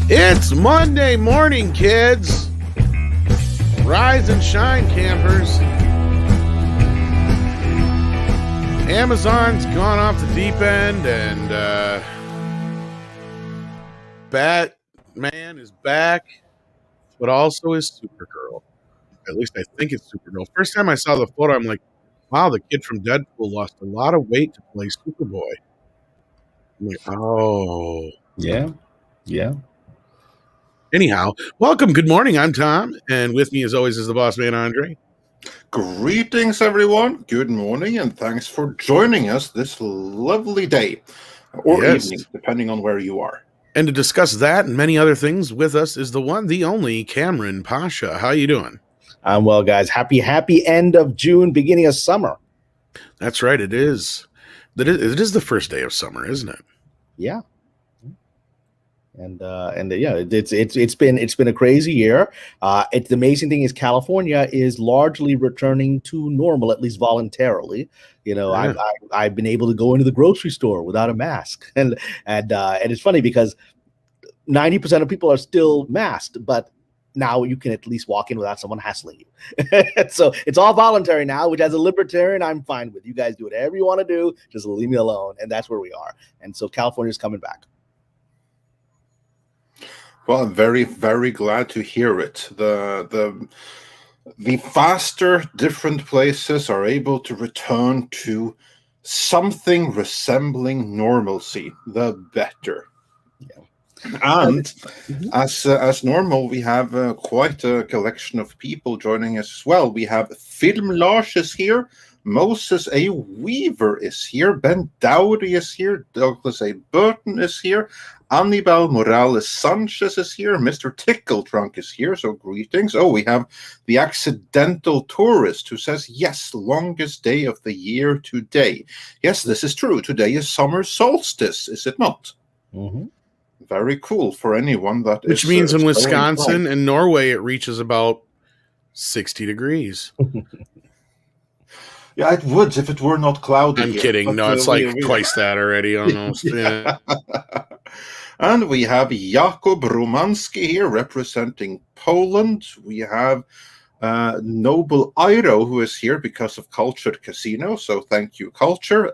It's Monday morning, kids. Rise and shine, campers. Amazon's gone off the deep end, and Batman is back, but also is Supergirl. At least I think it's Supergirl. First time I saw the photo, I'm like, wow, the kid from Deadpool lost a lot of weight to play Superboy. I'm like, oh. Yeah. Anyhow, welcome. Good morning. I'm Tom, and with me, as always, is the boss man, Andre. Greetings, everyone. Good morning, and thanks for joining us this lovely day or evening, depending on where you are. And to discuss that and many other things with us is the one, the only Kamran Pasha. How you doing? I'm well, guys. Happy end of June, beginning of summer. That's right. It is. It is the first day of summer, isn't it? Yeah. And yeah, it's been a crazy year. The amazing thing is California is largely returning to normal, at least voluntarily. You know, yeah. I've been able to go into the grocery store without a mask, and it's funny because 90% of people are still masked, but now you can at least walk in without someone hassling you. So it's all voluntary now, which as a libertarian, I'm fine with. You guys do whatever you want to do, just leave me alone, and that's where we are. And so California's coming back. Well, I'm very, very glad to hear it. The faster different places are able to return to something resembling normalcy, the better. Yeah. And as normal, we have quite a collection of people joining us as well. We have Film Lars is here. Moses A. Weaver is here. Ben Dowdy is here. Douglas A. Burton is here. Anibal Morales Sanchez is here. Mr. Tickle Trunk is here. So greetings. Oh, we have the accidental tourist who says, yes, longest day of the year today. Yes, this is true. Today is summer solstice, is it not? Mm-hmm. Very cool for anyone that Which is, means in Wisconsin and Norway, it reaches about 60 degrees. Yeah, it would if it were not cloudy. I'm kidding. No, it's like twice that already almost. Yeah. And we have Jakub Romanski here representing Poland. We have Noble Iro, who is here because of Cultured Casino. So thank you, Culture.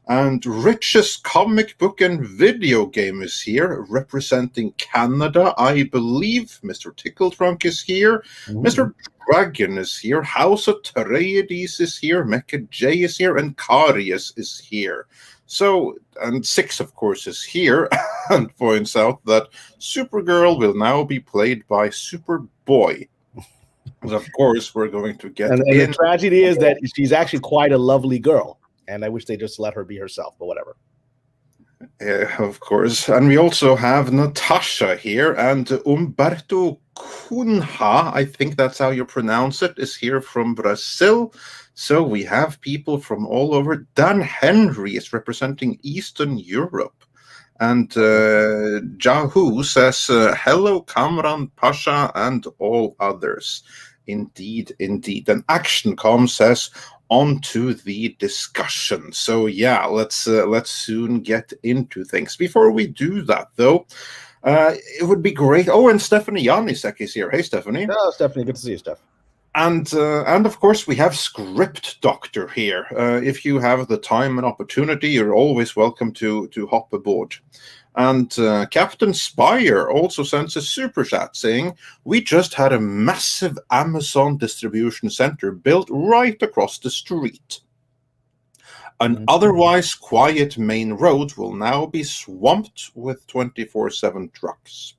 And Richest Comic Book and Video Game is here representing Canada, I believe. Mr. Tickle Trunk is here. Ooh. Mr. Dragon is here. House of Atreides is here. Mecha J is here. And Carius is here. So, and Six, of course, is here and points out that Supergirl will now be played by Superboy. Of course, we're going to get and the tragedy is that she's actually quite a lovely girl. And I wish they just let her be herself, but whatever. Yeah, of course. And we also have Natasha here, and Umberto Cunha, I think that's how you pronounce it, is here from Brazil. So we have people from all over. Dan Henry is representing Eastern Europe. And Jahu says, hello, Kamran Pasha and all others. Indeed. And ActionCom says, on to the discussion. So yeah, let's soon get into things. Before we do that, though, it would be great. Oh, and Stephanie Janisek is here. Hey, Stephanie. Oh, Stephanie, good to see you, Steph. And of course, we have Script Doctor here. If you have the time and opportunity, you're always welcome to hop aboard. And Captain Spire also sends a super chat saying, we just had a massive Amazon distribution center built right across the street. An otherwise quiet main road will now be swamped with 24/7 trucks.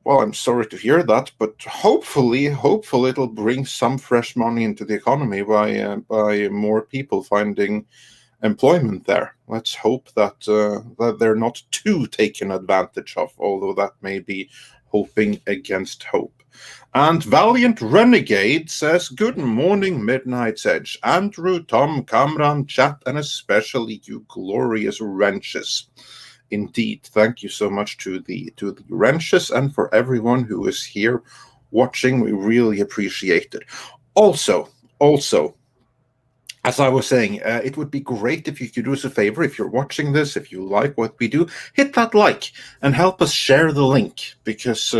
Well, I'm sorry to hear that, but hopefully it'll bring some fresh money into the economy by more people finding employment there. Let's hope that they're not too taken advantage of, although that may be hoping against hope. And Valiant Renegade says, good morning, Midnight's Edge. Andrew, Tom, Kamran, chat, and especially you glorious wrenches. Indeed, thank you so much to the wrenches and for everyone who is here watching. We really appreciate it. Also, as I was saying, it would be great if you could do us a favor. If you're watching this, if you like what we do, hit that like and help us share the link, because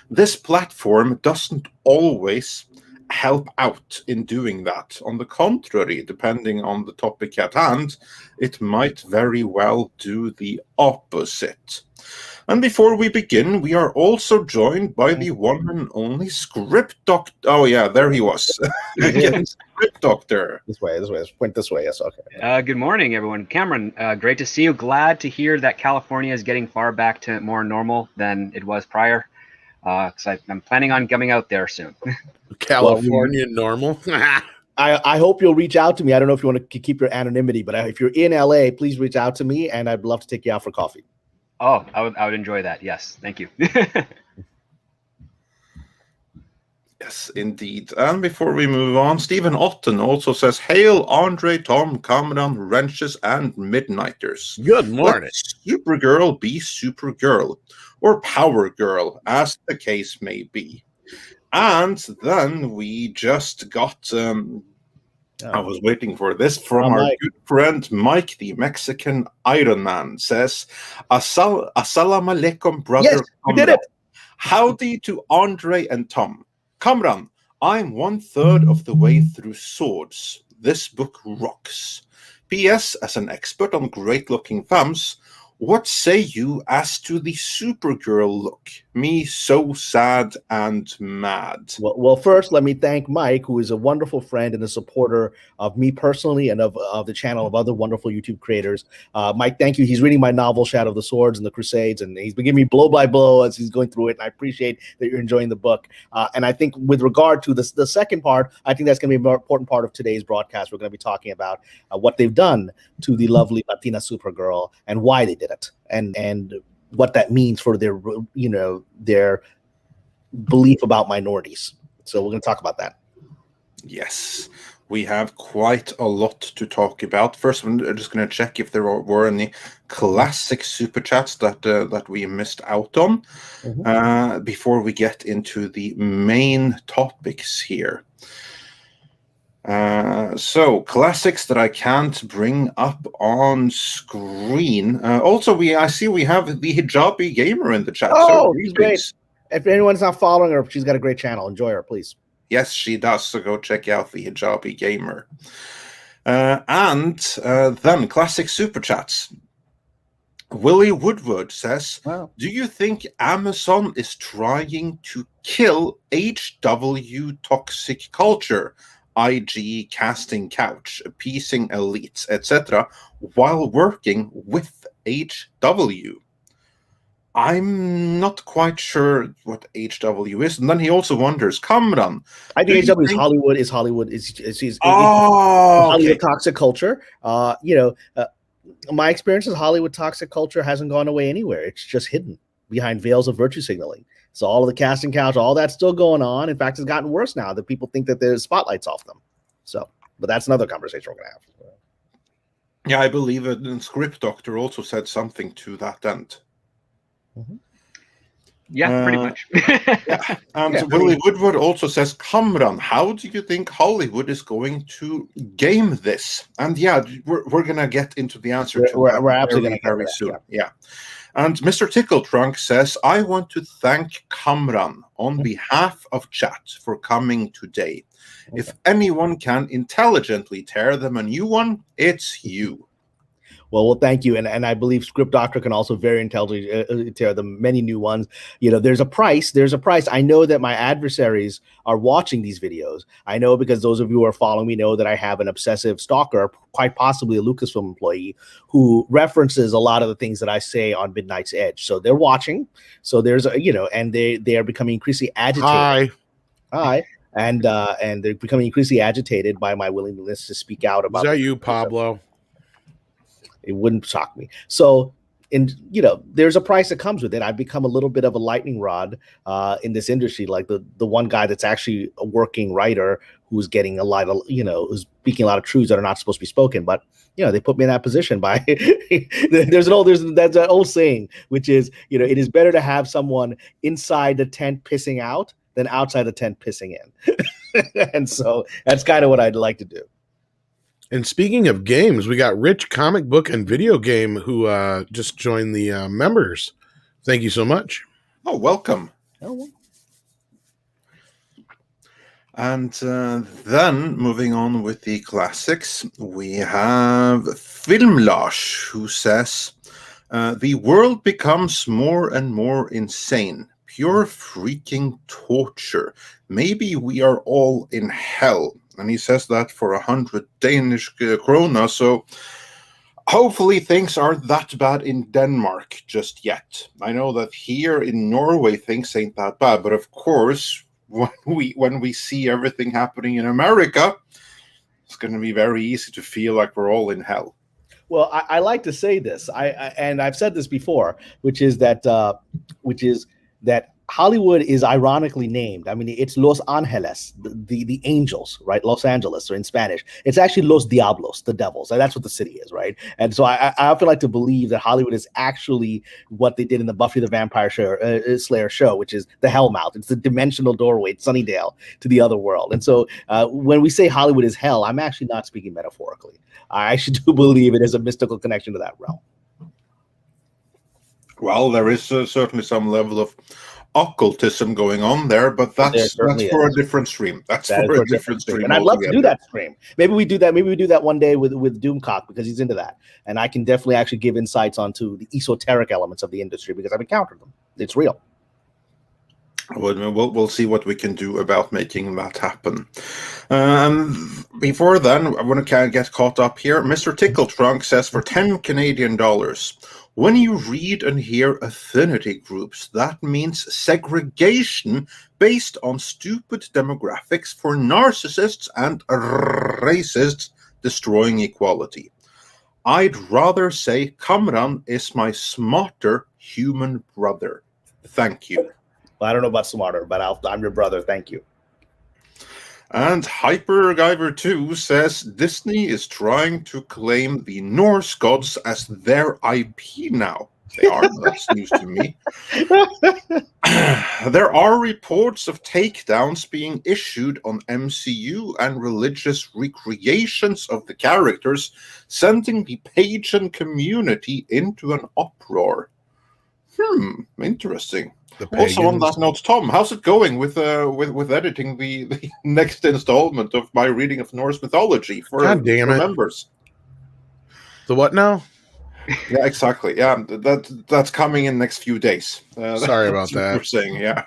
this platform doesn't always help out in doing that. On the contrary, depending on the topic at hand, it might very well do the opposite. And before we begin, we are also joined by the one and only Script Doctor. Oh, yeah, there he was. Again, Script Doctor. This way. Point this way. Yes, okay. Good morning, everyone. Cameron, great to see you. Glad to hear that California is getting far back to more normal than it was prior. Because I'm planning on coming out there soon. California normal. I hope you'll reach out to me. I don't know if you want to keep your anonymity, but if you're in LA, please reach out to me, and I'd love to take you out for coffee. Oh, I would enjoy that. Yes, thank you. Yes, indeed. And before we move on, Stephen Otten also says, "Hail, Andre, Tom, Kamran, Wrenches, and Midnighters. Good morning. Let Supergirl be Supergirl, or Power Girl, as the case may be." And then we just got... I was waiting for this from our good friend Mike, the Mexican Iron Man, says, Assalamu alaikum, brother. Yes, we did it. Howdy to Andre and Tom. Kamran, I'm 1/3 of the way through Swords. This book rocks. P.S. As an expert on great-looking femmes, what say you as to the Supergirl look? Me so sad and mad. Well, first, let me thank Mike, who is a wonderful friend and a supporter of me personally and of the channel of other wonderful YouTube creators. Mike, thank you. He's reading my novel, Shadow of the Swords and the Crusades, and he's been giving me blow by blow as he's going through it, and I appreciate that you're enjoying the book. And I think with regard to the second part, I think that's going to be a more important part of today's broadcast. We're going to be talking about what they've done to the lovely Latina Supergirl and why they did it, and what that means for their belief about minorities. So we're going to talk about that. Yes, we have quite a lot to talk about. First, I'm just going to check if there were any classic super chats that we missed out on before we get into the main topics here. So classics that I can't bring up on screen. Also, I see we have the Hijabi Gamer in the chat. Oh, she's great. If anyone's not following her, she's got a great channel. Enjoy her, please. Yes, she does. So go check out the Hijabi Gamer. And then classic super chats. Willie Woodward says, wow. Do you think Amazon is trying to kill HW toxic culture, i.g. casting couch, appeasing elites, etc., while working with HW? I'm not quite sure what HW is. And then he also wonders, Kamran. I think HW is Hollywood. Hollywood toxic culture. My experience is Hollywood toxic culture hasn't gone away anywhere. It's just hidden behind veils of virtue signaling. So all of the casting couch, all that's still going on. In fact, it's gotten worse now that people think that there's spotlights off them. So, but that's another conversation we're going to have. Yeah, I believe the Script Doctor also said something to that end. Yeah, pretty much. Yeah. And Willie Woodward also says, Kamran, how do you think Hollywood is going to game this? And yeah, we're going to get into the answer to that. We're absolutely going to very soon. Yeah. And Mr. Tickletrunk says, I want to thank Kamran on behalf of chat for coming today. Okay. If anyone can intelligently tear them a new one, it's you. Well, thank you. And I believe Script Doctor can also very intelligently tear them many new ones. There's a price. I know that my adversaries are watching these videos. I know because those of you who are following me know that I have an obsessive stalker, quite possibly a Lucasfilm employee, who references a lot of the things that I say on Midnight's Edge. So they're watching. So there's and they are becoming increasingly agitated. Hi. And they're becoming increasingly agitated by my willingness to speak out about. Is that you, Pablo? It wouldn't shock me. So, there's a price that comes with it. I've become a little bit of a lightning rod in this industry, like the one guy that's actually a working writer who's getting a lot of, who's speaking a lot of truths that are not supposed to be spoken. But, they put me in that position by that's that old saying, which is, it is better to have someone inside the tent pissing out than outside the tent pissing in. And so that's kind of what I'd like to do. And speaking of games, we got Rich Comic Book and Video Game who just joined the members. Thank you so much. Oh, welcome. Oh, And then moving on with the classics, we have Filmlash, who says, the world becomes more and more insane. Pure freaking torture. Maybe we are all in hell. And he says that for 100 Danish krona. So hopefully things aren't that bad in Denmark just yet. I know that here in Norway things ain't that bad, but of course, when we see everything happening in America, it's going to be very easy to feel like we're all in hell. Well, I like to say this, and I've said this before, which is that Hollywood is ironically named. I mean, it's Los Angeles, the angels, right? Los Angeles, or in Spanish, it's actually Los Diablos, the devils. And that's what the city is, right? And so I often like to believe that Hollywood is actually what they did in the Buffy the Vampire Slayer show, which is the Hellmouth. It's the dimensional doorway, it's Sunnydale to the other world. And so when we say Hollywood is hell, I'm actually not speaking metaphorically. I actually do believe it has a mystical connection to that realm. Well, there is certainly some level of occultism going on there, but that's for a different stream. That's for a different stream. And I'd love to do that stream. Maybe we do that. Maybe we do that one day with Doomcock, because he's into that, and I can definitely actually give insights onto the esoteric elements of the industry, because I've encountered them. It's real. We'll see what we can do about making that happen. Before then, I want to get caught up here. Mr. Tickle Trunk says, for 10 Canadian dollars, when you read and hear affinity groups, that means segregation based on stupid demographics for narcissists and racists destroying equality. I'd rather say Kamran is my smarter human brother. Thank you. Well, I don't know about smarter, but I'm your brother. Thank you. And Hypergiver 2 says Disney is trying to claim the Norse gods as their IP now. They are. That's news to me. There are reports of takedowns being issued on MCU and religious recreations of the characters, sending the pagan community into an uproar. Interesting. Also on that note, Tom, how's it going with editing the next installment of my reading of Norse mythology for members? The what now? Yeah, exactly. Yeah, that's coming in next few days. Sorry about that. We're saying, yeah.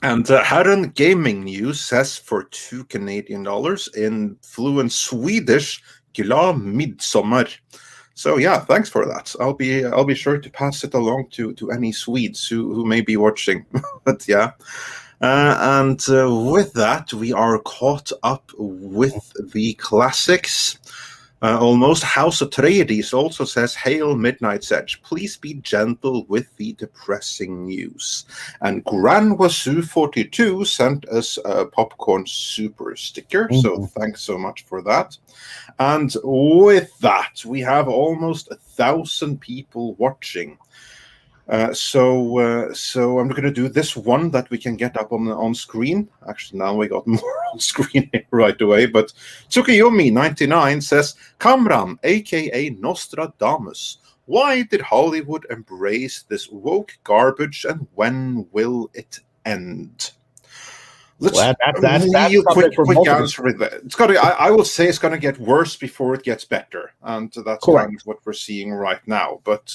And Herren Gaming News says for 2 Canadian dollars in fluent Swedish, glad midsommar. So yeah, thanks for that. I'll be sure to pass it along to any Swedes who may be watching. But yeah, and with that, we are caught up with the classics. Almost House Atreides also says, "Hail Midnight's Edge. Please be gentle with the depressing news." And Gran Wasu 42 sent us a popcorn super sticker. So thanks so much for that. And with that, we have almost 1,000 people watching. So I'm going to do this one that we can get up on screen. Actually, now we got more on screen right away. But Tsukiyomi99 says, Kamran, aka Nostradamus, why did Hollywood embrace this woke garbage, and when will it end? Let's quick answer it. It's got to. I will say it's going to get worse before it gets better, and that's kind of what we're seeing right now. But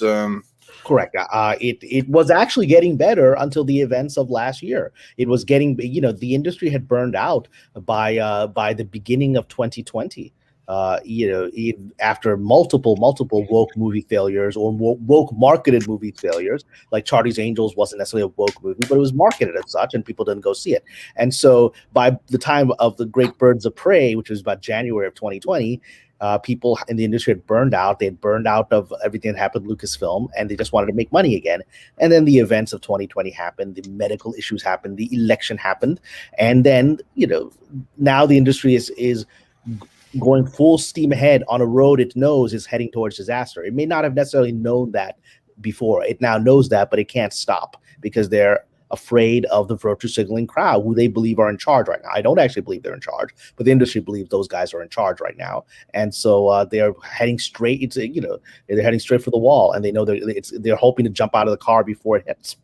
correct. It was actually getting better until the events of last year. It was getting, the industry had burned out by the beginning of 2020. After multiple woke movie failures or woke marketed movie failures, like Charlie's Angels wasn't necessarily a woke movie, but it was marketed as such and people didn't go see it. And so by the time of the Great Birds of Prey, which was about January of 2020, people in the industry had burned out. They had burned out of everything that happened with Lucasfilm, and they just wanted to make money again. And then the events of 2020 happened, the medical issues happened, the election happened, and then now the industry is going full steam ahead on a road it knows is heading towards disaster. It may not have necessarily known that before. It now knows that, but it can't stop because they're afraid of the virtue signaling crowd who they believe are in charge right now. I don't actually believe they're in charge, but the industry believes those guys are in charge right now. And so they're heading straight, they're heading straight for the wall, and they know they're hoping to jump out of the car before it hits.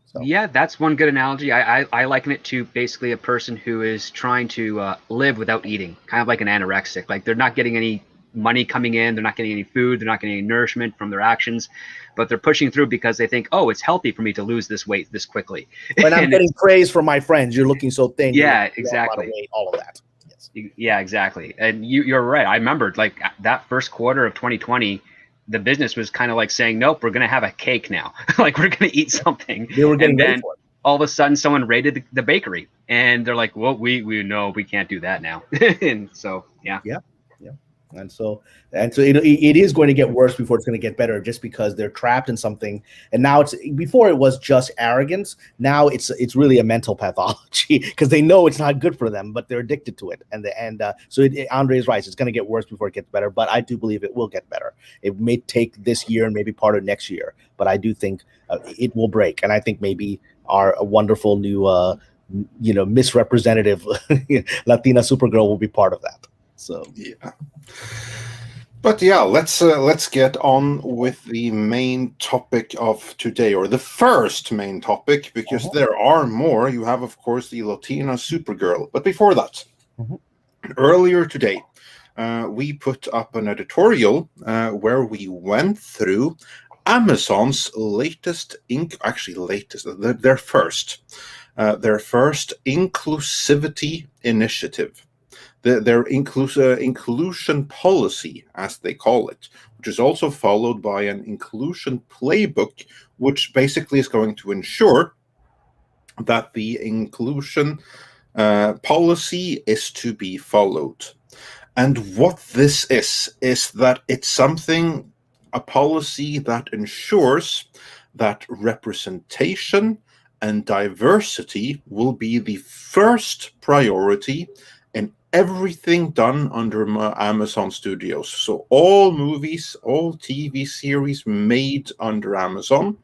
So. Yeah, that's one good analogy. I liken it to basically a person who is trying to live without eating, kind of like an anorexic. Like they're not getting any money coming in, they're not getting any food, they're not getting any nourishment from their actions, but they're pushing through because they think, oh, it's healthy for me to lose this weight this quickly. When I'm getting praise from my friends, you're looking so thin. Yeah, exactly. Weight, all of that. Yes. Yeah, exactly. And you're right. I remembered like that first quarter of 2020. The business was kind of like saying, nope, we're going to have a cake now. Like we're going to eat something. They were getting and then all of a sudden someone raided the bakery and they're like, well, we know we can't do that now. And so, yeah. And so it is going to get worse before it's going to get better, just because they're trapped in something. And now before it was just arrogance. Now it's really a mental pathology, because they know it's not good for them, but they're addicted to it. So Andre is right. It's going to get worse before it gets better, but I do believe it will get better. It may take this year and maybe part of next year, but I do think it will break. And I think maybe our wonderful new, misrepresentative Latina Supergirl will be part of that. So yeah, but yeah, let's get on with the main topic of today, or the first main topic, because there are more. You have, of course, the Latina Supergirl, but before that, earlier today, we put up an editorial where we went through Amazon's latest, their first inclusivity initiative. Their inclusion policy, as they call it, which is also followed by an inclusion playbook, which basically is going to ensure that the inclusion policy is to be followed. And what this is that it's a policy that ensures that representation and diversity will be the first priority in everything done under Amazon Studios. So all movies, all TV series made under Amazon,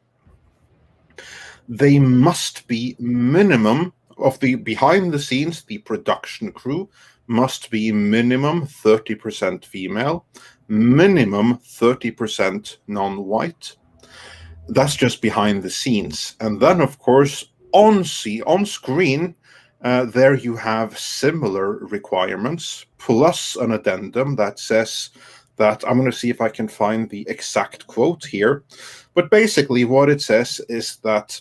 they must be minimum of the behind the scenes, the production crew must be minimum 30% female, minimum 30% non-white. That's just behind the scenes. And then, of course, on screen, there you have similar requirements, plus an addendum that says that, I'm going to see if I can find the exact quote here, but basically what it says is that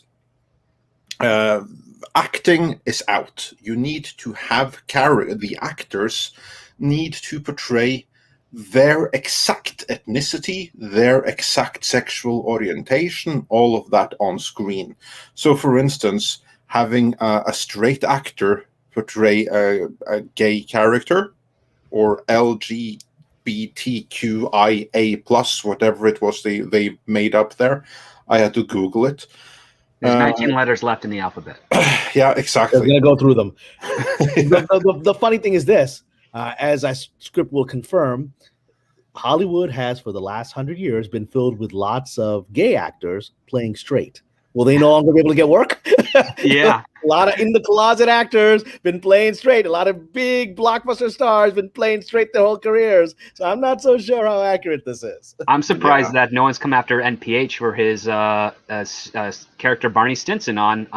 acting is out. You need to have the actors need to portray their exact ethnicity, their exact sexual orientation, all of that on screen. So, for instance, having a straight actor portray a gay character, or LGBTQIA+, whatever it was they made up there. I had to Google it. There's 19 letters left in the alphabet. Yeah, exactly. We're going to go through them. The funny thing is this, as our script will confirm, Hollywood has for the last 100 years been filled with lots of gay actors playing straight. Will they no longer be able to get work? Yeah. A lot of in-the-closet actors been playing straight. A lot of big blockbuster stars been playing straight their whole careers. So I'm not so sure how accurate this is. I'm surprised that no one's come after NPH for his character Barney Stinson on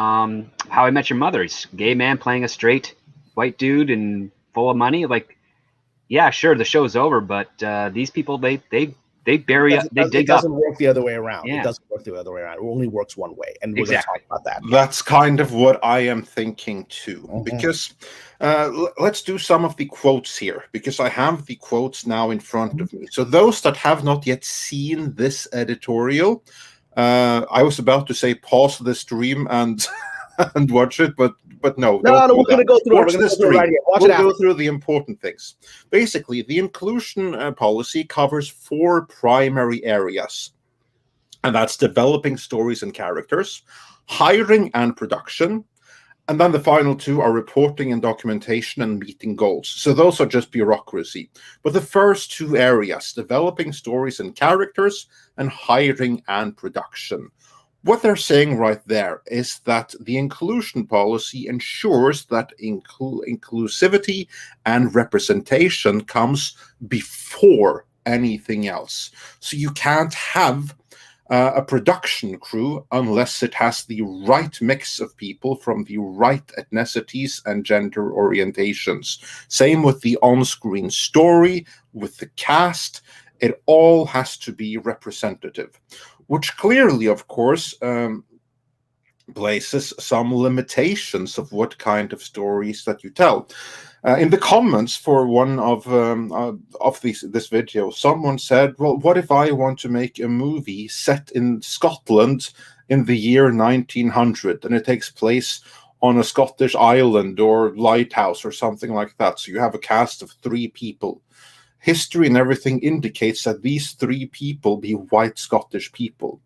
How I Met Your Mother. He's a gay man playing a straight white dude and full of money. Like, yeah, sure, the show's over, but these people, they bury it. They dig up. It doesn't work the other way around. Yeah. It doesn't work the other way around. It only works one way. And we're going to talk about that. That's kind of what I am thinking too. Because let's do some of the quotes here, because I have the quotes now in front of me. So those that have not yet seen this editorial, I was about to say pause the stream and and watch it, but no. We're going to go through it. We're going to go through it right here. We'll go through the important things. Basically, the inclusion policy covers 4 primary areas, and that's developing stories and characters, hiring and production, and then the final 2 are reporting and documentation and meeting goals. So those are just bureaucracy. But the first 2 areas, developing stories and characters, and hiring and production, what they're saying right there is that the inclusion policy ensures that inclusivity and representation comes before anything else. So you can't have a production crew unless it has the right mix of people from the right ethnicities and gender orientations. Same with the on-screen story, with the cast. It all has to be representative, which clearly, of course, places some limitations of what kind of stories that you tell. In the comments for one of this video, someone said, well, what if I want to make a movie set in Scotland in the year 1900 and it takes place on a Scottish island or lighthouse or something like that? So you have a cast of 3 people. History and everything indicates that these 3 people be white Scottish people.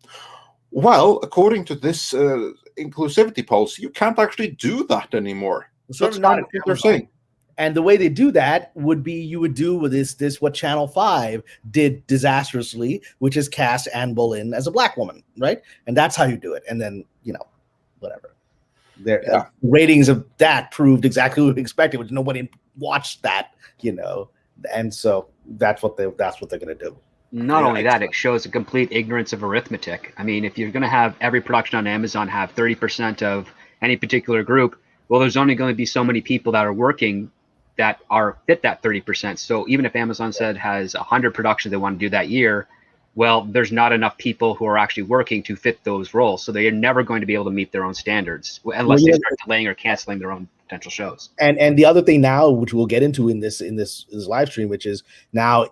Well, according to this inclusivity policy, you can't actually do that anymore. That's not what they're saying. And the way they do that would be you would do with this what Channel 5 did disastrously, which is cast Anne Boleyn as a black woman, right? And that's how you do it. And then, whatever. Their ratings of that proved exactly what we expected, which nobody watched that, and so that's what they're going to do. Not only that, it shows a complete ignorance of arithmetic. I mean, if you're going to have every production on Amazon have 30% of any particular group, well, there's only going to be so many people that are working that fit that 30%. So even if Amazon said has 100 productions they want to do that year, well, there's not enough people who are actually working to fit those roles. So they are never going to be able to meet their own standards unless they start delaying or canceling their own potential shows. And the other thing now, which we'll get into in this live stream, which is now,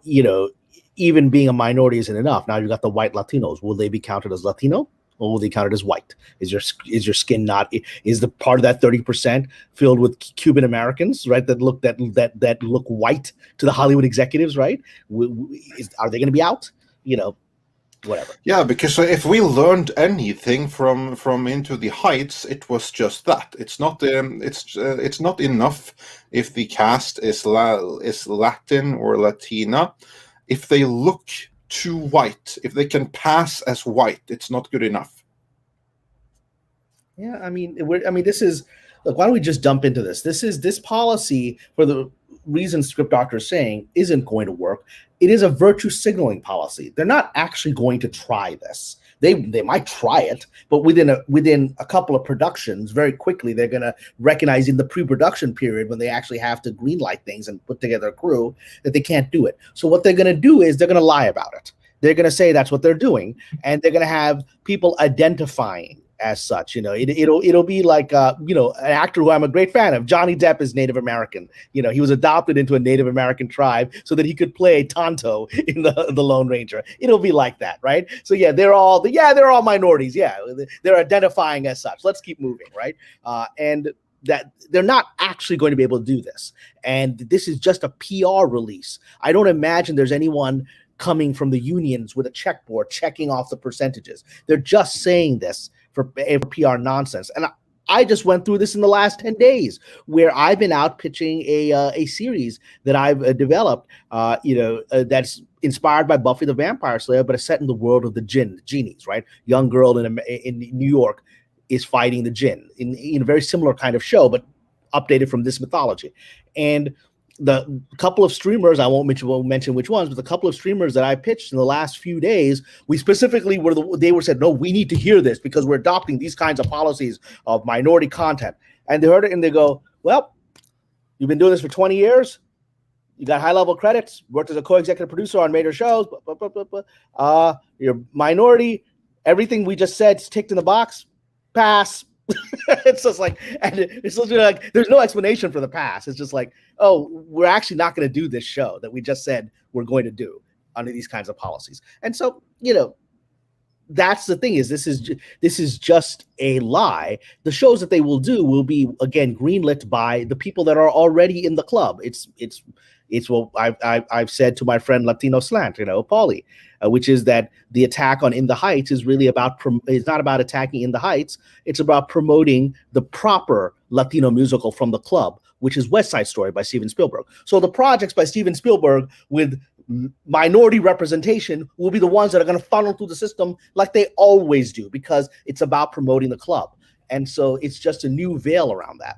even being a minority isn't enough. Now you've got the white Latinos. Will they be counted as Latino? Or will they count it as white? Is your skin not? Is the part of that 30% filled with Cuban Americans, right? That look white to the Hollywood executives, right? Are they going to be out? Whatever. Yeah, because if we learned anything from Into the Heights, it was just that. It's not enough if the cast is Latin or Latina. If they look too white, if they can pass as white, it's not good enough. Yeah, this is. Look, why don't we just jump into this? This policy, for the reason Script Doctor is saying, isn't going to work. It is a virtue signaling policy. They're not actually going to try this. They might try it, but within a couple of productions, very quickly they're going to recognize in the pre-production period when they actually have to greenlight things and put together a crew that they can't do it. So what they're going to do is they're going to lie about it. They're going to say that's what they're doing, and they're going to have people identifying as such. It'll be like an actor who I'm a great fan of. Johnny Depp is Native American. He was adopted into a Native American tribe so that he could play Tonto in the Lone Ranger. It'll be like that, right? So yeah, they're all minorities. Yeah, they're identifying as such. Let's keep moving, right? And that they're not actually going to be able to do this. And this is just a PR release. I don't imagine there's anyone coming from the unions with a checkboard checking off the percentages. They're just saying this for PR nonsense. And I just went through this in the last 10 days where I've been out pitching a series that I've developed, that's inspired by Buffy the Vampire Slayer, but it's set in the world of the genies, right? Young girl in New York is fighting the jinn in a very similar kind of show, but updated from this mythology. And the couple of streamers, I won't mention which ones, but the couple of streamers that I pitched in the last few days, we specifically said, no, we need to hear this because we're adopting these kinds of policies of minority content. And they heard it and they go, well, you've been doing this for 20 years. You got high-level credits, worked as a co-executive producer on major shows, you're minority. Everything we just said is ticked in the box. Pass. It's just like, and it's literally like, there's no explanation for the pass. It's just like, oh, we're actually not going to do this show that we just said we're going to do under these kinds of policies. And so, that's the thing, is this is just a lie. The shows that they will do will be, again, greenlit by the people that are already in the club. It's what I've said to my friend Latino Slant, Paulie, which is that the attack on In the Heights is really it's not about attacking In the Heights. It's about promoting the proper Latino musical from the club, which is West Side Story by Steven Spielberg. So the projects by Steven Spielberg with minority representation will be the ones that are going to funnel through the system like they always do, because it's about promoting the club. And so it's just a new veil around that.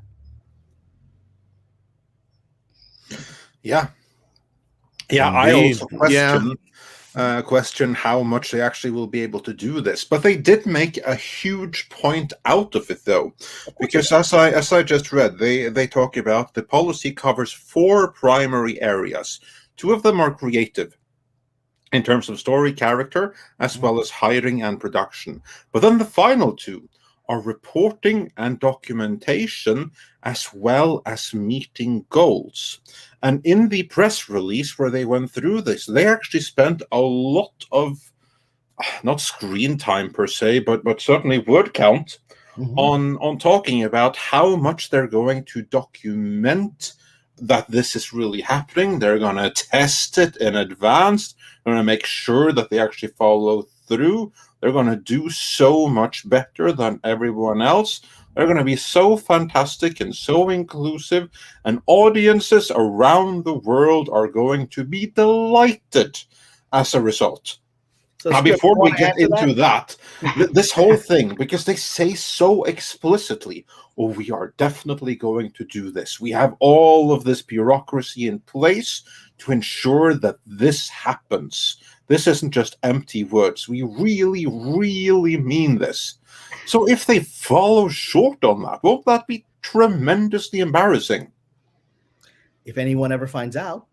Yeah. Yeah, Indeed. I also question how much they actually will be able to do this. But they did make a huge point out of it, though, because as I just read, they talk about the policy covers 4 primary areas. 2 of them are creative in terms of story, character, as well as hiring and production. But then the final 2 are reporting and documentation, as well as meeting goals. And in the press release where they went through this, they actually spent a lot of, not screen time per se, but certainly word count on talking about how much they're going to document that this is really happening. They're going to test it in advance. They're going to make sure that they actually follow through. They're going to do so much better than everyone else. They're going to be so fantastic and so inclusive, and audiences around the world are going to be delighted as a result. So now, Script, before you we wanna get answer into that, this whole thing, because they say so explicitly, oh, we are definitely going to do this. We have all of this bureaucracy in place to ensure that this happens. This isn't just empty words. We really, really mean this. So if they follow short on that, won't that be tremendously embarrassing? If anyone ever finds out,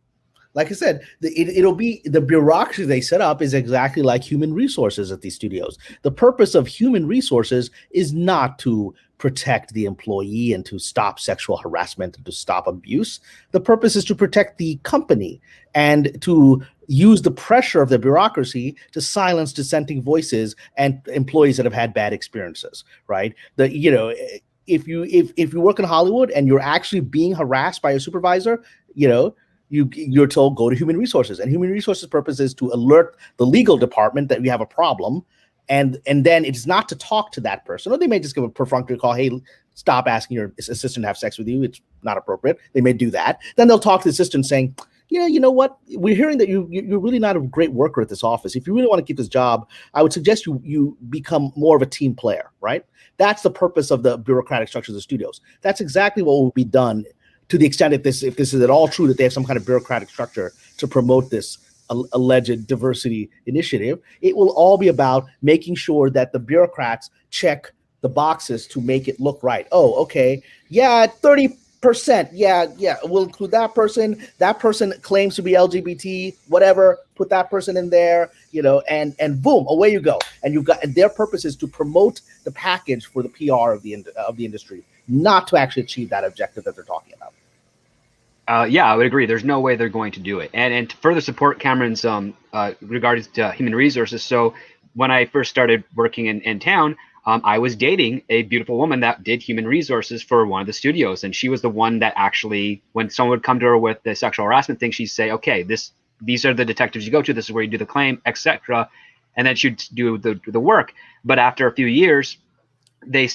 like I said, it'll be the bureaucracy they set up is exactly like human resources at these studios. The purpose of human resources is not to protect the employee and to stop sexual harassment and to stop abuse. The purpose is to protect the company and to use the pressure of the bureaucracy to silence dissenting voices and employees that have had bad experiences, right? If you work in Hollywood and you're actually being harassed by a supervisor, you're told go to human resources, and human resources purpose is to alert the legal department that we have a problem. And then it's not to talk to that person, or they may just give a perfunctory call. Hey, stop asking your assistant to have sex with you. It's not appropriate. They may do that. Then they'll talk to the assistant saying, you know what? We're hearing that you're really not a great worker at this office. If you really want to keep this job, I would suggest you become more of a team player, right? That's the purpose of the bureaucratic structures of the studios. That's exactly what will be done, to the extent if this is at all true that they have some kind of bureaucratic structure to promote this alleged diversity initiative. It will all be about making sure that the bureaucrats check the boxes to make it look right. Oh, okay. Yeah, 30%. Yeah, we'll include that person. That person claims to be LGBT, whatever, put that person in there, and boom, away you go. And their purpose is to promote the package for the PR of the industry, not to actually achieve that objective that they're talking about. Yeah, I would agree. There's no way they're going to do it. And to further support Cameron's regarding to human resources, so when I first started working in town, I was dating a beautiful woman that did human resources for one of the studios, and she was the one that actually, when someone would come to her with the sexual harassment thing, she'd say, okay, these are the detectives you go to, this is where you do the claim, etc. And then she'd do the work. But after a few years, the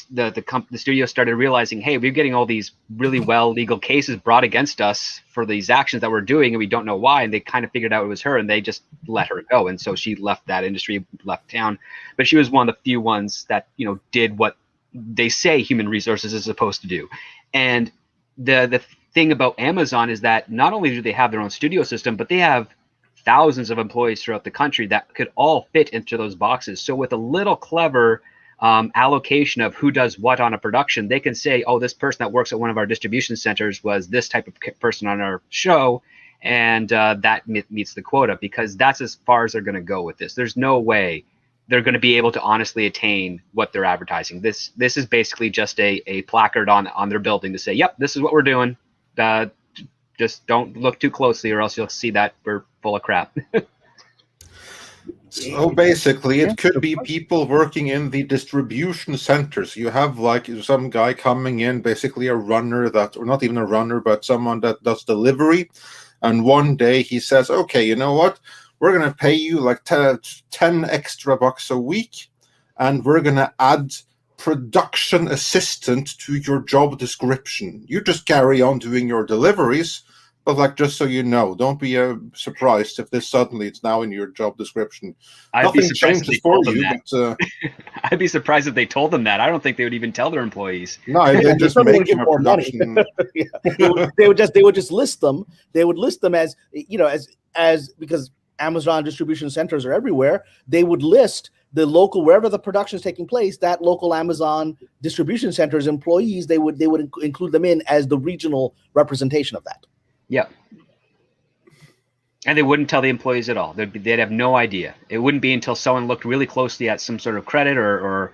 studio started realizing, hey, we're getting all these really well legal cases brought against us for these actions that we're doing, and we don't know why. And they kind of figured out it was her, and they just let her go. And so she left that industry, left town. But she was one of the few ones that did what they say human resources is supposed to do. And the thing about Amazon is that not only do they have their own studio system, but they have thousands of employees throughout the country that could all fit into those boxes. So with a little clever allocation of who does what on a production, they can say, oh, this person that works at one of our distribution centers was this type of person on our show, and that meets the quota, because that's as far as they're going to go with this. There's no way they're going to be able to honestly attain what they're advertising. This is basically just a placard on their building to say, yep, this is what we're doing. Just don't look too closely, or else you'll see that we're full of crap. So basically, it could be people working in the distribution centers. You have like some guy coming in, basically a runner or not even a runner, but someone that does delivery. And one day he says, okay, you know what? We're going to pay you like 10 extra bucks a week, and we're going to add production assistant to your job description. You just carry on doing your deliveries, But like, just so you know, don't be surprised if this suddenly it's now in your job description. I'd be Nothing surprised if changes they told for them you, that. but I'd be surprised if they told them that. I don't think they would even tell their employees. no, they just Certainly make give them a more money. production. Yeah. They would just list them. They would list them as, you know, as because Amazon distribution centers are everywhere. They would list the local, wherever the production is taking place, that local Amazon distribution center's employees. They would include them in as the regional representation of that. Yep. And they wouldn't tell the employees at all. They'd have no idea. It wouldn't be until someone looked really closely at some sort of credit or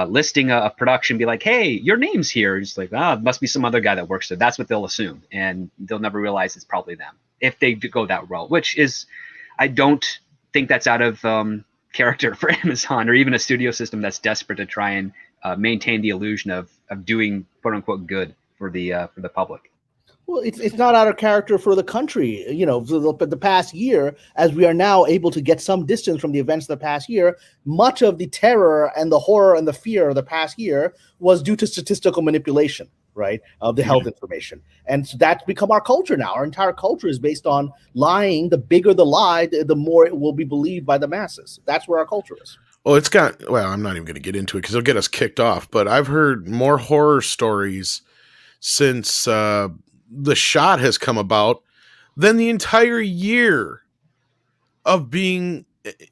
listing a production, be like, hey, your name's here. It's like, it must be some other guy that works there. That's what they'll assume. And they'll never realize it's probably them if they go that route, which is, I don't think that's out of character for Amazon or even a studio system that's desperate to try and maintain the illusion of doing quote unquote good for the public. Well, it's not out of character for the country. You know, the past year, as we are now able to get some distance from the events of the past year, much of the terror and the horror and the fear of the past year was due to statistical manipulation, right, of the health information. And so that's become our culture now. Our entire culture is based on lying. The bigger the lie, the more it will be believed by the masses. That's where our culture is. Well, I'm not even going to get into it because it'll get us kicked off, but I've heard more horror stories since the shot has come about than the entire year of being,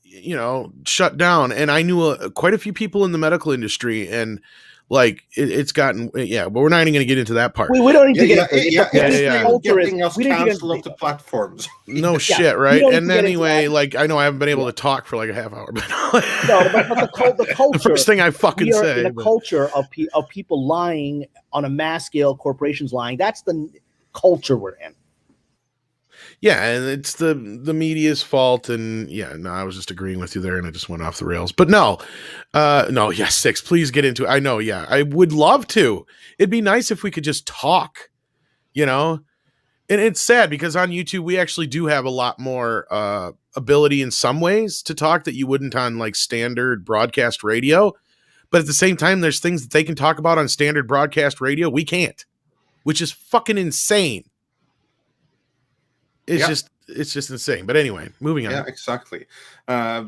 you know, shut down. And I knew quite a few people in the medical industry, and like it's gotten, but we're not even going to get into that part. We don't need to get into getting us canceled off the platforms. No shit, right? And anyway, like I know I haven't been able to talk for like a half hour, but the culture. The first thing I fucking say. The culture of people lying on a mass scale, corporations lying. That's the culture we're in. Yeah, and it's the media's fault, and I was just agreeing with you there, and I just went off the rails. But no, Six, please get into it. I know, I would love to. It'd be nice if we could just talk, you know? And it's sad because on YouTube, we actually do have a lot more ability in some ways to talk that you wouldn't on like standard broadcast radio. But at the same time, there's things that they can talk about on standard broadcast radio we can't, which is fucking insane. It's just insane. But anyway, moving on. Yeah, exactly.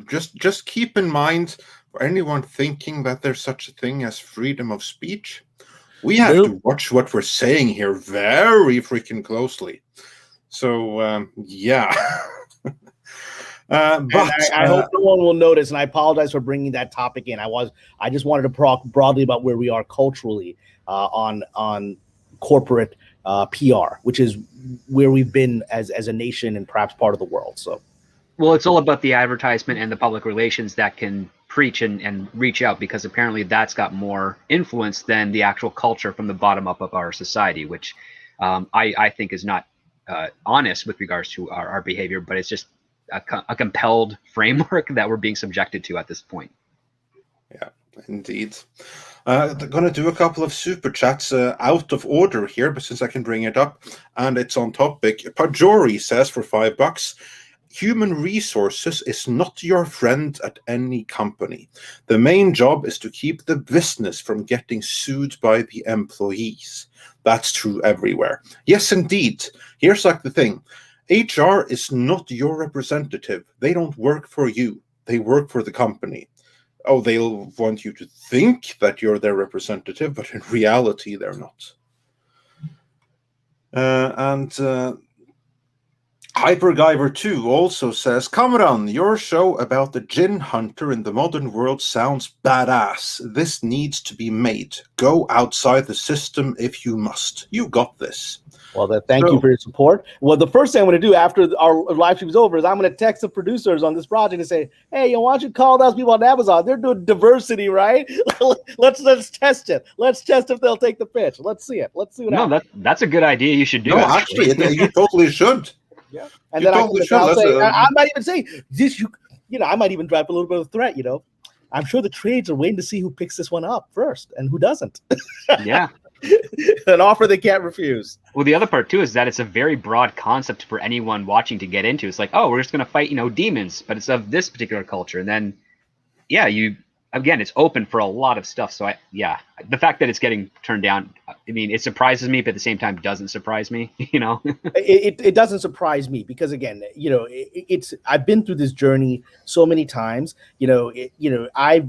Just keep in mind, for anyone thinking that there's such a thing as freedom of speech, we have to watch what we're saying here very freaking closely. So but I hope no one will notice, and I apologize for bringing that topic in. I just wanted to talk broadly about where we are culturally on corporate PR, which is where we've been as a nation and perhaps part of the world. So, well, it's all about the advertisement and the public relations that can preach and reach out, because apparently that's got more influence than the actual culture from the bottom up of our society, which I think is not honest with regards to our behavior, but it's just a compelled framework that we're being subjected to at this point. Yeah, indeed. They're going to do a couple of super chats out of order here, but since I can bring it up and it's on topic, Pajori says for $5, human resources is not your friend at any company. The main job is to keep the business from getting sued by the employees. That's true everywhere. Yes, indeed. Here's like the thing. HR is not your representative. They don't work for you. They work for the company. Oh, they'll want you to think that you're their representative, but in reality, they're not. Hypergiver 2 also says, Kamran, your show about the Djinn Hunter in the modern world sounds badass. This needs to be made. Go outside the system if you must. You got this. Well, thank you for your support. Well, the first thing I'm going to do after our live stream is over is I'm going to text the producers on this project and say, hey, why don't you call those people on Amazon? They're doing diversity, right? let's test it. Let's test if they'll take the pitch. Let's see it. Let's see what happens. That's a good idea. You should do it. No, actually, you totally should. Yeah. And then I might even say this, I might even drive a little bit of a threat, I'm sure the trades are waiting to see who picks this one up first and who doesn't. Yeah. An offer they can't refuse. Well, the other part too is that it's a very broad concept for anyone watching to get into. It's like, oh, we're just going to fight, demons, but it's of this particular culture. And then, again, it's open for a lot of stuff. So the fact that it's getting turned down, I mean, it surprises me, but at the same time doesn't surprise me, you know? It doesn't surprise me because, again, you know, it's I've been through this journey so many times. You know, I've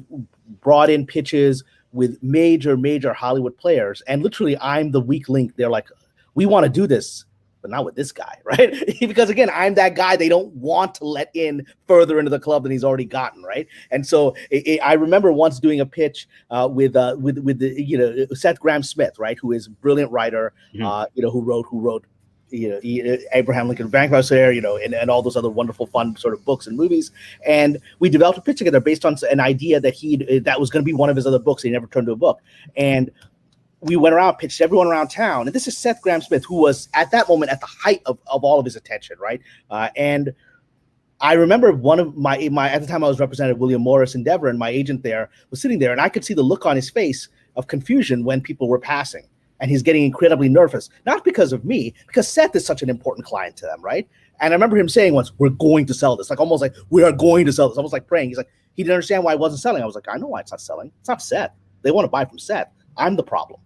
brought in pitches with major Hollywood players, and literally I'm the weak link. They're like, we want to do this, but not with this guy, right? Because, again, I'm that guy they don't want to let in further into the club than he's already gotten, right? And so I remember once doing a pitch with the, you know, Seth Grahame-Smith, right, who is a brilliant writer, you know, who wrote you know, Abraham Lincoln Vampire, you know, and all those other wonderful, fun sort of books and movies. And we developed a pitch together based on an idea that that was going to be one of his other books. He never turned to a book. And we went around, pitched everyone around town. And this is Seth Grahame-Smith, who was at that moment at the height of all of his attention, right? And I remember one of my at the time I was represented William Morris Endeavor, and my agent there was sitting there, and I could see the look on his face of confusion when people were passing. And he's getting incredibly nervous, not because of me, because Seth is such an important client to them, right? And I remember him saying once, we're going to sell this, like almost like we are going to sell this, almost like praying. He's like, he didn't understand why it wasn't selling. I was like, I know why it's not selling. It's not Seth. They want to buy from Seth. I'm the problem.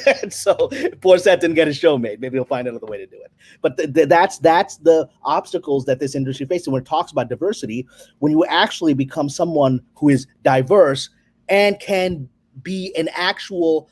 And so poor Seth didn't get his show made. Maybe he'll find another way to do it. But that's the obstacles that this industry faces. When it talks about diversity, when you actually become someone who is diverse and can be an actual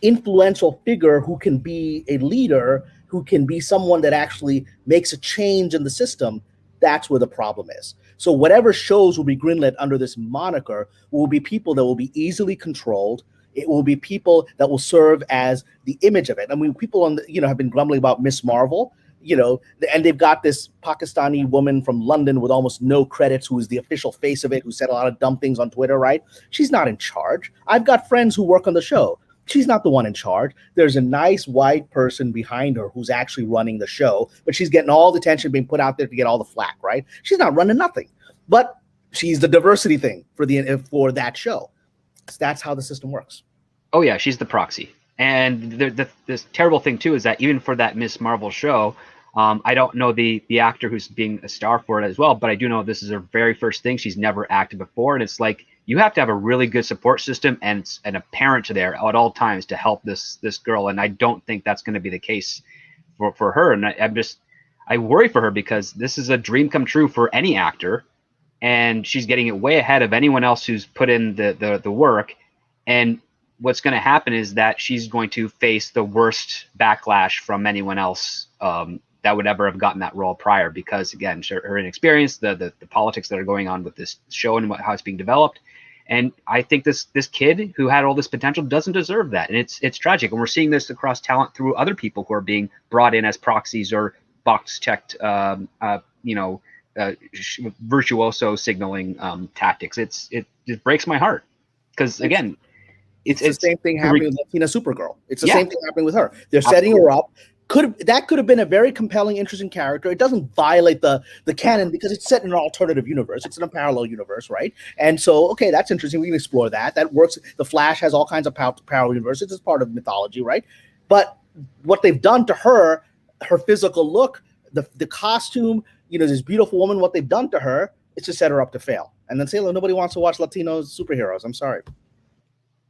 influential figure, who can be a leader, who can be someone that actually makes a change in the system, that's where the problem is. So whatever shows will be greenlit under this moniker will be people that will be easily controlled. It will be people that will serve as the image of it. I mean, people on the, you know, have been grumbling about Miss Marvel, you know, and they've got this Pakistani woman from London with almost no credits, who is the official face of it, who said a lot of dumb things on Twitter, right? She's not in charge. I've got friends who work on the show. She's not the one in charge. There's a nice white person behind her who's actually running the show, but she's getting all the attention being put out there to get all the flack, right? She's not running nothing, but she's the diversity thing for that show. That's how the system works. Oh yeah, she's the proxy. And this terrible thing too is that even for that Miss Marvel show, I don't know the actor who's being a star for it as well, but I do know this is her very first thing. She's never acted before, and it's like you have to have a really good support system and a parent there at all times to help this girl. And I don't think that's going to be the case for her. And I worry for her, because this is a dream come true for any actor, and she's getting it way ahead of anyone else who's put in the work. And what's going to happen is that she's going to face the worst backlash from anyone else that would ever have gotten that role prior, because again, her inexperience, the politics that are going on with this show and how it's being developed. And I think this kid who had all this potential doesn't deserve that. And it's tragic. And we're seeing this across talent through other people who are being brought in as proxies or box checked, virtuoso signaling tactics. It breaks my heart, because again, it's the same thing happening with Latina Supergirl. It's the same thing happening with her. They're setting her up. That could have been a very compelling, interesting character. It doesn't violate the canon because it's set in an alternative universe. It's in a parallel universe, right? And so, okay, that's interesting. We can explore that. That works. The Flash has all kinds of parallel universes. It's part of mythology, right? But what they've done to her physical look, the costume, you know, this beautiful woman, what they've done to her, it's to set her up to fail. And then say, nobody wants to watch Latino superheroes. I'm sorry.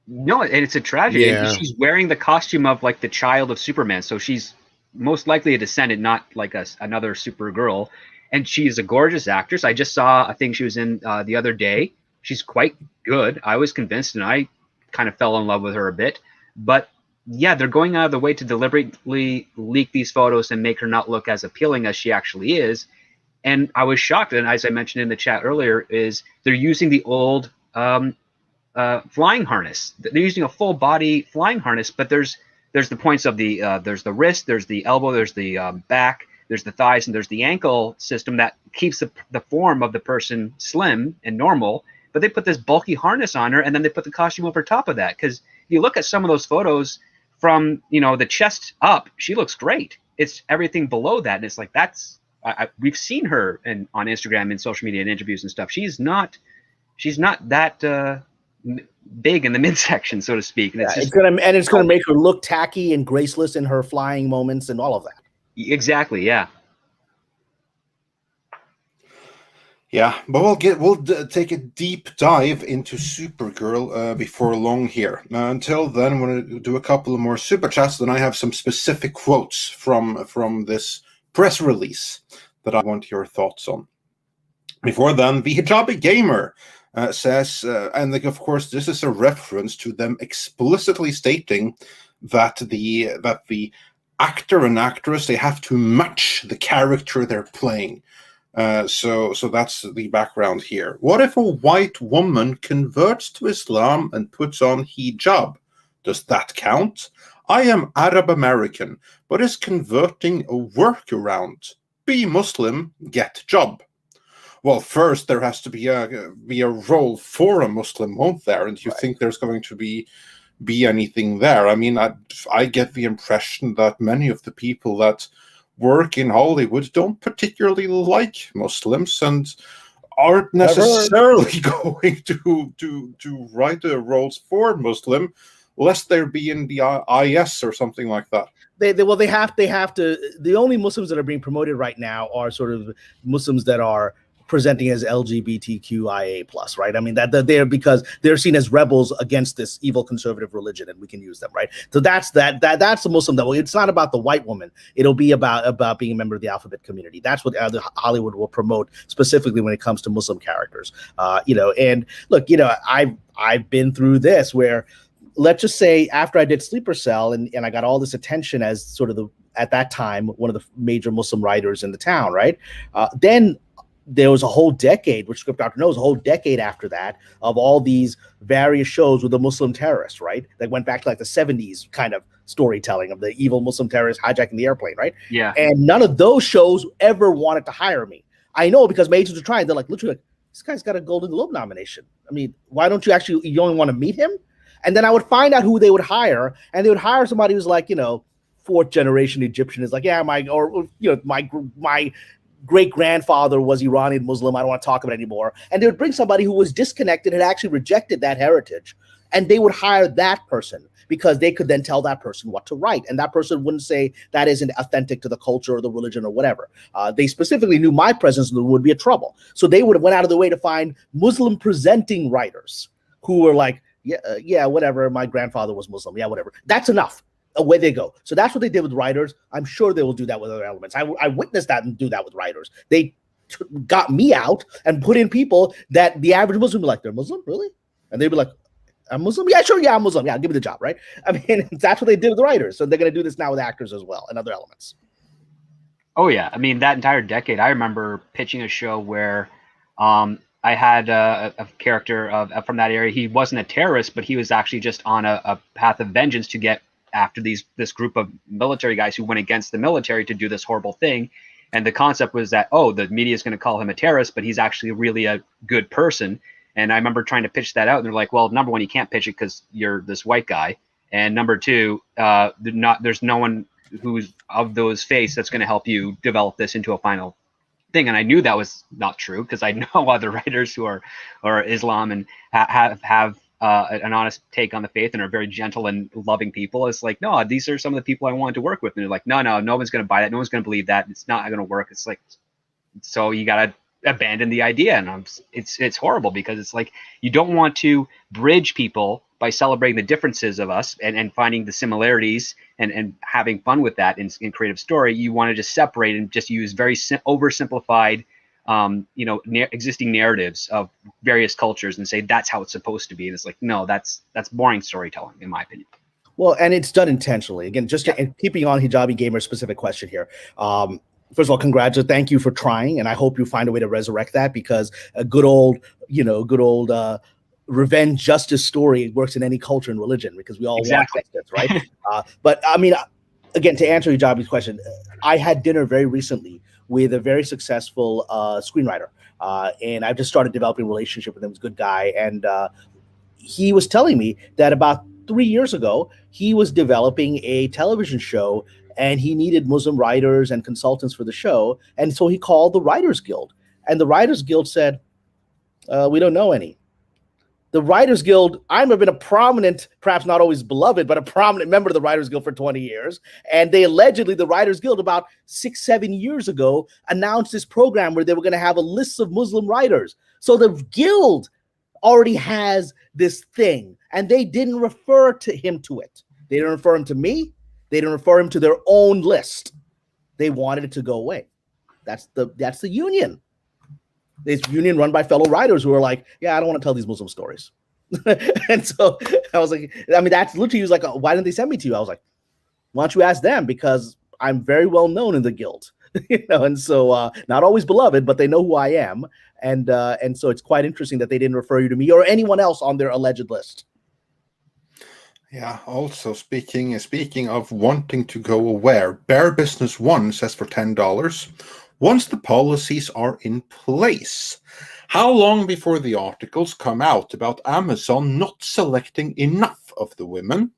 No, and it's a tragedy. Yeah. She's wearing the costume of like the child of Superman, so she's most likely a descendant, not like another Supergirl. And she's a gorgeous actress. I just saw a thing she was in the other day. She's quite good. I was convinced, and I kind of fell in love with her a bit. But yeah, they're going out of the way to deliberately leak these photos and make her not look as appealing as she actually is. And I was shocked. And as I mentioned in the chat earlier, is they're using the old flying harness. They're using a full body flying harness, but there's the points of there's the wrist, there's the elbow, there's the back, there's the thighs, and there's the ankle system that keeps the form of the person slim and normal. But they put this bulky harness on her, and then they put the costume over top of that. Because you look at some of those photos from, you know, the chest up, she looks great. It's everything below that, and it's like we've seen her on Instagram and social media and interviews and stuff. She's not that big in the midsection, so to speak. And it's gonna make her look tacky and graceless in her flying moments and all of that. Exactly, yeah. Yeah, but take a deep dive into Supergirl before long here. Until then, I'm going to do a couple of more super chats. Then I have some specific quotes from this press release that I want your thoughts on. Before then, the Hijabi Gamer says, and of course, this is a reference to them explicitly stating that the actor and actress, they have to match the character they're playing. So that's the background here. What if a white woman converts to Islam and puts on hijab? Does that count? I am Arab American, but is converting a workaround? Be Muslim, get job. Well, first there has to be a role for a Muslim, won't there? And you think there's going to be anything there? I mean, I get the impression that many of the people that work in Hollywood don't particularly like Muslims and aren't necessarily going to write the roles for Muslim, lest they're be in the IS or something like that. They have to. The only Muslims that are being promoted right now are sort of Muslims that are presenting as LGBTQIA plus, right? I mean that they're because they're seen as rebels against this evil conservative religion, and we can use them, right? So that's the Muslim that it's not about the white woman. It'll be about being a member of the alphabet community. That's what Hollywood will promote specifically when it comes to Muslim characters. And look, I've been through this where, let's just say after I did Sleeper Cell and I got all this attention as sort of at that time one of the major Muslim writers in the town, right? Then there was a whole decade, which Script Doctor knows, a whole decade after that of all these various shows with the Muslim terrorists, right? That went back to like the 70s kind of storytelling of the evil Muslim terrorists hijacking the airplane, right? Yeah. And none of those shows ever wanted to hire me. I know because my agents are trying. They're like, literally, like, this guy's got a Golden Globe nomination. I mean, why don't you only want to meet him? And then I would find out who they would hire, and they would hire somebody who's like, fourth generation Egyptian, is like, yeah, my great-grandfather was Iranian Muslim. I don't want to talk about it anymore. And they would bring somebody who was disconnected and actually rejected that heritage. And they would hire that person because they could then tell that person what to write. And that person wouldn't say that isn't authentic to the culture or the religion or whatever. They specifically knew my presence would be a trouble. So they would have went out of the way to find Muslim presenting writers who were like, yeah, whatever. My grandfather was Muslim. Yeah, whatever. That's enough. Away they go. So that's what they did with writers. I'm sure they will do that with other elements. I witnessed that and do that with writers. They got me out and put in people that the average Muslim would be like, they're Muslim? Really? And they'd be like, I'm Muslim? Yeah, sure. Yeah, I'm Muslim. Yeah, give me the job, right? I mean, that's what they did with writers. So they're going to do this now with actors as well and other elements. Oh, yeah. I mean, that entire decade, I remember pitching a show where I had a character from that area. He wasn't a terrorist, but he was actually just on a path of vengeance to get after this group of military guys who went against the military to do this horrible thing. And the concept was that, the media is going to call him a terrorist, but he's actually really a good person. And I remember trying to pitch that out, and they're like, well, number one, you can't pitch it because you're this white guy. And number two, there's no one who's of those faiths that's going to help you develop this into a final thing. And I knew that was not true because I know other writers who are Islam and have an honest take on the faith and are very gentle and loving people. It's like, no, these are some of the people I wanted to work with. And they're like, no one's going to buy that. No one's going to believe that. It's not going to work. It's like, so you got to abandon the idea. And it's horrible because it's like, you don't want to bridge people by celebrating the differences of us and finding the similarities and having fun with that in creative story. You want to just separate and just use very oversimplified existing narratives of various cultures and say that's how it's supposed to be. And it's like, no, that's boring storytelling, in my opinion. Well, and it's done intentionally. Again, just keeping on Hijabi Gamer's specific question here. First of all, congratulations. Thank you for trying. And I hope you find a way to resurrect that because a good old revenge justice story works in any culture and religion because we all want justice, right? But I mean, again, to answer Hijabi's question, I had dinner very recently with a very successful screenwriter. And I've just started developing a relationship with him. He's a good guy. And he was telling me that about 3 years ago, he was developing a television show and he needed Muslim writers and consultants for the show. And so he called the Writers Guild. And the Writers Guild said, we don't know any. The Writers Guild, I've been a prominent, perhaps not always beloved, but a prominent member of the Writers Guild for 20 years. And they allegedly, the Writers Guild, about 6-7 years ago, announced this program where they were going to have a list of Muslim writers. So the guild already has this thing, and they didn't refer to him to it. They didn't refer him to me. They didn't refer him to their own list. They wanted it to go away. That's the union. This union run by fellow writers who are like, yeah, I don't want to tell these Muslim stories. And so I was like, I mean, that's literally, he was like, oh, why didn't they send me to you? I was like, why don't you ask them? Because I'm very well known in the guild, and so not always beloved, but they know who I am. And so it's quite interesting that they didn't refer you to me or anyone else on their alleged list. Yeah, also speaking of wanting to go aware, Bear Business One says for $10, once the policies are in place, how long before the articles come out about Amazon not selecting enough of the women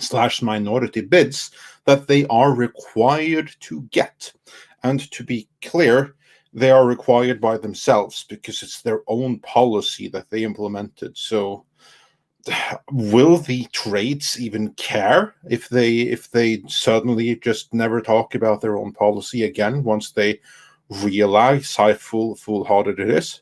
/ minority bids that they are required to get? And to be clear, they are required by themselves because it's their own policy that they implemented. So will the trades even care if they suddenly just never talk about their own policy again once they realize how foolhardy it is?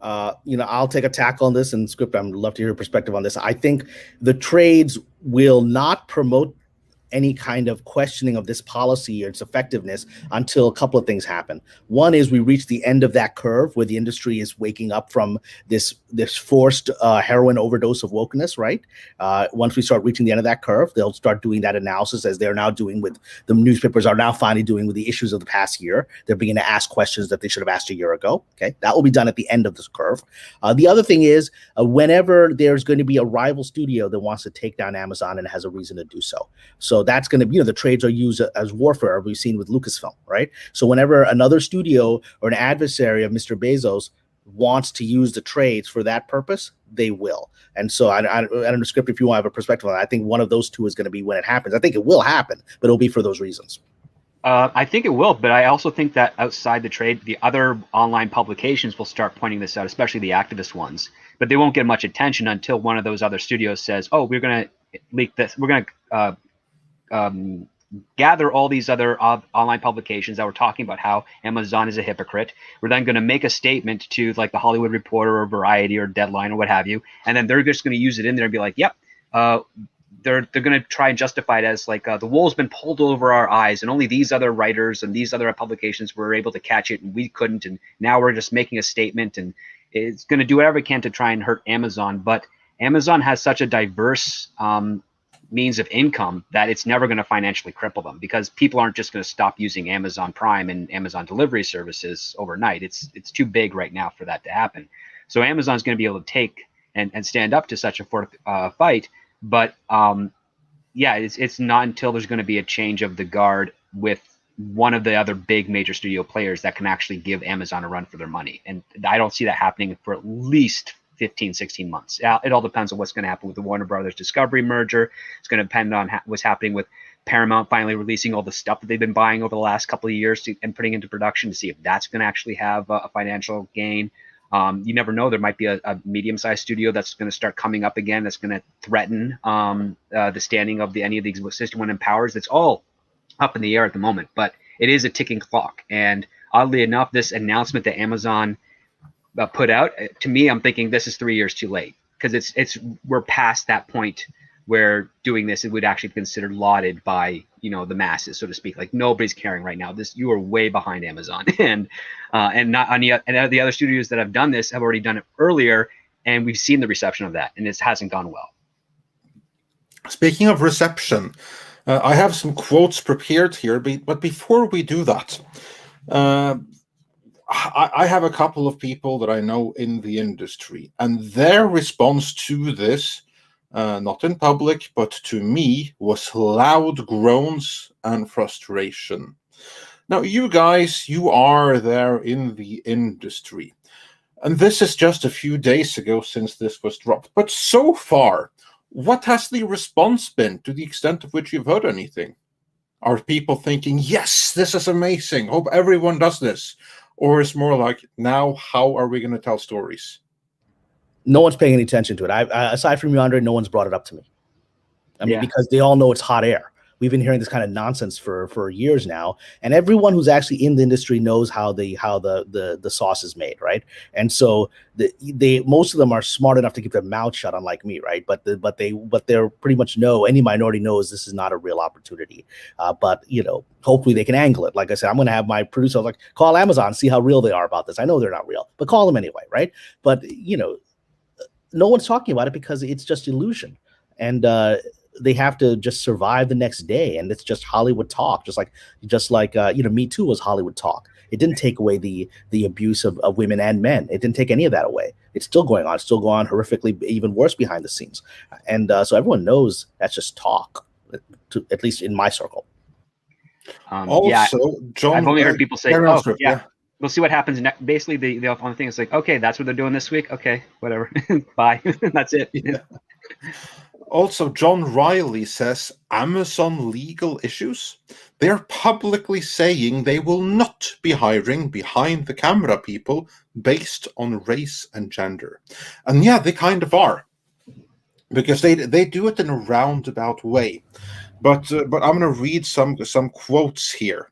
I'll take a tack on this, and Script, I'd love to hear your perspective on this. I think the trades will not promote any kind of questioning of this policy or its effectiveness until a couple of things happen. One is we reach the end of that curve where the industry is waking up from this forced heroin overdose of wokeness, right? Once we start reaching the end of that curve, they'll start doing that analysis as they're now doing with the newspapers are now finally doing with the issues of the past year. They're beginning to ask questions that they should have asked a year ago. Okay, that will be done at the end of this curve. The other thing is whenever there's going to be a rival studio that wants to take down Amazon and has a reason to do so. So that's going to, the trades are used as warfare. We've seen with Lucasfilm, right? So whenever another studio or an adversary of Mr. Bezos wants to use the trades for that purpose, they will. And so I don't know, Script, if you want to have a perspective on that, I think one of those two is going to be when it happens. I think it will happen, but it'll be for those reasons. I think it will, but I also think that outside the trade, the other online publications will start pointing this out, especially the activist ones. But they won't get much attention until one of those other studios says, oh, we're going to leak this. We're going to gather all these other online publications that were talking about how Amazon is a hypocrite. We're then going to make a statement to like the Hollywood Reporter or Variety or Deadline or what have you, and then they're just going to use it in there and be like, yep, they're going to try and justify it as like the wool's been pulled over our eyes, and only these other writers and these other publications were able to catch it and we couldn't, and now we're just making a statement, and it's going to do whatever it can to try and hurt Amazon. But Amazon has such a diverse means of income that it's never going to financially cripple them, because people aren't just going to stop using Amazon Prime and Amazon delivery services overnight. It's too big right now for that to happen. So Amazon's going to be able to take and stand up to such a fight. But it's not until there's going to be a change of the guard with one of the other big major studio players that can actually give Amazon a run for their money. And I don't see that happening for at least 15, 16 months. It all depends on what's going to happen with the Warner Brothers Discovery merger. It's going to depend on what's happening with Paramount finally releasing all the stuff that they've been buying over the last couple of years and putting into production to see if that's going to actually have a financial gain. You never know. There might be a medium-sized studio that's going to start coming up again that's going to threaten the standing of any of the existing one in powers. It's all up in the air at the moment, but it is a ticking clock. And oddly enough, this announcement that Amazon put out, to me, I'm thinking this is 3 years too late, because we're past that point where doing this, it would actually be considered lauded by the masses, so to speak. Like nobody's caring right now. You are way behind Amazon, and not on the other studios that have done this have already done it earlier, and we've seen the reception of that, and it hasn't gone well. Speaking of reception, I have some quotes prepared here, but before we do that, I have a couple of people that I know in the industry, and their response to this, not in public, but to me, was loud groans and frustration. Now, you guys, you are there in the industry, and this is just a few days ago since this was dropped. But so far, what has the response been to the extent of which you've heard anything? Are people thinking, yes, this is amazing, hope everyone does this? or is more like, now how are we going to tell stories? No one's paying any attention to it. Aside from you, Andre, no one's brought it up to me. I mean, Yeah. because they all know it's hot air. We've been hearing this kind of nonsense for years now, and everyone who's actually in the industry knows how the sauce is made, right? And so they most of them are smart enough to keep their mouth shut, unlike me, right? But they're pretty much know, any minority knows this is not a real opportunity. But hopefully they can angle it. Like I said, I'm going to have my producer like call Amazon, see how real they are about this. I know they're not real, but call them anyway, right? But no one's talking about it because it's just illusion, and they have to just survive the next day, and it's just Hollywood talk, just like Me Too was Hollywood talk. It didn't take away the abuse of women and men. It didn't take any of that away. It's still going on. It's still going on horrifically, even worse behind the scenes. And so everyone knows that's just talk, at least in my circle. John, I've only heard people say, yeah. We'll see what happens next. Basically, the only thing is like, okay, that's what they're doing this week. Okay, whatever. Bye. That's it. Yeah. Also, John Riley says Amazon legal issues. They're publicly saying they will not be hiring behind the camera people based on race and gender. And yeah, they kind of are, because they do it in a roundabout way. But I'm going to read some quotes here,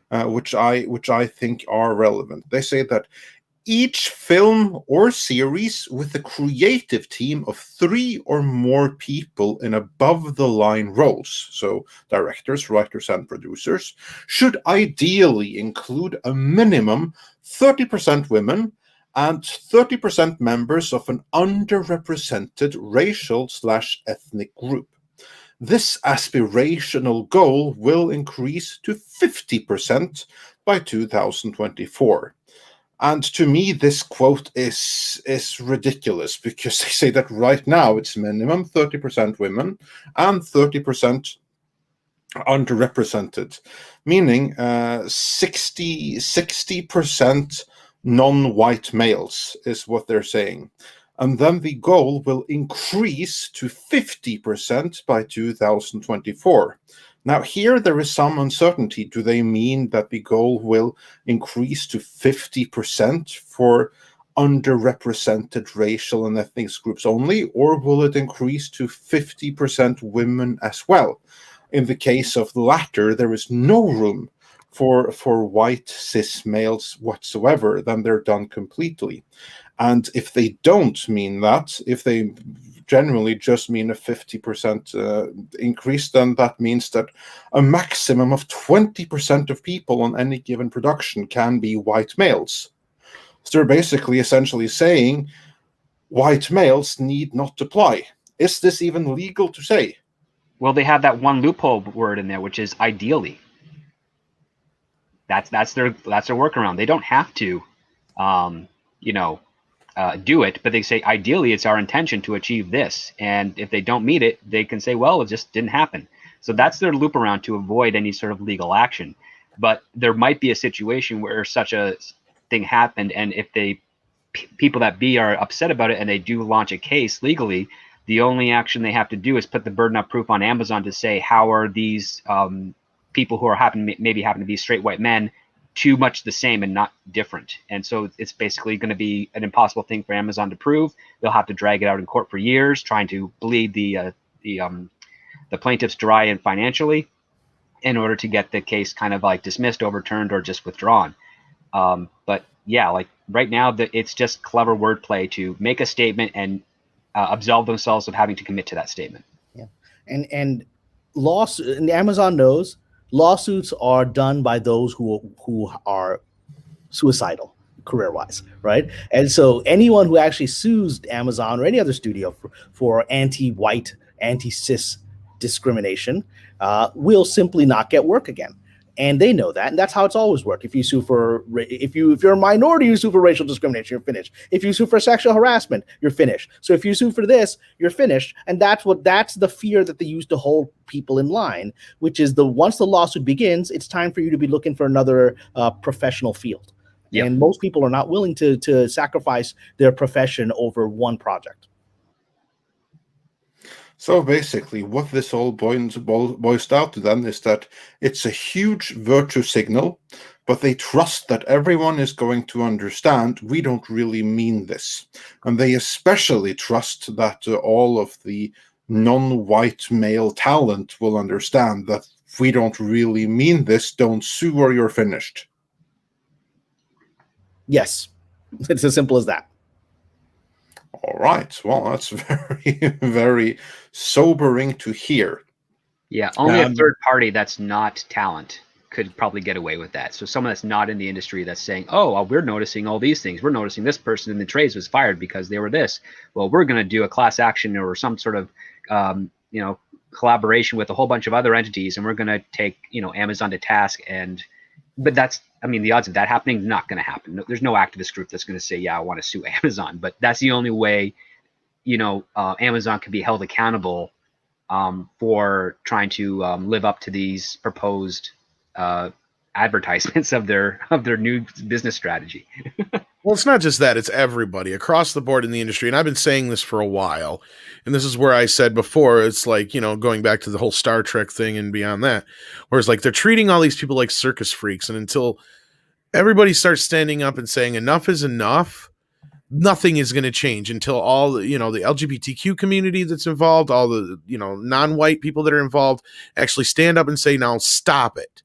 which I think are relevant. They say that each film or series with a creative team of 3 or more people in above-the-line roles, so directors, writers, and producers, should ideally include a minimum 30% women and 30% members of an underrepresented racial/ethnic group. This aspirational goal will increase to 50% by 2024. And to me, this quote is ridiculous, because they say that right now it's minimum 30% women and 30% underrepresented, meaning 60% non-white males is what they're saying. And then the goal will increase to 50% by 2024. Now, here there is some uncertainty. Do they mean that the goal will increase to 50% for underrepresented racial and ethnic groups only, or will it increase to 50% women as well? In the case of the latter, there is no room for white cis males whatsoever. Then they're done completely. And if they don't mean that, if they generally just mean a 50% increase, then that means that a maximum of 20% of people on any given production can be white males. So they're basically essentially saying white males need not apply. Is this even legal to say? Well, they have that one loophole word in there, which is ideally. That's their workaround. They don't have to, do it, but they say ideally it's our intention to achieve this, and if they don't meet it, they can say, well, it just didn't happen. So that's their loop around to avoid any sort of legal action. But there might be a situation where such a thing happened, and if people that be are upset about it and they do launch a case legally, the only action they have to do is put the burden of proof on Amazon to say, how are these people who are maybe happen to be straight white men too much the same and not different. And so it's basically going to be an impossible thing for Amazon to prove. They'll have to drag it out in court for years, trying to bleed the plaintiffs dry and financially, in order to get the case kind of like dismissed, overturned, or just withdrawn. But yeah, like right now, it's just clever wordplay to make a statement and absolve themselves of having to commit to that statement. Yeah, and Amazon knows lawsuits are done by those who are suicidal career-wise, right? And so anyone who actually sues Amazon or any other studio for anti-white, anti-cis discrimination will simply not get work again. And they know that, and that's how it's always worked. If you sue if you're a minority, you sue for racial discrimination, you're finished. If you sue for sexual harassment, you're finished. So if you sue for this, you're finished. And that's the fear that they use to hold people in line, which is once the lawsuit begins, it's time for you to be looking for another professional field. Yep. And most people are not willing to sacrifice their profession over one project. So basically, what this all boils down to then is that it's a huge virtue signal but they trust that everyone is going to understand we don't really mean this. And they especially trust that all of the non-white male talent will understand that we don't really mean this, don't sue or you're finished. Yes, it's as simple as that. All right. Well, that's very, very sobering to hear. Yeah, only a third party that's not talent could probably get away with that. So someone that's not in the industry that's saying, oh, well, we're noticing all these things. We're noticing this person in the trades was fired because they were this. Well, we're going to do a class action or some sort of, collaboration with a whole bunch of other entities, and we're going to take, Amazon to task. But that's, the odds of that happening, not going to happen. No, there's no activist group that's going to say, yeah, I want to sue Amazon. But that's the only way, Amazon can be held accountable for trying to live up to these proposed advertisements of their new business strategy. Well, it's not just that, it's everybody across the board in the industry. And I've been saying this for a while. And this is where I said before, it's like, going back to the whole Star Trek thing and beyond that, where it's like they're treating all these people like circus freaks. And until everybody starts standing up and saying enough is enough, nothing is going to change until all the LGBTQ community that's involved, all the, non-white people that are involved actually stand up and say, now stop it.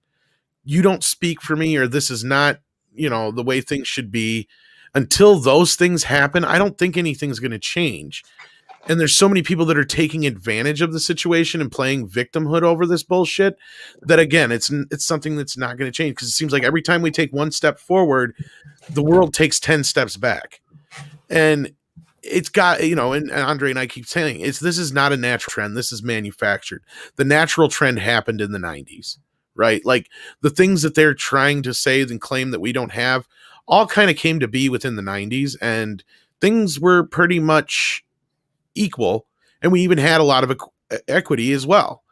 You don't speak for me, or this is not, the way things should be. Until those things happen, I don't think anything's going to change. And there's so many people that are taking advantage of the situation and playing victimhood over this bullshit that, again, it's something that's not going to change, because it seems like every time we take one step forward, the world takes 10 steps back. And it's got, and Andre and I keep saying this is not a natural trend. This is manufactured. The natural trend happened in the 90s, right? Like the things that they're trying to say and claim that we don't have all kind of came to be within the 90s, and things were pretty much equal. And we even had a lot of equity as well,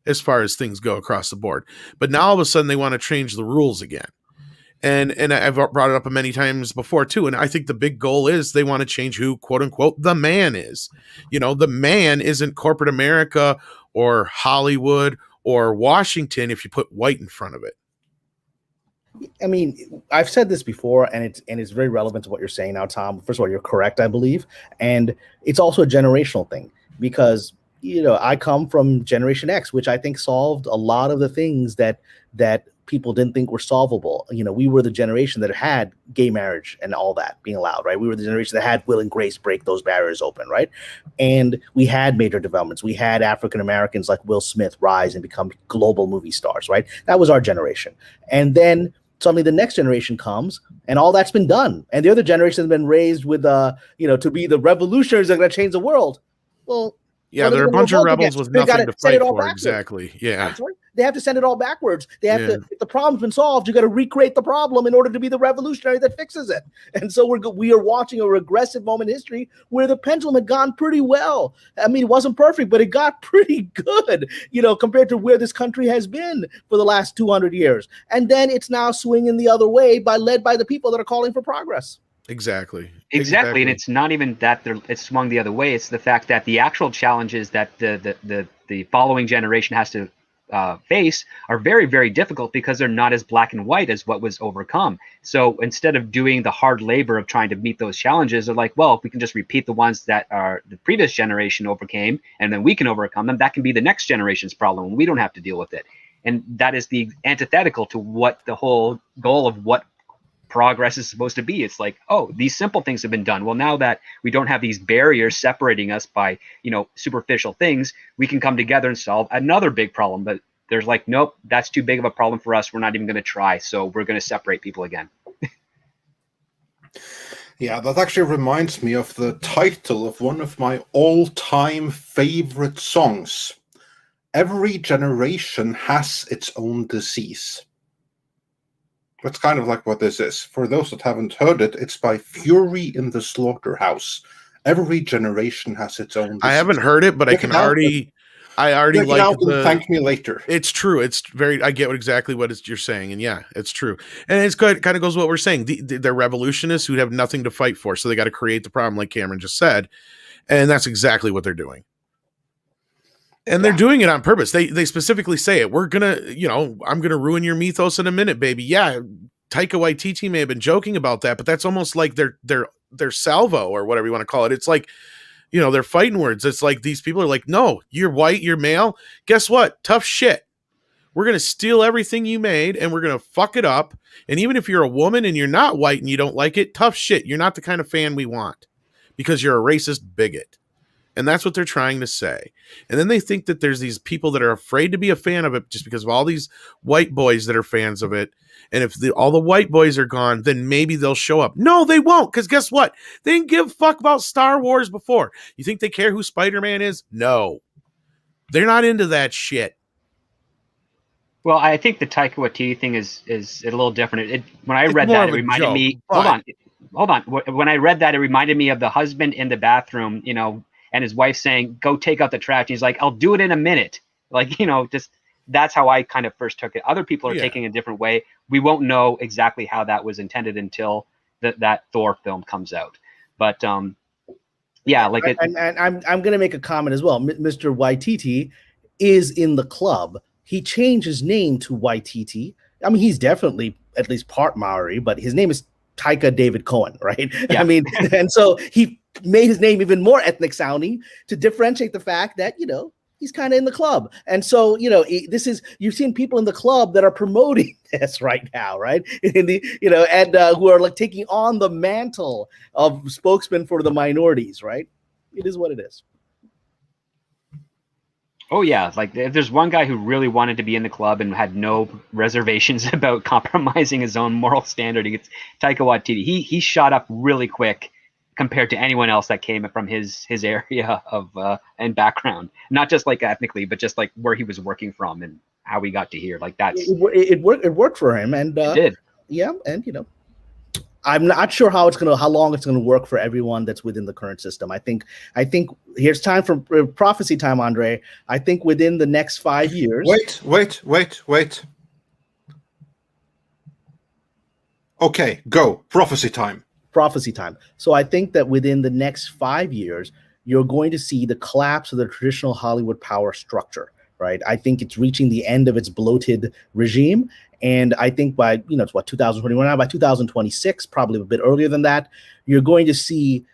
as far as things go across the board. But now all of a sudden they want to change the rules again. And I've brought it up many times before too. And I think the big goal is they want to change who, quote unquote, the man is. The man isn't corporate America or Hollywood or Washington if you put white in front of it. I've said this before, and it's very relevant to what you're saying now, Tom. First of all, you're correct, I believe. And it's also a generational thing, because, I come from Generation X, which I think solved a lot of the things that people didn't think were solvable. We were the generation that had gay marriage and all that being allowed, right? We were the generation that had Will and Grace break those barriers open, right? And we had major developments. We had African Americans like Will Smith rise and become global movie stars, right? That was our generation. And then suddenly the next generation comes and all that's been done. And the other generation has been raised with, to be the revolutionaries that are going to change the world. Well, yeah, they're a bunch of rebels with nothing to fight for. Exactly. Yeah. They have to send it all backwards. They have to, if the problem's been solved, you got to recreate the problem in order to be the revolutionary that fixes it. And so we are watching a regressive moment in history where the pendulum had gone pretty well. It wasn't perfect, but it got pretty good, compared to where this country has been for the last 200 years. And then it's now swinging the other way led by the people that are calling for progress. Exactly. And it's not even that it's swung the other way. It's the fact that the actual challenges that the following generation has to face are very, very difficult, because they're not as black and white as what was overcome. So instead of doing the hard labor of trying to meet those challenges, they're like, well, if we can just repeat the ones that the previous generation overcame, and then we can overcome them, that can be the next generation's problem, and we don't have to deal with it. And that is the antithetical to what the whole goal of what progress is supposed to be. It's like, oh, these simple things have been done. Well, now that we don't have these barriers separating us by, superficial things, we can come together and solve another big problem. But there's like, nope, that's too big of a problem for us. We're not even going to try. So we're going to separate people again. Yeah, that actually reminds me of the title of one of my all-time favorite songs. Every generation has its own disease. That's kind of like what this is. For those that haven't heard it, it's by Fury in the Slaughterhouse. Every generation has its own disease. I haven't heard it, but I already like the. Thank me later. It's true. It's I get exactly what you're saying, and yeah, it's true. And it's good. Kind of goes with what we're saying. They're revolutionists who have nothing to fight for, so they got to create the problem, like Cameron just said, and that's exactly what they're doing. And they're doing it on purpose. They specifically say it. We're gonna, I'm gonna ruin your mythos in a minute, baby. Yeah, Taika Waititi may have been joking about that, but that's almost like their salvo or whatever you want to call it. It's like, you know, they're fighting words. It's like these people are like, no, you're white, you're male. Guess what? Tough shit. We're going to steal everything you made and we're going to fuck it up. And even if you're a woman and you're not white and you don't like it, tough shit. You're not the kind of fan we want because you're a racist bigot. And that's what they're trying to say. And then they think that there's these people that are afraid to be a fan of it just because of all these white boys that are fans of it. And if all the white boys are gone, then maybe they'll show up. No, they won't. Because guess what? They didn't give a fuck about Star Wars before. You think they care who Spider-Man is? No. They're not into that shit. Well, I think the Taika Waititi thing is a little different. When I read more that, of it a reminded joke, me. but- Hold on. When I read that, it reminded me of the husband in the bathroom, you know, and his wife saying, "Go take out the trash." And he's like, "I'll do it in a minute." Like, you know, just that's how I kind of first took it. Other people are taking it a different way. We won't know exactly how that was intended until that Thor film comes out. But yeah, like it. And I'm going to make a comment as well. Mr. Waititi is in the club. He changed his name to Waititi. I mean, he's definitely at least part Maori, but his name is Taika David Cohen, right? Yeah. I mean, and so he made his name even more ethnic sounding to differentiate the fact that, you know, he's kind of in the club. And so, you know, this is, you've seen people in the club that are promoting this right now, right? In the, you know, and who are like taking on the mantle of spokesman for the minorities, right? It is what it is. Oh yeah, like if there's one guy who really wanted to be in the club and had no reservations about compromising his own moral standard, it's Taika Waititi. He shot up really quick compared to anyone else that came from his area of and background, not just like ethnically, but just like where he was working from and how we got to here. Like that's it worked for him, and it did. Yeah, and you know, I'm not sure how long it's gonna work for everyone that's within the current system. I think here's time for prophecy time, Andre. I think within the next 5 years. Wait. Okay, go. Prophecy time. Prophecy time. So I think that within the next 5 years, you're going to see the collapse of the traditional Hollywood power structure, right? I think it's reaching the end of its bloated regime. And I think by, you know, it's what, 2021 now, by 2026, probably a bit earlier than that, you're going to see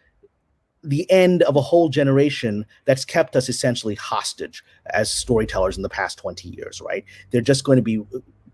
the end of a whole generation that's kept us essentially hostage as storytellers in the past 20 years, right? They're just going to be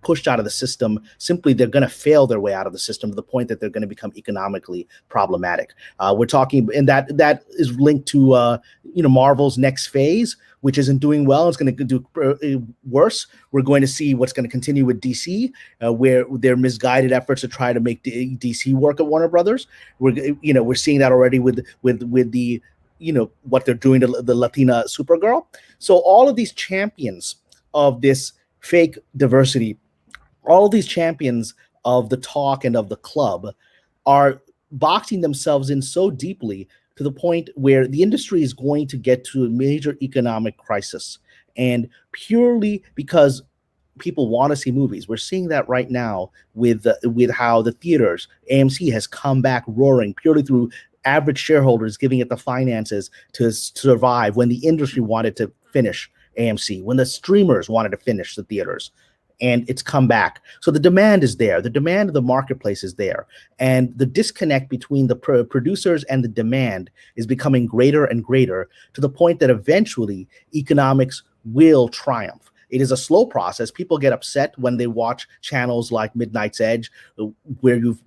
pushed out of the system. Simply, they're going to fail their way out of the system to the point that they're going to become economically problematic. We're talking, and that is linked to, you know, Marvel's next phase, which isn't doing well. It's going to do worse. We're going to see what's going to continue with DC, where their misguided efforts to try to make DC work at Warner Brothers. We're seeing that already with the, you know, what they're doing to the Latina Supergirl. So all of these champions of this fake diversity, all of these champions of the talk and of the club are boxing themselves in so deeply to the point where the industry is going to get to a major economic crisis. And purely because people want to see movies. We're seeing that right now with how the theaters, AMC has come back roaring purely through average shareholders giving it the finances to survive when the industry wanted to finish AMC, when the streamers wanted to finish the theaters. And it's come back. So the demand is there. The demand of the marketplace is there. And the disconnect between the producers and the demand is becoming greater and greater to the point that eventually economics will triumph. It is a slow process. People get upset when they watch channels like Midnight's Edge, where you've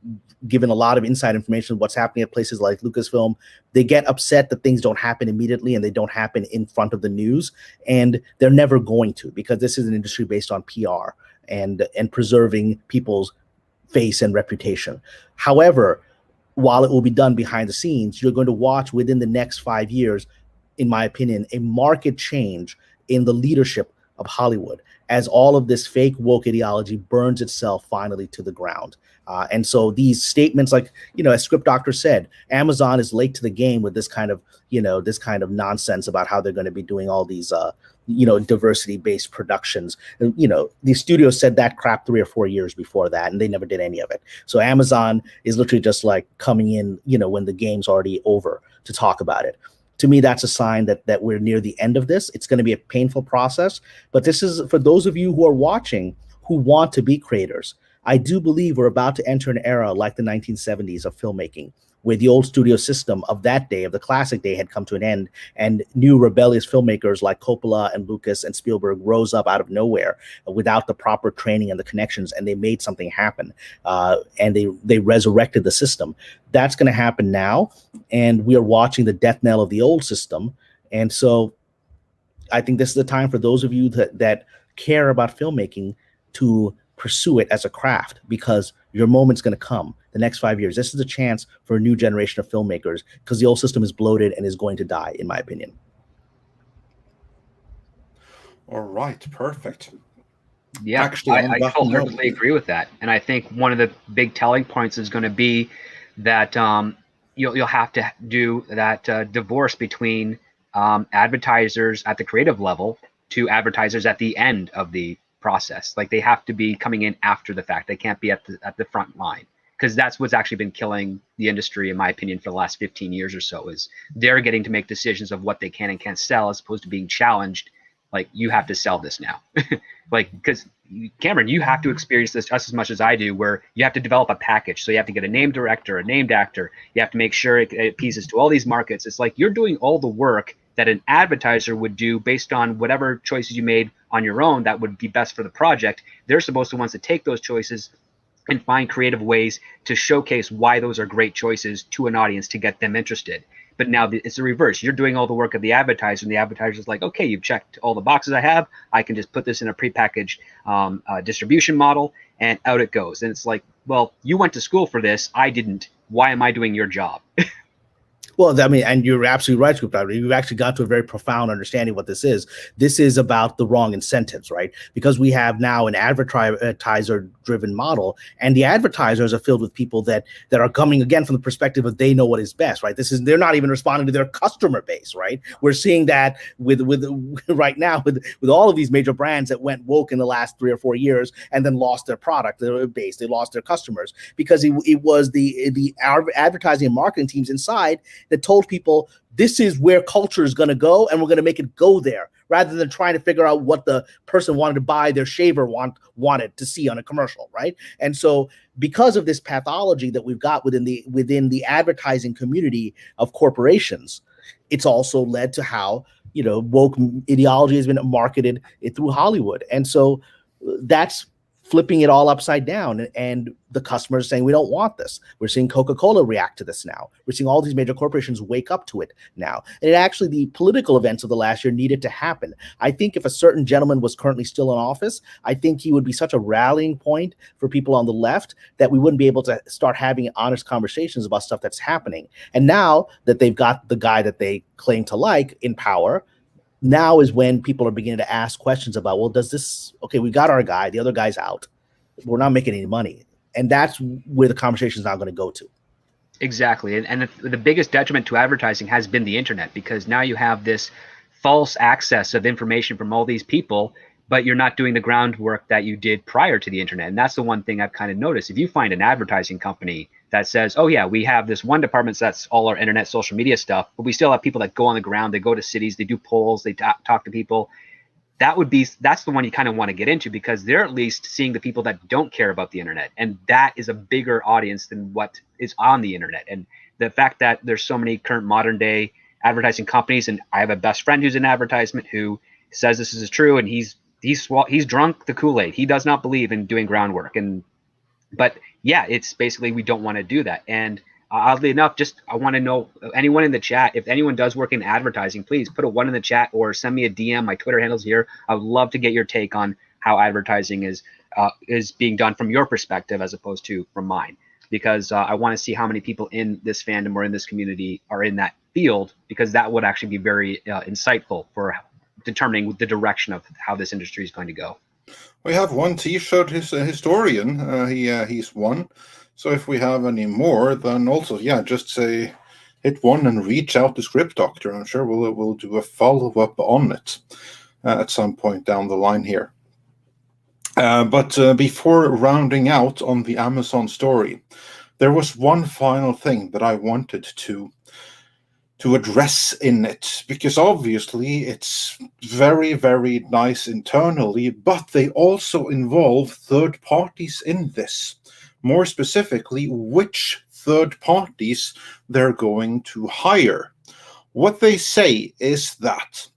given a lot of inside information of what's happening at places like Lucasfilm. They get upset that things don't happen immediately and they don't happen in front of the news. And they're never going to, because this is an industry based on PR and preserving people's face and reputation. However, while it will be done behind the scenes, you're going to watch within the next 5 years, in my opinion, a market change in the leadership of Hollywood as all of this fake woke ideology burns itself finally to the ground. And so these statements, like, you know, as Script Doctor said, Amazon is late to the game with this kind of nonsense about how they're going to be doing all these, diversity-based productions. You know, the studios said that crap 3 or 4 years before that, and they never did any of it. So Amazon is literally just like coming in, you know, when the game's already over to talk about it. To me, that's a sign that we're near the end of this. It's going to be a painful process, but this is for those of you who are watching who want to be creators. I do believe we're about to enter an era like the 1970s of filmmaking, where the old studio system of that day, of the classic day, had come to an end, and new rebellious filmmakers like Coppola and Lucas and Spielberg rose up out of nowhere without the proper training and the connections, and they made something happen, and they resurrected the system. That's going to happen now, and we are watching the death knell of the old system. And so I think this is the time for those of you that care about filmmaking to pursue it as a craft, because your moment's going to come the next 5 years. This is a chance for a new generation of filmmakers, because the old system is bloated and is going to die, in my opinion. All right, perfect. Yeah, Actually, I wholeheartedly agree with that. And I think one of the big telling points is going to be that you'll have to do that divorce between advertisers at the creative level to advertisers at the end of the process. Like, they have to be coming in after the fact. They can't be at the front line, because that's what's actually been killing the industry, in my opinion, for the last 15 years or so, is they're getting to make decisions of what they can and can't sell, as opposed to being challenged. Like, you have to sell this now. Like, because Cameron, you have to experience this just as much as I do, where you have to develop a package. So you have to get a named director, a named actor. You have to make sure it appeases to all these markets. It's like you're doing all the work that an advertiser would do based on whatever choices you made on your own that would be best for the project. They're supposed to ones to take those choices and find creative ways to showcase why those are great choices to an audience to get them interested. But now it's the reverse. You're doing all the work of the advertiser, and the advertiser is like, okay, you've checked all the boxes I have. I can just put this in a prepackaged distribution model, and out it goes. And it's like, well, you went to school for this. I didn't. Why am I doing your job? Well, I mean, and you're absolutely right, Scoop. You've actually got to a very profound understanding of what this is. This is about the wrong incentives, right? Because we have now an advertiser-driven model, and the advertisers are filled with people that are coming, again, from the perspective of they know what is best, right? They're not even responding to their customer base, right? We're seeing that with right now with all of these major brands that went woke in the last 3 or 4 years and then lost their product, their base, they lost their customers, because it was the advertising and marketing teams inside that told people this is where culture is going to go, and we're going to make it go there, rather than trying to figure out what the person wanted to buy their shaver wanted to see on a commercial, right? And so because of this pathology that we've got within the advertising community of corporations, it's also led to how, woke ideology has been marketed through Hollywood. And so that's flipping it all upside down, and the customers saying, we don't want this. We're seeing Coca-Cola react to this now. We're seeing all these major corporations wake up to it now. And the political events of the last year needed to happen. I think if a certain gentleman was currently still in office, I think he would be such a rallying point for people on the left that we wouldn't be able to start having honest conversations about stuff that's happening. And now that they've got the guy that they claim to like in power, now is when people are beginning to ask questions about, well, we got our guy, the other guy's out, we're not making any money. And that's where the conversation is now going to go to. Exactly. And the biggest detriment to advertising has been the internet, because now you have this false access of information from all these people, but you're not doing the groundwork that you did prior to the internet. And that's the one thing I've kind of noticed. If you find an advertising company that says, oh yeah, we have this one department that's all our internet social media stuff, but we still have people that go on the ground, they go to cities, they do polls, they talk to people, that's the one you kind of want to get into, because they're at least seeing the people that don't care about the internet. And that is a bigger audience than what is on the internet. And the fact that there's so many current modern day advertising companies, and I have a best friend who's in advertisement who says this is true, and he's drunk the Kool-Aid. He does not believe in doing groundwork. But yeah, it's basically, we don't want to do that. And oddly enough, I want to know, anyone in the chat, if anyone does work in advertising, please put a 1 in the chat or send me a DM. My Twitter handle's here. I would love to get your take on how advertising is being done from your perspective as opposed to from mine, because I want to see how many people in this fandom or in this community are in that field, because that would actually be very insightful for determining the direction of how this industry is going to go. We have one T-shirt, his historian. He's one. So if we have any more, then also, just say hit 1 and reach out to Script Doctor. I'm sure we'll do a follow-up on it at some point down the line here. But before rounding out on the Amazon story, there was one final thing that I wanted to address in it, because obviously it's very, very nice internally, but they also involve third parties in this. More specifically, which third parties they're going to hire. What they say is that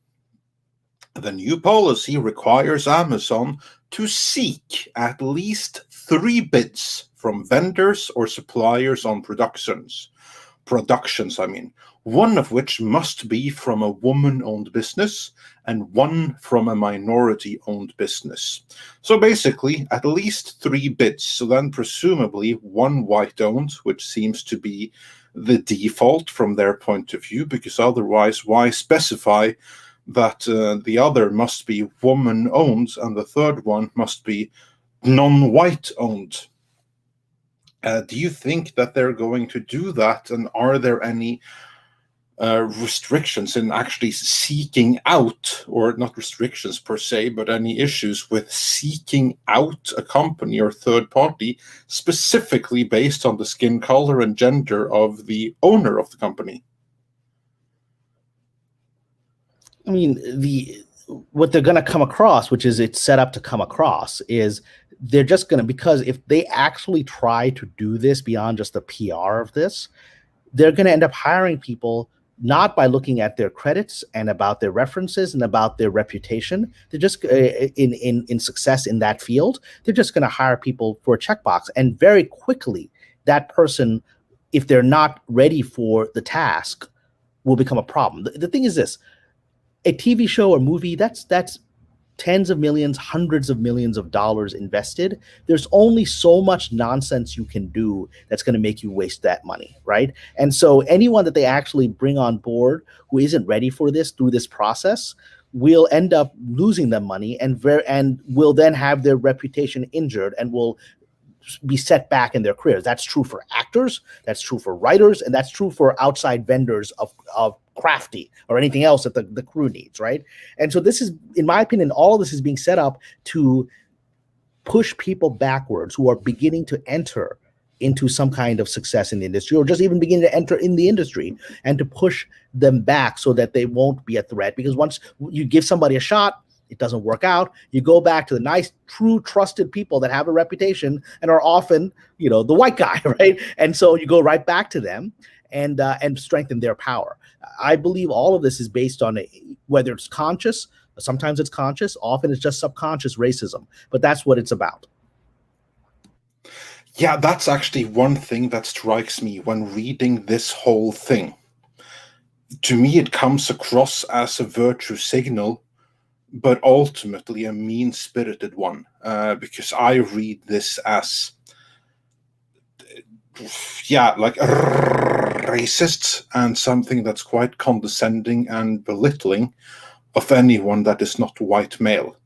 the new policy requires Amazon to seek at least 3 bids from vendors or suppliers on productions, one of which must be from a woman-owned business and one from a minority-owned business. So basically, at least 3 bids. So then presumably 1 white-owned, which seems to be the default from their point of view, because otherwise why specify that the other must be woman-owned and the third one must be non-white-owned? Do you think that they're going to do that? And are there any restrictions in actually seeking out, or not restrictions per se, but any issues with seeking out a company or third party specifically based on the skin color and gender of the owner of the company? I mean, what they're going to come across, which is it's set up to come across, is they're just going to, because if they actually try to do this beyond just the PR of this, they're going to end up hiring people not by looking at their credits and about their references and about their reputation. They're just in success in that field. They're just going to hire people for a checkbox, and very quickly that person, if they're not ready for the task, will become a problem. The thing is this: a TV show or movie, that's tens of millions, hundreds of millions of dollars invested. There's only so much nonsense you can do that's going to make you waste that money, right? And so anyone that they actually bring on board who isn't ready for this through this process will end up losing them money, and will then have their reputation injured and will be set back in their careers. That's true for actors, that's true for writers, and that's true for outside vendors of crafty or anything else that the crew needs, right? And so this is, in my opinion, all of this is being set up to push people backwards who are beginning to enter into some kind of success in the industry, or just even beginning to enter in the industry, and to push them back so that they won't be a threat. Because once you give somebody a shot, it doesn't work out, you go back to the nice, true, trusted people that have a reputation and are often, the white guy, right? And so you go right back to them and strengthen their power. I believe all of this is based on whether it's conscious, sometimes it's conscious, often it's just subconscious racism, but that's what it's about. Yeah, that's actually one thing that strikes me when reading this whole thing. To me, it comes across as a virtue signal, but ultimately a mean-spirited one, because I read this as, like racist, and something that's quite condescending and belittling of anyone that is not white male,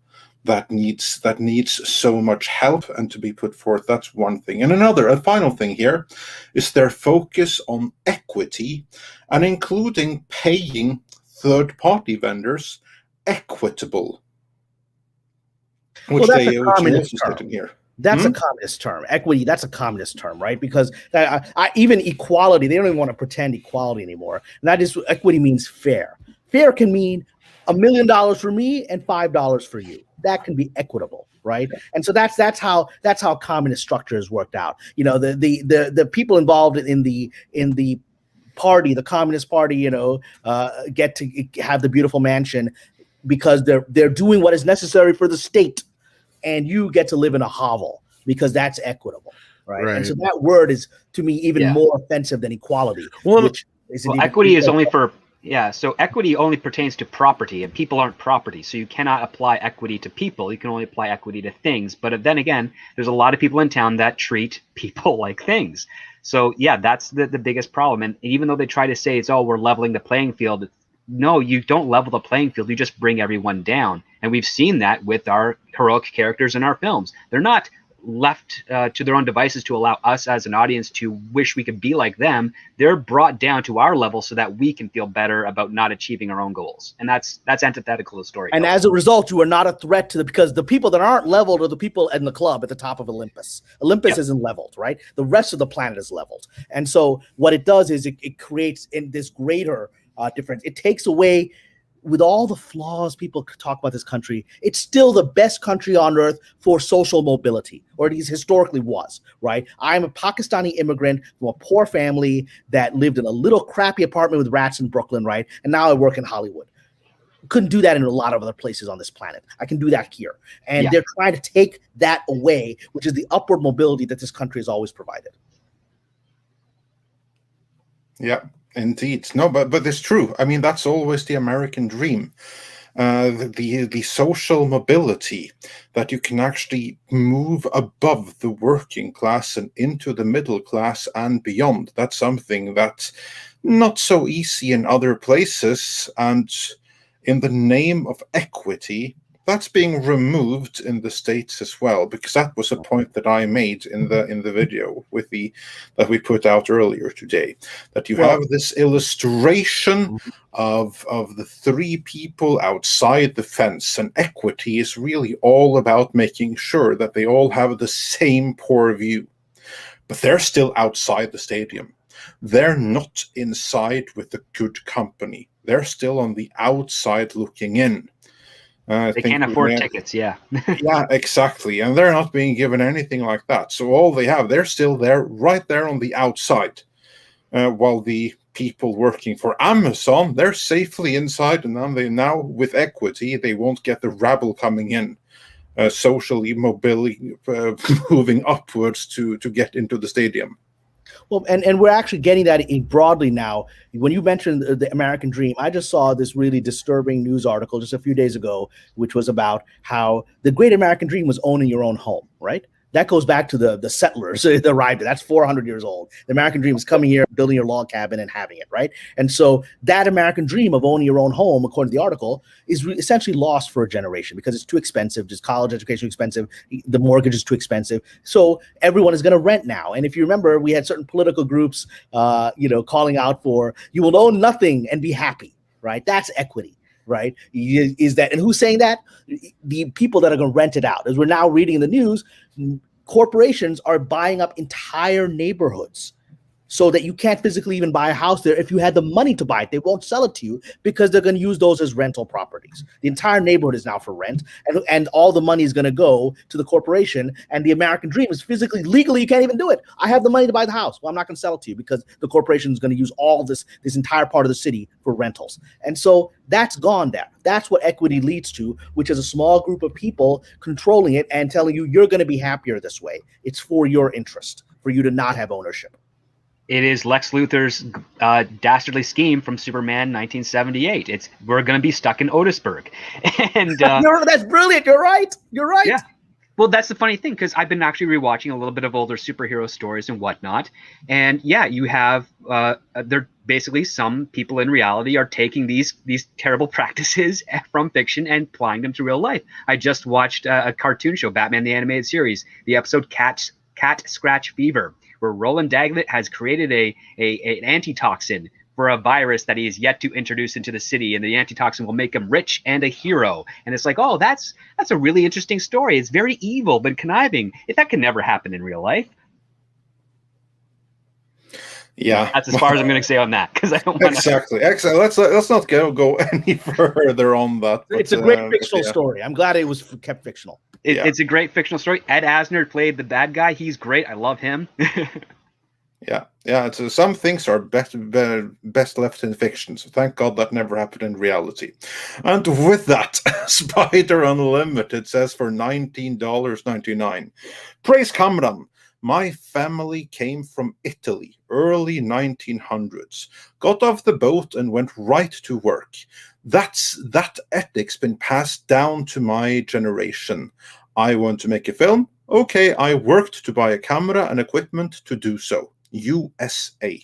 that needs so much help and to be put forth. That's one thing. And a final thing here is their focus on equity, and including paying third-party vendors equitable, which that's they a also communist term. stated here. That's a communist term. Equity, that's a communist term, right? Because even equality, they don't even want to pretend equality anymore. And that is, equity means fair. Fair can mean $1 million for me and $5 for you. That can be equitable, right? And so that's how communist structure is worked out. The people involved in the party, the Communist Party, get to have the beautiful mansion because they're doing what is necessary for the state, and you get to live in a hovel because that's equitable, right? And so that word is, to me, even more offensive than equality. Equity is only for so equity only pertains to property, and people aren't property, so you cannot apply equity to people. You can only apply equity to things. But then again, there's a lot of people in town that treat people like things. So that's the biggest problem. And even though they try to say we're leveling the playing field, no, you don't level the playing field. You just bring everyone down. And we've seen that with our heroic characters in our films. They're not left to their own devices to allow us as an audience to wish we could be like them. They're brought down to our level so that we can feel better about not achieving our own goals. And that's antithetical to story. And as a result, you are not a threat to because the people that aren't leveled are the people in the club at the top of Olympus. Olympus isn't leveled, right? The rest of the planet is leveled. And so what it does is it creates in this greater difference. It takes away, with all the flaws people talk about this country, it's still the best country on earth for social mobility, or at least historically was, right? I'm a Pakistani immigrant from a poor family that lived in a little crappy apartment with rats in Brooklyn, right? And now I work in Hollywood. Couldn't do that in a lot of other places on this planet. I can do that here. And they're trying to take that away, which is the upward mobility that this country has always provided. Yeah, indeed. No, but it's true. I mean, that's always the American dream. The social mobility, that you can actually move above the working class and into the middle class and beyond. That's something that's not so easy in other places. And in the name of equity, that's being removed in the States as well, because that was a point that I made in the video that we put out earlier today, that you have this illustration of the three people outside the fence, and equity is really all about making sure that they all have the same poor view, but they're still outside the stadium. They're not inside with the good company. They're still on the outside looking in. They can't afford tickets, yeah, exactly. And they're not being given anything like that. So all they have, they're still there, right there on the outside. While the people working for Amazon, they're safely inside, and then now with equity, they won't get the rabble coming in, socially mobility, moving upwards to get into the stadium. Well, and we're actually getting that broadly now. When you mentioned the American dream, I just saw this really disturbing news article just a few days ago, which was about how the great American dream was owning your own home, right? That goes back to the settlers that arrived. That's 400 years old. The American dream is coming here, building your log cabin and having it, right? And so that American dream of owning your own home, according to the article, is essentially lost for a generation because it's too expensive. Just college education is expensive. The mortgage is too expensive. So everyone is going to rent now. And if you remember, we had certain political groups, calling out for, you will own nothing and be happy, right? That's equity. Right? Is that, and who's saying that? The people that are going to rent it out. As we're now reading in the news, corporations are buying up entire neighborhoods so that you can't physically even buy a house there. If you had the money to buy it, they won't sell it to you because they're going to use those as rental properties. The entire neighborhood is now for rent, and all the money is going to go to the corporation. And the American dream is physically, legally, you can't even do it. I have the money to buy the house. Well, I'm not going to sell it to you because the corporation is going to use all this entire part of the city for rentals. And so that's gone there. That's what equity leads to, which is a small group of people controlling it and telling you you're going to be happier this way. It's for your interest, for you to not have ownership. It is Lex Luthor's dastardly scheme from Superman 1978. We're going to be stuck in Otisburg. And that's brilliant. You're right. Yeah. Well, that's the funny thing, because I've been actually rewatching a little bit of older superhero stories and whatnot. And yeah, you have they're basically, some people in reality are taking these terrible practices from fiction and applying them to real life. I just watched a cartoon show, Batman the Animated Series, the episode Cat Scratch Fever, where Roland Daggett has created an antitoxin for a virus that he is yet to introduce into the city, and the antitoxin will make him rich and a hero. And it's like, oh, that's a really interesting story. It's very evil but conniving. That can never happen in real life. Yeah, that's as far as I'm going to say on that, because I don't want exactly. Let's not go any further on that. But, it's a great fictional story. I'm glad it was kept fictional. It's a great fictional story. Ed Asner played the bad guy. He's great. I love him. Yeah. It's, some things are best left in fiction. So thank God that never happened in reality. And with that, Spider Unlimited says for $19.99, praise Kamran. My family came from Italy, early 1900s. Got off the boat and went right to work. That ethic's been passed down to my generation. I want to make a film. Okay, I worked to buy a camera and equipment to do so. USA.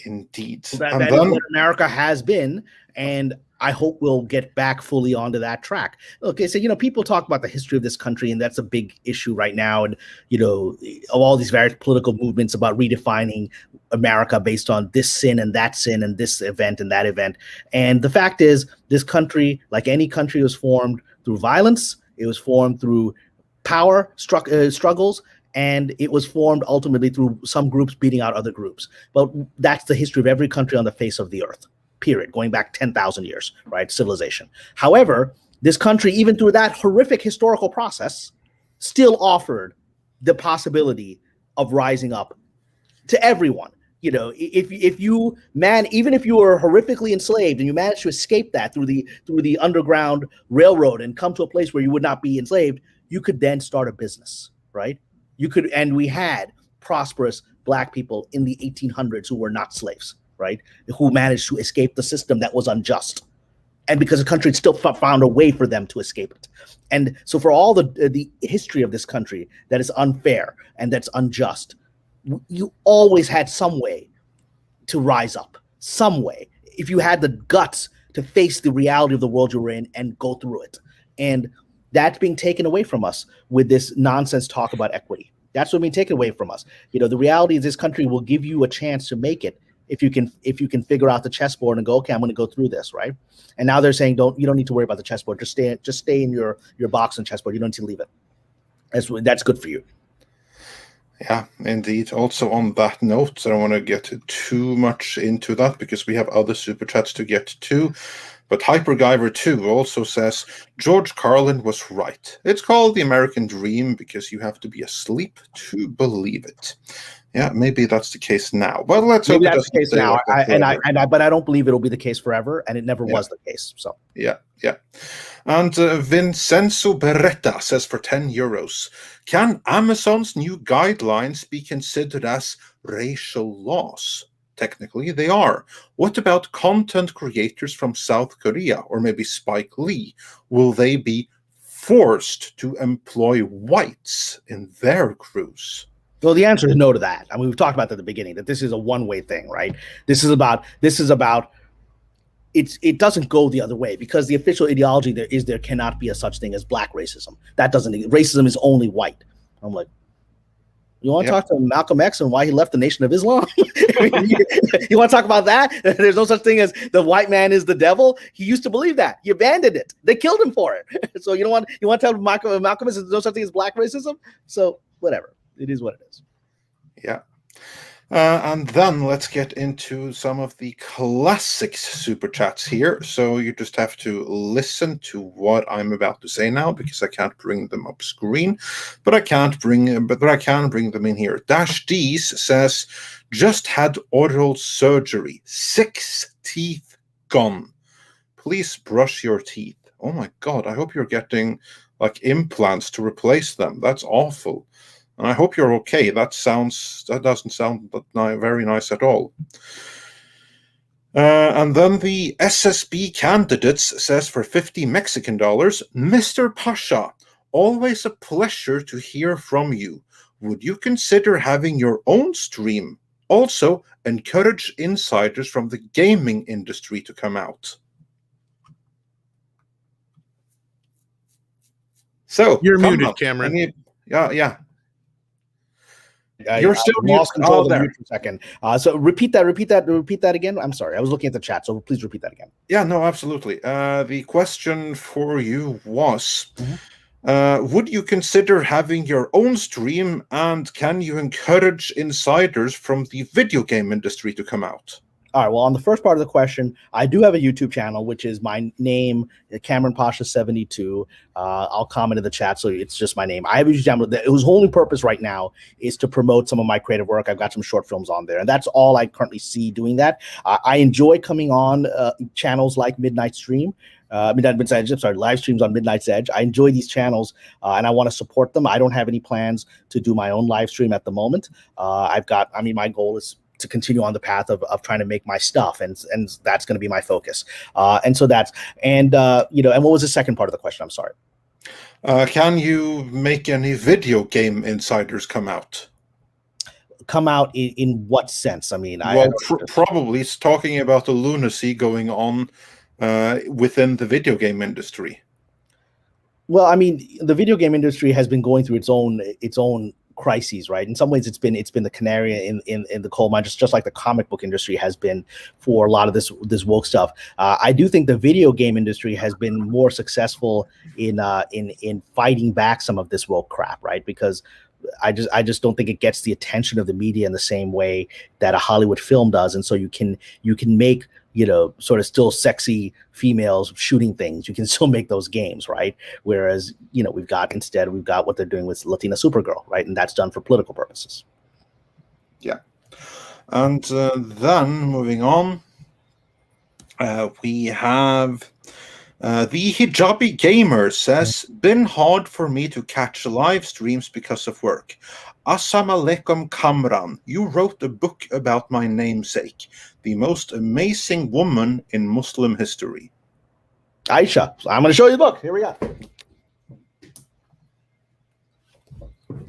Indeed. That is what America has been, and I hope we'll get back fully onto that track. Okay, so, people talk about the history of this country, and that's a big issue right now. And, of all these various political movements about redefining America based on this sin and this event and that event. And the fact is, this country, like any country, was formed through violence. It was formed through power struggles. and it was formed ultimately through some groups beating out other groups. But that's the history of every country on the face of the earth, period, going back 10,000 years, right? Civilization. However, this country, even through that horrific historical process, still offered the possibility of rising up to everyone. You know, if you even if you were horrifically enslaved and you managed to escape that through the underground railroad and come to a place where you would not be enslaved, you could then start a business, right? You could, and we had prosperous Black people in the 1800s who were not slaves, right? Who managed to escape the system that was unjust. And because the country still found a way for them to escape it. And so for all the history of this country that is unfair and that's unjust, you always had some way to rise up, some way, if you had the guts to face the reality of the world you were in and go through it. And that's being taken away from us with this nonsense talk about equity. That's what's being taken away from us. You know, the reality is this country will give you a chance to make it if you can figure out the chessboard and go, okay, I'm going to go through this, right? And now they're saying, you don't need to worry about the chessboard. Just stay in your box and chessboard. You don't need to leave it. That's good for you. Yeah, indeed. Also on that note, I don't want to get too much into that because we have other super chats to get to. But Hypergiver 2 also says, George Carlin was right. It's called the American Dream because you have to be asleep to believe it. Yeah, maybe that's the case now. Well, let's hope that's the case now. Like but I don't believe it'll be the case forever, and it never was the case. So yeah. And Vincenzo Beretta says for €10, can Amazon's new guidelines be considered as racial laws? Technically, they are. What about content creators from South Korea or maybe Spike Lee? Will they be forced to employ whites in their crews? Well, the answer is no to that. I mean, we've talked about that at the beginning, that this is a one-way thing, right? This is about it doesn't go the other way because the official ideology there cannot be a such thing as black racism. Racism is only white. I'm like, you want to talk to Malcolm X and why he left the Nation of Islam? You want to talk about that? There's no such thing as the white man is the devil. He used to believe that. He abandoned it. They killed him for it. So you want to tell Malcolm X there's no such thing as black racism? So whatever. It is what it is. Yeah. And then let's get into some of the classic super chats here. So you just have to listen to what I'm about to say now because I can't bring them up screen, but I can bring them in here. Dash D's says, just had oral surgery, 6 teeth gone. Please brush your teeth. Oh my God, I hope you're getting like implants to replace them. That's awful. And I hope you're okay. That doesn't sound very nice at all. And then the SSB candidates says for 50 Mexican dollars, Mr. Pasha, always a pleasure to hear from you. Would you consider having your own stream? Also, encourage insiders from the gaming industry to come out. So you're muted, Cameron. Yeah. You're still lost control there for a second. So repeat that again. I'm sorry. I was looking at the chat, so please repeat that again. Yeah, no, absolutely. The question for you was, would you consider having your own stream, and can you encourage insiders from the video game industry to come out? All right. Well, on the first part of the question, I do have a YouTube channel, which is my name, Kamran Pasha 72. I'll comment in the chat, so it's just my name. I have a YouTube channel. Whose only purpose right now is to promote some of my creative work. I've got some short films on there, and that's all I currently see doing that. I enjoy coming on channels like Live streams on Midnight's Edge. I enjoy these channels, and I want to support them. I don't have any plans to do my own live stream at the moment. My goal is to continue on the path of trying to make my stuff, and that's going to be my focus. And what was the second part of the question? I'm sorry. Can you make any video game insiders come out? Come out in what sense? I mean, probably it's talking about the lunacy going on within the video game industry. Well, I mean, the video game industry has been going through its own crises, right? In some ways, it's been the canary in the coal mine, just like the comic book industry has been for a lot of this woke stuff. I do think the video game industry has been more successful in fighting back some of this woke crap, right? Because I just don't think it gets the attention of the media in the same way that a Hollywood film does. And so you can make, sort of still sexy females shooting things. You can still make those games, right? Whereas, we've got what they're doing with Latina Supergirl, right? And that's done for political purposes. Yeah. And then moving on, we have the Hijabi Gamer says, been hard for me to catch live streams because of work. Assalamu alaikum Kamran, you wrote a book about my namesake, the most amazing woman in Muslim history. Aisha, so I'm going to show you the book. Here we go.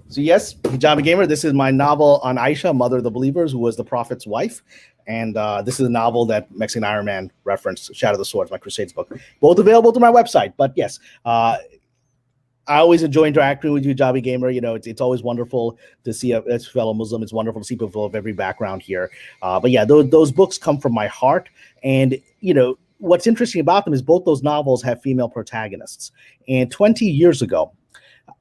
So yes, Hijabi Gamer, this is my novel on Aisha, mother of the believers, who was the Prophet's wife. And this is a novel that Mexican Iron Man referenced, Shadow of the Swords, my Crusades book. Both available through my website. But yes, I always enjoy interacting with you, Hijabi Gamer. It's always wonderful to see a fellow Muslim. It's wonderful to see people of every background here. But yeah, those books come from my heart. And, what's interesting about them is both those novels have female protagonists. And 20 years ago,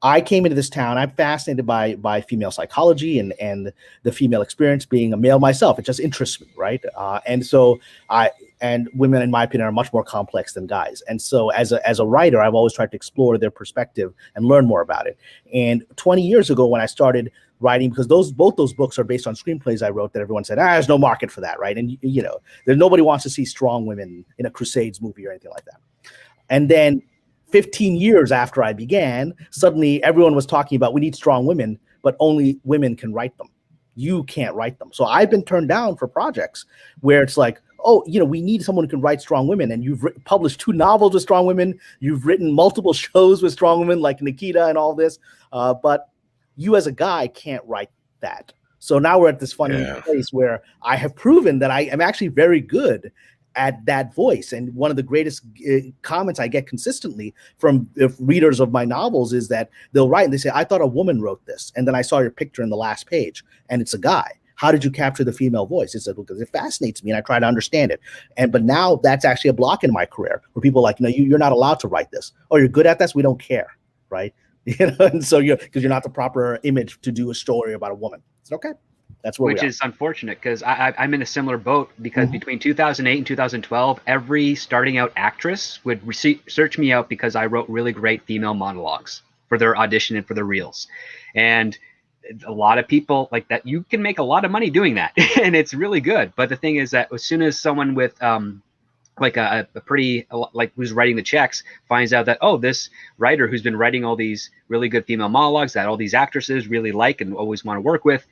I came into this town. I'm fascinated by female psychology and the female experience, being a male myself. It just interests me, right? And women, in my opinion, are much more complex than guys. And so as a writer, I've always tried to explore their perspective and learn more about it. And 20 years ago, when I started writing, because both those books are based on screenplays I wrote that everyone said, there's no market for that, right? And nobody wants to see strong women in a Crusades movie or anything like that. And then 15 years after I began, suddenly everyone was talking about, we need strong women, but only women can write them. You can't write them. So I've been turned down for projects where it's like, we need someone who can write strong women. And you've published 2 novels with strong women. You've written multiple shows with strong women like Nikita and all this. But you as a guy can't write that. So now we're at this funny place where I have proven that I am actually very good at that voice. And one of the greatest comments I get consistently from readers of my novels is that they'll write and they say, I thought a woman wrote this. And then I saw your picture in the last page and it's a guy. How did you capture the female voice? It's because it fascinates me and I try to understand it. But now that's actually a block in my career where people are like, you're not allowed to write this. Oh, you're good at this? We don't care, right? And so because you're not the proper image to do a story about a woman. It's okay. That's where which is unfortunate, because I'm in a similar boat, because between 2008 and 2012, every starting out actress would search me out because I wrote really great female monologues for their audition and for their reels. And a lot of people like that, you can make a lot of money doing that and it's really good. But the thing is that as soon as someone with like a pretty, like who's writing the checks finds out that, this writer who's been writing all these really good female monologues that all these actresses really like and always want to work with,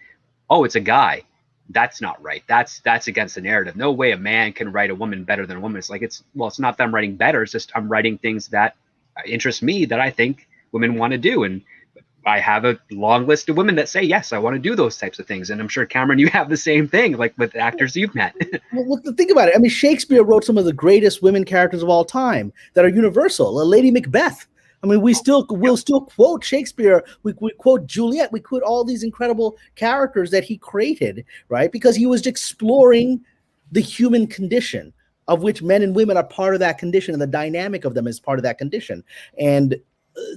it's a guy. That's not right. That's against the narrative. No way a man can write a woman better than a woman. It's like, it's not that I'm writing better. It's just I'm writing things that interest me, that I think women want to do. And I have a long list of women that say, yes, I want to do those types of things. And I'm sure, Cameron, you have the same thing, like with actors you've met. Well, think about it. I mean, Shakespeare wrote some of the greatest women characters of all time that are universal. Lady Macbeth. I mean, we'll still quote Shakespeare. We quote Juliet. We quote all these incredible characters that he created, right? Because he was exploring the human condition, of which men and women are part of that condition, and the dynamic of them is part of that condition. And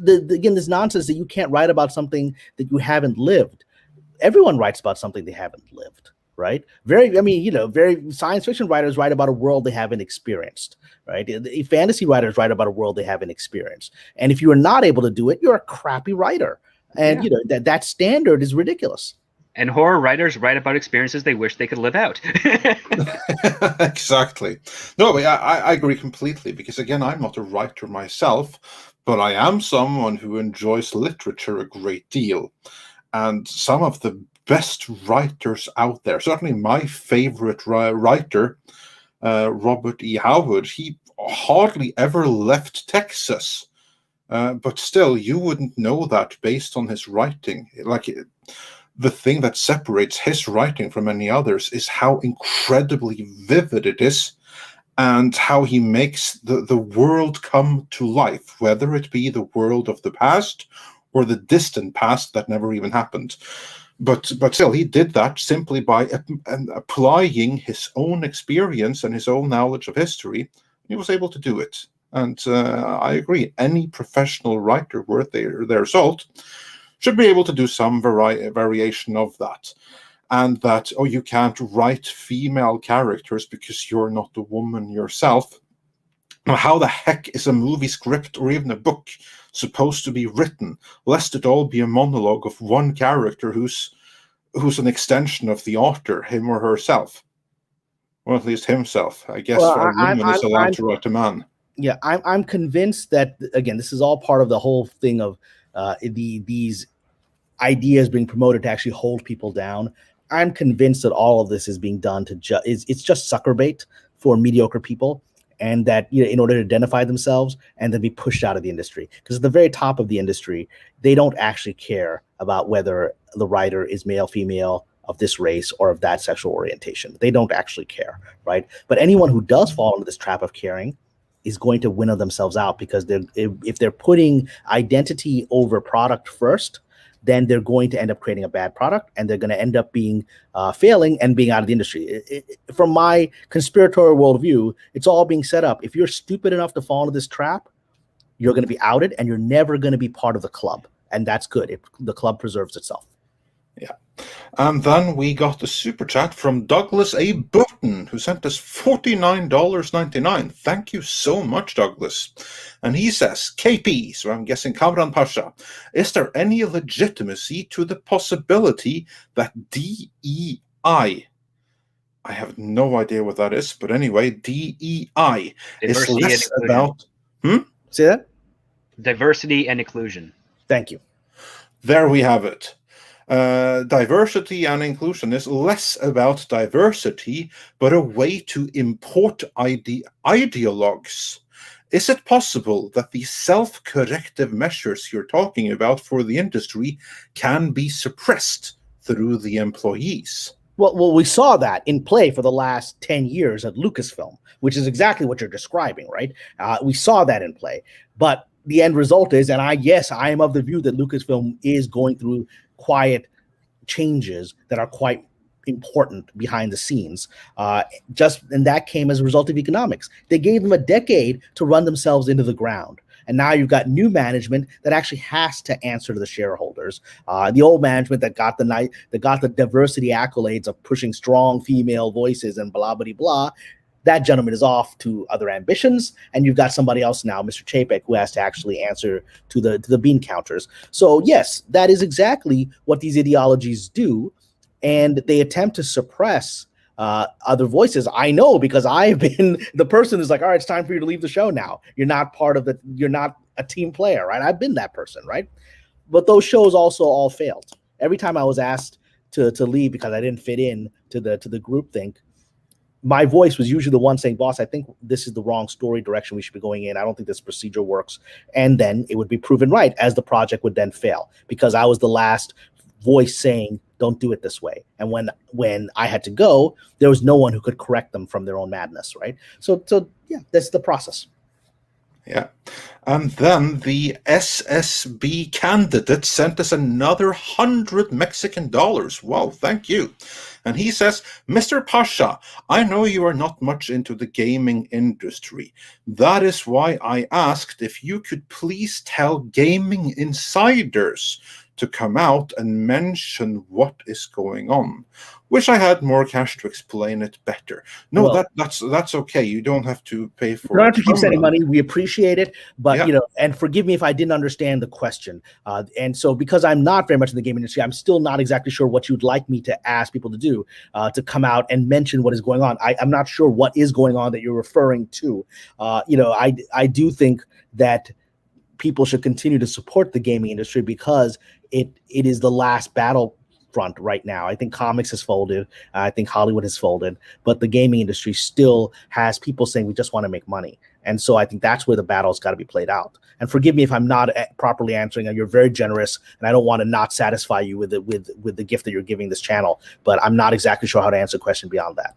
again, this nonsense that you can't write about something that you haven't lived. Everyone writes about something they haven't lived, right? Very science fiction writers write about a world they haven't experienced, right? Fantasy writers write about a world they haven't experienced. And if you are not able to do it, you're a crappy writer. And that standard is ridiculous. And horror writers write about experiences they wish they could live out. Exactly. No, I agree completely, because again, I'm not a writer myself, but I am someone who enjoys literature a great deal. And some of the best writers out there, certainly my favorite writer, Robert E. Howard, he hardly ever left Texas. But still, you wouldn't know that based on his writing. Like, the thing that separates his writing from any others is how incredibly vivid it is, and how he makes the world come to life, whether it be the world of the past or the distant past that never even happened. But still, he did that simply by applying his own experience and his own knowledge of history. He was able to do it. And I agree, any professional writer worth their salt should be able to do some variation of that. And that, oh, you can't write female characters because you're not a woman yourself. Now, how the heck is a movie script or even a book supposed to be written, lest it all be a monologue of one character who's an extension of the author, him or herself? Or at least himself. I guess a woman is allowed to write a man. Yeah, I'm convinced that, again, this is all part of the whole thing of these ideas being promoted to actually hold people down. I'm convinced that all of this is being done to it's just sucker bait for mediocre people, and that, you know, in order to identify themselves and then be pushed out of the industry. Because at the very top of the industry, they don't actually care about whether the writer is male, female, of this race, or of that sexual orientation. They don't actually care, right? But anyone who does fall into this trap of caring is going to winnow themselves out, because if they're putting identity over product first, then they're going to end up creating a bad product, and they're going to end up being failing and being out of the industry. From my conspiratorial worldview, it's all being set up. If you're stupid enough to fall into this trap, you're going to be outed, and you're never going to be part of the club. And that's good. The club preserves itself. Yeah. And then we got the super chat from Douglas A. Burton, who sent us $49.99. Thank you so much, Douglas. And he says, KP, so I'm guessing Kamran Pasha, is there any legitimacy to the possibility that DEI, I have no idea what that is, but anyway, DEI is less about... Say that? Diversity and inclusion. Thank you. There we have it. Diversity and inclusion is less about diversity, but a way to import ideologues. Is it possible that the self-corrective measures you're talking about for the industry can be suppressed through the employees? Well, we saw that in play for the last 10 years at Lucasfilm, which is exactly what you're describing, right? We saw that in play. But the end result is, and I am of the view that Lucasfilm is going through quiet changes that are quite important behind the scenes. And that came as a result of economics. They gave them a decade to run themselves into the ground. And now you've got new management that actually has to answer to the shareholders. The old management that got the diversity accolades of pushing strong female voices and blah, blah, blah, that gentleman is off to other ambitions, and you've got somebody else now, Mr. Chapek, who has to actually answer to the bean counters. So yes, that is exactly what these ideologies do, and they attempt to suppress other voices. I know, because I've been the person who's like, all right, it's time for you to leave the show now. You're not a team player, right? I've been that person, right? But those shows also all failed. Every time I was asked to leave because I didn't fit in to the groupthink, my voice was usually the one saying, boss, I think this is the wrong story direction we should be going in. I don't think this procedure works. And then it would be proven right, as the project would then fail, because I was the last voice saying, don't do it this way. And when I had to go, there was no one who could correct them from their own madness, right? So yeah, that's the process. Yeah. And then the SSB candidate sent us another 100 Mexican dollars. Wow, thank you. And he says, Mr. Pasha, I know you are not much into the gaming industry. That is why I asked if you could please tell gaming insiders to come out and mention what is going on. Wish I had more cash to explain it better. No, well, that's okay. You don't have to pay for it. You don't have to keep sending money. We appreciate it. But, you know, and forgive me if I didn't understand the question. And so because I'm not very much in the gaming industry, I'm still not exactly sure what you'd like me to ask people to do, to come out and mention what is going on. I'm not sure what is going on that you're referring to. You know, I do think that people should continue to support the gaming industry, because it is the last battlefront right now. I think comics has folded. I think Hollywood has folded, but the gaming industry still has people saying we just want to make money. And so I think that's where the battle's got to be played out. And forgive me if I'm not properly answering. You're very generous, and I don't want to not satisfy you with the gift that you're giving this channel, but I'm not exactly sure how to answer a question beyond that.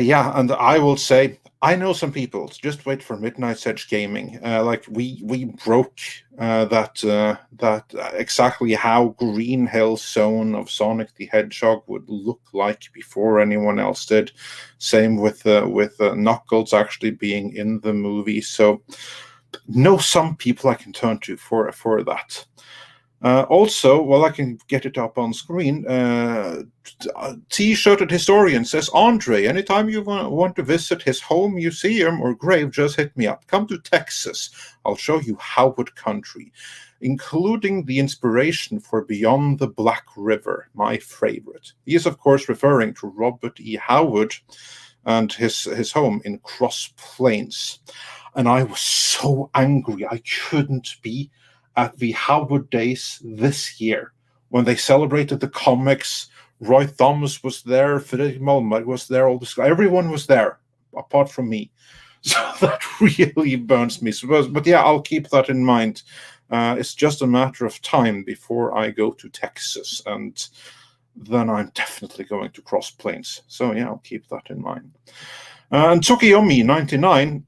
Yeah, and I will say, I know some people. Just wait for Midnight's Edge Gaming. Like we broke that exactly how Green Hill Zone of Sonic the Hedgehog would look like before anyone else did. Same with Knuckles actually being in the movie. So know some people I can turn to for that. Also, while I can get it up on screen, T-shirted historian says, Andre, anytime you want to visit his home, museum, or grave, just hit me up. Come to Texas. I'll show you Howard country, including the inspiration for Beyond the Black River, my favorite. He is, of course, referring to Robert E. Howard and his home in Cross Plains. And I was so angry I couldn't be at the Howard Days this year when they celebrated the comics. Roy Thomas was there, Fredrik Malmberg was there, everyone was there apart from me. So that really burns me. But yeah, I'll keep that in mind. It's just a matter of time before I go to Texas, and then I'm definitely going to Cross Plains. So yeah, I'll keep that in mind. And Tsukiyomi99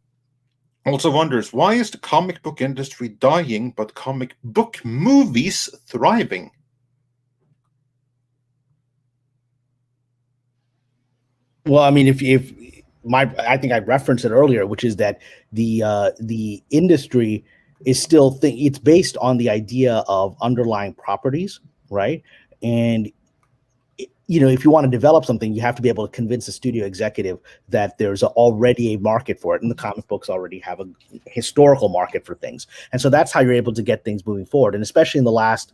also wonders, why is the comic book industry dying but comic book movies thriving? Well, I mean, I think I referenced it earlier, which is that the industry is still it's based on the idea of underlying properties, right? And if you want to develop something, you have to be able to convince a studio executive that there's already a market for it, and the comic books already have a historical market for things. And so that's how you're able to get things moving forward. And especially in the last,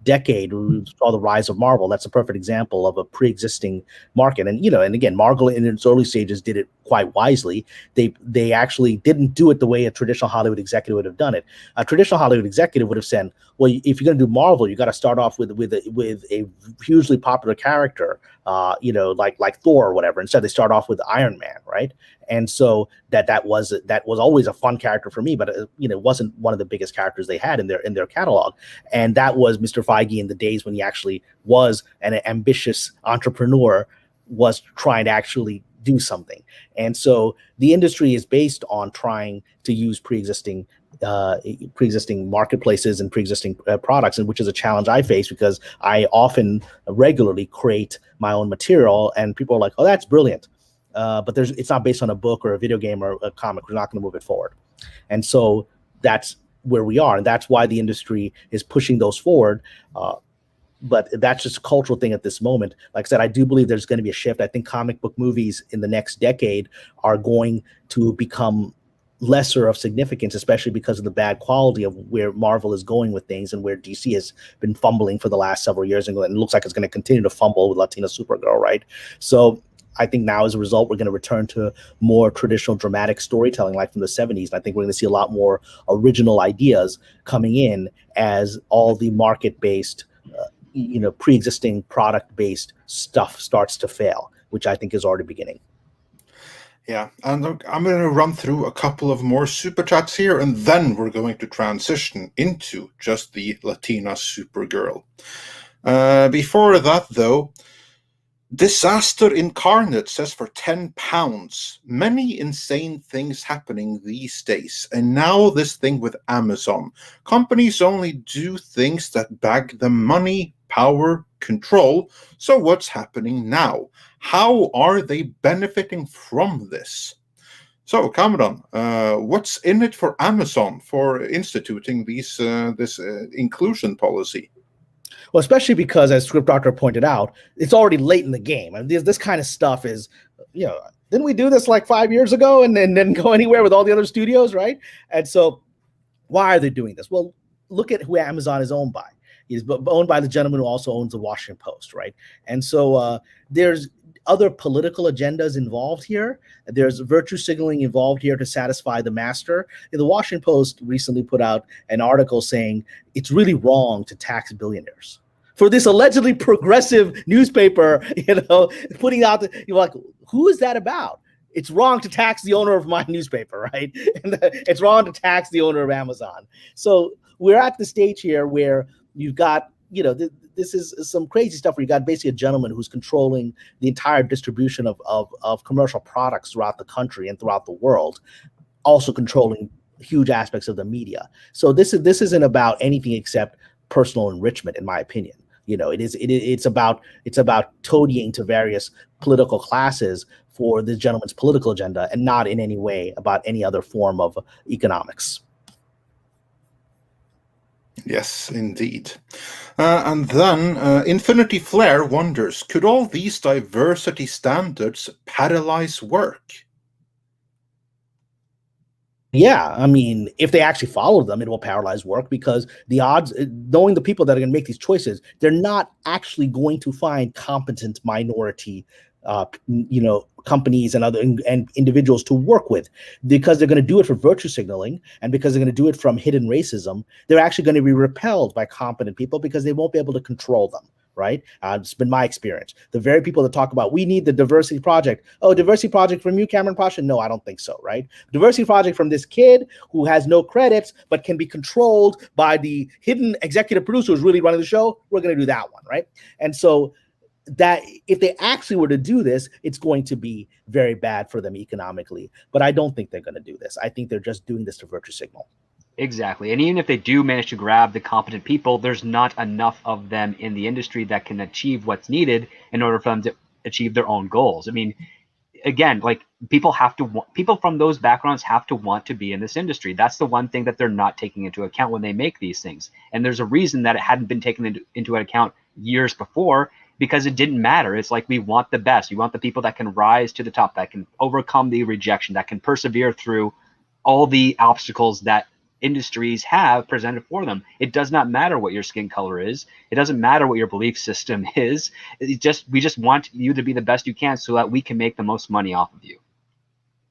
decade, we saw the rise of Marvel. That's a perfect example of a pre-existing market. And, and again, Marvel in its early stages did it quite wisely. They actually didn't do it the way a traditional Hollywood executive would have done it. A traditional Hollywood executive would have said, well, if you're going to do Marvel, you got to start off with a hugely popular character, like Thor or whatever. Instead, they start off with Iron Man, right? And so that was always a fun character for me, but it wasn't one of the biggest characters they had in their catalog. And that was Mr. Feige in the days when he actually was an ambitious entrepreneur, was trying to actually do something. And so the industry is based on trying to use pre-existing marketplaces and pre-existing products, and which is a challenge I face because I often regularly create my own material, and people are like, "Oh, that's brilliant," but it's not based on a book or a video game or a comic. We're not going to move it forward, and so that's where we are, and that's why the industry is pushing those forward. But that's just a cultural thing at this moment. Like I said, I do believe there's going to be a shift. I think comic book movies in the next decade are going to become lesser of significance, especially because of the bad quality of where Marvel is going with things and where DC has been fumbling for the last several years. And it looks like it's going to continue to fumble with Latina Supergirl, right? So I think now as a result, we're going to return to more traditional dramatic storytelling like from the 70s. And I think we're going to see a lot more original ideas coming in as all the market-based pre-existing product-based stuff starts to fail, which I think is already beginning. Yeah, and I'm going to run through a couple of more super chats here, and then we're going to transition into just the Latina Supergirl. Before that, though, Disaster Incarnate says for £10, many insane things happening these days. And now this thing with Amazon. Companies only do things that bag them money, power, control. So what's happening now? How are they benefiting from this? So, Kamran, what's in it for Amazon for instituting this inclusion policy? Well, especially because, as Script Doctor pointed out, it's already late in the game. I mean, this kind of stuff is, didn't we do this like 5 years ago and then didn't go anywhere with all the other studios, right? And so why are they doing this? Well, look at who Amazon is owned by. He's owned by the gentleman who also owns the Washington Post, right? And so there's other political agendas involved here. There's virtue signaling involved here to satisfy the master. The Washington Post recently put out an article saying it's really wrong to tax billionaires. For this allegedly progressive newspaper, putting out, you're like, who is that about? It's wrong to tax the owner of my newspaper, right? And it's wrong to tax the owner of Amazon. So we're at the stage here where you've got, this is some crazy stuff where you got basically a gentleman who's controlling the entire distribution of commercial products throughout the country and throughout the world, also controlling huge aspects of the media. So this isn't about anything except personal enrichment, in my opinion. It's about toadying to various political classes for the gentleman's political agenda, and not in any way about any other form of economics. Yes, indeed. And then Infinity Flare wonders, could all these diversity standards paralyze work? Yeah, I mean, if they actually follow them, it will paralyze work, because the odds, knowing the people that are going to make these choices, they're not actually going to find competent minority, companies and other and individuals to work with, because they're going to do it for virtue signaling, and because they're going to do it from hidden racism. They're actually going to be repelled by competent people because they won't be able to control them. Right? It's been my experience. The very people that talk about, we need the diversity project. Oh, diversity project from you, Kamran Pasha? No, I don't think so, right? Diversity project from this kid who has no credits but can be controlled by the hidden executive producer who's really running the show. We're going to do that one, right? And so that if they actually were to do this, it's going to be very bad for them economically. But I don't think they're going to do this. I think they're just doing this to virtue signal. Exactly. And even if they do manage to grab the competent people, there's not enough of them in the industry that can achieve what's needed in order for them to achieve their own goals. I mean, again, like people from those backgrounds have to want to be in this industry. That's the one thing that they're not taking into account when they make these things. And there's a reason that it hadn't been taken into account years before, because it didn't matter. It's like, we want the best. We want the people that can rise to the top, that can overcome the rejection, that can persevere through all the obstacles that industries have presented for them. It does not matter what your skin color is. It doesn't matter what your belief system is. We just want you to be the best you can so that we can make the most money off of you.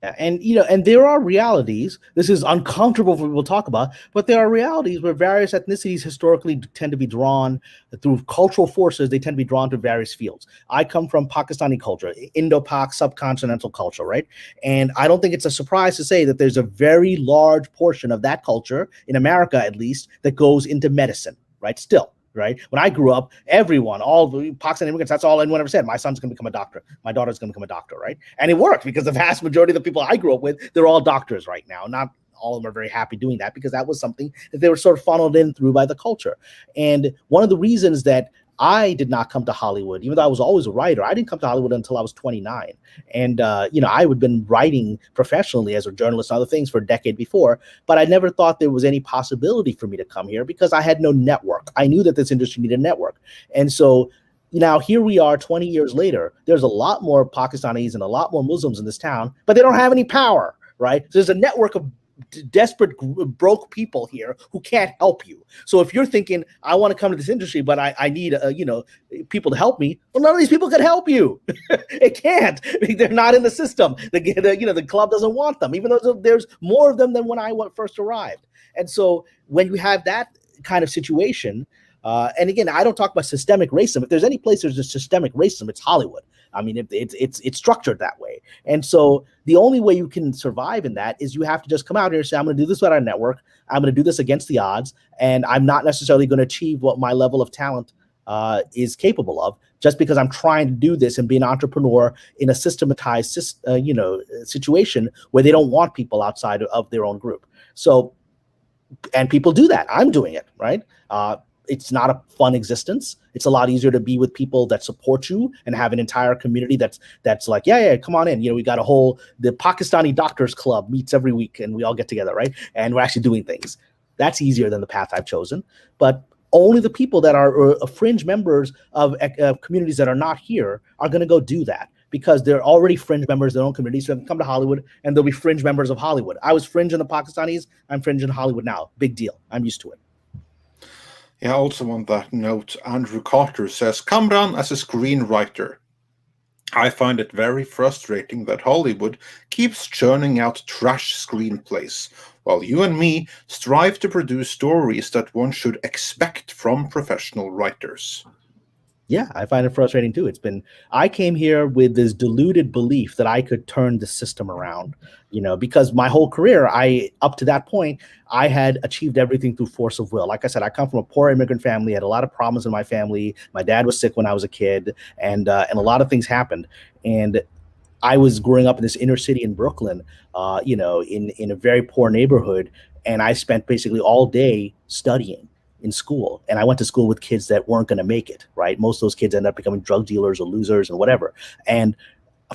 And and there are realities. This is uncomfortable for people to talk about, but there are realities where various ethnicities historically tend to be drawn through cultural forces. They tend to be drawn to various fields. I come from Pakistani culture, Indo-Pak subcontinental culture, right? And I don't think it's a surprise to say that there's a very large portion of that culture in America, at least, that goes into medicine, right? Still. Right? When I grew up, everyone, all the Pakistani immigrants, that's all anyone ever said. My son's going to become a doctor. My daughter's going to become a doctor, right? And it worked, because the vast majority of the people I grew up with, they're all doctors right now. Not all of them are very happy doing that, because that was something that they were sort of funneled in through by the culture. And one of the reasons that I did not come to Hollywood, even though I was always a writer, I didn't come to Hollywood until I was 29. And, I had been writing professionally as a journalist and other things for a decade before, but I never thought there was any possibility for me to come here, because I had no network. I knew that this industry needed a network. And so now here we are 20 years later, there's a lot more Pakistanis and a lot more Muslims in this town, but they don't have any power, right? So there's a network of desperate, broke people here who can't help you. So if you're thinking, I want to come to this industry, but I need people to help me, well, none of these people can help you. It can't. They're not in the system. The club doesn't want them, even though there's more of them than when I first arrived. And so when you have that kind of situation, and again, I don't talk about systemic racism. If there's any place there's a systemic racism, it's Hollywood. I mean, it's structured that way. And so the only way you can survive in that is you have to just come out here and say, I'm going to do this with our network. I'm going to do this against the odds. And I'm not necessarily going to achieve what my level of talent is capable of, just because I'm trying to do this and be an entrepreneur in a systematized, situation where they don't want people outside of their own group. So, and people do that. I'm doing it, right? It's not a fun existence. It's a lot easier to be with people that support you and have an entire community that's like, yeah, come on in. We got the Pakistani Doctors Club meets every week and we all get together, right? And we're actually doing things. That's easier than the path I've chosen. But only the people that are fringe members of communities that are not here are going to go do that, because they're already fringe members of their own community. So they come to Hollywood and they'll be fringe members of Hollywood. I was fringe in the Pakistanis. I'm fringe in Hollywood now. Big deal. I'm used to it. Yeah, also on that note, Andrew Carter says, Kamran, as a screenwriter, I find it very frustrating that Hollywood keeps churning out trash screenplays, while you and me strive to produce stories that one should expect from professional writers. Yeah, I find it frustrating too. I came here with this deluded belief that I could turn the system around, because my whole career, up to that point, I had achieved everything through force of will. Like I said, I come from a poor immigrant family, had a lot of problems in my family. My dad was sick when I was a kid, and a lot of things happened. And I was growing up in this inner city in Brooklyn, in a very poor neighborhood, and I spent basically all day studying. in school, and I went to school with kids that weren't going to make it, right? Most of those kids ended up becoming drug dealers or losers and whatever. And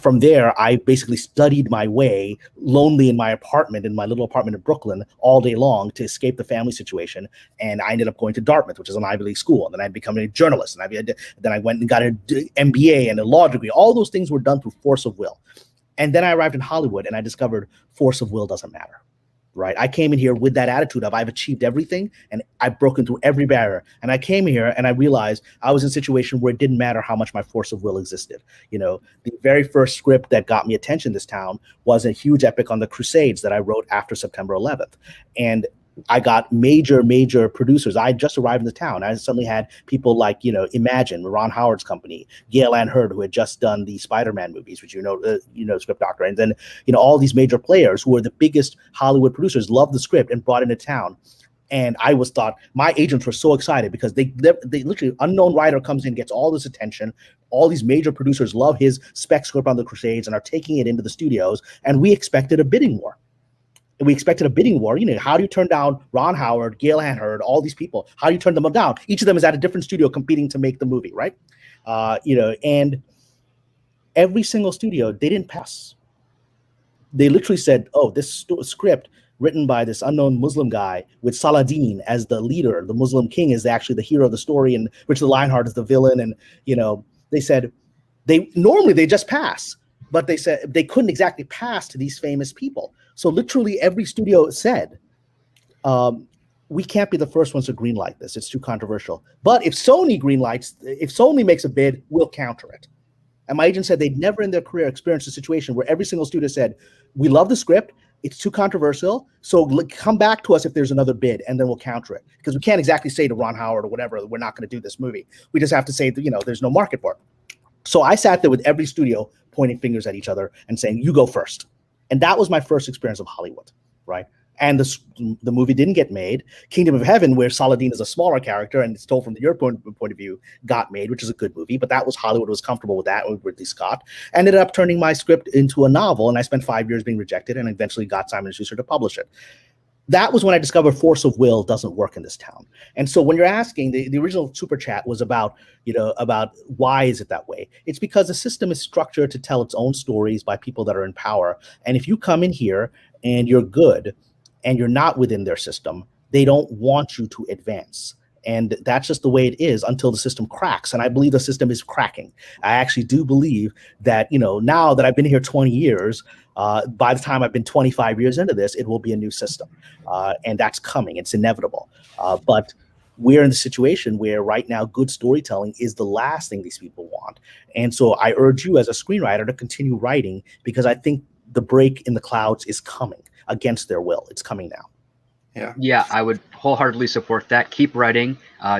from there, I basically studied my way lonely in my apartment, in my little apartment in Brooklyn, all day long to escape the family situation. And I ended up going to Dartmouth, which is an Ivy League school. And then I became a journalist. And then I went and got an MBA and a law degree. All those things were done through force of will. And then I arrived in Hollywood and I discovered force of will doesn't matter. Right. I came in here with that attitude of I've achieved everything and I've broken through every barrier. And I came here and I realized I was in a situation where it didn't matter how much my force of will existed. You know, the very first script that got me attention in this town was a huge epic on the Crusades that I wrote after September 11th. And I got major producers. I just arrived in the town. I suddenly had people like, Imagine, Ron Howard's company, Gail Ann Hurd, who had just done the Spider-Man movies, which script doctor. And then, all these major players who were the biggest Hollywood producers loved the script and brought it into town. And I thought my agents were so excited because they literally, unknown writer comes in, gets all this attention. All these major producers love his spec script on the Crusades and are taking it into the studios. And we expected a bidding war. How do you turn down Ron Howard, Gail Ann Hurd, all these people? How do you turn them down? Each of them is at a different studio competing to make the movie, right? And every single studio, they didn't pass. They literally said, oh, this script written by this unknown Muslim guy with Saladin as the leader, the Muslim king is actually the hero of the story, and Richard Lionheart is the villain. And, they said they just pass, but they said they couldn't exactly pass to these famous people. So literally every studio said, we can't be the first ones to greenlight this. It's too controversial. But if Sony makes a bid, we'll counter it. And my agent said they'd never in their career experienced a situation where every single studio said, we love the script, it's too controversial, so come back to us if there's another bid, and then we'll counter it. Because we can't exactly say to Ron Howard or whatever, we're not going to do this movie. We just have to say that, there's no market for it. So I sat there with every studio pointing fingers at each other and saying, you go first. And that was my first experience of Hollywood, right? And the movie didn't get made. Kingdom of Heaven, where Saladin is a smaller character and it's told from your point of view, got made, which is a good movie. But that was Hollywood was comfortable with that with Ridley Scott. Ended up turning my script into a novel, and I spent 5 years being rejected and eventually got Simon & Schuster to publish it. That was when I discovered force of will doesn't work in this town. And so when you're asking, the original super chat was about why is it that way? It's because the system is structured to tell its own stories by people that are in power. And if you come in here and you're good and you're not within their system, they don't want you to advance. And that's just the way it is until the system cracks. And I believe the system is cracking. I actually do believe that, now that I've been here 20 years, by the time I've been 25 years into this, it will be a new system. And that's coming. It's inevitable. But we're in the situation where right now good storytelling is the last thing these people want. And so I urge you as a screenwriter to continue writing, because I think the break in the clouds is coming against their will. It's coming now. Yeah, I would wholeheartedly support that. Keep writing,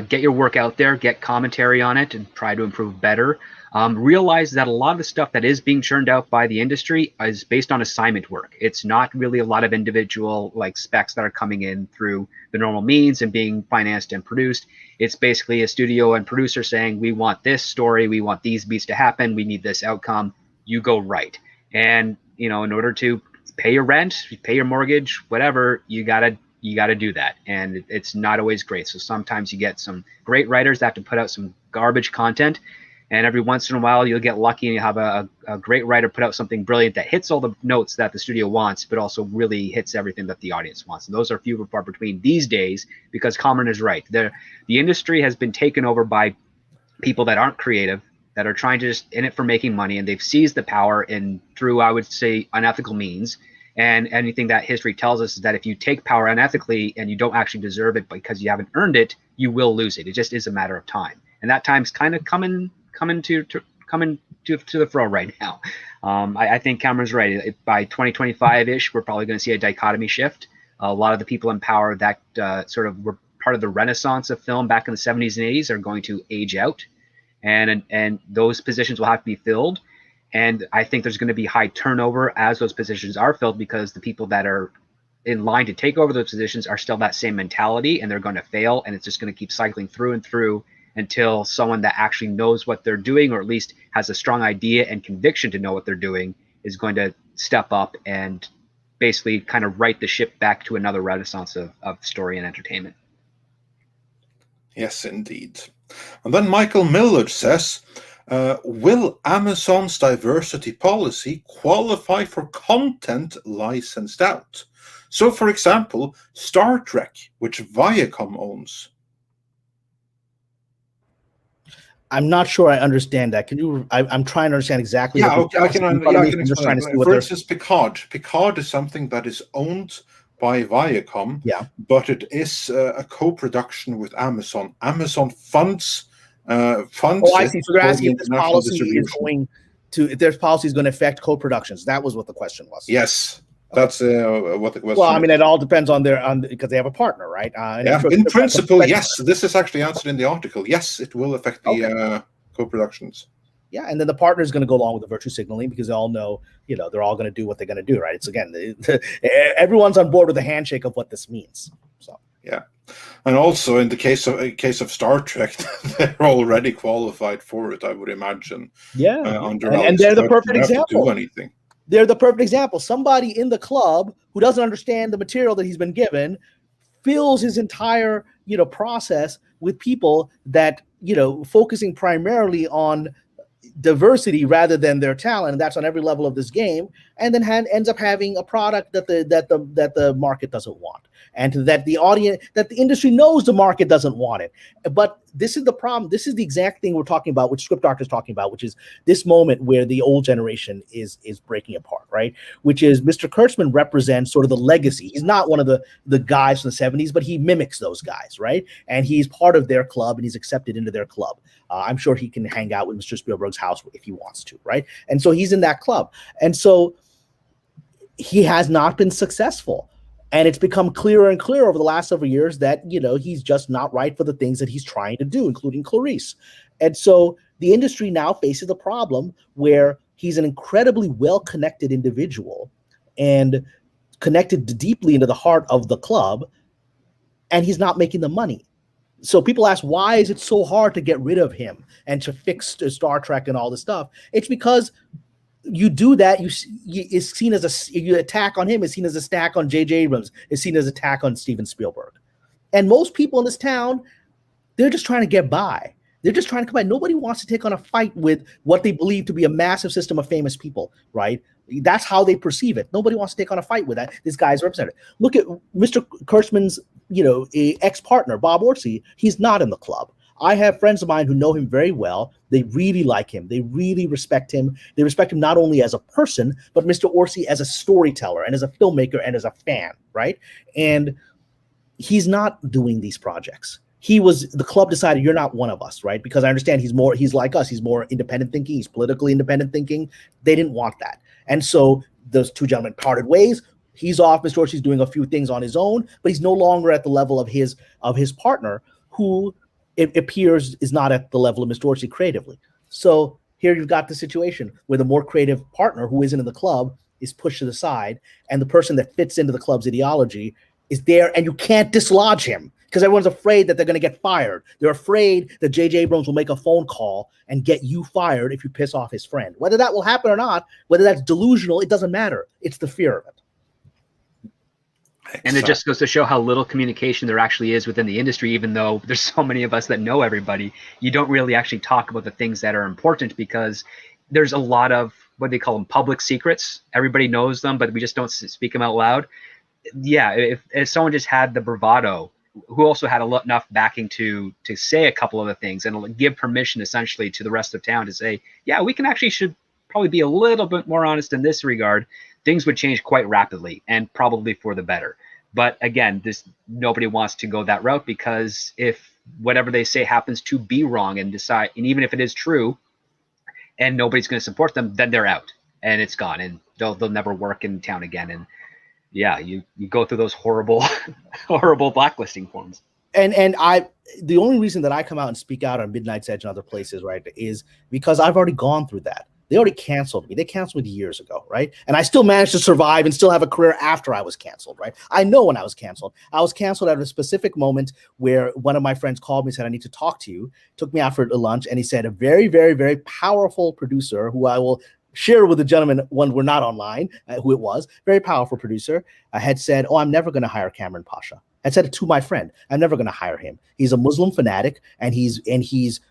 get your work out there, get commentary on it, and try to improve better. Realize that a lot of the stuff that is being churned out by the industry is based on assignment work. It's not really a lot of individual specs that are coming in through the normal means and being financed and produced. It's basically a studio and producer saying, we want this story, we want these beats to happen, we need this outcome, you go write. And in order to pay your rent, pay your mortgage, whatever, you gotta do that. And it's not always great. So sometimes you get some great writers that have to put out some garbage content. And every once in a while, you'll get lucky and you have a great writer put out something brilliant that hits all the notes that the studio wants, but also really hits everything that the audience wants. And those are few and far between these days, because Kamran is right. The industry has been taken over by people that aren't creative, that are trying to just in it for making money. And they've seized the power through, I would say, unethical means. And anything that history tells us is that if you take power unethically and you don't actually deserve it because you haven't earned it, you will lose it. It just is a matter of time. And that time's kind of coming to the fro right now. I think Cameron's right. By 2025-ish, we're probably going to see a dichotomy shift. A lot of the people in power that sort of were part of the renaissance of film back in the 70s and 80s are going to age out. And those positions will have to be filled. And I think there's going to be high turnover as those positions are filled, because the people that are in line to take over those positions are still that same mentality, and they're going to fail. And it's just going to keep cycling through and through until someone that actually knows what they're doing, or at least has a strong idea and conviction to know what they're doing, is going to step up and basically kind of right the ship back to another renaissance of story and entertainment. Yes, indeed. And then Michael Millard says, will Amazon's diversity policy qualify for content licensed out? So, for example, Star Trek, which Viacom owns. I'm not sure I understand that. Can you? I'm trying to understand exactly. Yeah, what I can I'm just trying explain. to see what For instance, Picard. Picard is something that is owned by Viacom, Yeah. but it is a co-production with Amazon. Amazon funds. Oh, I see. So they're asking if this international policy is distribution. going to, if their policy is going to affect co-productions. That was what the question was. Yes, that's what the question. Well, I mean, it all depends on because they have a partner, right? And Yeah, I'm sure in principle, yes. This is actually answered in the article. Yes, it will affect the co-productions. Yeah, and then the partner is going to go along with the virtue signaling because they all know, they're all going to do what they're going to do, right? It's again, everyone's on board with the handshake of what this means. So yeah, and also in the case of Star Trek, they're already qualified for it, I would imagine. Yeah, and they're the perfect example. Do anything. They're the perfect example. Somebody in the club who doesn't understand the material that he's been given fills his entire process with people that focusing primarily on diversity rather than their talent, and that's on every level of this game, and then ends up having a product that the market doesn't want, and that the audience, that the industry knows the market doesn't want it. But this is the problem. This is the exact thing we're talking about, which Script Doctor is talking about, which is this moment where the old generation is breaking apart, right? Which is Mr. Kurtzman represents sort of the legacy. He's not one of the guys from the 70s, but he mimics those guys, right? And he's part of their club, and he's accepted into their club. I'm sure he can hang out with Mr. Spielberg's house if he wants to, right? And so he's in that club. And so he has not been successful. And it's become clearer and clearer over the last several years that, he's just not right for the things that he's trying to do, including Clarice. And so the industry now faces a problem where he's an incredibly well-connected individual and connected deeply into the heart of the club, and he's not making the money. So people ask, why is it so hard to get rid of him and to fix Star Trek and all this stuff? It's because you do that, it's seen as you attack on him is seen as a stack on J.J. Abrams, is seen as an attack on Steven Spielberg. And most people in this town, they're just trying to get by. They're just trying to come by. Nobody wants to take on a fight with what they believe to be a massive system of famous people, right? That's how they perceive it. Nobody wants to take on a fight with that. This guy's representative. Look at Mr. Kurtzman's, ex-partner, Bob Orsi. He's not in the club. I have friends of mine who know him very well. They really like him. They really respect him. They respect him not only as a person, but Mr. Orsi as a storyteller and as a filmmaker and as a fan, right? And he's not doing these projects. The club decided, you're not one of us, right? Because I understand he's like us. He's more independent thinking. He's politically independent thinking. They didn't want that. And so those two gentlemen parted ways. He's off. Mr. Orsi's doing a few things on his own, but he's no longer at the level of his partner, who it appears is not at the level of Mr. Orsi creatively. So here you've got the situation where the more creative partner who isn't in the club is pushed to the side, and the person that fits into the club's ideology is there, and you can't dislodge him because everyone's afraid that they're going to get fired. They're afraid that J.J. Abrams will make a phone call and get you fired if you piss off his friend. Whether that will happen or not, whether that's delusional, it doesn't matter. It's the fear of it. And it just goes to show how little communication there actually is within the industry, even though there's so many of us that know everybody. You don't really actually talk about the things that are important because there's a lot of, what they call them, public secrets. Everybody knows them, but we just don't speak them out loud. Yeah, if someone just had the bravado, who also had enough backing to say a couple of the things and give permission essentially to the rest of town to say, yeah, we should probably be a little bit more honest in this regard, things would change quite rapidly and probably for the better. But again, nobody wants to go that route because if whatever they say happens to be wrong and even if it is true and nobody's going to support them, then they're out and it's gone and they'll never work in town again. And yeah, you go through those horrible blacklisting forms. And the only reason that I come out and speak out on Midnight's Edge and other places, right, is because I've already gone through that. They already canceled me. They canceled me years ago, right? And I still managed to survive and still have a career after I was canceled, right? I know when I was canceled. I was canceled at a specific moment where one of my friends called me and said, I need to talk to you. Took me out for lunch, and he said, a very, very, very powerful producer who I will share with the gentleman when we're not online, who it was, very powerful producer, had said, I'm never going to hire Kamran Pasha. I said it to my friend. I'm never going to hire him. He's a Muslim fanatic, and he's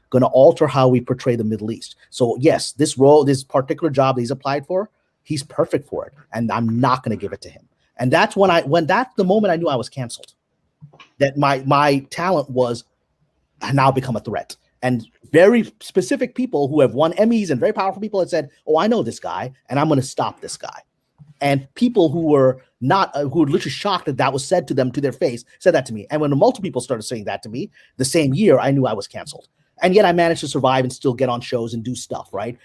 going to alter how we portray the Middle East. So yes, this particular job that he's applied for, he's perfect for it, and I'm not going to give it to him. And that's that's the moment I knew I was canceled. That my talent was now become a threat. And very specific people who have won Emmys and very powerful people had said, "Oh, I know this guy, and I'm going to stop this guy." And people who were not, who were literally shocked that was said to them to their face, said that to me. And when multiple people started saying that to me the same year, I knew I was canceled. And yet I managed to survive and still get on shows and do stuff, right?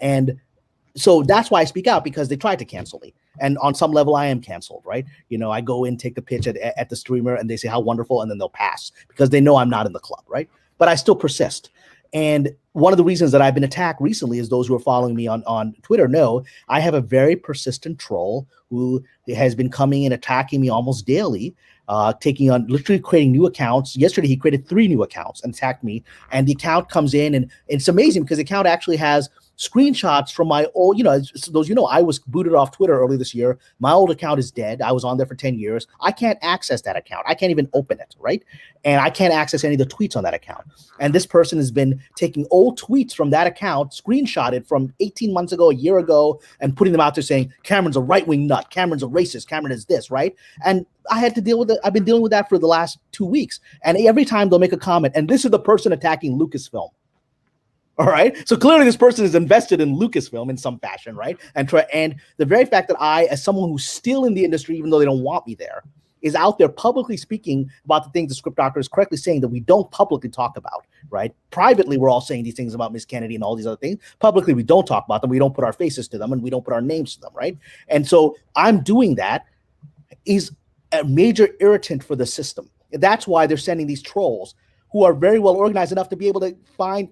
And so that's why I speak out, because they tried to cancel me. And on some level, I am canceled, right? I go in, take the pitch at the streamer, and they say how wonderful, and then they'll pass because they know I'm not in the club, right? But I still persist. And one of the reasons that I've been attacked recently is those who are following me on Twitter know I have a very persistent troll who has been coming and attacking me almost daily, literally creating new accounts. Yesterday, he created 3 new accounts and attacked me. And the account comes in, and it's amazing because the account actually has screenshots from my old, I was booted off Twitter early this year. My old account is dead. I was on there for 10 years. I can't access that account. I can't even open it, right? And I can't access any of the tweets on that account. And this person has been taking old tweets from that account, screenshotted from 18 months ago, a year ago, and putting them out there saying, Cameron's a right-wing nut. Cameron's a racist. Cameron is this, right? And I had to deal with it. I've been dealing with that for the last 2 weeks. And every time they'll make a comment, and this is the person attacking Lucasfilm. All right. So clearly this person is invested in Lucasfilm in some fashion, right? And the very fact that I, as someone who's still in the industry, even though they don't want me there, is out there publicly speaking about the things the script doctor is correctly saying that we don't publicly talk about, right? Privately, we're all saying these things about Miss Kennedy and all these other things. Publicly, we don't talk about them. We don't put our faces to them, and we don't put our names to them, right? And so I'm doing that is a major irritant for the system. That's why they're sending these trolls who are very well organized enough to be able to find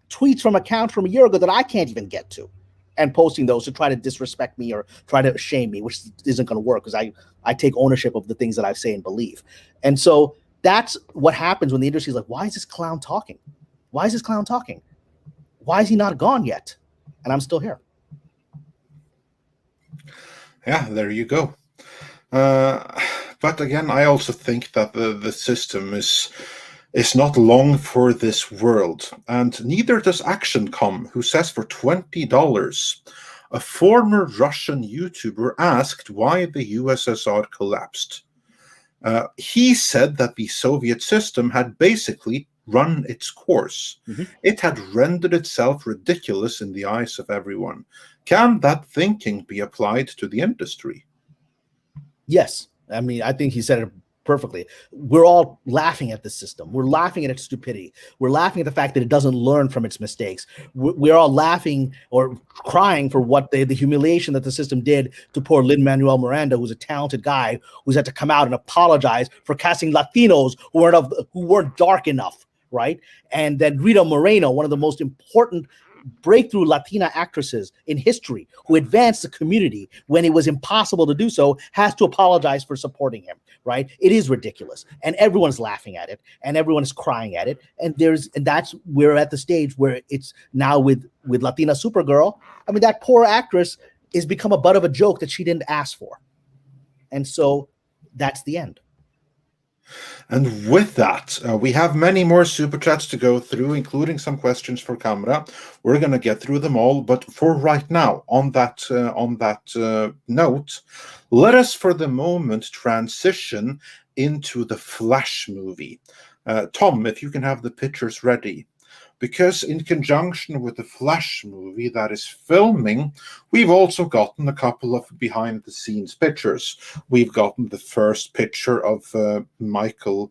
tweets from accounts from a year ago that I can't even get to, and posting those to try to disrespect me or try to shame me, which isn't going to work because I take ownership of the things that I say and believe. And so that's what happens when the industry is like, why is this clown talking? Why is this clown talking? Why is he not gone yet? And I'm still here. Yeah, there you go. But again, I also think that the system is not long for this world, and neither does Action.com, who says for $20, a former Russian YouTuber asked why the USSR collapsed. He said that the Soviet system had basically run its course. Mm-hmm. It had rendered itself ridiculous in the eyes of everyone. Can that thinking be applied to the industry? Yes. I mean, I think he said it perfectly. We're all laughing at the system. We're laughing at its stupidity. We're laughing at the fact that it doesn't learn from its mistakes. We're all laughing or crying for what the humiliation that the system did to poor Lin-Manuel Miranda, who's a talented guy who's had to come out and apologize for casting Latinos who weren't dark enough, right? And then Rita Moreno, one of the most important breakthrough Latina actresses in history, who advanced the community when it was impossible to do so, has to apologize for supporting him, right? It is ridiculous. And everyone's laughing at it, and everyone is crying at it. And we're at the stage where it's now with Latina Supergirl. I mean, that poor actress has become a butt of a joke that she didn't ask for. And so that's the end. And with that, we have many more super chats to go through, including some questions for Kamra. We're going to get through them all, but for right now, on that note, let us for the moment transition into the Flash movie. Tom, if you can have the pictures ready. Because in conjunction with the Flash movie that is filming, we've also gotten a couple of behind-the-scenes pictures. We've gotten the first picture of Michael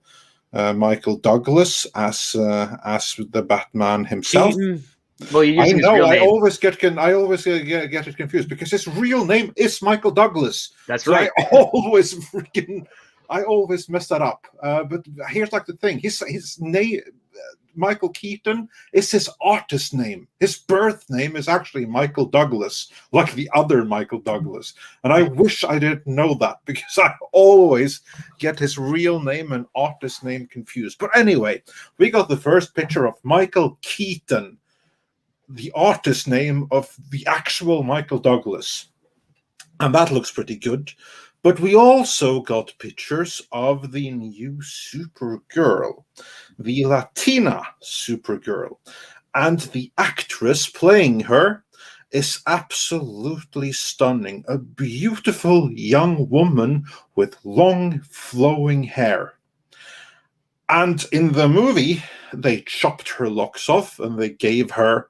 Douglas as the Batman himself. Well, you're using his real name. I always get it confused because his real name is Michael Douglas. That's right. I always mess that up. But here's like the thing: his name. Michael Keaton is his artist name. His birth name is actually Michael Douglas, like the other Michael Douglas. And I wish I didn't know that because I always get his real name and artist name confused. But anyway, we got the first picture of Michael Keaton, the artist name of the actual Michael Douglas. And that looks pretty good. But we also got pictures of the new Supergirl, the Latina Supergirl. And the actress playing her is absolutely stunning. A beautiful young woman with long, flowing hair. And in the movie, they chopped her locks off and they gave her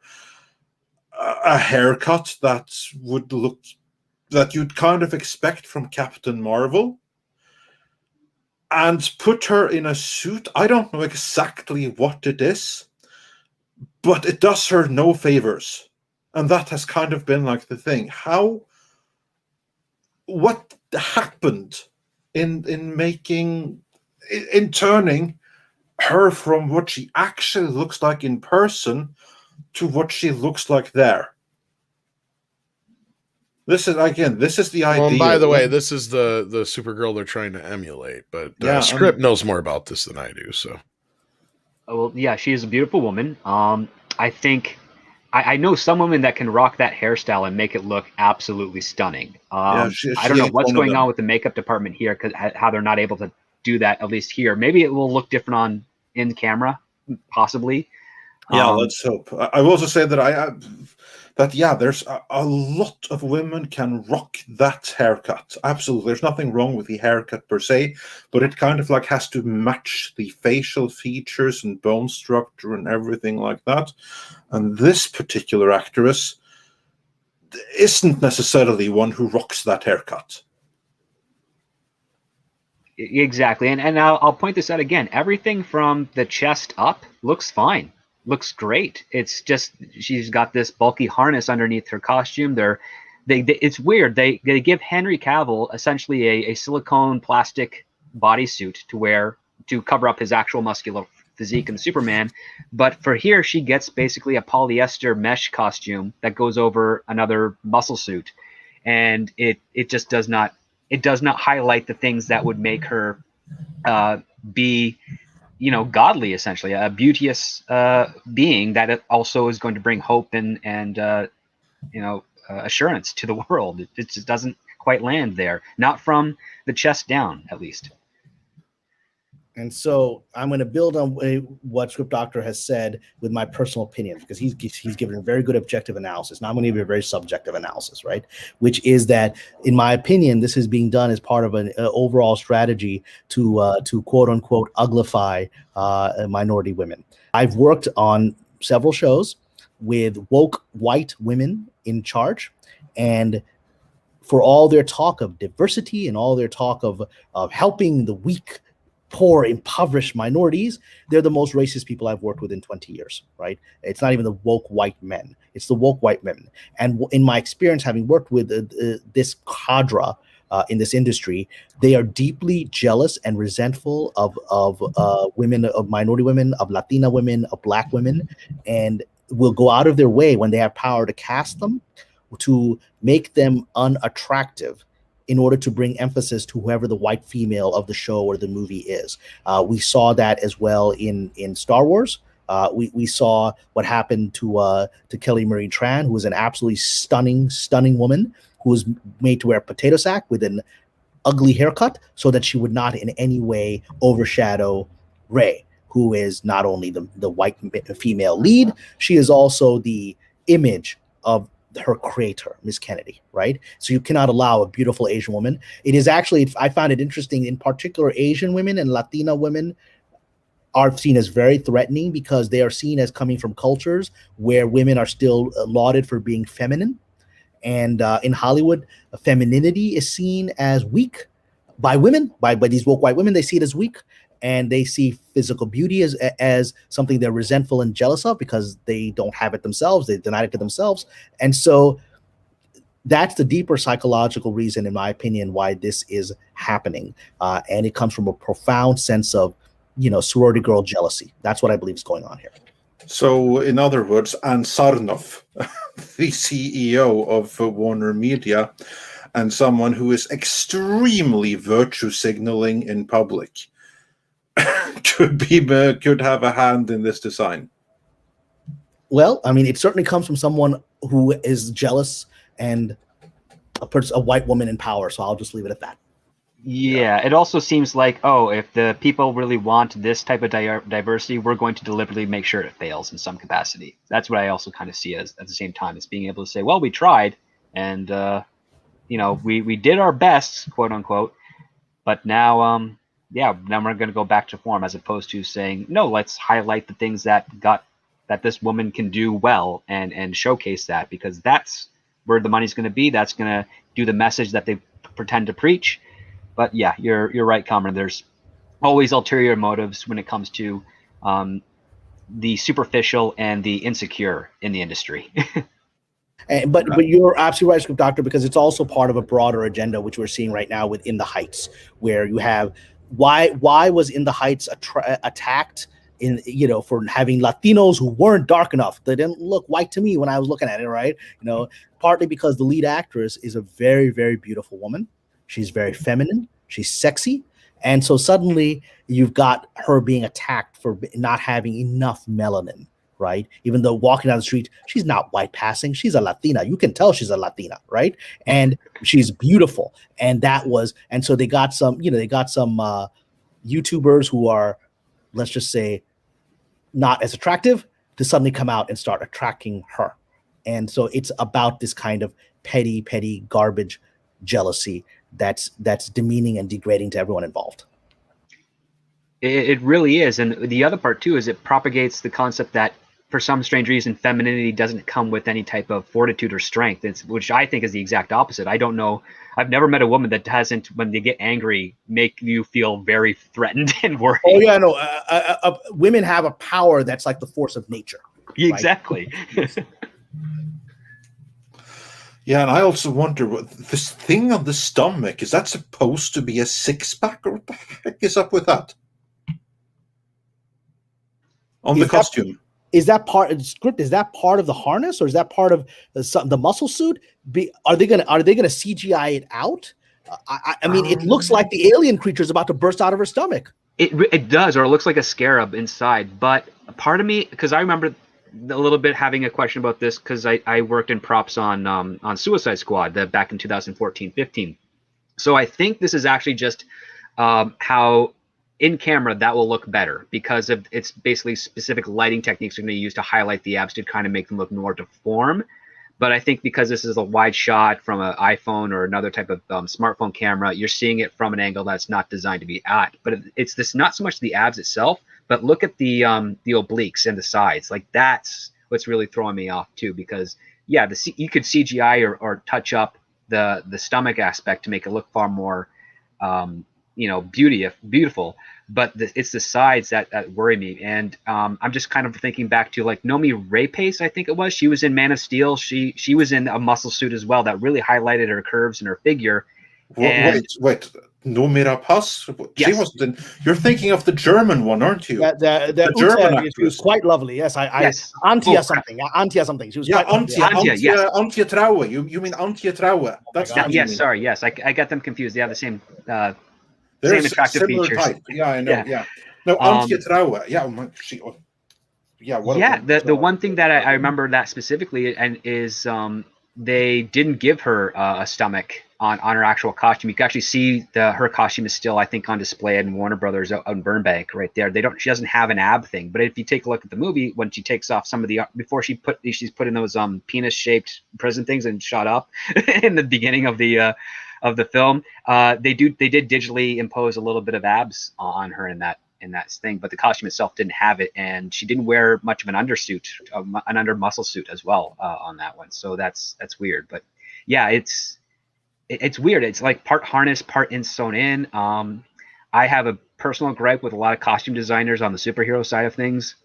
a haircut that would look that you'd kind of expect from Captain Marvel, and put her in a suit. I don't know exactly what it is, but it does her no favors. And that has kind of been like the thing. What happened in turning her from what she actually looks like in person to what she looks like there? This is the idea. Well, and by the way, this is the Supergirl they're trying to emulate, but Script knows more about this than I do. So, well, yeah, she is a beautiful woman. I think I know some women that can rock that hairstyle and make it look absolutely stunning. I don't know what's going on with the makeup department here, because how they're not able to do that, at least here. Maybe it will look different in camera, possibly. Yeah, let's hope. I will also say that there's a lot of women can rock that haircut. Absolutely. There's nothing wrong with the haircut per se, but it kind of like has to match the facial features and bone structure and everything like that. And this particular actress isn't necessarily one who rocks that haircut. Exactly. And I'll point this out again. Everything from the chest up looks fine. Looks great. It's just she's got this bulky harness underneath her costume. It's weird. They give Henry Cavill essentially a silicone plastic bodysuit to wear to cover up his actual muscular physique in Superman, but for here she gets basically a polyester mesh costume that goes over another muscle suit, and it just does not highlight the things that would make her be godly, essentially a beauteous being that it also is going to bring hope and assurance to the world. It just doesn't quite land there, not from the chest down, at least. And so I'm going to build on what Script Doctor has said with my personal opinion, because he's given a very good objective analysis. Now I'm going to give you a very subjective analysis, right? Which is that, in my opinion, this is being done as part of an overall strategy to quote unquote uglify minority women. I've worked on several shows with woke white women in charge, and for all their talk of diversity and all their talk of helping the weak, poor, impoverished minorities, they're the most racist people I've worked with in 20 years, right? It's not even the woke white men, it's the woke white women. And in my experience, having worked with this cadre in this industry, they are deeply jealous and resentful of women, of minority women, of Latina women, of Black women, and will go out of their way when they have power to cast them, to make them unattractive in order to bring emphasis to whoever the white female of the show or the movie is. We saw that as well in Star Wars. We saw what happened to Kelly Marie Tran, who was an absolutely stunning woman who was made to wear a potato sack with an ugly haircut so that she would not in any way overshadow Rey, who is not only the white female lead, she is also the image of her creator, Miss Kennedy, right? So you cannot allow a beautiful Asian woman. It is actually, I found it interesting, in particular, Asian women and Latina women are seen as very threatening because they are seen as coming from cultures where women are still lauded for being feminine. And in Hollywood, femininity is seen as weak by women, by these woke white women. They see it as weak, and they see physical beauty as something they're resentful and jealous of because they don't have it themselves. They denied it to themselves. And so that's the deeper psychological reason, in my opinion, why this is happening. And it comes from a profound sense of, sorority girl jealousy. That's what I believe is going on here. So, in other words, Ann Sarnoff, the CEO of Warner Media, and someone who is extremely virtue signaling in public, could have a hand in this design. Well, I mean, it certainly comes from someone who is jealous and a white woman in power. So I'll just leave it at that. Yeah, it also seems like, oh, if the people really want this type of diversity, we're going to deliberately make sure it fails in some capacity. That's what I also kind of see as at the same time as being able to say, well, we tried, and we did our best, quote unquote, but now now we're going to go back to form, as opposed to saying, no, let's highlight the things that this woman can do well and showcase that, because that's where the money's going to be. That's going to do the message that they pretend to preach. But yeah, you're right, Cameron. There's always ulterior motives when it comes to the superficial and the insecure in the industry. But you're absolutely right, Script Doctor, because it's also part of a broader agenda, which we're seeing right now with In the Heights, where you have why was In the Heights attacked for having Latinos who weren't dark enough. They didn't look white to me when I was looking at it, right? Partly because the lead actress is a very, very beautiful woman. She's very feminine. She's sexy. And so suddenly you've got her being attacked for not having enough melanin, right? Even though walking down the street, she's not white passing. She's a Latina. You can tell she's a Latina, right? And she's beautiful. And so they got some YouTubers who are, let's just say, not as attractive to suddenly come out and start attracting her. And so it's about this kind of petty garbage jealousy that's demeaning and degrading to everyone involved. It really is. And the other part too is it propagates the concept that for some strange reason femininity doesn't come with any type of fortitude or strength, which I think is the exact opposite. I don't know, I've never met a woman that hasn't, when they get angry, make you feel very threatened and worried. Oh yeah, no, women have a power that's like the force of nature. Exactly. Right? Yeah, and I also wonder, what this thing on the stomach, is that supposed to be a six-pack, or what the heck is up with that? On the costume. Is that part of the script? Is that part of the harness, or is that part of the muscle suit? Are they gonna CGI it out? I mean, it looks like the alien creature is about to burst out of her stomach. It does, or it looks like a scarab inside. But part of me, because I remember a little bit having a question about this, because I worked in props on Suicide Squad back in 2014-15. So I think this is actually just how in camera that will look better, because of it's basically specific lighting techniques are going to use to highlight the abs to kind of make them look more deformed. But I think because this is a wide shot from an iPhone or another type of smartphone camera, you're seeing it from an angle that's not designed to be at. But it's this, not so much the abs itself, but look at the obliques and the sides. Like that's what's really throwing me off too, because yeah, you could CGI or touch up the stomach aspect to make it look far more beautiful, but it's the sides that worry me. And I'm just kind of thinking back to like Nomi Rapace, I think it was. She was in Man of Steel. She was in a muscle suit as well that really highlighted her curves and her figure. Wait. Nomi Rapace? Yes. She wasn't in. You're thinking of the German one, aren't you? The German actress. She was quite lovely. Yes, yes. Antje something. She was Antje Traue. You mean Antje Traue? That's yes. Sorry, yes. I got them confused. They have the same. There's same attractive similar features. type. Yeah, I know. Yeah. No, Antje Traue. Yeah. The one thing that I remember that specifically is they didn't give her a stomach on her actual costume. You can actually see her costume is still, I think, on display at Warner Brothers out in Burbank right there. She doesn't have an ab thing, but if you take a look at the movie, when she takes off some of the, before she's put in those penis shaped prison things and shot up in the beginning of the film, they did digitally impose a little bit of abs on her in that thing, but the costume itself didn't have it, and she didn't wear much of an undersuit, an under muscle suit as well on that one. So that's weird. But yeah, it's weird. It's like part harness, part sewn in. I have a personal gripe with a lot of costume designers on the superhero side of things.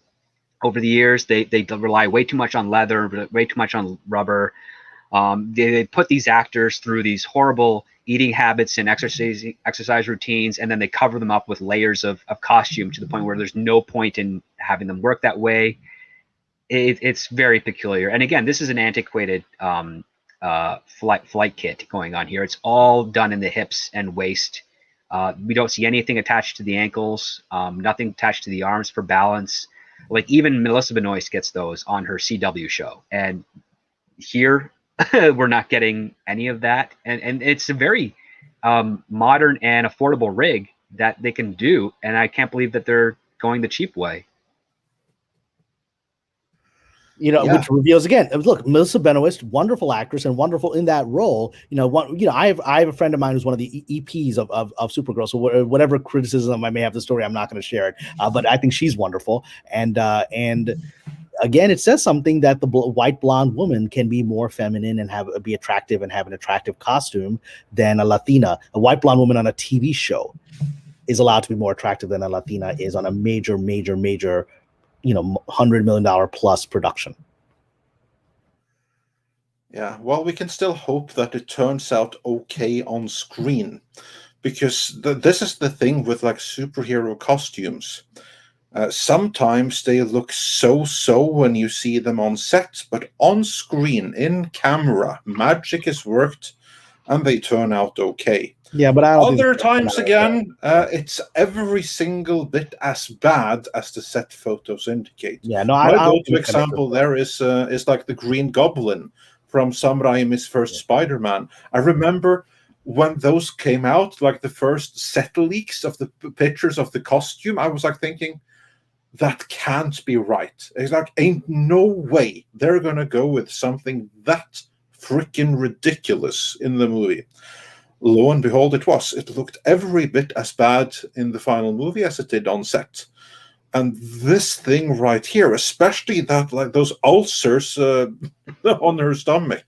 Over the years, they rely way too much on leather, way too much on rubber. They put these actors through these horrible eating habits and exercise routines, and then they cover them up with layers of costume to the point where there's no point in having them work that way. It's very peculiar. And again, this is an antiquated flight kit going on here. It's all done in the hips and waist. We don't see anything attached to the ankles, nothing attached to the arms for balance. Like even Melissa Benoist gets those on her CW show. And here we're not getting any of that. And it's a very modern and affordable rig that they can do, and I can't believe that they're going the cheap way. Which reveals again. Look, Melissa Benoist, wonderful actress and wonderful in that role. I have a friend of mine who's one of the EPs of Supergirl. So whatever criticism I may have of the story, I'm not going to share it. But I think she's wonderful. And again, it says something that the white blonde woman can be more feminine and be attractive and have an attractive costume than a Latina. A white blonde woman on a TV show is allowed to be more attractive than a Latina is on a major $100 million plus production. Yeah, well, we can still hope that it turns out okay on screen, because this is the thing with like superhero costumes. Sometimes they look so when you see them on set, but on screen, in camera, magic is worked and they turn out okay. Yeah, but I don't Other times again, it's every single bit as bad as the set photos indicate. Yeah, no, My I go-to example there is like the Green Goblin from Sam Raimi's first Spider-Man. I remember when those came out, like the first set leaks of the pictures of the costume, I was like thinking, that can't be right. It's like, ain't no way they're gonna go with something that freaking ridiculous in the movie. Lo and behold, it was. It looked every bit as bad in the final movie as it did on set. And this thing right here, especially that, like those ulcers on her stomach.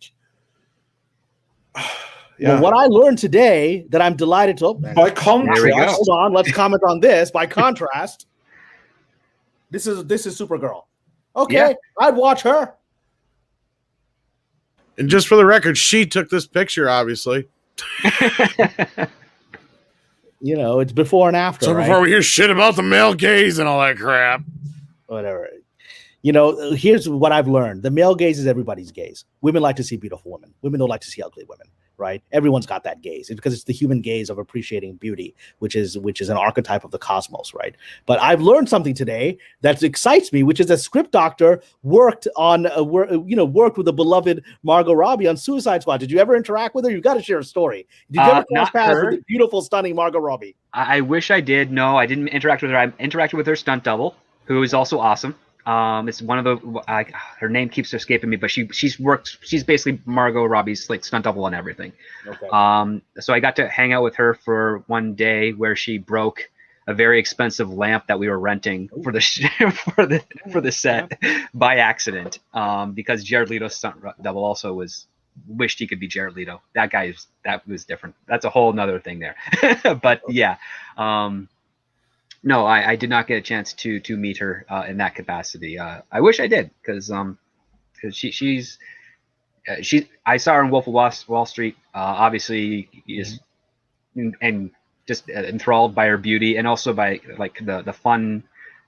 Yeah. Well, what I learned today that I'm delighted to. By contrast, hold on, let's comment on this. By contrast, this is Supergirl. Okay, yeah. I'd watch her. And just for the record, she took this picture, obviously. It's before and after. So before we hear shit about the male gaze and all that crap. Whatever. Here's what I've learned. The male gaze is everybody's gaze. Women like to see beautiful women. Women don't like to see ugly women, right? Everyone's got that gaze. It's because it's the human gaze of appreciating beauty, which is an archetype of the cosmos, right? But I've learned something today that excites me, which is that script doctor worked with the beloved Margot Robbie on Suicide Squad. Did you ever interact with her? You got to share a story. Did you ever cross paths with the beautiful, stunning Margot Robbie? I wish I did. No, I didn't interact with her. I interacted with her stunt double, who is also awesome. It's one of the her name keeps escaping me, but she's basically Margot Robbie's like stunt double and everything. Okay. So I got to hang out with her for one day where she broke a very expensive lamp that we were renting for the for the set by accident. Because Jared Leto's stunt double also wished he could be Jared Leto. That was different. That's a whole nother thing there. But yeah. No, I did not get a chance to meet her in that capacity. I wish I did, because she's I saw her in Wolf of Wall Street. Obviously, and just enthralled by her beauty, and also by like the fun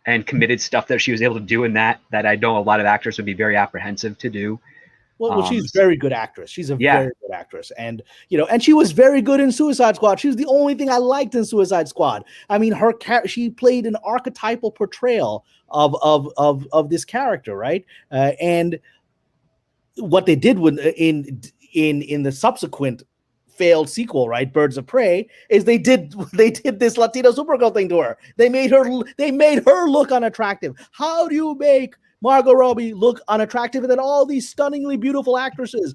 and committed stuff that she was able to do in that I know a lot of actors would be very apprehensive to do. Well, she's a very good actress. She's a very good actress. And, and she was very good in Suicide Squad. She was the only thing I liked in Suicide Squad. I mean, she played an archetypal portrayal of this character, right? And what they did in the subsequent failed sequel, right, Birds of Prey, is they did this Latino Supergirl thing to her. They made her look unattractive. How do you make Margot Robbie look unattractive, and then all these stunningly beautiful actresses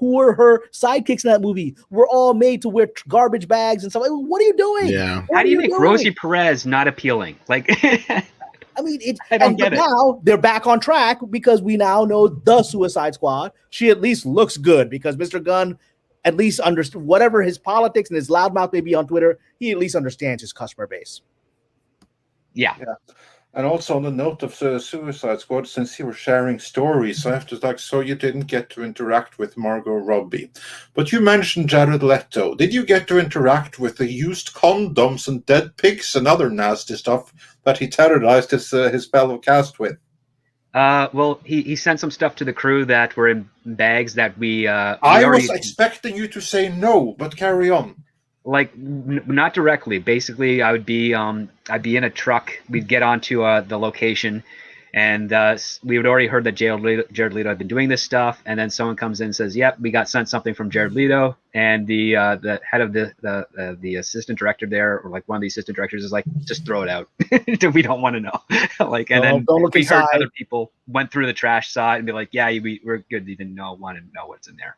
who were her sidekicks in that movie were all made to wear garbage bags and stuff? What are you doing? Yeah. How do you make Rosie Perez not appealing? Like, I mean, I don't get it. Now they're back on track because we now know the Suicide Squad. She at least looks good because Mr. Gunn at least understands whatever his politics and his loudmouth may be on Twitter. He at least understands his customer base. Yeah. And also on the note of Suicide Squad, since you were sharing stories, I have to so you didn't get to interact with Margot Robbie. But you mentioned Jared Leto. Did you get to interact with the used condoms and dead pigs and other nasty stuff that he terrorized his fellow cast with? Well, he sent some stuff to the crew that were in bags that we I was expecting you to say no, but carry on. Like not directly. Basically, I'd be in a truck. We'd get onto the location, And we had already heard that Jared Leto had been doing this stuff, and then someone comes in and says, "Yep, we got sent something from Jared Leto." And the head of the assistant director there, or like one of the assistant directors, is like, "Just throw it out. We don't want to know." Like, and then don't look we heard inside. other people went through the trash, saw it, and be like, "Yeah, we're good. Even want to know what's in there."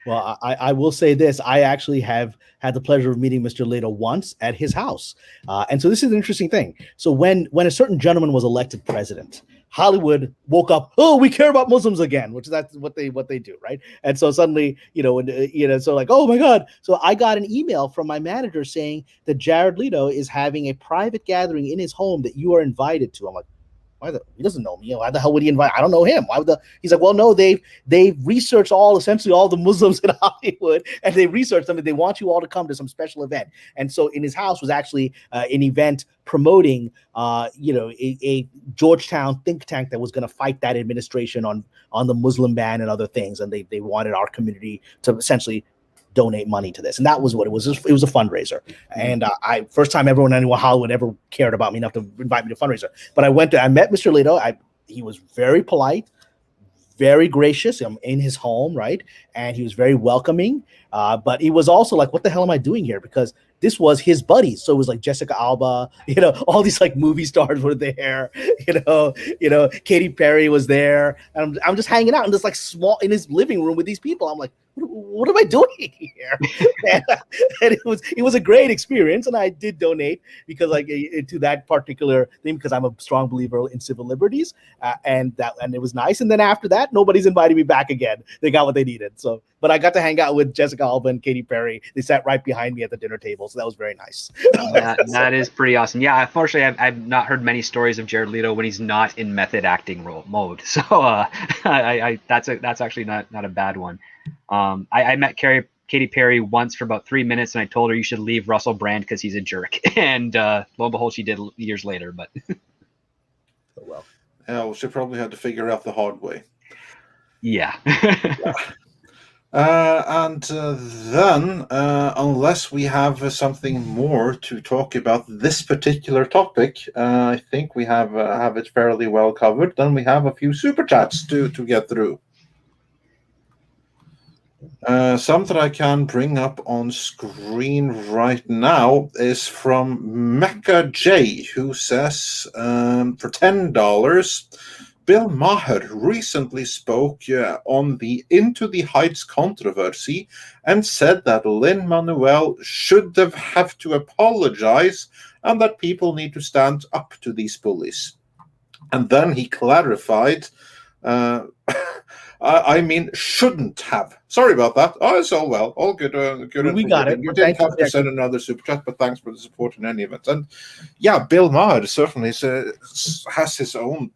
Well, I will say this. I actually have had the pleasure of meeting Mr. Leto once at his house. And so this is an interesting thing. So when a certain gentleman was elected president, Hollywood woke up, oh, we care about Muslims again, which that's what they do, right? And so suddenly, so like, oh my God. So I got an email from my manager saying that Jared Leto is having a private gathering in his home that you are invited to. I'm like, he doesn't know me. Why the hell would he invite? I don't know him. He's like, well, no, they've researched essentially all the Muslims in Hollywood, and they researched them, and they want you all to come to some special event. And so in his house was actually an event promoting, a Georgetown think tank that was going to fight that administration on the Muslim ban and other things. And they wanted our community to essentially donate money to this, and that was what it was. It was a fundraiser, and first time everyone in Hollywood ever cared about me enough to invite me to a fundraiser. But I met Mr. Leto. He was very polite, very gracious. I'm in his home, right, and he was very welcoming. But he was also like, "What the hell am I doing here?" Because this was his buddies, so it was like Jessica Alba, all these like movie stars were there, Katy Perry was there, and I'm just hanging out in this like small in his living room with these people. I'm like, what am I doing here? and it was a great experience, and I did donate because to that particular thing because I'm a strong believer in civil liberties, and it was nice. And then after that, nobody's invited me back again. They got what they needed. So, but I got to hang out with Jessica Alba and Katy Perry. They sat right behind me at the dinner table, so that was very nice. That is pretty awesome. Yeah, unfortunately, I've not heard many stories of Jared Leto when he's not in method acting mode. So that's actually not a bad one. I met Katy Perry once for about 3 minutes, and I told her you should leave Russell Brand because he's a jerk. And lo and behold, she did years later. But well, she probably had to figure out the hard way. Yeah. Then, unless we have something more to talk about this particular topic, I think we have it fairly well covered. Then we have a few super chats to get through. Some that I can bring up on screen right now is from Mecca J, who says, for $10, Bill Maher recently spoke on the Into the Heights controversy and said that Lin-Manuel should have to apologize and that people need to stand up to these bullies. And then he clarified, I mean, shouldn't have. Sorry about that. Oh, it's all well. All good. Good. We got it. You didn't have to send another super chat, but thanks for the support in any event. And yeah, Bill Maher certainly has his own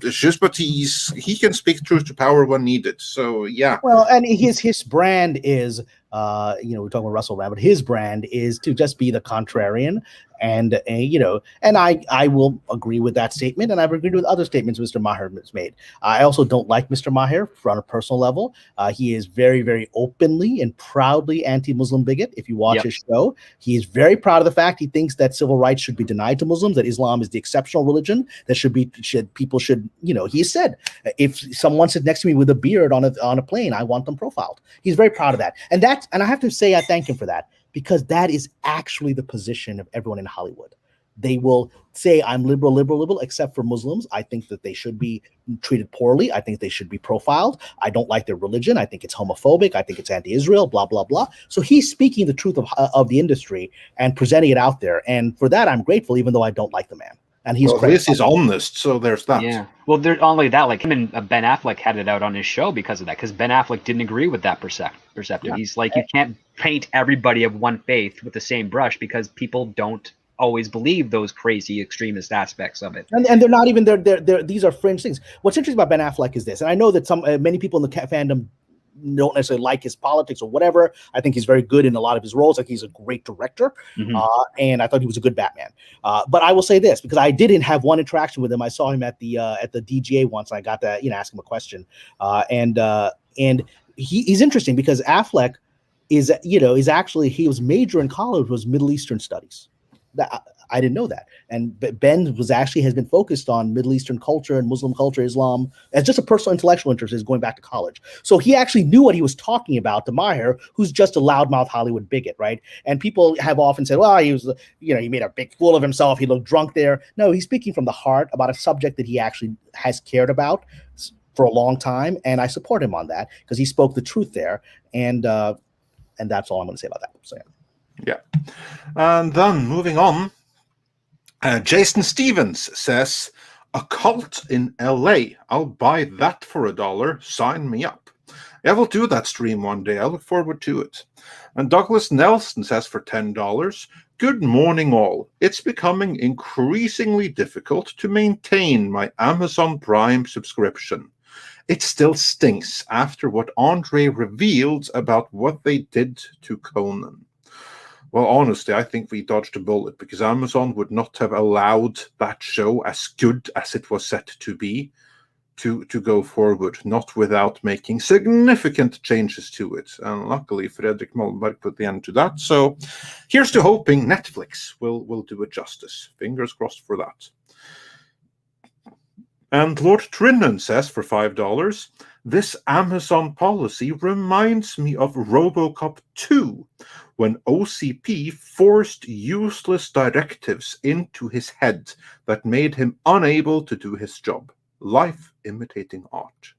issues, but he can speak truth to power when needed. So yeah. Well, and his brand is, we're talking about Russell Brand, but his brand is to just be the contrarian. And I will agree with that statement, and I've agreed with other statements Mr. Maher has made. I also don't like Mr. Maher on a personal level. He is very, very openly and proudly anti-Muslim bigot. If you watch his show, he is very proud of the fact he thinks that civil rights should be denied to Muslims, that Islam is the exceptional religion that people should. He said, if someone sits next to me with a beard on a plane, I want them profiled. He's very proud of that, and I have to say I thank him for that. Because that is actually the position of everyone in Hollywood. They will say, I'm liberal, except for Muslims. I think that they should be treated poorly. I think they should be profiled. I don't like their religion. I think it's homophobic. I think it's anti-Israel, blah, blah, blah. So he's speaking the truth of the industry and presenting it out there. And for that, I'm grateful, even though I don't like the man. And he's at least he's honest, so there's that. Yeah. Well, there's not only that, like him and Ben Affleck had it out on his show because of that, because Ben Affleck didn't agree with that perceptive. Yeah. He's like, you can't paint everybody of one faith with the same brush because people don't always believe those crazy extremist aspects of it. And they're not even these are fringe things. What's interesting about Ben Affleck is this, and I know that many people in the fandom don't necessarily like his politics or whatever. I think he's very good in a lot of his roles. Like he's a great director, and I thought he was a good Batman. But I will say this, because I didn't have one interaction with him. I saw him at the DGA once, and I got to ask him a question. And he's interesting because Affleck is actually, he was major in college was Middle Eastern studies. I didn't know that. And Ben has been focused on Middle Eastern culture and Muslim culture, Islam, as just a personal intellectual interest, is going back to college. So he actually knew what he was talking about to Maher, who's just a loudmouth Hollywood bigot, right? And people have often said, well, he was, he made a big fool of himself. He looked drunk there. No, he's speaking from the heart about a subject that he actually has cared about for a long time. And I support him on that because he spoke the truth there. And that's all I'm going to say about that. So, yeah. And then moving on, Jason Stevens says, a cult in LA. I'll buy that for $1. Sign me up. Yeah, we'll do that stream one day. I look forward to it. And Douglas Nelson says for $10, good morning all. It's becoming increasingly difficult to maintain my Amazon Prime subscription. It still stinks after what Andre revealed about what they did to Conan. Well, honestly, I think we dodged a bullet because Amazon would not have allowed that show, as good as it was set to be, to go forward, not without making significant changes to it. And luckily, Fredrik Malmberg put the end to that. So here's to hoping Netflix will do it justice. Fingers crossed for that. And Lord Trinan says for $5, this Amazon policy reminds me of RoboCop 2, when OCP forced useless directives into his head that made him unable to do his job. Life imitating art.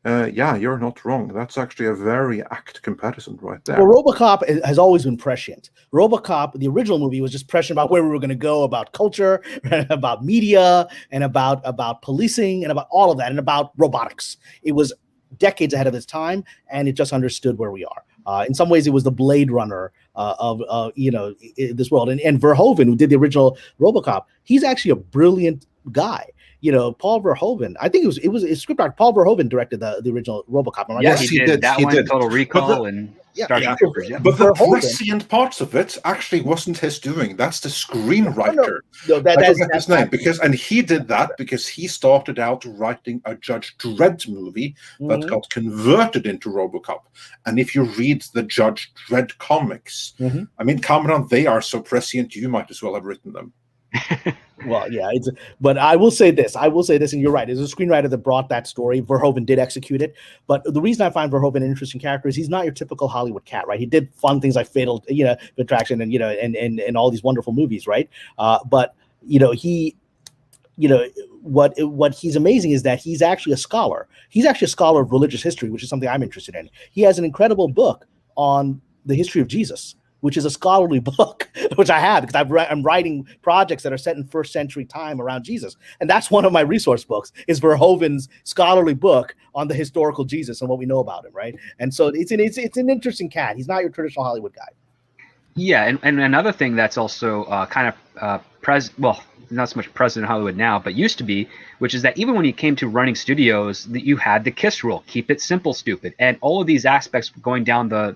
Yeah, you're not wrong. That's actually a very apt comparison right there. Well, RoboCop has always been prescient. RoboCop, the original movie, was just prescient about where we were going to go, about culture, about media, and about policing, and about all of that, and about robotics. It was decades ahead of its time, and it just understood where we are. In some ways, it was the Blade Runner of this world. And Verhoeven, who did the original RoboCop, he's actually a brilliant guy. Paul Verhoeven. I think it was a script doctor. Paul Verhoeven directed the original RoboCop. Right? Yes, he did. That he one, did. Total Recall, and Starship Troopers. Yeah. But the prescient parts of it actually wasn't his doing. That's the screenwriter. No, that's his name. And he did that because he started out writing a Judge Dredd movie that got converted into RoboCop. And if you read the Judge Dredd comics, I mean, Kamran, they are so prescient, you might as well have written them. Well, yeah, but I will say this, and you're right. As a screenwriter that brought that story, Verhoeven did execute it. But the reason I find Verhoeven an interesting character is he's not your typical Hollywood cat, right? He did fun things like Fatal, Attraction, and all these wonderful movies, right? But what he's amazing is that he's actually a scholar. He's actually a scholar of religious history, which is something I'm interested in. He has an incredible book on the history of Jesus, which is a scholarly book, which I have because I'm writing projects that are set in first century time around Jesus. And that's one of my resource books is Verhoeven's scholarly book on the historical Jesus and what we know about him, right? And so it's an interesting cat. He's not your traditional Hollywood guy. Yeah, and another thing that's also kind of not so much present in Hollywood now, but used to be, which is that even when you came to running studios, that you had the KISS rule, keep it simple, stupid, and all of these aspects going down the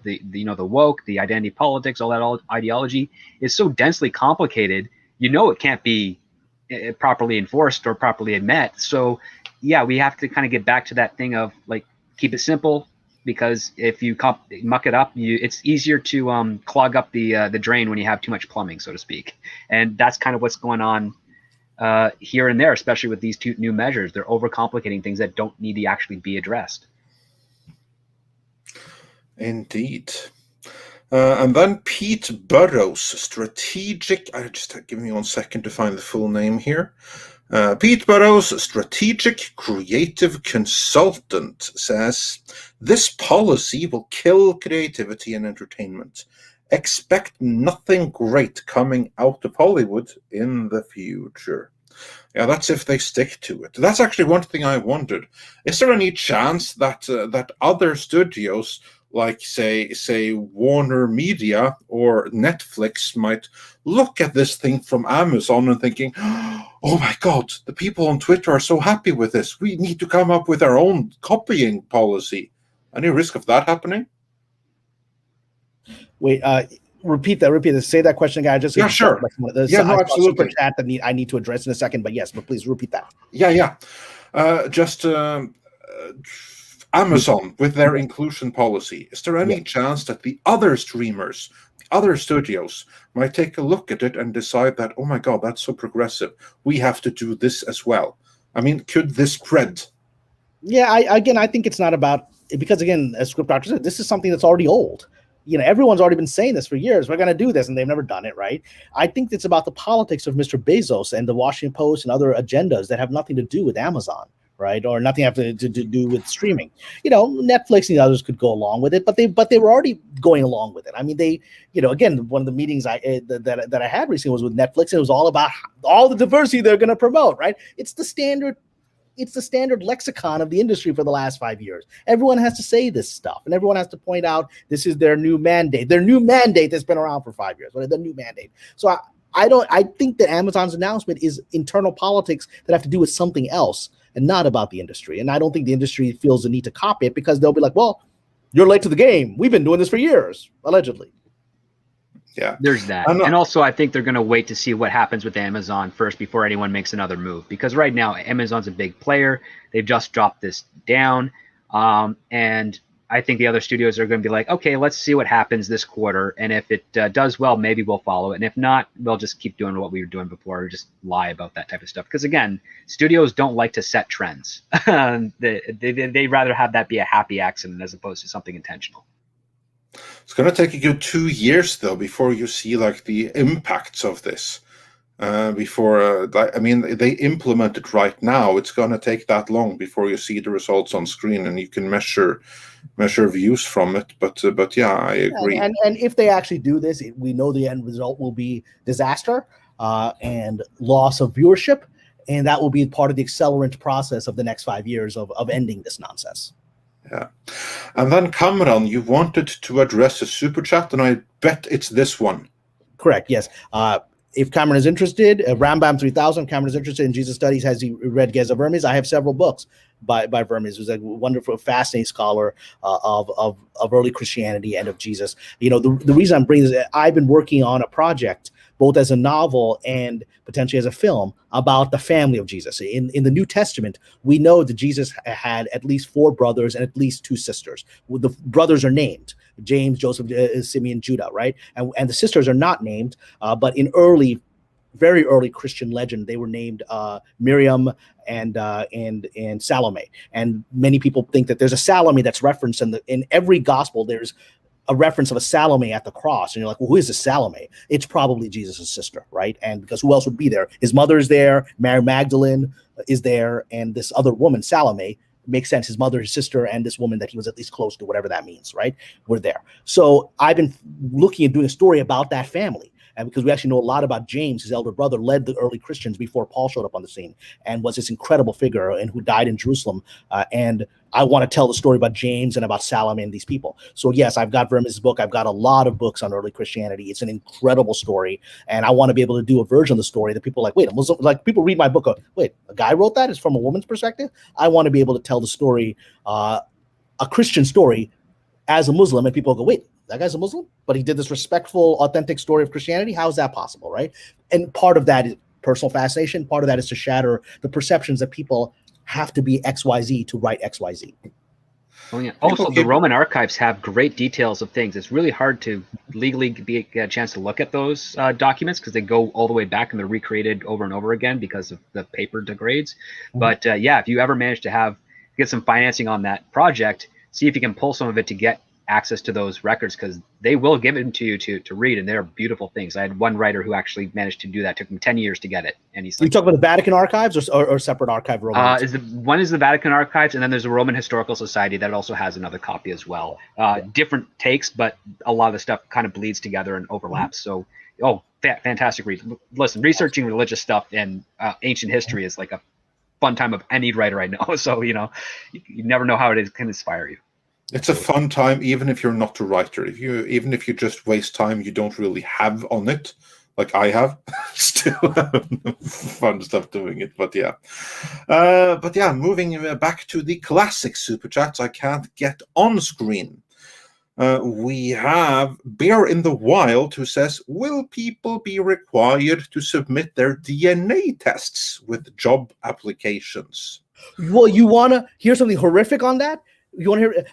woke, the identity politics, all that ideology is so densely complicated. It can't be properly enforced or properly met. So yeah, we have to kind of get back to that thing of like keep it simple. Because if you muck it up, it's easier to clog up the drain when you have too much plumbing, so to speak. And that's kind of what's going on here and there, especially with these two new measures. They're overcomplicating things that don't need to actually be addressed. Indeed. And then Pete Burrows, strategic. Give me 1 second to find the full name here. Pete Burrows, strategic creative consultant, says, this policy will kill creativity and entertainment. Expect nothing great coming out of Hollywood in the future. Yeah, that's if they stick to it. That's actually one thing I wondered. Is there any chance that that other studios, like say Warner Media or Netflix, might look at this thing from Amazon and thinking, oh my God, the people on Twitter are so happy with this. We need to come up with our own copying policy. Any risk of that happening? Wait, repeat that. Say that question again. Sure. Absolutely. Super chat that I need to address in a second, but please repeat that. Yeah. Amazon with their inclusion policy. Is there any chance that the other streamers, other studios might take a look at it and decide that, oh my God, that's so progressive. We have to do this as well. I mean, could this spread? Yeah, I think it's not about, because again, as Script Doctor said, this is something that's already old. Everyone's already been saying this for years. We're going to do this, and they've never done it, right? I think it's about the politics of Mr. Bezos and the Washington Post and other agendas that have nothing to do with Amazon, right? Or nothing have to do with streaming. Netflix and others could go along with it, but they were already going along with it. I mean, they, again, one of the meetings that I had recently was with Netflix, and it was all about all the diversity they're going to promote, right? It's the standard lexicon of the industry for the last 5 years. Everyone has to say this stuff, and everyone has to point out this is their new mandate that's been around for 5 years. What is the new mandate? So I think that Amazon's announcement is internal politics that have to do with something else and not about the industry. And I don't think the industry feels the need to copy it, because they'll be like, well, you're late to the game. We've been doing this for years, allegedly. Yeah, there's that. And also, I think they're going to wait to see what happens with Amazon first before anyone makes another move, because right now Amazon's a big player. They've just dropped this down, and I think the other studios are going to be like, okay, let's see what happens this quarter, and if it does well, maybe we'll follow it, and if not, we'll just keep doing what we were doing before, or just lie about that type of stuff. Because again, studios don't like to set trends. They'd rather have that be a happy accident as opposed to something intentional. It's going to take a good 2 years, though, before you see like the impacts of this. They implement it right now. It's going to take that long before you see the results on screen and you can measure views from it. But yeah, I agree. And if they actually do this, we know the end result will be disaster and loss of viewership, and that will be part of the accelerant process of the next 5 years of ending this nonsense. Yeah. And then, Kamran, you wanted to address a super chat, and I bet it's this one. Correct, yes. If Kamran is interested, Rambam 3000, Kamran is interested in Jesus studies. Has he read Geza Vermes? I have several books by Vermes, who's a wonderful, fascinating scholar of early Christianity and of Jesus. The reason I'm bringing this, I've been working on a project, both as a novel and potentially as a film, about the family of Jesus. In the New Testament, we know that Jesus had at least 4 brothers and at least 2 sisters. The brothers are named: James, Joseph, Simeon, Judah, right? And the sisters are not named, but in very early Christian legend, they were named Miriam and Salome. And many people think that there's a Salome that's referenced in every gospel. There's a reference of a Salome at the cross, and you're like, well, who is this Salome? It's probably Jesus' sister, right? And because who else would be there? His mother is there, Mary Magdalene is there, and this other woman, Salome, makes sense. His mother, his sister, and this woman that he was at least close to, whatever that means, right? We're there. So I've been looking at doing a story about that family. And because we actually know a lot about James, his elder brother, led the early Christians before Paul showed up on the scene, and was this incredible figure and who died in Jerusalem. And I want to tell the story about James and about Salome and these people. So yes, I've got Vermes' book. I've got a lot of books on early Christianity. It's an incredible story, and I want to be able to do a version of the story that people are like, wait, a Muslim, like people read my book, go, wait, a guy wrote that? It's from a woman's perspective? I want to be able to tell the story, a Christian story, as a Muslim, and people go, wait, that guy's a Muslim, but he did this respectful, authentic story of Christianity. How is that possible, right? And part of that is personal fascination. Part of that is to shatter the perceptions that people have to be XYZ to write XYZ. Oh, yeah. Also, the Roman archives have great details of things. It's really hard to legally get a chance to look at those documents because they go all the way back and they're recreated over and over again because of the paper degrades. Mm-hmm. But yeah, if you ever manage to get some financing on that project, see if you can pull some of it to get access to those records, because they will give them to you to read, and they're beautiful things. I had one writer who actually managed to do that. It took him 10 years to get it, and he's like, you talk about the Vatican archives or separate archive? One is the Vatican archives, and then there's the Roman Historical Society that also has another copy as well. Different takes, but a lot of the stuff kind of bleeds together and overlaps. So fantastic read. Listen, researching religious stuff and ancient history is like a fun time of any writer I know. So you never know how it can inspire you. It's a fun time, even if you're not a writer. Even if you just waste time you don't really have on it, like I have, still fun stuff doing it. But yeah, moving back to the classic super chats I can't get on screen. We have Bear in the Wild, who says, will people be required to submit their DNA tests with job applications? Well, you want to hear something horrific on that? You want to hear,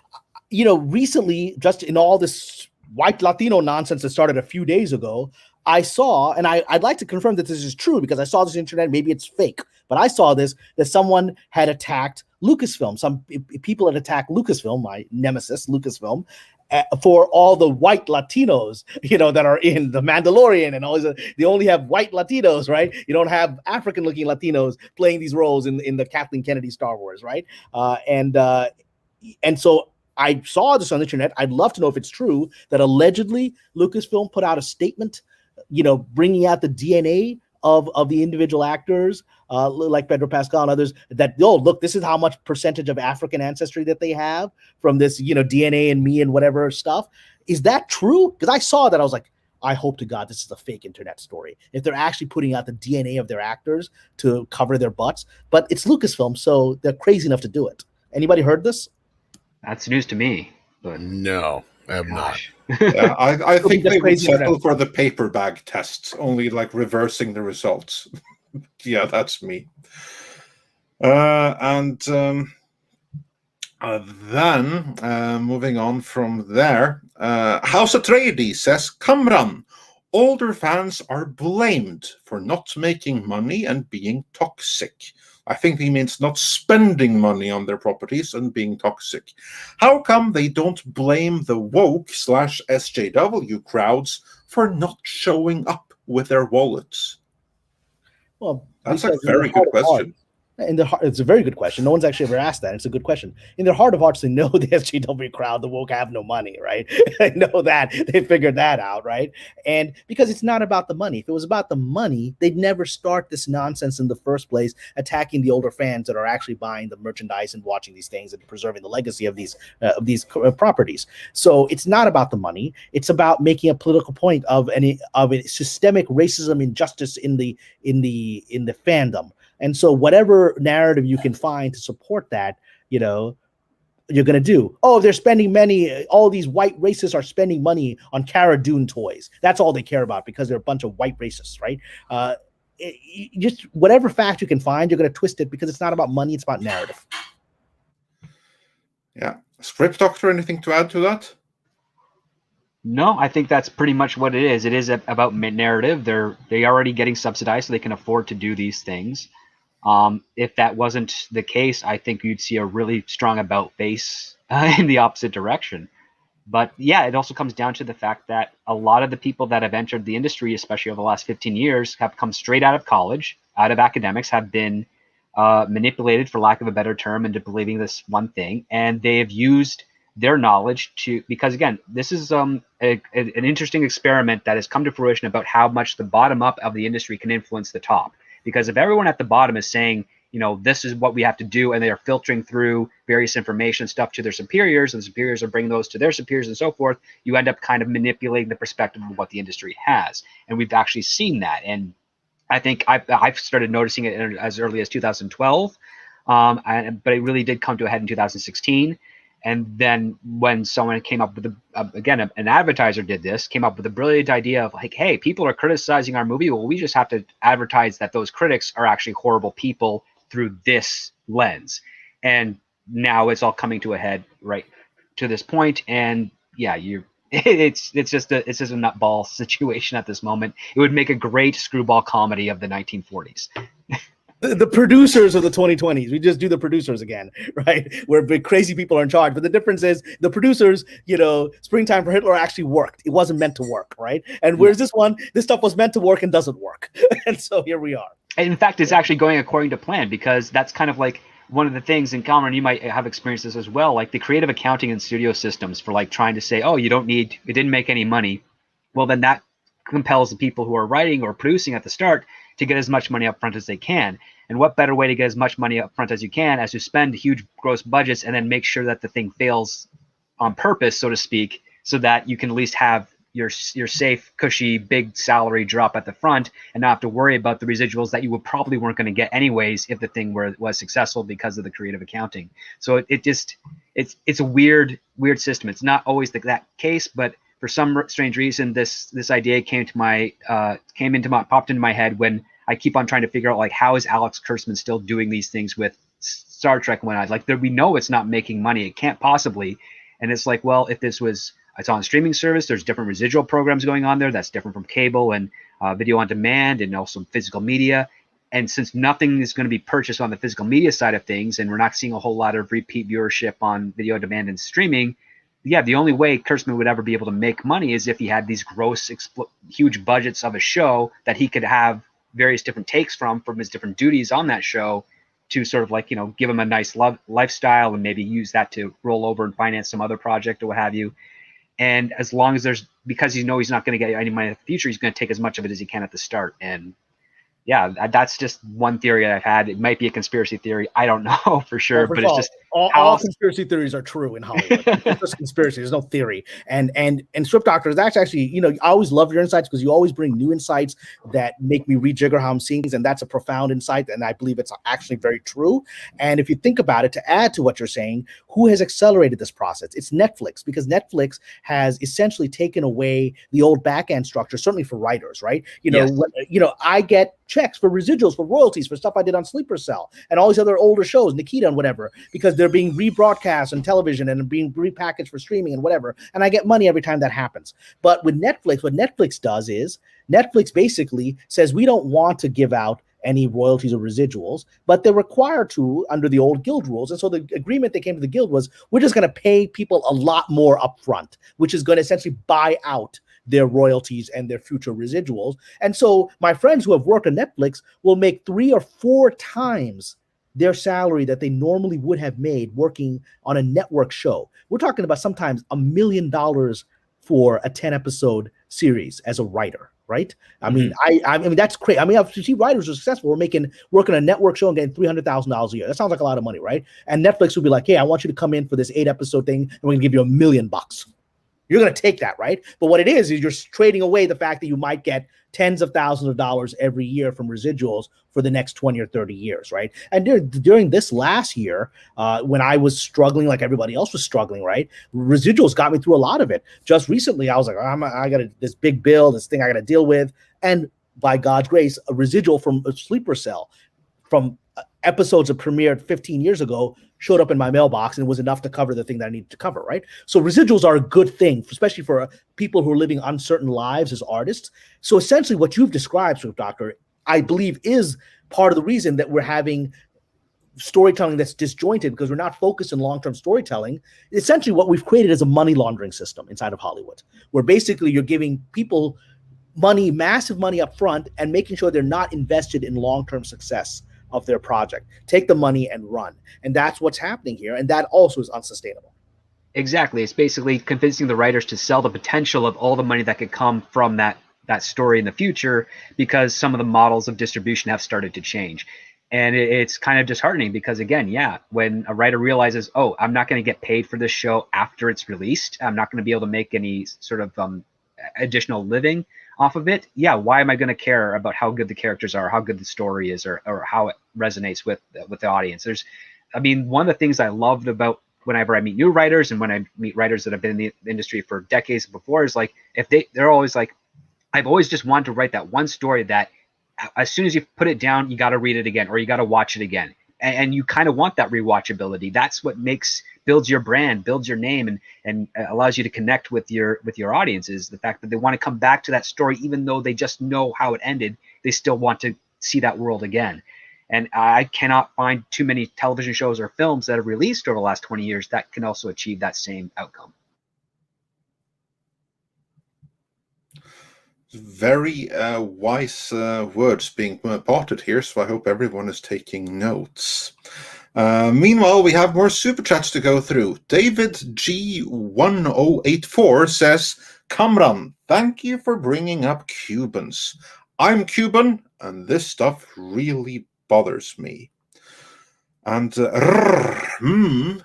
recently, just in all this white Latino nonsense that started a few days ago, I saw, and I'd like to confirm that this is true because I saw this on the internet. Maybe it's fake, but I saw this, that someone had attacked Lucasfilm. Some people had attacked Lucasfilm, my nemesis, Lucasfilm, for all the white Latinos, that are in The Mandalorian and all these. They only have white Latinos, right? You don't have African-looking Latinos playing these roles in the Kathleen Kennedy Star Wars, right? And so I saw this on the internet. I'd love to know if it's true that allegedly Lucasfilm put out a statement, bringing out the DNA of the individual actors, like Pedro Pascal and others, that, look, this is how much percentage of African ancestry that they have from this, DNA and me and whatever stuff. Is that true? Because I saw that, I was like, I hope to God this is a fake internet story. If they're actually putting out the DNA of their actors to cover their butts, but it's Lucasfilm, so they're crazy enough to do it. Anybody heard this? That's news to me. But no, I have not. Yeah, I think they would settle for the paper bag tests, only like reversing the results. Yeah, that's me. Then moving on from there, House Atreides says, Kamran, older fans are blamed for not making money and being toxic. I think he means not spending money on their properties and being toxic. How come they don't blame the woke/SJW crowds for not showing up with their wallets? Well, that's a very good question. It's a very good question. No one's actually ever asked that. It's a good question. In their heart of hearts, they know the SJW crowd, the woke, have no money, right? They know that. They figured that out, right? And because it's not about the money. If it was about the money, they'd never start this nonsense in the first place, attacking the older fans that are actually buying the merchandise and watching these things and preserving the legacy of these properties. So it's not about the money. It's about making a political point of a systemic racism injustice in the fandom. And so whatever narrative you can find to support that, you're going to do. Oh, they're spending money. All these white racists are spending money on Cara Dune toys. That's all they care about because they're a bunch of white racists, right? Just whatever fact you can find, you're going to twist it because it's not about money. It's about narrative. Yeah. Script Doctor, anything to add to that? No, I think that's pretty much what it is. It is about narrative. They already getting subsidized, so they can afford to do these things. If that wasn't the case, I think you'd see a really strong about face in the opposite direction. But yeah, it also comes down to the fact that a lot of the people that have entered the industry, especially over the last 15 years, have come straight out of college, out of academics, have been manipulated, for lack of a better term, into believing this one thing. And they have used their knowledge because again, this is an interesting experiment that has come to fruition about how much the bottom up of the industry can influence the top. Because if everyone at the bottom is saying, this is what we have to do, and they are filtering through various information stuff to their superiors, and the superiors are bringing those to their superiors and so forth, you end up kind of manipulating the perspective of what the industry has. And we've actually seen that. And I think I've started noticing it as early as 2012, but it really did come to a head in 2016. And then when someone came up with an advertiser came up with a brilliant idea of like, hey, people are criticizing our movie. Well, we just have to advertise that those critics are actually horrible people through this lens. And now it's all coming to a head right to this point. And yeah, it's just a nutball situation at this moment. It would make a great screwball comedy of the 1940s. The producers of the 2020s. We just do the producers again, right? Where big crazy people are in charge. But the difference is the producers, Springtime for Hitler actually worked. It wasn't meant to work, right? And whereas this stuff was meant to work and doesn't work. And so here we are. And in fact, it's actually going according to plan, because that's kind of like one of the things, and Kamran, you might have experienced this as well, like the creative accounting and studio systems for like trying to say, oh, it didn't make any money. Well, then that compels the people who are writing or producing at the start to get as much money up front as they can. And what better way to get as much money up front as you can as to spend huge gross budgets and then make sure that the thing fails on purpose, so to speak, so that you can at least have your safe, cushy, big salary drop at the front and not have to worry about the residuals that you probably weren't going to get anyways if the thing was successful because of the creative accounting. So it's a weird system. It's not always that case, but for some strange reason, this idea popped into my head when I keep on trying to figure out, like, how is Alex Kurtzman still doing these things with Star Trek when we know it's not making money. It can't possibly. And it's like, well, if this was it's on streaming service. There's different residual programs going on there. That's different from cable and video on demand and also physical media. And since nothing is going to be purchased on the physical media side of things, and we're not seeing a whole lot of repeat viewership on video on demand and streaming, yeah, the only way Kurtzman would ever be able to make money is if he had these gross, huge budgets of a show that he could have various different takes from his different duties on that show to sort of like, give him a nice lifestyle and maybe use that to roll over and finance some other project or what have you. And as long as because he's not going to get any money in the future, he's going to take as much of it as he can at the start. And yeah, that's just one theory I've had. It might be a conspiracy theory. I don't know for sure, but it's just all conspiracy theories are true in Hollywood. It's just conspiracy. There's no theory. And Script Doctor, that's actually, I always love your insights because you always bring new insights that make me rejigger how I'm seeing things, and that's a profound insight, and I believe it's actually very true. And if you think about it, to add to what you're saying, who has accelerated this process? It's Netflix, because Netflix has essentially taken away the old back-end structure, certainly for writers, right? Yes. I get checks for residuals, for royalties, for stuff I did on Sleeper Cell and all these other older shows, Nikita and whatever, because they're being rebroadcast on television and being repackaged for streaming and whatever. And I get money every time that happens. But with Netflix, what Netflix does is Netflix basically says we don't want to give out any royalties or residuals, but they're required to under the old guild rules. And so the agreement they came to the guild was, we're just going to pay people a lot more upfront, which is going to essentially buy out their royalties and their future residuals. And so my friends who have worked on Netflix will make 3 or 4 times their salary that they normally would have made working on a network show. We're talking about sometimes $1 million for a 10-episode series as a writer, right? I mean, I mean that's crazy. I mean, I've seen writers who are successful. Working a network show and getting $300,000 a year. That sounds like a lot of money, right? And Netflix would be like, hey, I want you to come in for this 8-episode thing, and we're gonna give you $1 million. You're going to take that, right? But what it is you're trading away the fact that you might get tens of thousands of dollars every year from residuals for the next 20 or 30 years, right? And during this last year, when I was struggling like everybody else was struggling, right? Residuals got me through a lot of it. Just recently, I was like, I got this big bill, this thing I got to deal with. And by God's grace, a residual from a Sleeper Cell from episodes that premiered 15 years ago showed up in my mailbox, and it was enough to cover the thing that I needed to cover, right? So residuals are a good thing, especially for people who are living uncertain lives as artists. So essentially what you've described, Swift Doctor, I believe is part of the reason that we're having storytelling that's disjointed, because we're not focused on long-term storytelling. Essentially what we've created is a money laundering system inside of Hollywood, where basically you're giving people money, massive money up front, and making sure they're not invested in long-term success of their project. Take the money and run. And that's what's happening here. And that also is unsustainable. Exactly. It's basically convincing the writers to sell the potential of all the money that could come from that story in the future, because some of the models of distribution have started to change. And it's kind of disheartening because, again, when a writer realizes, oh, I'm not going to get paid for this show after it's released, I'm not going to be able to make any sort of additional living off of it. Why am I going to care about how good the characters are, how good the story is, or how it resonates with the audience? One of the things I loved about whenever I meet new writers and when I meet writers that have been in the industry for decades before is like, if they're always like, I've always just wanted to write that one story that as soon as you put it down, you got to read it again or you got to watch it again. And you kind of want that rewatchability. That's what builds your brand, builds your name, and allows you to connect with your audience, is the fact that they want to come back to that story, even though they just know how it ended. They still want to see that world again. And I cannot find too many television shows or films that have released over the last 20 years that can also achieve that same outcome. Very wise words being parted here, so I hope everyone is taking notes. Meanwhile, we have more super chats to go through. David G1084 says, Kamran, thank you for bringing up Cubans. I'm Cuban, and this stuff really bothers me. And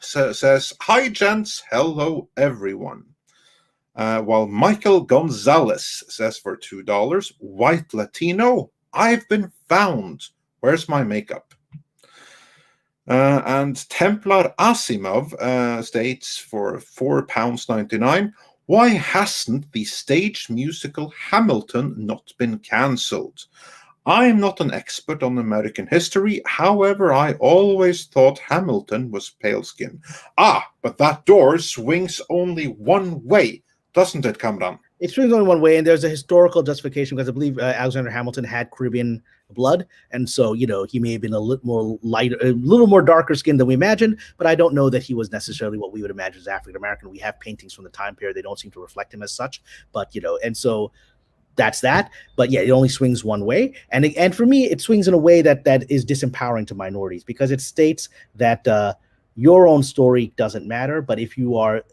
says, hi, gents. Hello, everyone. While Michael Gonzalez says for $2, white Latino, I've been found. Where's my makeup? And Templar Asimov states for £4.99, why hasn't the stage musical Hamilton not been cancelled? I'm not an expert on American history, however, I always thought Hamilton was pale-skinned. But that door swings only one way. doesn't it, Kamran? It swings only one way, and there's a historical justification because I believe Alexander Hamilton had Caribbean blood, and so he may have been a little more lighter, a little more darker skinned than we imagined. But I don't know that he was necessarily what we would imagine as African American. We have paintings from the time period; they don't seem to reflect him as such. But and so that's that. But yeah, it only swings one way, and for me, it swings in a way that is disempowering to minorities because it states that your own story doesn't matter, but if you are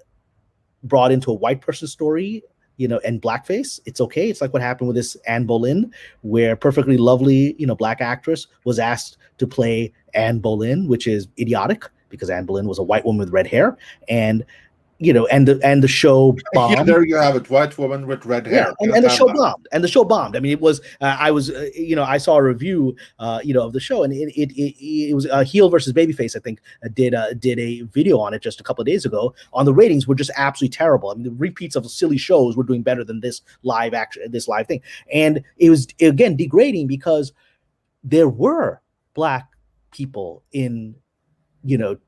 brought into a white person's story, and blackface, it's okay. It's like what happened with this Anne Boleyn, where perfectly lovely, black actress was asked to play Anne Boleyn, which is idiotic because Anne Boleyn was a white woman with red hair, and and the show bombed. Yeah, there you have it, white woman with red hair. Yeah, and the show bombed. And the show bombed. I mean, it was. I was. I saw a review. Of the show, and it was Heel versus Babyface. I think did a video on it just a couple of days ago. On the ratings were just absolutely terrible. I mean, the repeats of silly shows were doing better than this live thing, and it was again degrading because there were black people in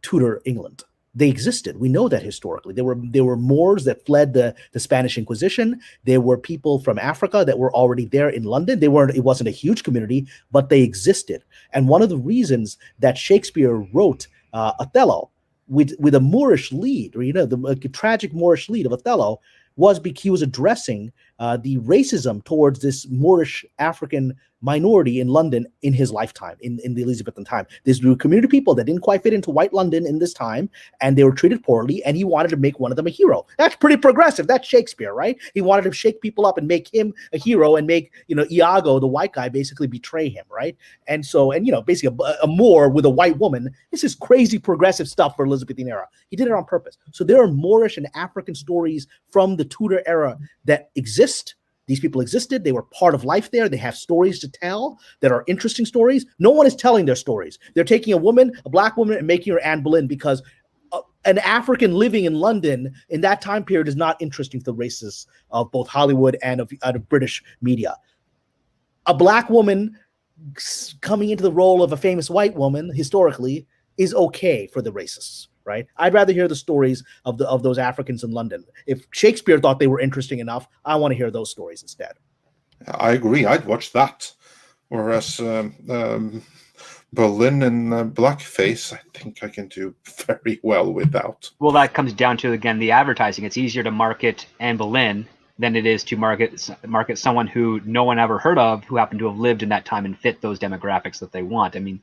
Tudor England. They existed. We know that historically. There were Moors that fled the Spanish Inquisition. There were people from Africa that were already there in London. It wasn't a huge community, but they existed. And one of the reasons that Shakespeare wrote Othello with a Moorish lead, or the tragic Moorish lead of Othello, was because he was addressing the racism towards this Moorish African minority in London in his lifetime, in the Elizabethan time. These were community people that didn't quite fit into white London in this time, and they were treated poorly, and he wanted to make one of them a hero. That's pretty progressive. That's Shakespeare, right? He wanted to shake people up and make him a hero and make, Iago, the white guy, basically betray him, right? And so, basically a Moor with a white woman, this is crazy progressive stuff for Elizabethan era. He did it on purpose. So there are Moorish and African stories from the Tudor era that exist. These people existed. They were part of life there. They have stories to tell that are interesting stories. No one is telling their stories. They're taking a black woman, and making her Anne Boleyn because an African living in London in that time period is not interesting to the racists of both Hollywood and of British media. A black woman coming into the role of a famous white woman historically is okay for the racists. Right? I'd rather hear the stories of those Africans in London. If Shakespeare thought they were interesting enough, I want to hear those stories instead. I agree. I'd watch that. Whereas Berlin and blackface, I think I can do very well without. Well, that comes down to, again, the advertising. It's easier to market Anne Boleyn than it is to market someone who no one ever heard of, who happened to have lived in that time and fit those demographics that they want. I mean,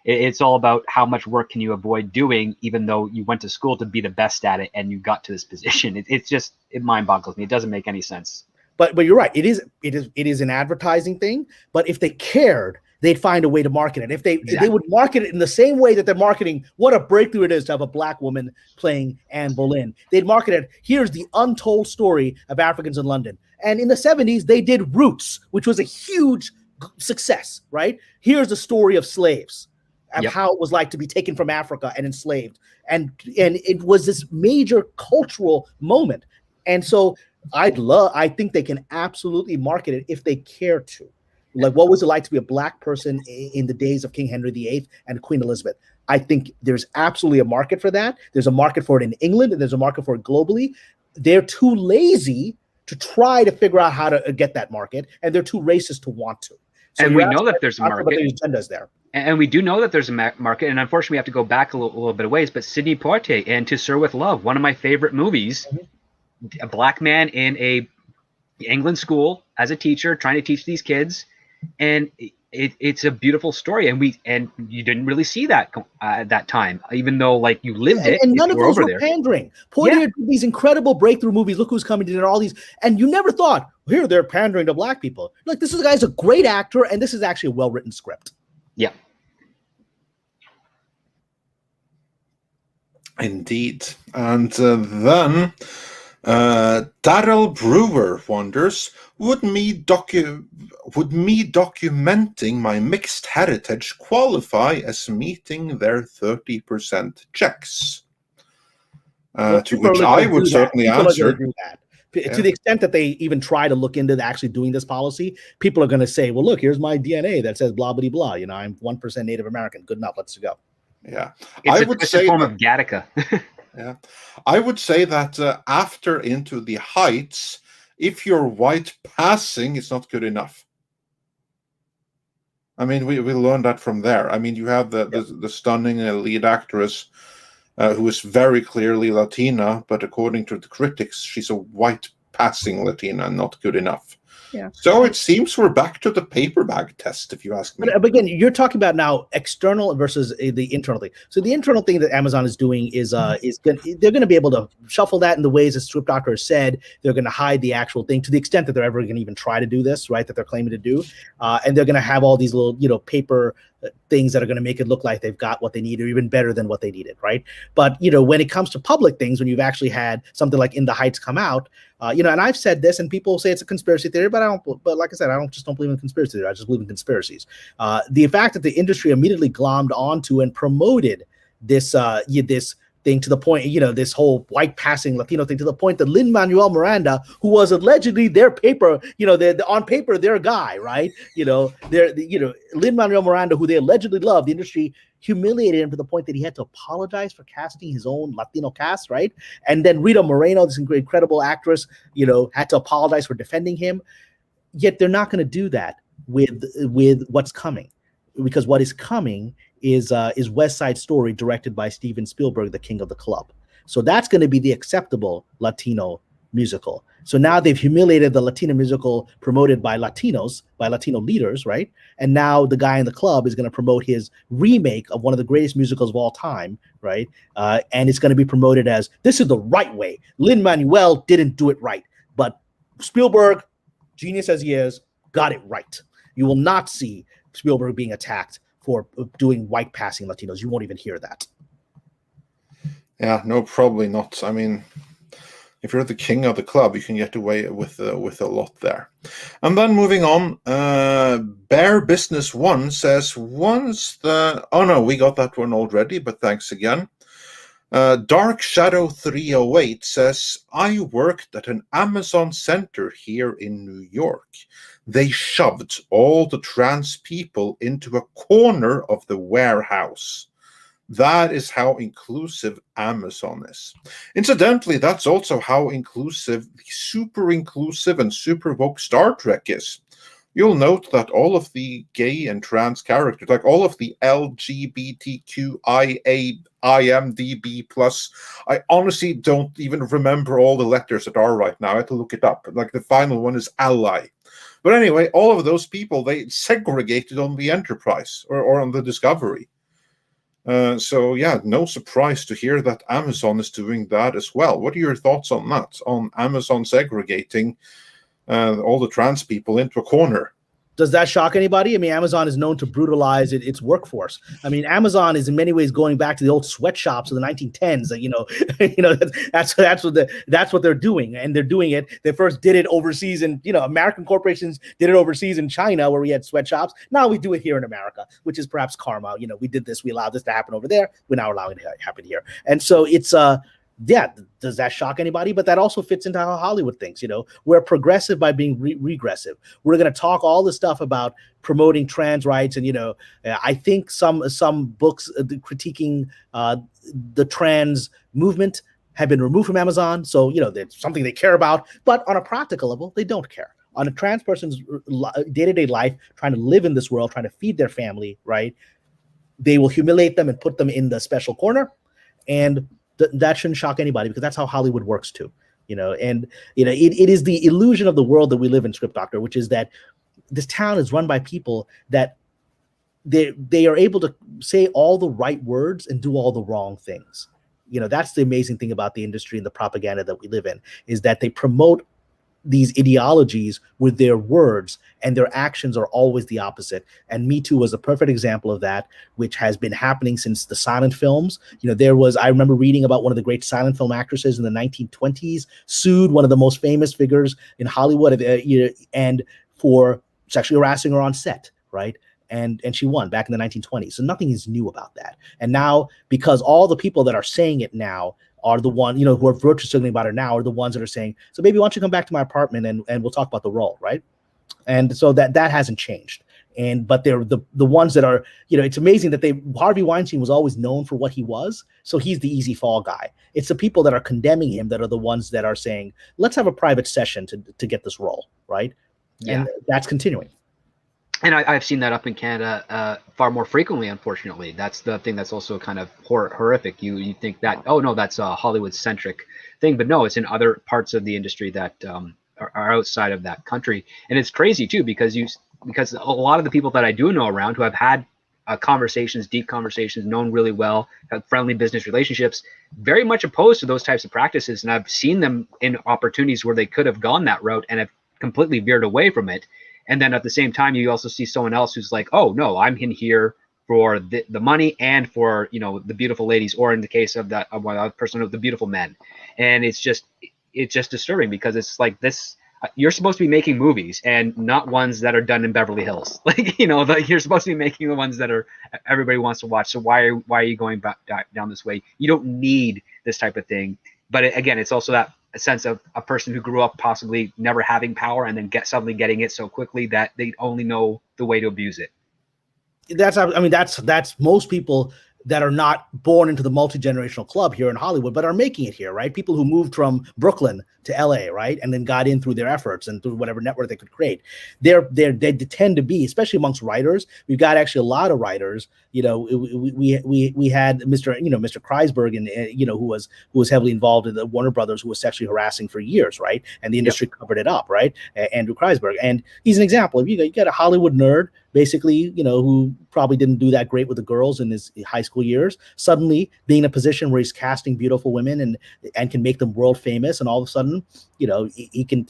it's all about how much work can you avoid doing, even though you went to school to be the best at it and you got to this position. It mind boggles me. It doesn't make any sense. But you're right. It is an advertising thing. But if they cared, they'd find a way to market it. If they would market it in the same way that they're marketing what a breakthrough it is to have a black woman playing Anne Boleyn, they'd market it. Here's the untold story of Africans in London. And in the 70s, they did Roots, which was a huge success. Right? Here's the story of slaves. Of how it was like to be taken from Africa and enslaved. And it was this major cultural moment. And so I think they can absolutely market it if they care to. Like, what was it like to be a black person in the days of King Henry VIII and Queen Elizabeth? I think there's absolutely a market for that. There's a market for it in England, and there's a market for it globally. They're too lazy to try to figure out how to get that market, and they're too racist to want to. So and we know that there's a market. The agenda's there. And we do know that there's a market, and unfortunately we have to go back a little bit of ways, but Sidney Poitier and To Sir With Love, one of my favorite movies, a black man in a England school as a teacher trying to teach these kids, and it's a beautiful story, and you didn't really see that at that time, even though like you lived it. And none of those were pandering. Poitier did these incredible breakthrough movies. Look Who's Coming, did all these, and you never thought, here they're pandering to black people. Like, this guy's a great actor, and this is actually a well-written script. Yeah. Indeed. And then Darrell Brewer wonders, would me documenting my mixed heritage qualify as meeting their 30% checks? To which I would certainly answer. To the extent that they even try to look into actually doing this policy, people are going to say, well, look, here's my DNA that says blah, blah, blah. I'm 1% Native American. Good enough. Let's go. Yeah. I would say a form of Gattaca. Yeah, I would say that after Into the Heights, if you're white passing, it's not good enough. I mean, we learned that from there. I mean, you have the stunning lead actress who is very clearly Latina, but according to the critics, she's a white passing Latina, not good enough. Yeah. So it seems we're back to the paper bag test, if you ask me. But again, you're talking about now external versus the internal thing. So the internal thing that Amazon is doing is they're going to be able to shuffle that in the ways that Script Doctor has said. They're going to hide the actual thing to the extent that they're ever going to even try to do this, right? That they're claiming to do, and they're going to have all these little paper things that are going to make it look like they've got what they need, or even better than what they needed, right? But when it comes to public things, when you've actually had something like In the Heights come out, and I've said this, and people say it's a conspiracy theory, but I don't. But like I said, I don't believe in conspiracy theory. I just believe in conspiracies. The fact that the industry immediately glommed onto and promoted this this thing to the point, this whole white passing Latino thing, to the point that Lin-Manuel Miranda, who was allegedly their paper, on paper, their guy, right? Lin-Manuel Miranda, who they allegedly love, the industry humiliated him to the point that he had to apologize for casting his own Latino cast, right? And then Rita Moreno, this incredible actress, had to apologize for defending him. Yet they're not going to do that with what's coming, because what is coming is West Side Story, directed by Steven Spielberg, the king of the club. So that's going to be the acceptable Latino musical. So now they've humiliated the Latino musical promoted by Latinos, by Latino leaders, right? And now the guy in the club is going to promote his remake of one of the greatest musicals of all time, right? And it's going to be promoted as, this is the right way. Lin-Manuel didn't do it right, but Spielberg, genius as he is, got it right. You will not see Spielberg being attacked for doing white passing Latinos. You won't even hear that. Yeah, no, probably not. I mean, if you're the king of the club, you can get away with a lot there. And then moving on, Bear Business One says, oh no, we got that one already, but thanks again. Dark Shadow 308 says, I worked at an Amazon center here in New York. They shoved all the trans people into a corner of the warehouse. That is how inclusive Amazon is. Incidentally, that's also how inclusive, super inclusive and super woke Star Trek is. You'll note that all of the gay and trans characters, like all of the LGBTQIA, IMDb plus, I honestly don't even remember all the letters that are right now. I had to look it up. Like the final one is ally. But anyway, all of those people, they segregated on the Enterprise or on the Discovery. So yeah, no surprise to hear that Amazon is doing that as well. What are your thoughts on that? On Amazon segregating all the trans people into a corner? Does that shock anybody? I mean, Amazon is known to brutalize its workforce. I mean, Amazon is in many ways going back to the old sweatshops of the 1910s. That's what they're doing, and they're doing it. They first did it overseas, and American corporations did it overseas in China, where we had sweatshops. Now we do it here in America, which is perhaps karma. We did this, we allowed this to happen over there. We're now allowing it to happen here, and so it's yeah, does that shock anybody? But that also fits into how Hollywood thinks. We're progressive by being regressive. We're going to talk all this stuff about promoting trans rights, and I think some books critiquing the trans movement have been removed from Amazon. So it's something they care about, but on a practical level, they don't care. On a trans person's day-to-day life, trying to live in this world, trying to feed their family, right? They will humiliate them and put them in the special corner, and that shouldn't shock anybody, because that's how Hollywood works too, and it is the illusion of the world that we live in, Script Doctor, which is that this town is run by people that they are able to say all the right words and do all the wrong things. That's the amazing thing about the industry and the propaganda that we live in, is that they promote these ideologies with their words, and their actions are always the opposite. And Me Too was a perfect example of that, which has been happening since the silent films. I remember reading about one of the great silent film actresses in the 1920s sued one of the most famous figures in Hollywood, and for sexually harassing her on set, right? And she won back in the 1920s. So nothing is new about that. And now, because all the people that are saying it now are the one, who are virtually talking about it now, are the ones that are saying, so baby, why don't you come back to my apartment and we'll talk about the role, right? And so that hasn't changed. But they're the ones that are, it's amazing that Harvey Weinstein was always known for what he was. So he's the easy fall guy. It's the people that are condemning him that are the ones that are saying, let's have a private session to get this role, right? Yeah. And that's continuing. And I've seen that up in Canada far more frequently, unfortunately. That's the thing that's also kind of horrific. You think that, oh, no, that's a Hollywood-centric thing. But no, it's in other parts of the industry that are outside of that country. And it's crazy, too, because a lot of the people that I do know around who have had conversations, deep conversations, known really well, have friendly business relationships, very much opposed to those types of practices. And I've seen them in opportunities where they could have gone that route and have completely veered away from it. And then at the same time, you also see someone else who's like, oh, no, I'm in here for the money and for, the beautiful ladies, or in the case of that one other person, of the beautiful men. And it's just disturbing, because it's like this. You're supposed to be making movies and not ones that are done in Beverly Hills. You're supposed to be making the ones that are everybody wants to watch. So why are you going back down this way? You don't need this type of thing. But again, it's also that a sense of a person who grew up possibly never having power and then suddenly getting it so quickly that they only know the way to abuse it. That's most people that are not born into the multi-generational club here in Hollywood, but are making it here, right? People who moved from Brooklyn to LA, right? And then got in through their efforts and through whatever network they could create. They tend to be, especially amongst writers. We've got actually a lot of writers. We had Mr. Kreisberg, and who was heavily involved in the Warner Brothers, who was sexually harassing for years, right? And the industry covered it up, right? Andrew Kreisberg, and he's an example. You got a Hollywood nerd, basically, who probably didn't do that great with the girls in his high school years, suddenly being in a position where he's casting beautiful women and can make them world famous, and all of a sudden, he can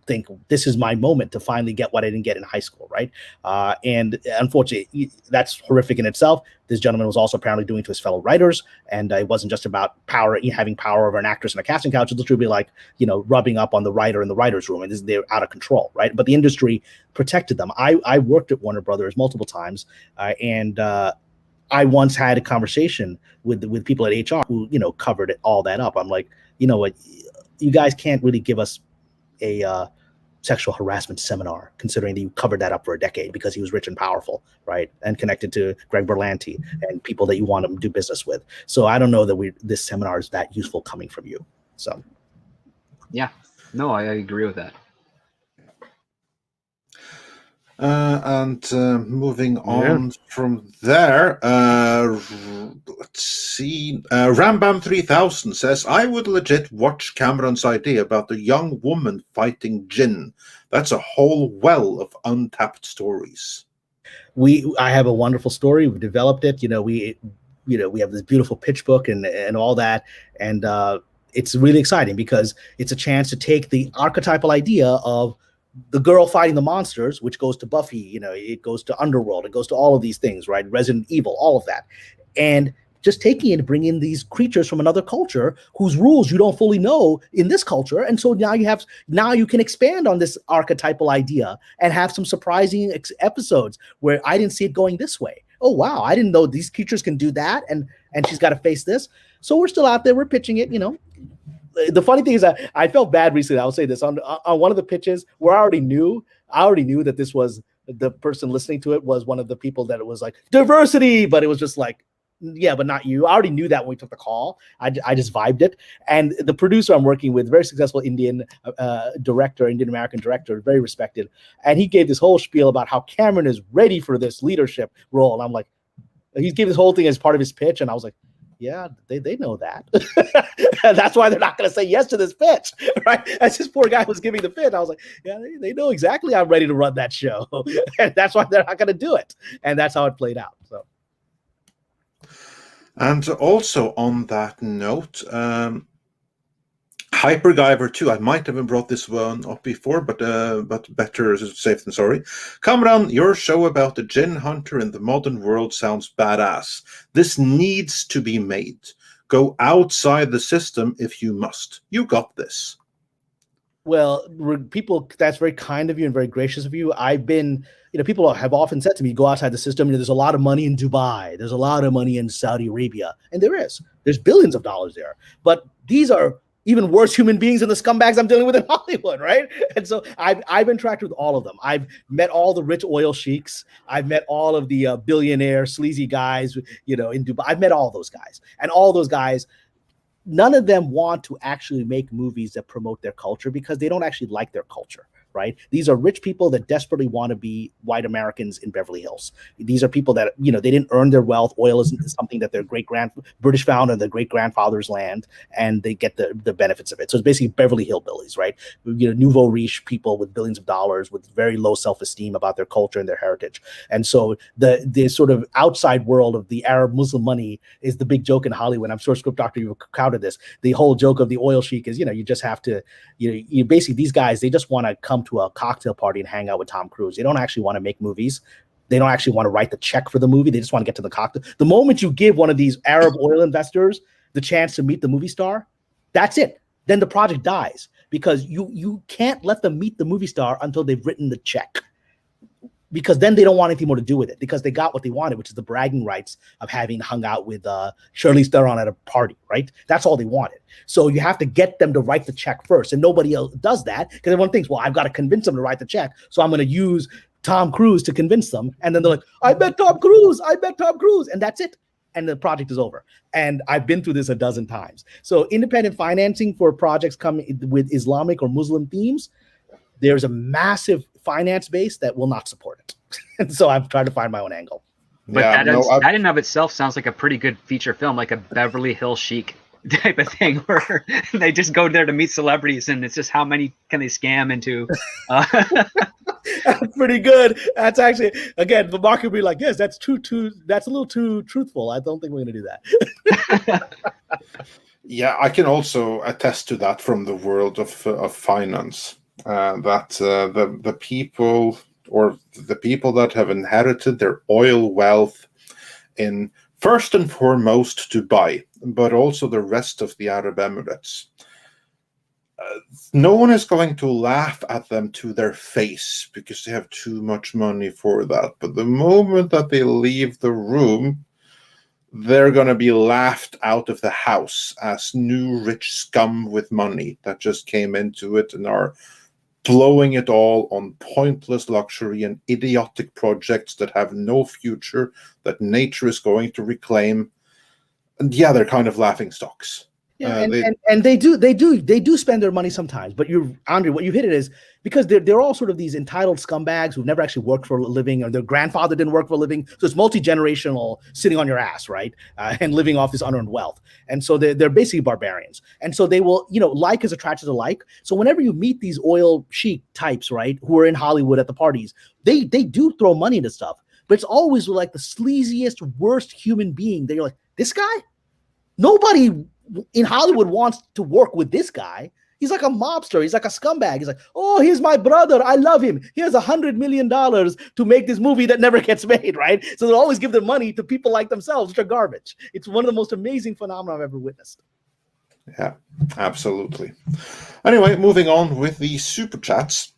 think, this is my moment to finally get what I didn't get in high school, right? And unfortunately, that's horrific in itself. This gentleman was also apparently doing to his fellow writers, and it wasn't just about power, having power over an actress on a casting couch. It literally be like, rubbing up on the writer in the writer's room, and they're out of control, right? But the industry protected them. I worked at Warner Brothers multiple times, and I once had a conversation with people at HR who, covered all that up. I'm like, you know what, you guys can't really give us a sexual harassment seminar, considering that you covered that up for a decade because he was rich and powerful, right? And connected to Greg Berlanti and people that you want to do business with. So I don't know that this seminar is that useful coming from you. So. Yeah, no, I agree with that. Moving on from there, let's see. Rambam 3000 says, I would legit watch Cameron's idea about the young woman fighting Jinn. That's a whole well of untapped stories. I have a wonderful story. We've developed it. We have this beautiful pitch book and all that. And it's really exciting because it's a chance to take the archetypal idea of the girl fighting the monsters, which goes to Buffy, it goes to Underworld, it goes to all of these things, right? Resident Evil, all of that. And just taking it and bringing in these creatures from another culture whose rules you don't fully know in this culture. And so now you can expand on this archetypal idea and have some surprising episodes where I didn't see it going this way. Oh, wow, I didn't know these creatures can do that. And she's got to face this. So we're still out there, we're pitching it, The funny thing is that I felt bad recently. I'll say this on one of the pitches where I already knew that this was the person listening to it was one of the people that it was like diversity, but it was just like, yeah, but not you. I already knew that when we took the call. I just vibed it. And the producer I'm working with, very successful Indian American director, very respected. And he gave this whole spiel about how Cameron is ready for this leadership role. And I'm like, he gave this whole thing as part of his pitch. And I was like, yeah, they know that. That's why they're not going to say yes to this pitch, right? As this poor guy was giving the pitch, I was like, yeah, they know exactly I'm ready to run that show. And that's why they're not going to do it. And that's how it played out. So. And also on that note, Hyperguyver 2, I might have brought this one up before, but better safe than sorry. Kamran, your show about the Jinn Hunter in the modern world sounds badass. This needs to be made. Go outside the system if you must. You got this. Well, people, that's very kind of you and very gracious of you. I've been, people have often said to me, go outside the system. There's a lot of money in Dubai. There's a lot of money in Saudi Arabia. And there's billions of dollars there. But these are even worse human beings than the scumbags I'm dealing with in Hollywood, right? And so I've interacted with all of them. I've met all the rich oil sheiks. I've met all of the billionaire sleazy guys, in Dubai. I've met all those guys, and all those guys, none of them want to actually make movies that promote their culture because they don't actually like their culture, right? These are rich people that desperately want to be white Americans in Beverly Hills. These are people that, they didn't earn their wealth. Oil is something that their British found on their great-grandfather's land, and they get the benefits of it. So it's basically Beverly Hillbillies, right? Nouveau riche people with billions of dollars with very low self-esteem about their culture and their heritage. And so the sort of outside world of the Arab Muslim money is the big joke in Hollywood. I'm sure Script Doctor, you counted this. The whole joke of the oil sheik is, you just have to, you basically, these guys, they just want to come to a cocktail party and hang out with Tom Cruise. They don't actually want to make movies. They don't actually want to write the check for the movie. They just want to get to the cocktail. The moment you give one of these Arab oil investors the chance to meet the movie star, that's it. Then the project dies because you can't let them meet the movie star until they've written the check. Because then they don't want anything more to do with it because they got what they wanted, which is the bragging rights of having hung out with Charlize Theron at a party, right? That's all they wanted. So you have to get them to write the check first, and nobody else does that because everyone thinks, well, I've got to convince them to write the check, so I'm going to use Tom Cruise to convince them. And then they're like, I bet Tom Cruise, and that's it. And the project is over. And I've been through this a dozen times. So independent financing for projects coming with Islamic or Muslim themes, there's a massive finance base that will not support it. And so I'm trying to find my own angle. But that in and of itself sounds like a pretty good feature film, like a Beverly Hills Chic type of thing, where they just go there to meet celebrities, and it's just how many can they scam into. That's pretty good. That's actually, again, the market will be like, yes, that's that's a little too truthful. I don't think we're going to do that. Yeah, I can also attest to that from the world of finance. That the people that have inherited their oil wealth in first and foremost Dubai, but also the rest of the Arab Emirates, no one is going to laugh at them to their face because they have too much money for that. But the moment that they leave the room, they're going to be laughed out of the house as new rich scum with money that just came into it and are blowing it all on pointless luxury and idiotic projects that have no future, that nature is going to reclaim. And yeah, they're kind of laughing stocks. Yeah, and they do spend their money sometimes. But Andre, what you hit it is because they're all sort of these entitled scumbags who've never actually worked for a living, or their grandfather didn't work for a living. So it's multi-generational sitting on your ass, right? And living off this unearned wealth. And so they're basically barbarians. And so they will, like is attracted to like. So whenever you meet these oil chic types, right, who are in Hollywood at the parties, they do throw money into stuff. But it's always like the sleaziest, worst human being that you're like, this guy? Nobody in Hollywood wants to work with this guy. He's like a mobster. He's like a scumbag. He's like, oh, here's my brother. I love him. Here's $100 million to make this movie that never gets made, right? So they'll always give their money to people like themselves, which are garbage. It's one of the most amazing phenomena I've ever witnessed. Yeah, absolutely. Anyway, moving on with the super chats.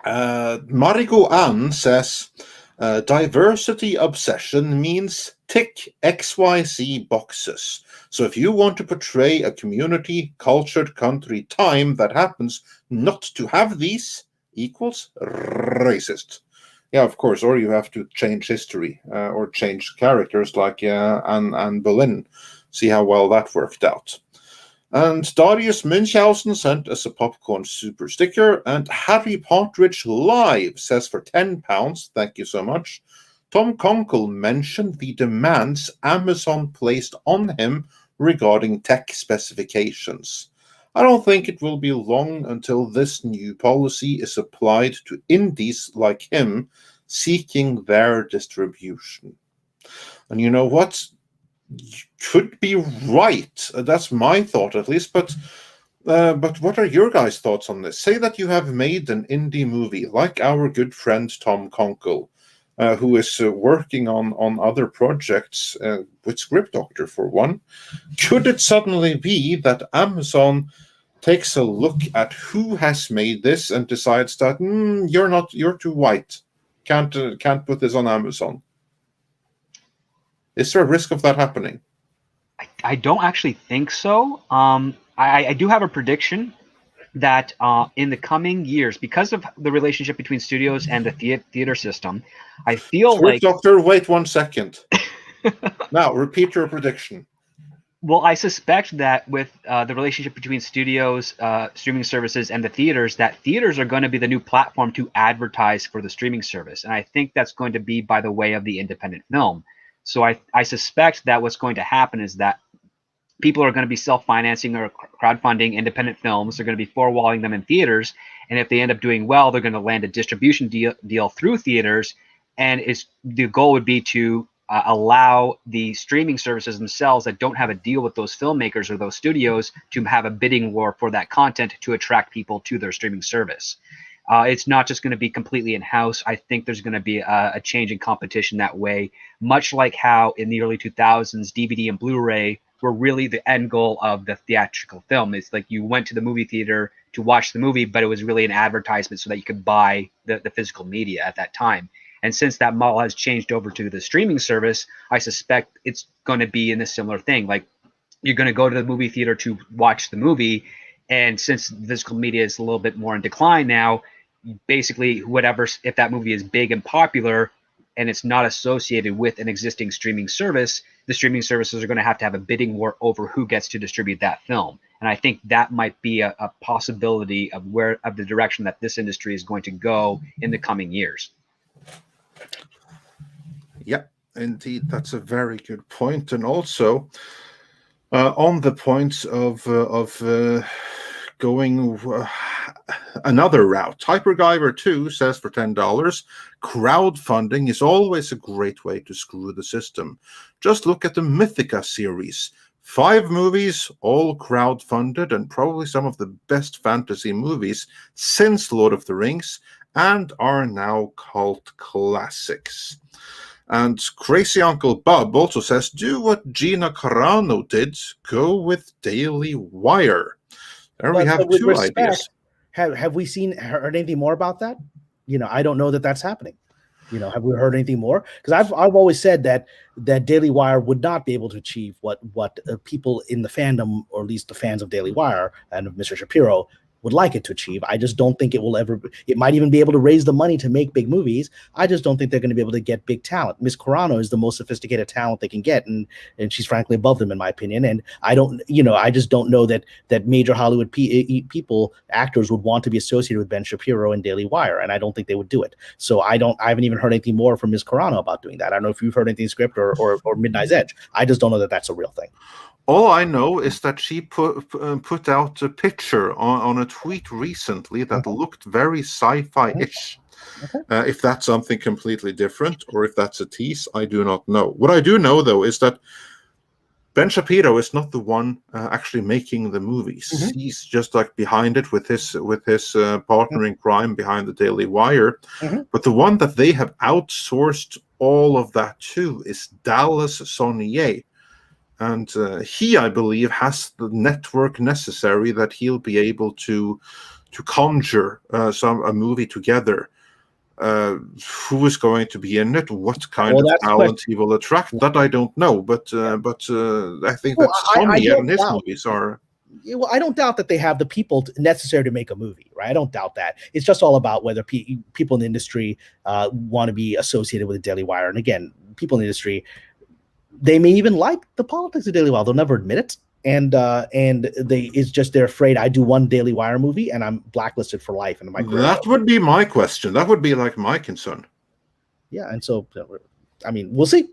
Marigo Ann says, diversity obsession means tick XYZ boxes. So if you want to portray a community, cultured country, time that happens not to have these equals racist. Yeah, of course, or you have to change history or change characters like Anne Boleyn. See how well that worked out. And Darius Münchhausen sent us a popcorn super sticker. And Harry Partridge Live says for £10, thank you so much, Tom Conkle mentioned the demands Amazon placed on him regarding tech specifications. I don't think it will be long until this new policy is applied to indies like him seeking their distribution. And you know what? You could be right. That's my thought, at least. But what are your guys' thoughts on this? Say that you have made an indie movie, like our good friend Tom Conkle, who is working on other projects with Script Doctor, for one. Could it suddenly be that Amazon takes a look at who has made this and decides that you're too white, can't put this on Amazon? Is there a risk of that happening? I don't actually think so. I do have a prediction that in the coming years, because of the relationship between studios and the theater system, I feel Script like. Doctor, wait 1 second. Now, repeat your prediction. Well, I suspect that with the relationship between studios, streaming services, and the theaters, that theaters are going to be the new platform to advertise for the streaming service. And I think that's going to be by the way of the independent film. So I suspect that what's going to happen is that people are going to be self-financing or crowdfunding independent films. They're going to be four-walling them in theaters. And if they end up doing well, they're going to land a distribution deal through theaters. And the goal would be to allow the streaming services themselves that don't have a deal with those filmmakers or those studios to have a bidding war for that content to attract people to their streaming service. It's not just going to be completely in-house. I think there's going to be a change in competition that way, much like how in the early 2000s, DVD and Blu-ray were really the end goal of the theatrical film. It's like you went to the movie theater to watch the movie, but it was really an advertisement so that you could buy the physical media at that time. And since that model has changed over to the streaming service, I suspect it's going to be in a similar thing. Like you're going to go to the movie theater to watch the movie. And since physical media is a little bit more in decline now, basically whatever, if that movie is big and popular and it's not associated with an existing streaming service, the streaming services are going to have a bidding war over who gets to distribute that film. And I think that might be a possibility of the direction that this industry is going to go in the coming years. Yeah, indeed, that's a very good point. And also on the points of going another route, Hypergiver 2 says for $10, crowdfunding is always a great way to screw the system. Just look at the Mythica series. 5 movies, all crowdfunded, and probably some of the best fantasy movies since Lord of the Rings, and are now cult classics. And Crazy Uncle Bob also says, do what Gina Carano did, go with Daily Wire. There we have 2 ideas. Have we heard anything more about that? I don't know that that's happening. Have we heard anything more? Because I've always said that Daily Wire would not be able to achieve what people in the fandom, or at least the fans of Daily Wire and of Mr. Shapiro, would like it to achieve. I just don't think it will ever. It might even be able to raise the money to make big movies. I just don't think they're going to be able to get big talent. Miss Carano is the most sophisticated talent they can get, and she's frankly above them in my opinion. And I just don't know that major Hollywood people, actors, would want to be associated with Ben Shapiro and Daily Wire, and I don't think they would do it. So I haven't even heard anything more from Miss Carano about doing that. I don't know if you've heard anything script or Midnight's Edge. I just don't know that that's a real thing. All I know is that she put out a picture on a tweet recently that looked very sci-fi-ish. Okay. If that's something completely different or if that's a tease, I do not know. What I do know, though, is that Ben Shapiro is not the one actually making the movies. Mm-hmm. He's just like behind it with his partner in crime behind the Daily Wire. Mm-hmm. But the one that they have outsourced all of that to is Dallas Sonnier. And he, I believe, has the network necessary that he'll be able to conjure a movie together. Who is going to be in it? What kind of talent he will attract? That I don't know. But I think that Sonny and his movies are. Well, I don't doubt that they have the people necessary to make a movie, right? I don't doubt that. It's just all about whether people in the industry want to be associated with the Daily Wire. And again, people in the industry, they may even like the politics of Daily Wire. They'll never admit it. And it's just they're afraid I do one Daily Wire movie and I'm blacklisted for life. And that would be my question. That would be like my concern. Yeah, and so I mean, we'll see.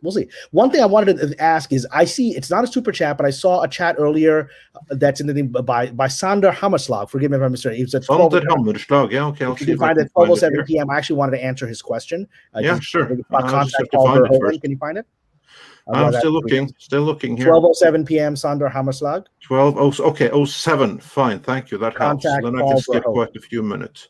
One thing I wanted to ask is, I see it's not a super chat, but I saw a chat earlier that's in the thing by Sander Hammerslag. Forgive me if I misread. He said Sander Hammerslag. Yeah, okay. I'll see if I can find it. 12:07 p.m. I actually wanted to answer his question. Yeah, sure. Can you find it? I'm still looking here. 12:07 p.m. Sander Hammerslag. 07. Fine, thank you. That helps. Then I can skip quite a few minutes.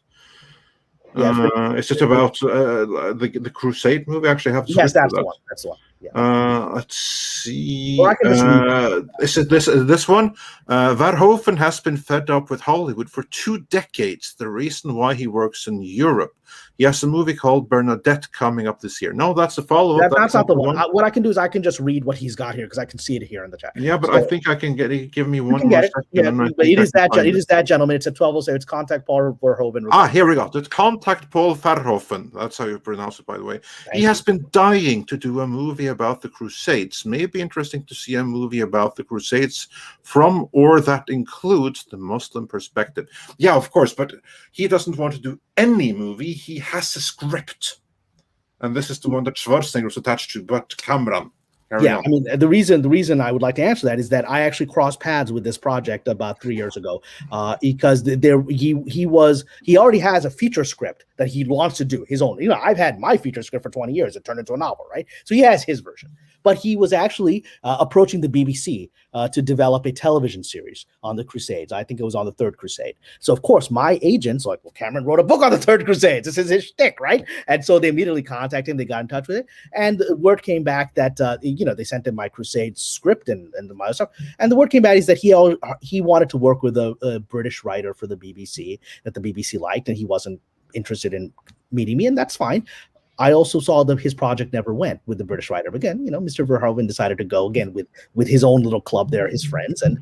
Is it about the Crusade movie? I actually have. Yes, that's the one. Let's see. Or I can just read. Is it this one? Verhoeven has been fed up with Hollywood for 2 decades. The reason why he works in Europe. He has a movie called Bernadette coming up this year. No, that's a follow-up. That's not the one. What I can do is I can just read what he's got here because I can see it here in the chat. Yeah, but So, I think I can get it. Give me one can more get it. second. Yeah, and I but think it I is can that find it is that gentleman. It's at 12:07. It's contact Paul Verhoeven. Here we go. It's Contact Paul Verhoeven. That's how you pronounce it, by the way. He has been dying to do a movie about the Crusades. Maybe interesting to see a movie about the Crusades from or that includes the Muslim perspective. Yeah, of course, but he doesn't want to do any movie. He has a script. And this is the one that Schwarzenegger was attached to, but Kamran. Yeah, I mean, the reason I would like to answer that is that I actually crossed paths with this project about 3 years ago, because he already has a feature script that he wants to do his own. You know, I've had my feature script for 20 years. It turned into a novel, right? So he has his version. But he was actually approaching the BBC to develop a television series on the Crusades. I think it was on the Third Crusade. So of course, my agents like, well, Cameron wrote a book on the Third Crusades. This is his shtick, right? And so they immediately contacted him. They got in touch with it, and the word came back that they sent him my Crusades script and my other stuff. And the word came back is that he wanted to work with a British writer for the BBC that the BBC liked, and he wasn't interested in meeting me, and that's fine. I also saw that his project never went with the British writer. But again, Mr. Verhoeven decided to go again with his own little club there, his friends, and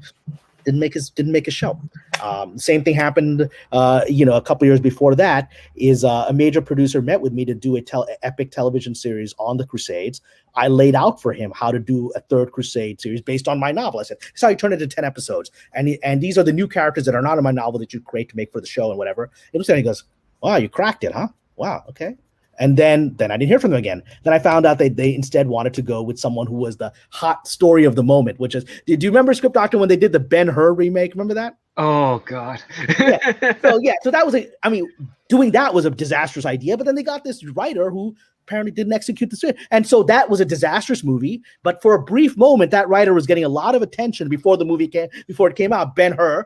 didn't make a show. Same thing happened, a couple years before that. Is a major producer met with me to do epic television series on the Crusades. I laid out for him how to do a Third Crusade series based on my novel. I said, "This is how you turn it into 10 episodes, and these are the new characters that are not in my novel that you create to make for the show and whatever." And he goes, "Wow, you cracked it, huh? Wow, okay." And then I didn't hear from them again. Then I found out they instead wanted to go with someone who was the hot story of the moment, which is, do you remember Script Doctor when they did the Ben-Hur remake? Remember that? Oh God. So that was doing that was a disastrous idea, but then they got this writer who apparently didn't execute the script. And so that was a disastrous movie, but for a brief moment, that writer was getting a lot of attention before it came out. Ben-Hur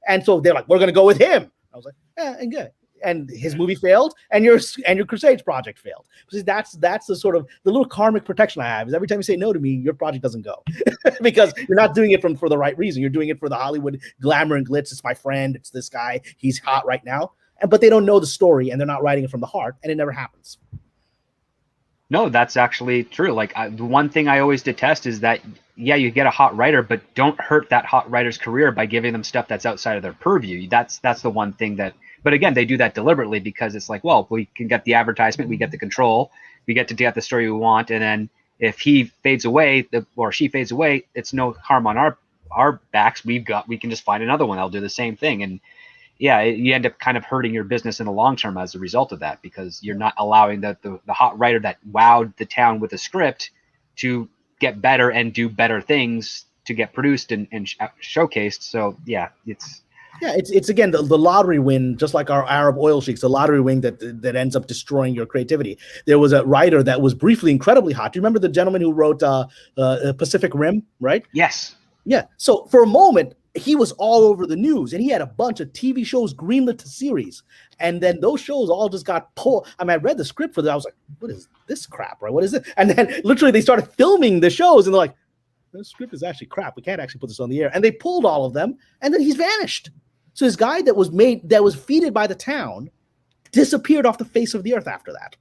and so they're like, we're gonna go with him. I was like, and good. And his movie failed, and your Crusades project failed. Because that's the sort of the little karmic protection I have. Is every time you say no to me, your project doesn't go, because you're not doing it for the right reason. You're doing it for the Hollywood glamour and glitz. It's my friend. It's this guy. He's hot right now. But they don't know the story, and they're not writing it from the heart, and it never happens. No, that's actually true. Like the one thing I always detest is that, yeah, you get a hot writer, but don't hurt that hot writer's career by giving them stuff that's outside of their purview. That's the one thing that. But again, they do that deliberately because it's like, well, we can get the advertisement, we get the control, we get to get the story we want, and then if he fades away or she fades away, it's no harm on our backs. We can just find another one that'll do the same thing, and yeah, you end up kind of hurting your business in the long term as a result of that, because you're not allowing the hot writer that wowed the town with a script to get better and do better things to get produced and showcased. So yeah, it's again the lottery win, just like our Arab oil sheiks, the lottery win that ends up destroying your creativity. There was a writer that was briefly incredibly hot. Do you remember the gentleman who wrote Pacific Rim, right? Yes. Yeah. So for a moment, he was all over the news, and he had a bunch of TV shows greenlit to series. And then those shows all just got pulled. I mean, I read the script for that. I was like, what is this crap, right? What is it? And then literally they started filming the shows, and they're like, this script is actually crap. We can't actually put this on the air. And they pulled all of them, and then he's vanished. So this guy that was feeded by the town disappeared off the face of the earth after that.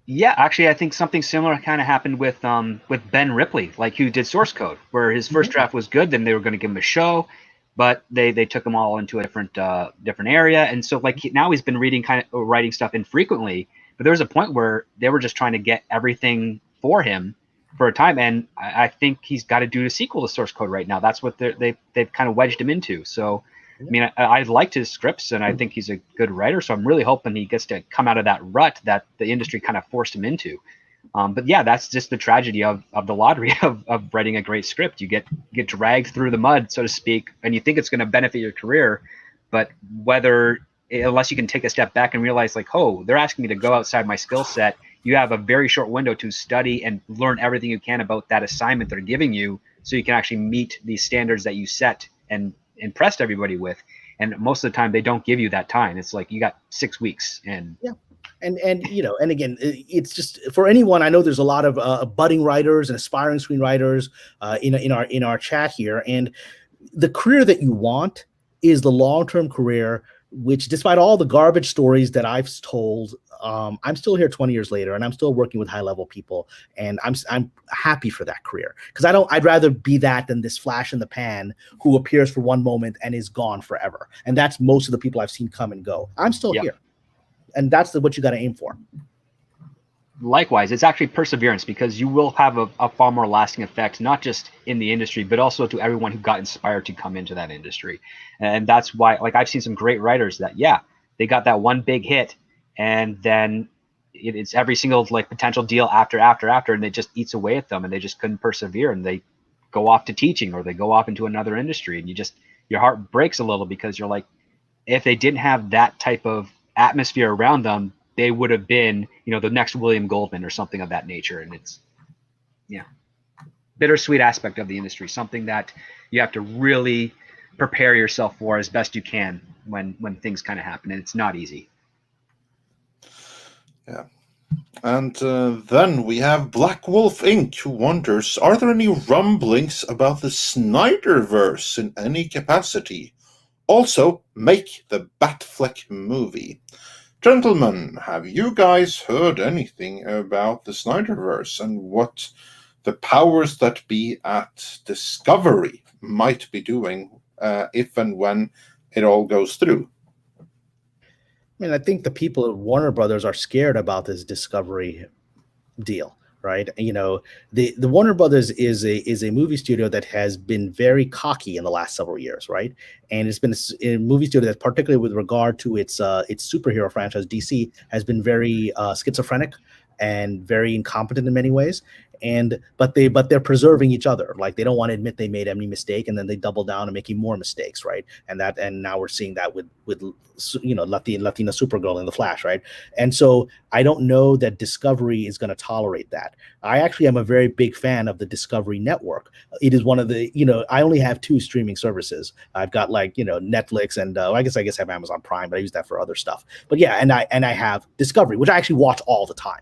Yeah, actually, I think something similar kind of happened with Ben Ripley, like who did Source Code, where his first draft was good, then they were going to give him a show, but they took him all into a different area, and so like now he's been writing stuff infrequently. But there was a point where they were just trying to get everything for him for a time, and I think he's got to do a sequel to Source Code right now. That's what they've kind of wedged him into. So. I mean, I liked his scripts, and I think he's a good writer. So I'm really hoping he gets to come out of that rut that the industry kind of forced him into. But yeah, that's just the tragedy of the lottery of writing a great script. You get dragged through the mud, so to speak, and you think it's going to benefit your career, but unless you can take a step back and realize, like, oh, they're asking me to go outside my skill set. You have a very short window to study and learn everything you can about that assignment they're giving you, so you can actually meet these standards that you set and impressed everybody with. And most of the time they don't give you that time. It's like you got 6 weeks, and And you know, and again, it's just for anyone. I know there's a lot of budding writers and aspiring screenwriters in our chat here, and the career that you want is the long-term career, which despite all the garbage stories that I've told, I'm still here 20 years later, and I'm still working with high-level people, and I'm happy for that career, because I'd rather be that than this flash in the pan who appears for one moment and is gone forever. And that's most of the people I've seen come and go. I'm still here, and that's what you got to aim for. Likewise, it's actually perseverance, because you will have a far more lasting effect, not just in the industry, but also to everyone who got inspired to come into that industry. And that's why, like, I've seen some great writers that, they got that one big hit, and then it's every single like potential deal after, and it just eats away at them, and they just couldn't persevere, and they go off to teaching, or they go off into another industry, and your heart breaks a little, because you're like, if they didn't have that type of atmosphere around them, they would have been, the next William Goldman or something of that nature. And it's, bittersweet aspect of the industry, something that you have to really prepare yourself for as best you can when things kind of happen. And it's not easy. Yeah. And then we have Black Wolf Inc., who wonders, are there any rumblings about the Snyderverse in any capacity? Also, make the Batfleck movie. Gentlemen, have you guys heard anything about the Snyderverse and what the powers that be at Discovery might be doing if and when it all goes through? I mean, I think the people at Warner Brothers are scared about this Discovery deal, right? The Warner Brothers is a movie studio that has been very cocky in the last several years, right? And it's been a movie studio that, particularly with regard to its superhero franchise, DC, has been very schizophrenic and very incompetent in many ways. But they're preserving each other. Like, they don't want to admit they made any mistake, and then they double down and making more mistakes, right? And now we're seeing that with Latina Supergirl in The Flash, right? And so I don't know that Discovery is going to tolerate that. I actually am a very big fan of the Discovery Network. It is one of the, I only have 2 streaming services. I've got Netflix, and I guess I have Amazon Prime, but I use that for other stuff. But yeah, and I have Discovery, which I actually watch all the time.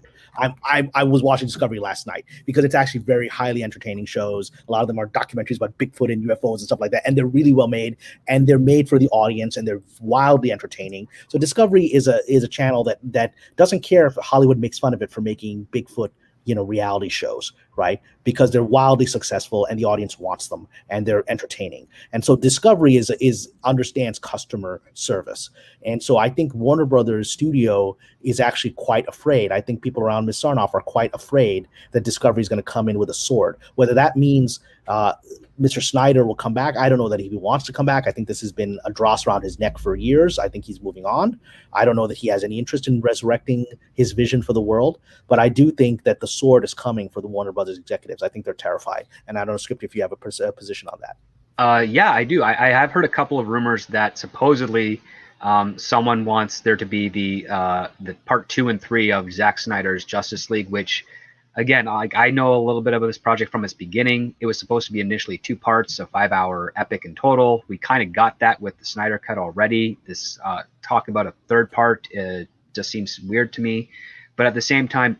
I was watching Discovery last night because it's actually very highly entertaining shows. A lot of them are documentaries about Bigfoot and UFOs and stuff like that, and they're really well made, and they're made for the audience, and they're wildly entertaining. So Discovery is a channel that doesn't care if Hollywood makes fun of it for making Bigfoot reality shows, right? Because they're wildly successful and the audience wants them, and they're entertaining. And so Discovery understands customer service. And so I think Warner Brothers Studio is actually quite afraid. I think people around Ms. Sarnoff are quite afraid that Discovery is going to come in with a sword. Whether that means Mr. Snyder will come back, I don't know that he wants to come back. I think this has been a dross around his neck for years. I think he's moving on. I don't know that he has any interest in resurrecting his vision for the world, but I do think that the sword is coming for the Warner Brothers executives. I think they're terrified. And I don't know, Script, if you have a position on that. Yeah, I do. I have heard a couple of rumors that supposedly someone wants there to be the part 2 and 3 of Zack Snyder's Justice League, which, again, I know a little bit about this project from its beginning. It was supposed to be initially 2 parts, a 5-hour epic in total. We kind of got that with the Snyder Cut already. This talk about a 3rd part just seems weird to me. But at the same time,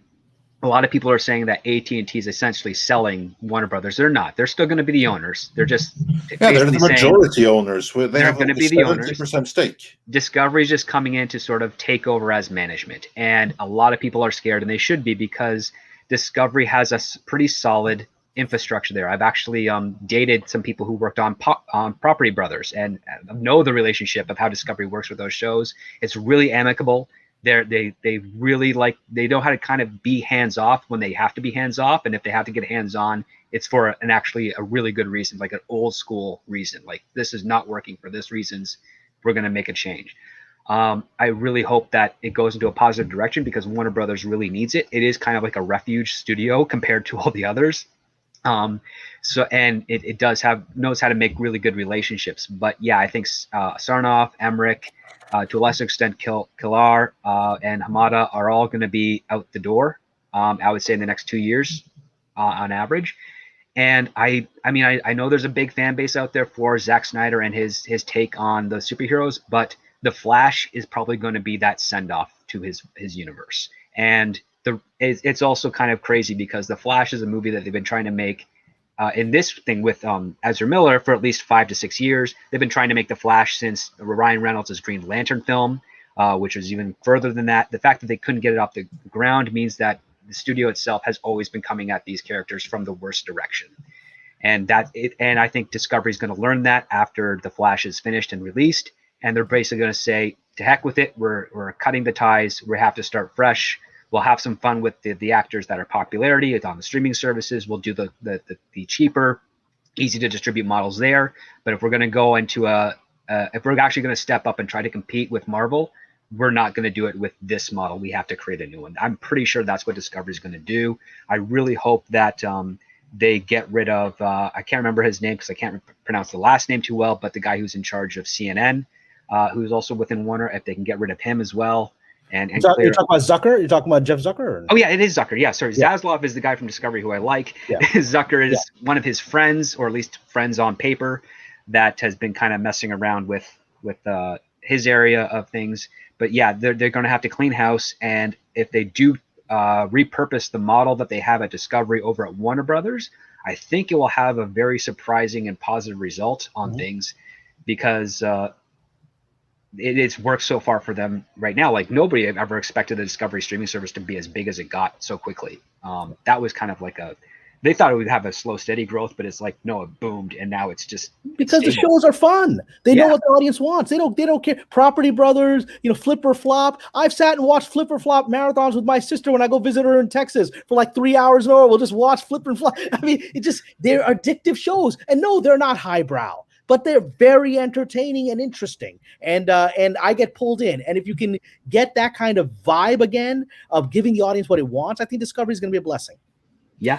a lot of people are saying that AT&T is essentially selling Warner Brothers. They're not. They're still going to be the owners. They're just they're the majority owners. They have going to be the 70% stake. Discovery is just coming in to sort of take over as management, and a lot of people are scared, and they should be, because Discovery has a pretty solid infrastructure there. I've actually dated some people who worked on Property Brothers, and know the relationship of how Discovery works with those shows. It's really amicable. They really they know how to kind of be hands off when they have to be hands off, and if they have to get hands on, it's for actually a really good reason, like an old school reason. Like, this is not working for this reasons. We're going to make a change. I really hope that it goes into a positive direction, because Warner Brothers really needs it. It is kind of like a refuge studio compared to all the others. And it knows how to make really good relationships. But yeah, I think Sarnoff, Emmerich, to a lesser extent Killar and Hamada are all going to be out the door, I would say, in the next 2 years on average. And I know there's a big fan base out there for Zack Snyder and his take on the superheroes, but The Flash is probably going to be that send-off to his universe. And it's also kind of crazy because The Flash is a movie that they've been trying to make in this thing with Ezra Miller for at least 5 to 6 years. They've been trying to make The Flash since Ryan Reynolds' Green Lantern film, which was even further than that. The fact that they couldn't get it off the ground means that the studio itself has always been coming at these characters from the worst direction. And I think Discovery is going to learn that after The Flash is finished and released, and they're basically going to say, to heck with it, we're cutting the ties, we have to start fresh. We'll have some fun with the actors that are popularity. It's on the streaming services. We'll do the cheaper, easy to distribute models there. But if we're going to go into if we're actually going to step up and try to compete with Marvel, we're not going to do it with this model. We have to create a new one. I'm pretty sure that's what Discovery is going to do. I really hope that they get rid of, I can't remember his name because I can't pronounce the last name too well, but the guy who's in charge of CNN, who's also within Warner, if they can get rid of him as well. You're talking about Zucker? You're talking about Jeff Zucker? Or? Oh, yeah, it is Zucker. Yeah, sorry. Yeah. Zaslav is the guy from Discovery who I like. Yeah. Zucker is one of his friends, or at least friends on paper, that has been kind of messing around with his area of things. But yeah, they're going to have to clean house. And if they do repurpose the model that they have at Discovery over at Warner Brothers, I think it will have a very surprising and positive result on things, because it's worked so far for them right now. Like, nobody ever expected the Discovery streaming service to be as big as it got so quickly. That was kind of like they thought it would have a slow, steady growth, but it's like, no, it boomed, and now it's just because the shows are fun. They know what the audience wants. They don't care. Property Brothers, Flip or Flop. I've sat and watched Flip or Flop marathons with my sister when I go visit her in Texas for like 3 hours in a row. We'll just watch Flip and Flop. I mean, they're addictive shows, and no, they're not highbrow, but they're very entertaining and interesting. And I get pulled in. And if you can get that kind of vibe again of giving the audience what it wants, I think Discovery is going to be a blessing. Yeah.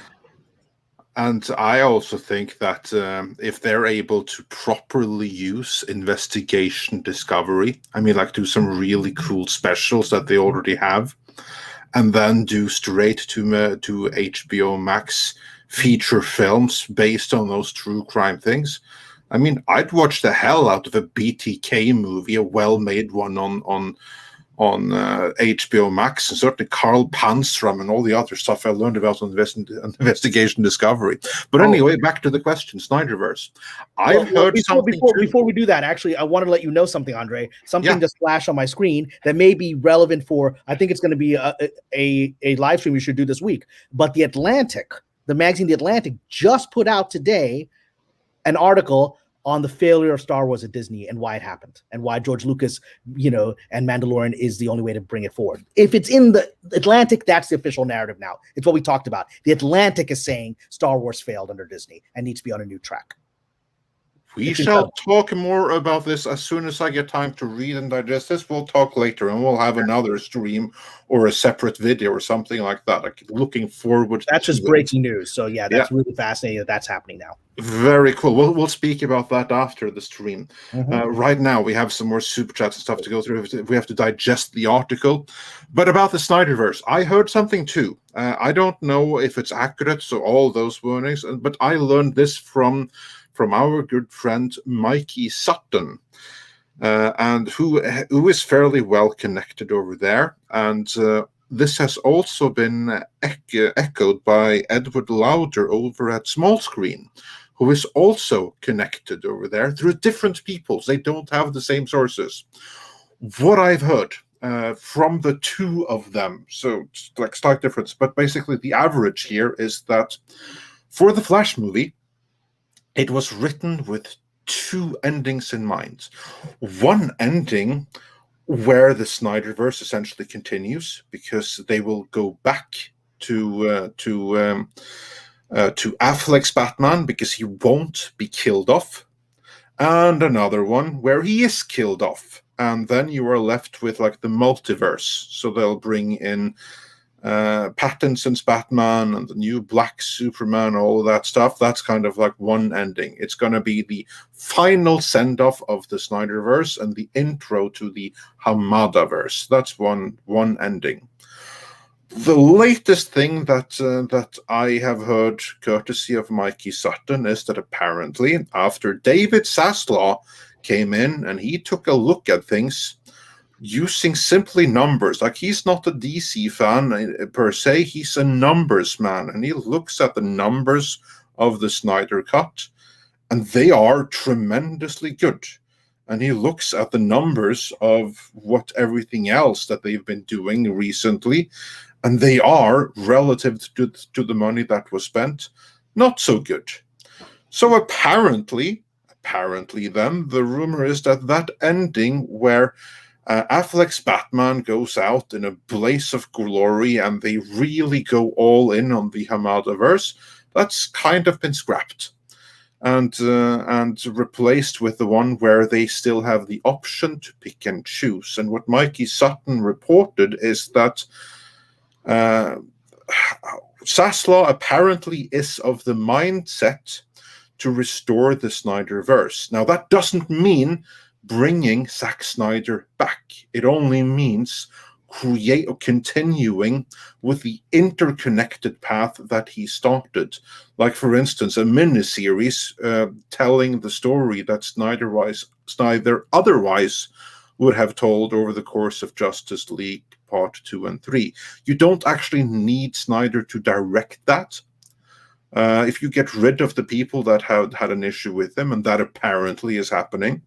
And I also think that if they're able to properly use investigation Discovery, I mean, like do some really cool specials that they already have, and then do straight to HBO Max feature films based on those true crime things. I mean, I'd watch the hell out of a BTK movie, a well-made one on HBO Max, and certainly Carl Panstrom and all the other stuff I learned about on Investigation Discovery. But anyway, back to the question, Snyderverse. I've heard something before we do that. Actually, I wanted to let you know something, Andre. Something just flashed on my screen that may be relevant for. I think it's going to be a live stream we should do this week. But the magazine The Atlantic, just put out today an article on the failure of Star Wars at Disney and why it happened, and why George Lucas, and Mandalorian is the only way to bring it forward. If it's in the Atlantic, that's the official narrative now. It's what we talked about. The Atlantic is saying Star Wars failed under Disney and needs to be on a new track. We shall talk more about this as soon as I get time to read and digest this. We'll talk later, and we'll have another stream or a separate video or something like that. Like, looking forward. That's just breaking news. So yeah, that's really fascinating that's happening now. Very cool. We'll speak about that after the stream. Right now, we have some more super chats and stuff to go through. We have to digest the article. But about the Snyderverse, I heard something too. I don't know if it's accurate, so all those warnings, but I learned this from our good friend Mikey Sutton, and who is fairly well connected over there. And this has also been echoed by Edward Lauder over at Small Screen, who is also connected over there through different peoples. They don't have the same sources. What I've heard from the two of them, so like slight difference, but basically the average here is that for the Flash movie, it was written with two endings in mind. One ending where the Snyderverse essentially continues, because they will go back to Affleck's Batman because he won't be killed off, and another one where he is killed off, and then you are left with like the multiverse. So they'll bring in Pattinson's Batman and the new Black Superman, all of that stuff. That's kind of like one ending. It's going to be the final send-off of the Snyderverse and the intro to the Hamadaverse. That's one ending. The latest thing that I have heard, courtesy of Mikey Sutton, is that apparently after David Zaslav came in and he took a look at things, using simply numbers. Like, he's not a DC fan per se, he's a numbers man, and he looks at the numbers of the Snyder Cut, and they are tremendously good. And he looks at the numbers of what everything else that they've been doing recently, and they are, relative to the money that was spent, not so good. So apparently then, the rumor is that ending where Affleck's Batman goes out in a blaze of glory and they really go all in on the Snyderverse, that's kind of been scrapped and replaced with the one where they still have the option to pick and choose. And what Mikey Sutton reported is that Zaslav apparently is of the mindset to restore the Snyderverse. Now, that doesn't mean bringing Zack Snyder back. It only means continuing with the interconnected path that he started. Like, for instance, a miniseries telling the story that Snyder otherwise would have told over the course of Justice League Part 2 and 3. You don't actually need Snyder to direct that. If you get rid of the people that had an issue with him, and that apparently is happening,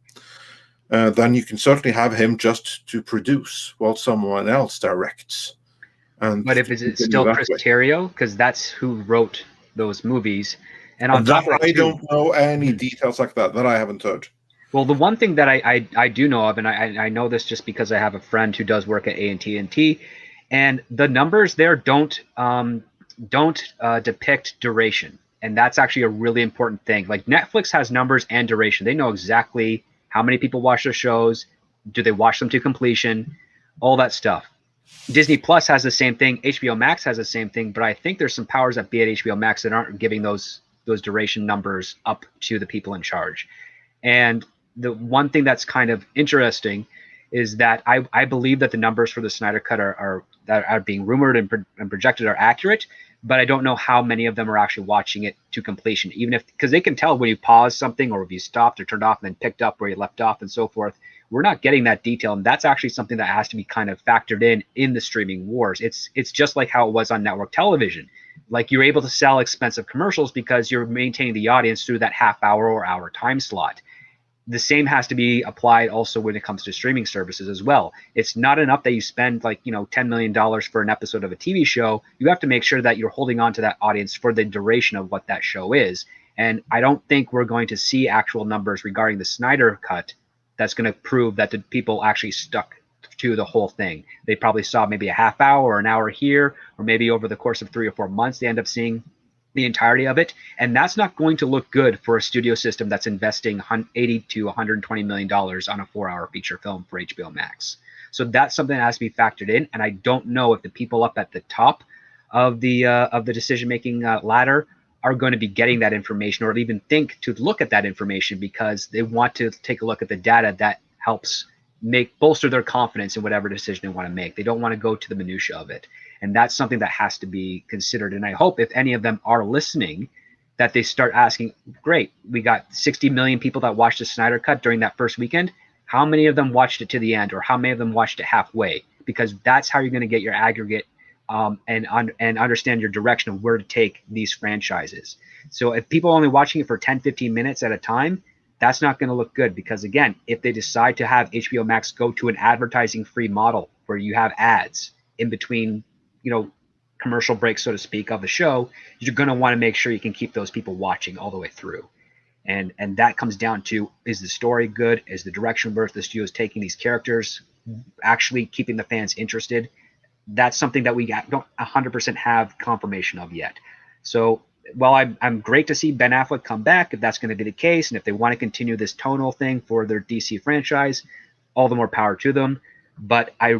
then you can certainly have him just to produce while someone else directs. But if it's still Chris Terrio, because that's who wrote those movies, and on that, top of that, I don't know any details like that I haven't heard. Well, the one thing that I do know of, and I know this just because I have a friend who does work at AT&T, and the numbers there don't depict duration, and that's actually a really important thing. Like, Netflix has numbers and duration; they know exactly how many people watch their shows, do they watch them to completion, all that stuff. Disney Plus has the same thing. HBO Max has the same thing, but I think there's some powers that be at HBO Max that aren't giving those duration numbers up to the people in charge. And the one thing that's kind of interesting is that I believe that the numbers for the Snyder Cut that are being rumored and projected are accurate, but I don't know how many of them are actually watching it to completion, because they can tell when you pause something or if you stopped or turned off and then picked up where you left off and so forth. We're not getting that detail, and that's actually something that has to be kind of factored in the streaming wars. It's just like how it was on network television. Like, you're able to sell expensive commercials because you're maintaining the audience through that half hour or hour time slot. The same has to be applied also when it comes to streaming services as well. It's not enough that you spend $10 million for an episode of a TV show. You have to make sure that you're holding on to that audience for the duration of what that show is. And I don't think we're going to see actual numbers regarding the Snyder Cut that's going to prove that the people actually stuck to the whole thing. They probably saw maybe a half hour or an hour here, or maybe over the course of 3 or 4 months, they end up seeing the entirety of it. And that's not going to look good for a studio system that's investing $80 to $120 million on a 4-hour feature film for HBO Max. So that's something that has to be factored in. And I don't know if the people up at the top of the decision-making ladder are going to be getting that information, or even think to look at that information, because they want to take a look at the data that helps bolster their confidence in whatever decision they want to make. They don't want to go to the minutia of it. And that's something that has to be considered. And I hope if any of them are listening, that they start asking, great, we got 60 million people that watched the Snyder Cut during that first weekend. How many of them watched it to the end, or how many of them watched it halfway? Because that's how you're going to get your aggregate and understand your direction of where to take these franchises. So if people are only watching it for 10, 15 minutes at a time, that's not going to look good, because again, if they decide to have HBO Max go to an advertising-free model where you have ads in between, commercial breaks, so to speak, of the show, you're going to want to make sure you can keep those people watching all the way through. And that comes down to, is the story good? Is the direction where the studio is taking these characters actually keeping the fans interested? That's something that we don't 100% have confirmation of yet. So while I'm great to see Ben Affleck come back, if that's going to be the case, and if they want to continue this tonal thing for their DC franchise, all the more power to them. But I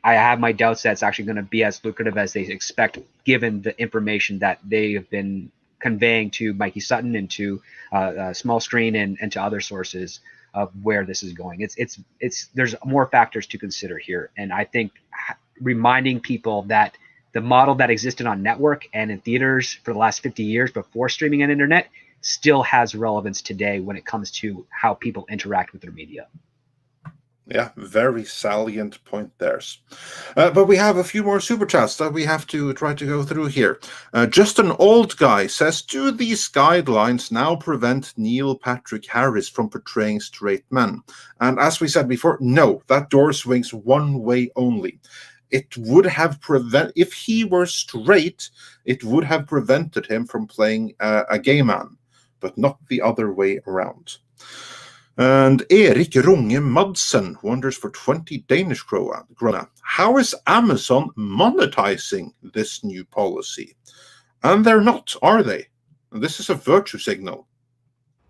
have my doubts that it's actually going to be as lucrative as they expect, given the information that they have been conveying to Mikey Sutton and to Small Screen and to other sources of where this is going. There's more factors to consider here. And I think reminding people that the model that existed on network and in theaters for the last 50 years before streaming and internet still has relevance today when it comes to how people interact with their media. Yeah, very salient point there. But we have a few more super chats that we have to try to go through here. Just an old guy says, do these guidelines now prevent Neil Patrick Harris from portraying straight men? And as we said before, no, that door swings one way only. It would have if he were straight, it would have prevented him from playing a gay man, but not the other way around. And Erik Runge Madsen wonders for 20 Danish krona. How is Amazon monetizing this new policy? And they're not, are they? This is a virtue signal.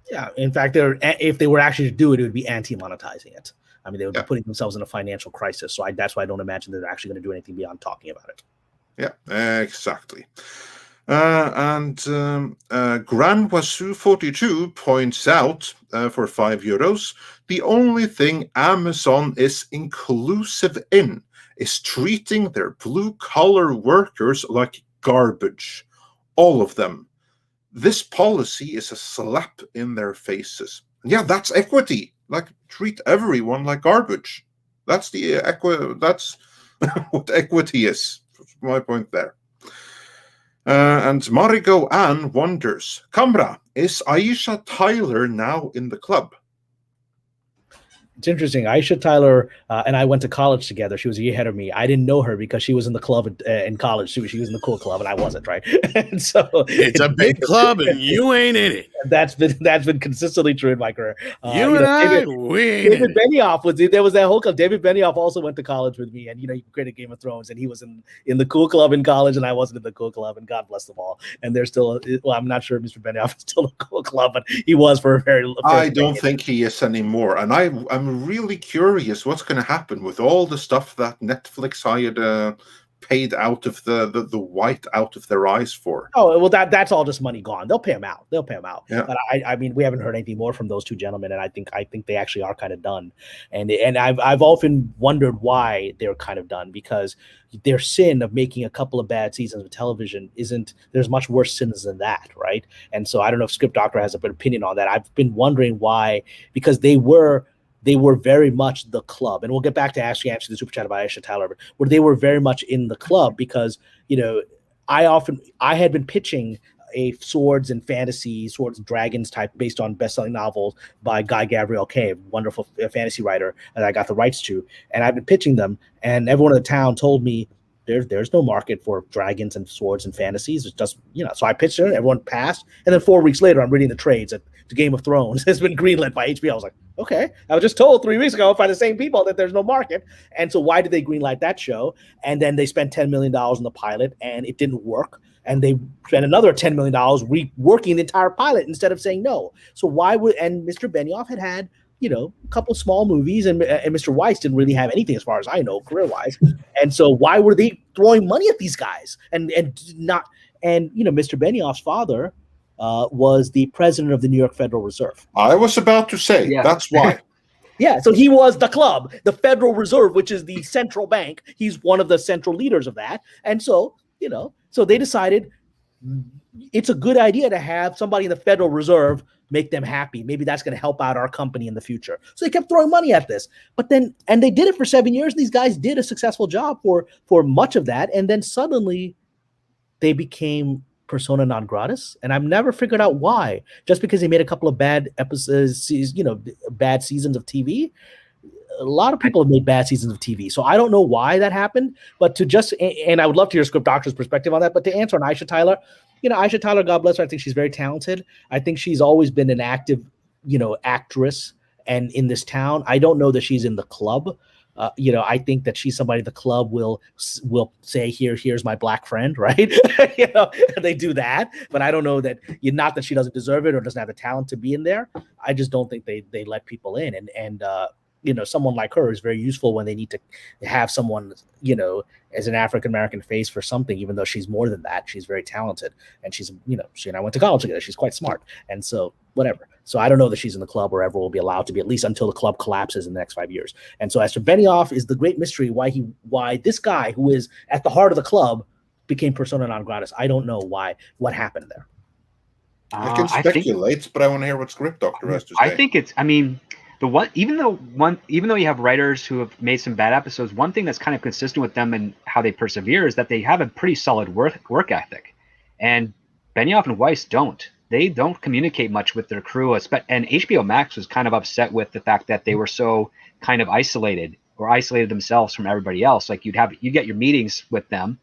Yeah, in fact, if they were actually to do it, it would be anti-monetizing it. I mean, they would be putting themselves in a financial crisis. So that's why I don't imagine they're actually going to do anything beyond talking about it. Yeah, exactly. And Gran Wasu 42 points out for €5, the only thing Amazon is inclusive in is treating their blue-collar workers like garbage. All of them. This policy is a slap in their faces. Yeah, that's equity. Like, treat everyone like garbage. That's the that's what equity is. That's my point there. And Marigo Ann wonders, Kamra, is Aisha Tyler now in the club? It's interesting. Aisha Tyler and I went to college together. She was a year ahead of me. I didn't know her because she was in the club in college. She was in the cool club, and I wasn't, right? And so it's a big club, and you ain't in it. That's been consistently true in my career. David Benioff was there. Was that whole club. David Benioff also went to college with me, and he created Game of Thrones, and he was in the cool club in college, and I wasn't in the cool club. And God bless them all. And they're still. Well, I'm not sure if Mr. Benioff is still in the cool club, but he was for a very. I don't think he is anymore, and I'm really curious what's going to happen with all the stuff that Netflix hired paid out of the white out of their eyes for. Oh, well, that's all just money gone. They'll pay them out. Yeah. But I mean, we haven't heard anything more from those two gentlemen, and I think they actually are kind of done. And I've often wondered why they're kind of done, because their sin of making a couple of bad seasons of television there's much worse sins than that, right? And so I don't know if Script Doctor has a good opinion on that. I've been wondering why, because they were very much the club, and we'll get back to actually answer the super chat about Aisha Tyler, where they were very much in the club because I had been pitching a swords and dragons type based on best-selling novels by Guy Gabriel Kay, a wonderful fantasy writer that I got the rights to, and I've been pitching them, and everyone in the town told me there's no market for dragons and swords and fantasies. It's just, so I pitched it, everyone passed, and then 4 weeks later I'm reading the trades at the Game of Thrones has been greenlit by HBO. I was like, okay, I was just told 3 weeks ago by the same people that there's no market. And so why did they greenlight that show? And then they spent $10 million on the pilot and it didn't work. And they spent another $10 million reworking the entire pilot instead of saying no. So and Mr. Benioff had a couple of small movies, and Mr. Weiss didn't really have anything as far as I know, career-wise. And so why were they throwing money at these guys? And Mr. Benioff's father was the president of the New York Federal Reserve. I was about to say, that's why. Yeah, so he was the club, the Federal Reserve, which is the central bank. He's one of the central leaders of that. And so, so they decided it's a good idea to have somebody in the Federal Reserve make them happy. Maybe that's going to help out our company in the future. So they kept throwing money at this. But then, and they did it for 7 years. These guys did a successful job for much of that. And then suddenly they became persona non gratis, and I've never figured out why. Just because they made a couple of bad episodes, bad seasons of TV. A lot of people have made bad seasons of TV, so I don't know why that happened. But and I would love to hear Script Doctor's perspective on that. But to answer on Aisha Tyler, Aisha Tyler, God bless her, I think she's very talented. I think she's always been an active, actress, and in this town, I don't know that she's in the club. I think that she's somebody the club will say, here's my black friend, right? They do that, but I don't know that, not that she doesn't deserve it or doesn't have the talent to be in there. I just don't think they let people in, and someone like her is very useful when they need to have someone, as an African-American face for something, even though she's more than that. She's very talented, and she's, she and I went to college together. She's quite smart. And so whatever. So I don't know that she's in the club or ever will be allowed to be, at least until the club collapses in the next 5 years. And so as for Benioff is the great mystery why this guy who is at the heart of the club became persona non gratis. I don't know what happened there. I can speculate, but I want to hear what Script Doctor has to say. I think even though you have writers who have made some bad episodes, one thing that's kind of consistent with them and how they persevere is that they have a pretty solid work ethic, and Benioff and Weiss don't. They don't communicate much with their crew, and HBO Max was kind of upset with the fact that they were so kind of isolated themselves from everybody else. Like you get your meetings with them,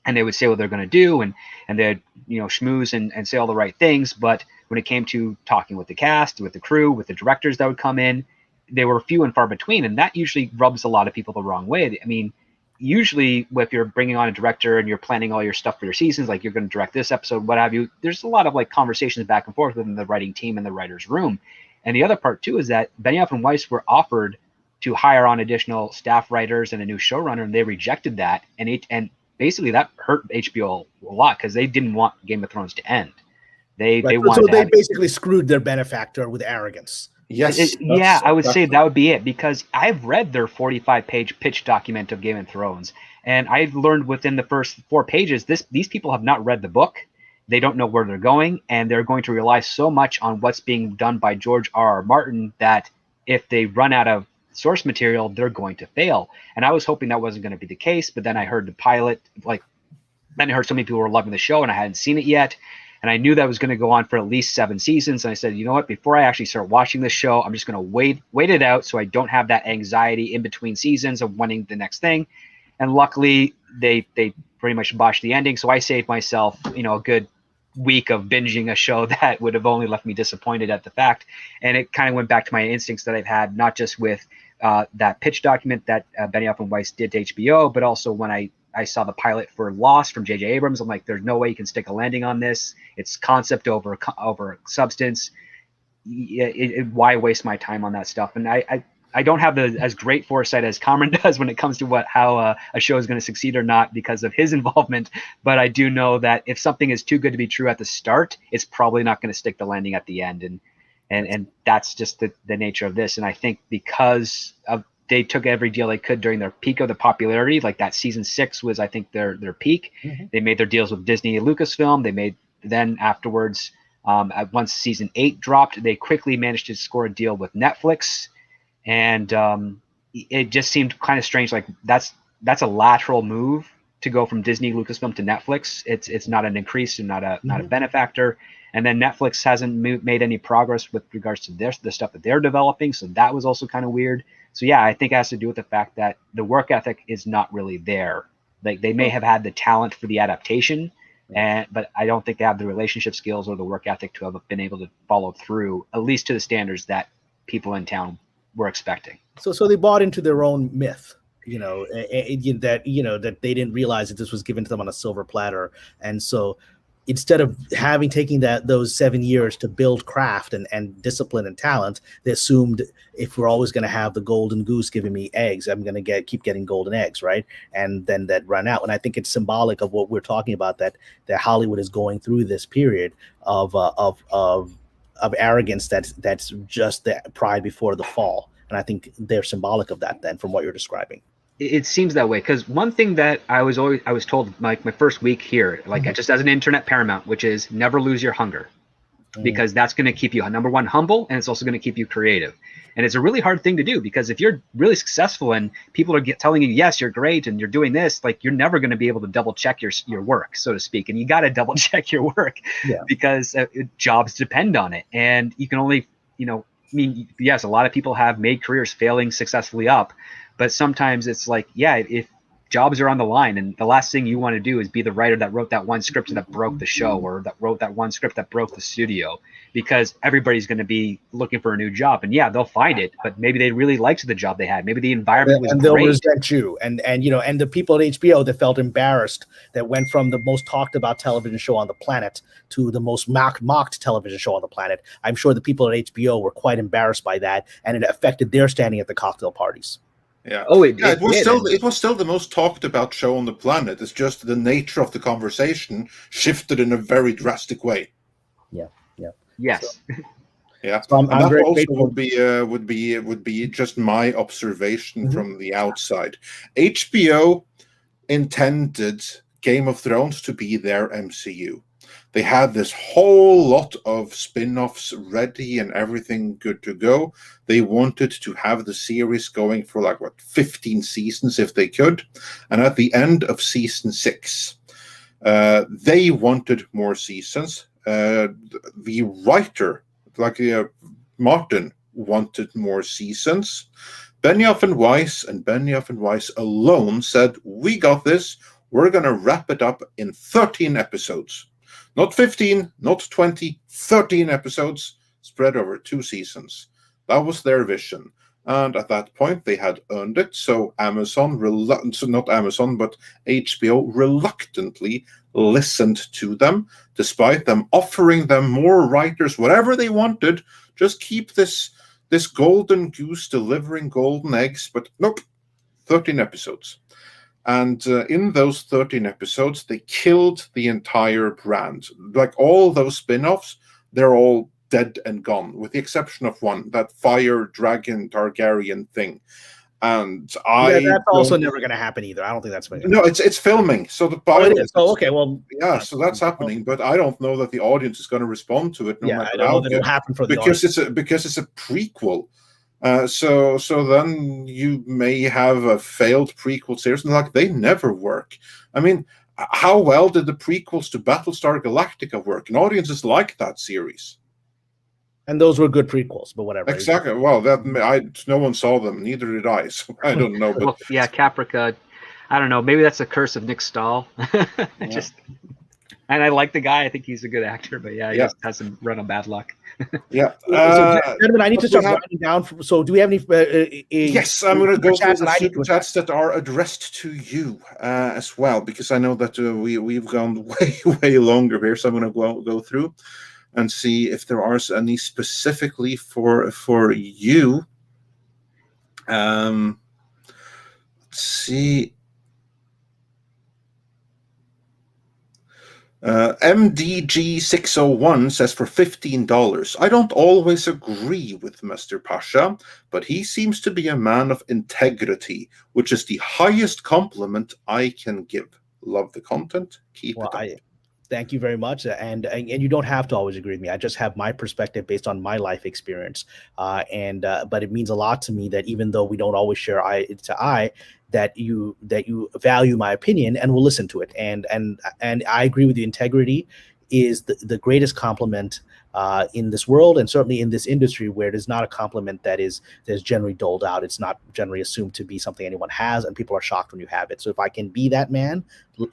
and they would say what they're going to do, and they'd schmooze and say all the right things, but when it came to talking with the cast, with the crew, with the directors that would come in, they were few and far between, and that usually rubs a lot of people the wrong way. I mean, usually if you're bringing on a director and you're planning all your stuff for your seasons, like you're going to direct this episode, what have you, there's a lot of like conversations back and forth within the writing team and the writer's room. And the other part too is that Benioff and Weiss were offered to hire on additional staff writers and a new showrunner, and they rejected that, and basically that hurt HBO a lot because they didn't want Game of Thrones to end. They wanted so they basically screwed their benefactor with arrogance. Yes. I would say that would be it, because I've read their 45-page pitch document of Game of Thrones, and I've learned within the first 4 pages these people have not read the book. They don't know where they're going, and they're going to rely so much on what's being done by George R.R. Martin that if they run out of source material, they're going to fail. And I was hoping that wasn't going to be the case, but then I heard the pilot, then I heard so many people were loving the show, and I hadn't seen it yet. And I knew that was going to go on for at least 7 seasons. And I said, you know what, before I actually start watching this show, I'm just going to wait it out so I don't have that anxiety in between seasons of wanting the next thing. And luckily, they pretty much botched the ending. So I saved myself, a good week of binging a show that would have only left me disappointed at the fact. And it kind of went back to my instincts that I've had, not just with that pitch document that Benioff and Weiss did to HBO, but also when I saw the pilot for Lost from J.J. Abrams. I'm like, there's no way you can stick a landing on this. It's concept over substance. Why waste my time on that stuff? And I don't have as great foresight as Kamran does when it comes to how a show is going to succeed or not because of his involvement. But I do know that if something is too good to be true at the start, it's probably not going to stick the landing at the end. And that's just the nature of this. And I think because they took every deal they could during their peak of the popularity, like that season 6 was, I think, their peak. Mm-hmm. They made their deals with Disney and Lucasfilm. Then afterwards, once season 8 dropped, they quickly managed to score a deal with Netflix. And it just seemed kind of strange. Like that's a lateral move to go from Disney, Lucasfilm to Netflix. It's not an increase and not a benefactor. And then Netflix hasn't made any progress with regards to the stuff that they're developing. So that was also kind of weird. So yeah, I think it has to do with the fact that the work ethic is not really there. Like they may have had the talent for the adaptation, but I don't think they have the relationship skills or the work ethic to have been able to follow through, at least to the standards that people in town were expecting. So they bought into their own myth, that they didn't realize that this was given to them on a silver platter, and so instead of taking those 7 years to build craft and discipline and talent, they assumed if we're always going to have the golden goose giving me eggs, I'm going to keep getting golden eggs, right? And then that run out. And I think it's symbolic of what we're talking about, that Hollywood is going through this period of arrogance that's just the pride before the fall. And I think they're symbolic of that then, from what you're describing. It seems that way, because one thing that I was told, like my first week here, like just as an intern at Paramount, which is never lose your hunger, because that's going to keep you, number one, humble, and it's also going to keep you creative. And it's a really hard thing to do, because if you're really successful and people are telling you, yes, you're great and you're doing this, like you're never going to be able to double check your work, so to speak. And you got to double check your work because jobs depend on it. And you can only, yes, a lot of people have made careers failing successfully up. But sometimes it's like, if jobs are on the line, and the last thing you want to do is be the writer that wrote that one script that broke the show, or that wrote that one script that broke the studio, because everybody's going to be looking for a new job. And they'll find it, but maybe they really liked the job they had. Maybe the environment was great. And they'll resent you. And the people at HBO that felt embarrassed, that went from the most talked about television show on the planet to the most mocked television show on the planet. I'm sure the people at HBO were quite embarrassed by that, and it affected their standing at the cocktail parties. Yeah. It was still the most talked about show on the planet. It's just the nature of the conversation shifted in a very drastic way. Yeah. Yes. Yeah. So I'm very also grateful. would be just my observation from the outside. HBO intended Game of Thrones to be their MCU. They had this whole lot of spin-offs ready and everything good to go. They wanted to have the series going for 15 seasons if they could. And at the end of season 6, they wanted more seasons. The writer, Martin, wanted more seasons. Benioff and Weiss alone said, "We got this. We're going to wrap it up in 13 episodes. Not 15, not 20, 13 episodes spread over 2 seasons." That was their vision. And at that point, they had earned it. So HBO reluctantly listened to them, despite them offering them more writers, whatever they wanted. Just keep this golden goose delivering golden eggs. But nope, 13 episodes. And in those 13 episodes, they killed the entire brand. Like all those spin-offs, they're all dead and gone, with the exception of one, that fire dragon Targaryen thing. And that's also never going to happen either. I don't think that's going to happen. No, it's filming. So the pilot. It is. Oh, okay. Well, yeah. So that's happening, but I don't know that the audience is going to respond to it. I don't know that it'll happen for the audience audience. because it's a prequel. So then you may have a failed prequel series, and they never work. I mean, how well did the prequels to Battlestar Galactica work? And audiences like that series. And those were good prequels, but whatever. Exactly. Well, no one saw them. Neither did I. So I don't know. But Caprica. I don't know. Maybe that's a curse of Nick Stahl. And I like the guy. I think he's a good actor. But he just has some run of bad luck. Yeah. Gentlemen, I need to start writing down. So do we have any? Yes, I'm going to go through the super chats that are addressed to you as well, because I know that we've gone way longer here. So I'm going to go through and see if there are any specifically for you. Let's see. MDG601 says for $15. I don't always agree with Mr. Pasha, but he seems to be a man of integrity, which is the highest compliment I can give. Love the content. Keep it up. Thank you very much. And you don't have to always agree with me. I just have my perspective based on my life experience. But it means a lot to me that even though we don't always share eye to eye, that you value my opinion and will listen to it. And I agree with you. Integrity is the greatest compliment in this world, and certainly in this industry, where it is not a compliment that is generally doled out. It's not generally assumed to be something anyone has, and people are shocked when you have it. So if I can be that man,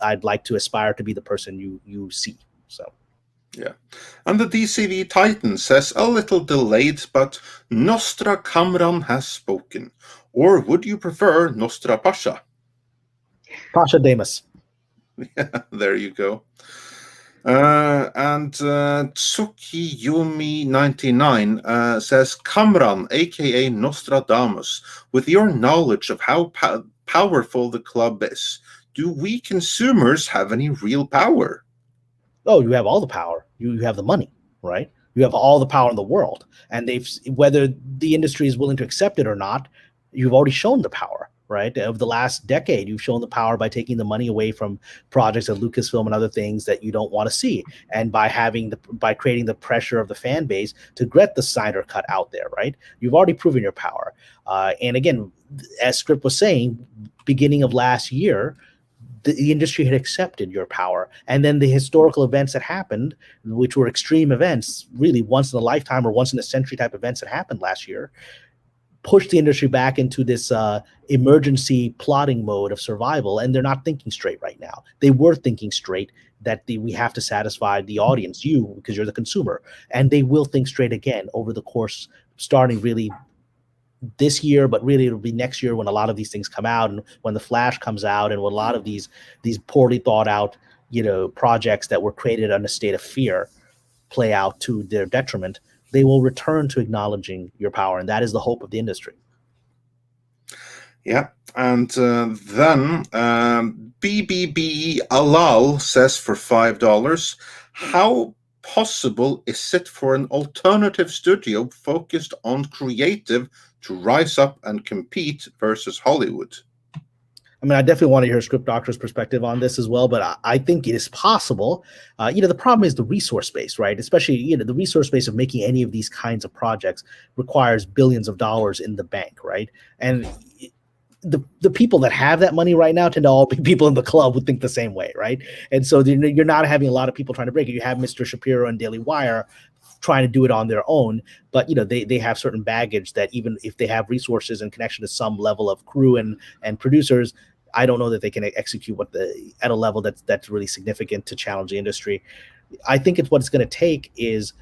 I'd like to aspire to be the person you see. So. Yeah. And the DCV Titan says, a little delayed, but Nostra Kamran has spoken. Or would you prefer Nostra Pasha? Pasha Demas. Yeah, there you go. And Tsukiyumi99 says, Kamran, aka Nostradamus, with your knowledge of how powerful the club is, do we consumers have any real power? Oh, you have all the power. You have the money, right? You have all the power in the world. And whether the industry is willing to accept it or not, you've already shown the power, right? Over the last decade, you've shown the power by taking the money away from projects at Lucasfilm and other things that you don't want to see, and by creating the pressure of the fan base to get the Snyder cut out there, right? You've already proven your power. And again, as Script was saying, beginning of last year, the industry had accepted your power. And then the historical events that happened, which were extreme events, really once in a lifetime or once in a century type events that happened last year, pushed the industry back into this emergency plotting mode of survival. And they're not thinking straight right now. They were thinking straight that we have to satisfy the audience, you, because you're the consumer. And they will think straight again over the course, starting really this year, but really it'll be next year when a lot of these things come out, and when The Flash comes out, and when a lot of these poorly thought out, projects that were created under a state of fear play out to their detriment, they will return to acknowledging your power. And that is the hope of the industry. Yeah. And then BBB Alal says for $5, how possible is it for an alternative studio focused on creative to rise up and compete versus Hollywood? I mean, I definitely want to hear Script Doctor's perspective on this as well, but I think it is possible. The problem is the resource base, right? Especially, the resource base of making any of these kinds of projects requires billions of dollars in the bank, right? And the people that have that money right now tend to all be people in the club who think the same way, right? And so you're not having a lot of people trying to break it. You have Mr. Shapiro and Daily Wire trying to do it on their own, but they have certain baggage that even if they have resources and connection to some level of crew and producers, I don't know that they can execute at a level that's really significant to challenge the industry. I think what it's going to take is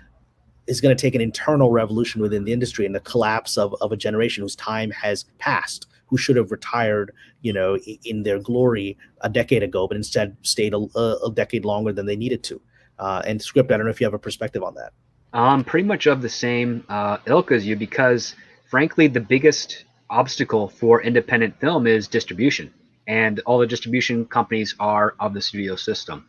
going to take an internal revolution within the industry and the collapse of a generation whose time has passed, who should have retired, in their glory a decade ago, but instead stayed a decade longer than they needed to. And Script, I don't know if you have a perspective on that. Pretty much of the same ilk as you, because frankly, the biggest obstacle for independent film is distribution. And all the distribution companies are of the studio system.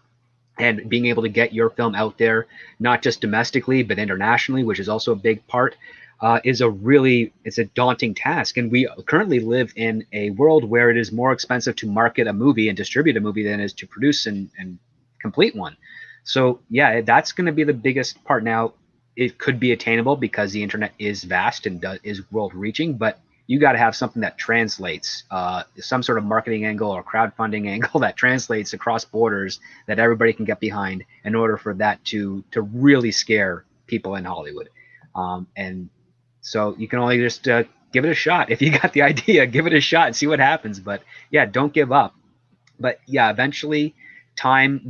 And being able to get your film out there, not just domestically, but internationally, which is also a big part, it's a daunting task. And we currently live in a world where it is more expensive to market a movie and distribute a movie than it is to produce and complete one. So yeah, that's going to be the biggest part. Now, it could be attainable because the internet is vast and is world reaching, but you got to have something that translates, some sort of marketing angle or crowdfunding angle that translates across borders that everybody can get behind in order for that to really scare people in Hollywood. And so you can only just give it a shot. If you got the idea, give it a shot and see what happens. But yeah, don't give up. But yeah, eventually time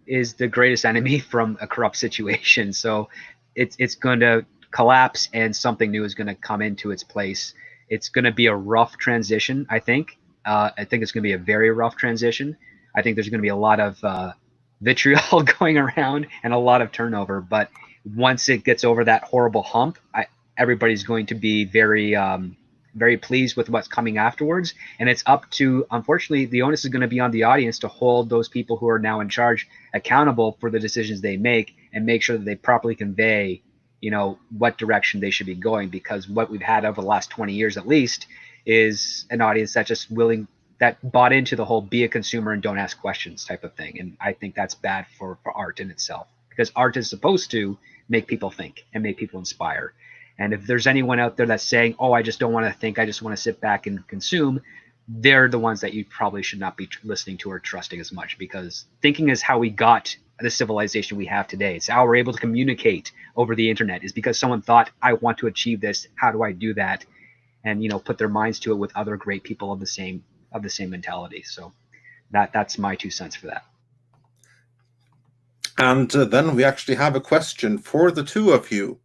is the greatest enemy from a corrupt situation. So it's going to collapse and something new is going to come into its place. It's going to be a rough transition, I think. I think it's going to be a very rough transition. I think there's going to be a lot of vitriol going around and a lot of turnover. But once it gets over that horrible hump, everybody's going to be very very pleased with what's coming afterwards. And it's up to, unfortunately, the onus is going to be on the audience to hold those people who are now in charge accountable for the decisions they make and make sure that they properly convey, what direction they should be going. Because what we've had over the last 20 years, at least, is an audience that bought into the whole be a consumer and don't ask questions type of thing. And I think that's bad for art in itself, because art is supposed to make people think and make people inspire. And if there's anyone out there that's saying, oh, I just don't want to think, I just want to sit back and consume, they're the ones that you probably should not be listening to or trusting as much, because thinking is how we got the civilization we have today. It's how we're able to communicate over the internet, is because someone thought, I want to achieve this. How do I do that? And, put their minds to it with other great people of the same mentality. So that's my 2 cents for that. And then we actually have a question for the two of you.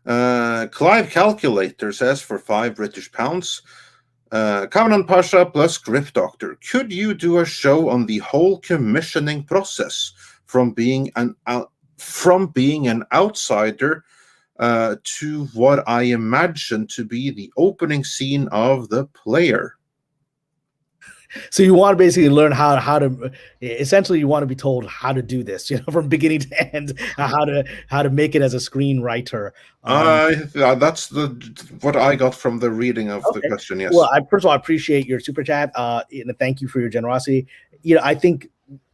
Clive Calculator says, for £5 Kamran Pasha plus Script Doctor, could you do a show on the whole commissioning process from being an outsider to what I imagine to be the opening scene of The Player? So you want to basically learn how to essentially you want to be told how to do this, from beginning to end, how to make it as a screenwriter. That's what I got from the reading of the question. Yes. Well, first of all, I appreciate your super chat, and thank you for your generosity. I think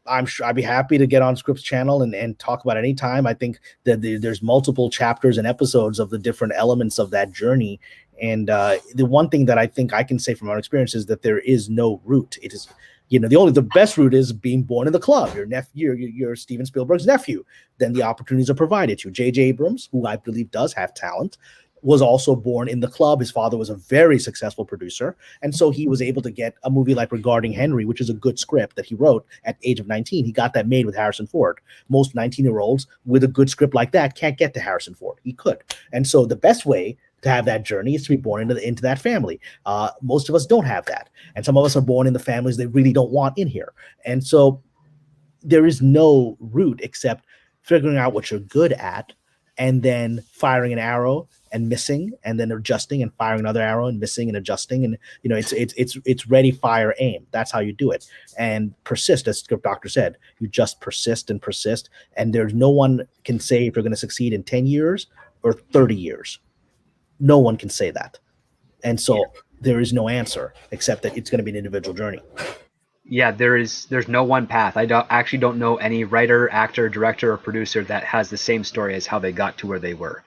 I'm sure I'd be happy to get on Script's channel and talk about it anytime. I think that there's multiple chapters and episodes of the different elements of that journey. And the one thing that I think I can say from our experience is that there is no route. It is, the best route is being born in the club. You're Steven Spielberg's nephew. Then the opportunities are provided to you. J.J. Abrams, who I believe does have talent, was also born in the club. His father was a very successful producer. And so he was able to get a movie like Regarding Henry, which is a good script that he wrote at age of 19. He got that made with Harrison Ford. Most 19-year-olds with a good script like that can't get to Harrison Ford. He could. And so the best way to have that journey is to be born into that family. Most of us don't have that. And some of us are born in the families they really don't want in here. And so there is no route except figuring out what you're good at and then firing an arrow and missing, and then adjusting and firing another arrow and missing and adjusting. And, it's ready, fire, aim. That's how you do it. And persist, as Script Doctor said, you just persist and persist. And there's no one can say if you're going to succeed in 10 years or 30 years. No one can say that. And so there is no answer except that it's going to be an individual journey. Yeah, there's no one path. I actually don't know any writer, actor, director, or producer that has the same story as how they got to where they were.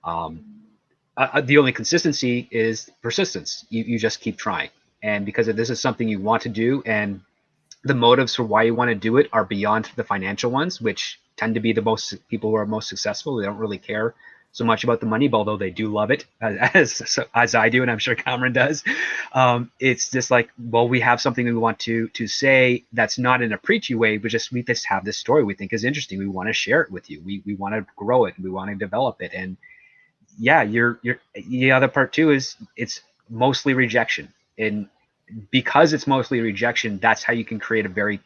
The only consistency is persistence. You just keep trying. And because if this is something you want to do and the motives for why you want to do it are beyond the financial ones, which tend to be the most people who are most successful. They don't really care so much about the money, although they do love it as I do, and I'm sure Kamran does. It's just like, well, we have something we want to say that's not in a preachy way, but we just have this story we think is interesting. We want to share it with you. We want to grow it. We want to develop it. And yeah, the other part too is it's mostly rejection, and because it's mostly rejection, that's how you can create a very,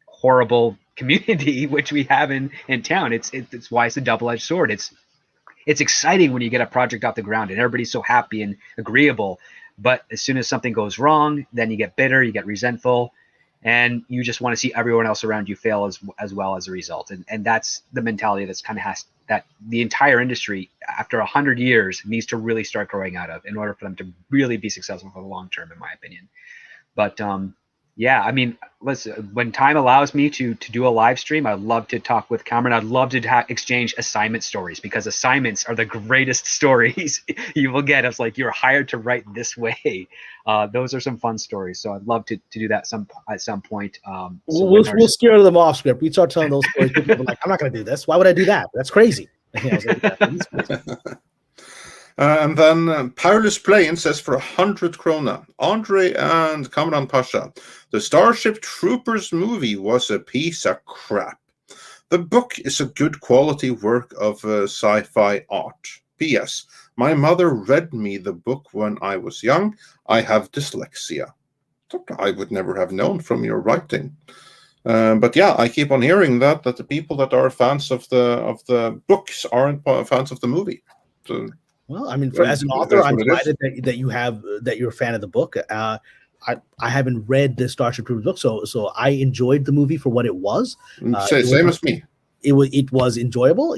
horrible community, which we have in town. It's why it's a double-edged sword. It's exciting when you get a project off the ground and everybody's so happy and agreeable, but as soon as something goes wrong, then you get bitter, you get resentful, and you just want to see everyone else around you fail as well as a result. And that's the mentality that's kind of that the entire industry after 100 years needs to really start growing out of in order for them to really be successful for the long term, in my opinion. But yeah, I mean, listen, when time allows me to do a live stream, I'd love to talk with Kamran. I'd love to exchange assignment stories, because assignments are the greatest stories you will get. It's like you're hired to write this way. Those are some fun stories. So I'd love to do that at some point. We'll scare them off script. We start telling those stories. People are like, I'm not going to do this. Why would I do that? That's crazy. And then Powerless Plane says for 100 krona, Andre and Kamran Pasha, the Starship Troopers movie was a piece of crap. The book is a good quality work of sci-fi art. P.S. My mother read me the book when I was young. I have dyslexia. I would never have known from your writing. But yeah, I keep on hearing that the people that are fans of the books aren't fans of the movie. So, well, I mean, as an author, I'm delighted that you're a fan of the book. I haven't read the Starship Troopers book, so I enjoyed the movie for what it was. Same as me. It was enjoyable.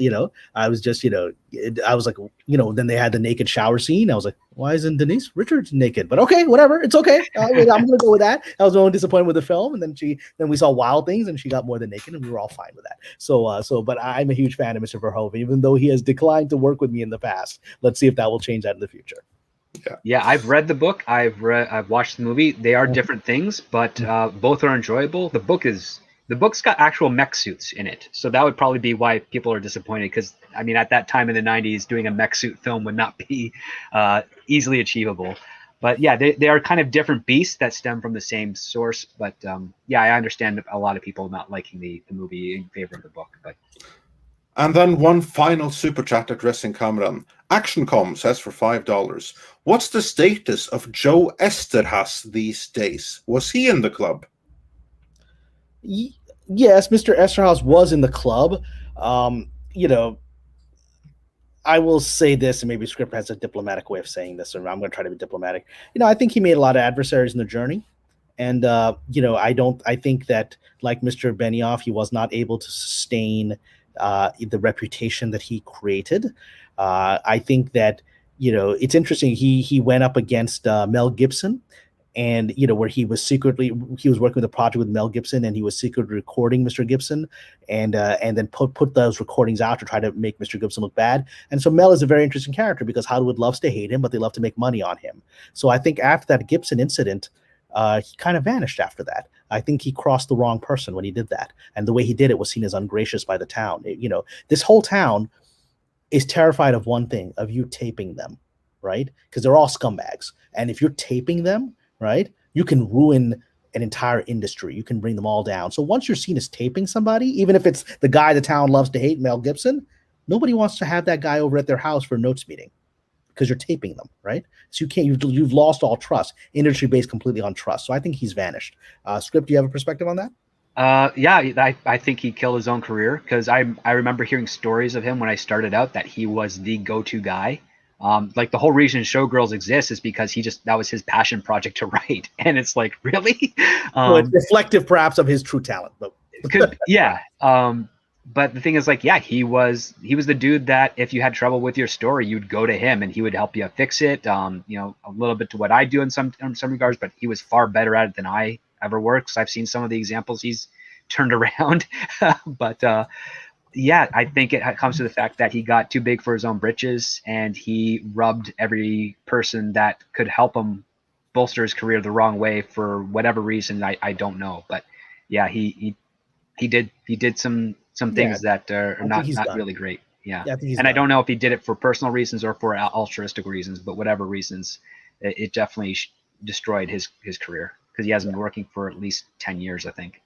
I was just, I was like, then they had the naked shower scene. I was like, why isn't Denise Richards naked? But okay, whatever. It's okay. I'm going to go with that. I was only disappointed with the film. And then we saw Wild Things and she got more than naked and we were all fine with that. But I'm a huge fan of Mr. Verhoeven, even though he has declined to work with me in the past. Let's see if that will change that in the future. Yeah, I've read the book. I've watched the movie. They are different things, but both are enjoyable. The book's got actual mech suits in it, so that would probably be why people are disappointed. Because I mean, at that time in the '90s, doing a mech suit film would not be easily achievable. But yeah, they are kind of different beasts that stem from the same source. But yeah, I understand a lot of people not liking the movie in favor of the book. But and then one final super chat addressing Kamran. ActionCom says for $5. What's the status of Joe Esterhaz these days? Was he in the club? Yes, Mr. Esterhaus was in the club. I will say this, and maybe Script has a diplomatic way of saying this, and I'm going to try to be diplomatic. I think he made a lot of adversaries in the journey. And, I think that, like Mr. Benioff, he was not able to sustain the reputation that he created. I think that, it's interesting. He went up against Mel Gibson. And where he was working with a project with Mel Gibson, and he was secretly recording Mr. Gibson, and then put those recordings out to try to make Mr. Gibson look bad. And so Mel is a very interesting character because Hollywood loves to hate him, but they love to make money on him. So I think after that Gibson incident, he kind of vanished after that. I think he crossed the wrong person when he did that, and the way he did it was seen as ungracious by the town. This whole town is terrified of one thing: of you taping them, right? Because they're all scumbags, and if you're taping them, right, you can ruin an entire industry. You can bring them all down. So once you're seen as taping somebody, even if it's the guy the town loves to hate, Mel Gibson, nobody wants to have that guy over at their house for a notes meeting because you're taping them, right? So you've lost all trust. Industry based completely on trust. So I think he's vanished. Script, do you have a perspective on that? Yeah, I think he killed his own career, because I remember hearing stories of him when I started out that he was the go-to guy. Like the whole reason Showgirls exists is because that was his passion project to write. And it's like, really? Well, it's reflective perhaps of his true talent, but yeah. but the thing is, like, yeah, he was the dude that if you had trouble with your story, you'd go to him and he would help you fix it. You know, a little bit to what I do in some regards, but he was far better at it than I ever were, because I've seen some of the examples he's turned around. But yeah, I think it comes to the fact that he got too big for his own britches, and he rubbed every person that could help him bolster his career the wrong way for whatever reason. I don't know, but yeah, he did some things that are not really great. Yeah, and I don't know if he did it for personal reasons or for altruistic reasons, but whatever reasons, it definitely destroyed his career, because he hasn't been working for at least 10 years, I think.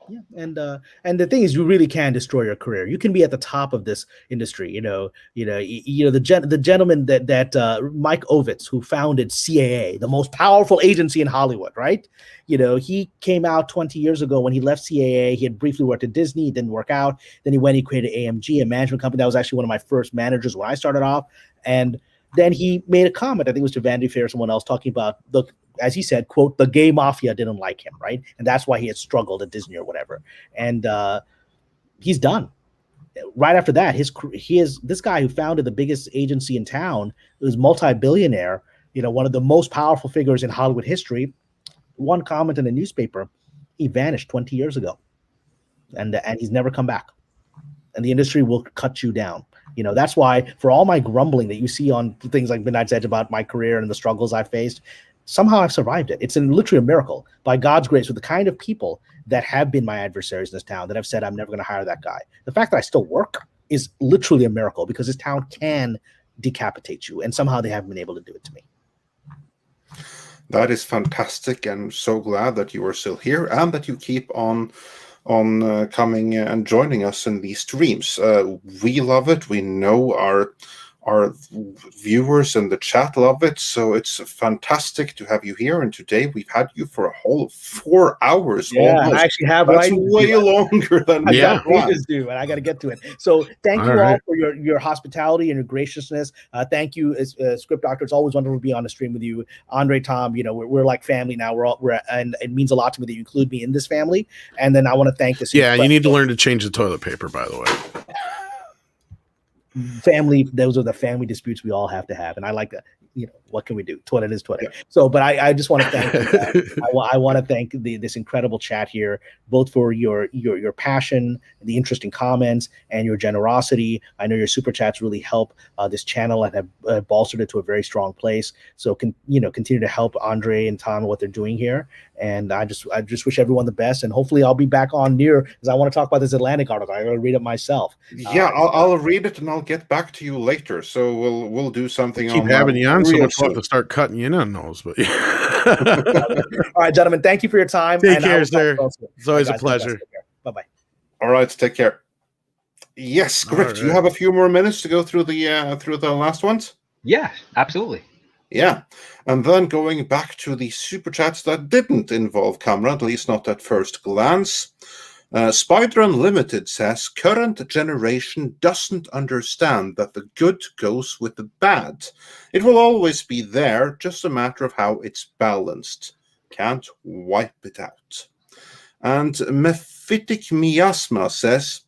Yeah, and the thing is, you really can destroy your career. You can be at the top of this industry. The gentleman that Mike Ovitz, who founded CAA, the most powerful agency in Hollywood, right? He came out 20 years ago when he left CAA. He had briefly worked at Disney, it didn't work out. Then he created AMG, a management company. That was actually one of my first managers when I started off. And then he made a comment, I think it was to Vanity Fair or someone else, talking about as he said, quote, the gay mafia didn't like him, right? And that's why he had struggled at Disney or whatever. And he's done. Right after that, this guy who founded the biggest agency in town, who's multi-billionaire, one of the most powerful figures in Hollywood history, one comment in a newspaper, he vanished 20 years ago. And he's never come back. And the industry will cut you down. That's why, for all my grumbling that you see on things like Midnight's Edge about my career and the struggles I faced, somehow I've survived it. It's literally a miracle by God's grace, with the kind of people that have been my adversaries in this town that have said, I'm never going to hire that guy. The fact that I still work is literally a miracle, because this town can decapitate you, and somehow they haven't been able to do it to me. That is fantastic, and so glad that you are still here and that you keep on coming and joining us in these streams. We love it. We know our viewers in the chat love it, so it's fantastic to have you here. And today we've had you for a whole 4 hours. Yeah, almost. I actually have that's way longer than I got pages due, and I got to get to it. So thank you all for your hospitality and your graciousness. Thank you, Script Doctor. It's always wonderful to be on the stream with you, Andre, Tom. We're like family now. And it means a lot to me that you include me in this family. And then I want to thank this. Yeah, you need to learn to change the toilet paper, by the way. Family, those are the family disputes we all have to have, and I like that. What can we do? Toilet is toilet. Yeah. So, but I just want to thank you. I want to thank this incredible chat here, both for your passion, the interesting comments, and your generosity. I know your super chats really help this channel and have bolstered it to a very strong place. So, continue to help Andre and Tom what they're doing here. And I just wish everyone the best, and hopefully I'll be back on near, because I want to talk about this Atlantic article. I got to read it myself. Yeah, I'll read it and I'll get back to you later. So we'll do something. Keep having you on so much. We'll have to start cutting you in on those. But all right, gentlemen, thank you for your time. Take care, sir. It's always a pleasure. Bye-bye. All right, take care. Yes, Script. You have a few more minutes to go through the last ones. Yeah, absolutely. Yeah, and then going back to the super chats that didn't involve Kamran, at least not at first glance. Spider Unlimited says, current generation doesn't understand that the good goes with the bad. It will always be there, just a matter of how it's balanced. Can't wipe it out. And Mephitic Miasma says,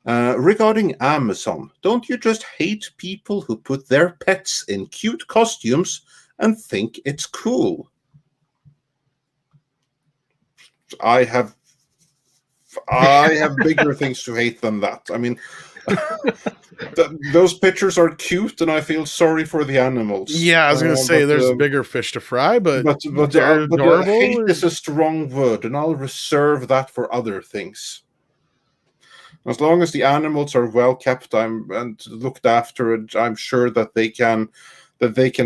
regarding Amazon, don't you just hate people who put their pets in cute costumes and think it's cool? I have bigger things to hate than that. I mean, those pictures are cute, and I feel sorry for the animals. Yeah, I was going to say there's bigger fish to fry, but they're adorable. Hate is a strong word, and I'll reserve that for other things. As long as the animals are well kept and looked after, I'm sure that they can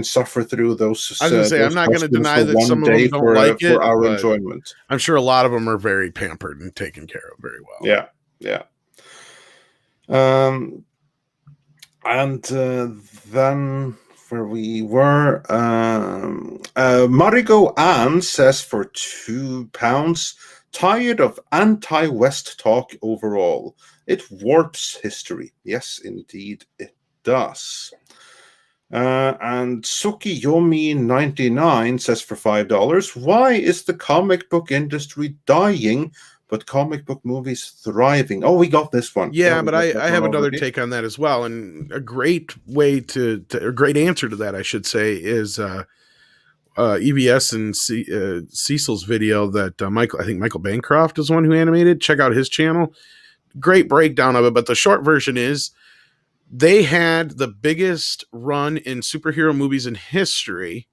suffer through those. I was going to say, I'm not going to deny that some of them don't like it for our enjoyment. I'm sure a lot of them are very pampered and taken care of very well. Yeah. And then where we were, Marigo Ann says for £2, tired of anti-West talk overall. It warps history. Yes, indeed, it does. And Sukiyomi99 says for $5, why is the comic book industry dying but comic book movies thriving. Oh, we got this one. Yeah, but I got have one another already. take on that as well. And a great way a great answer to that, I should say, is EVS and Cecil's video that I think Michael Bancroft is the one who animated. Check out his channel. Great breakdown of it. But the short version is they had the biggest run in superhero movies in history.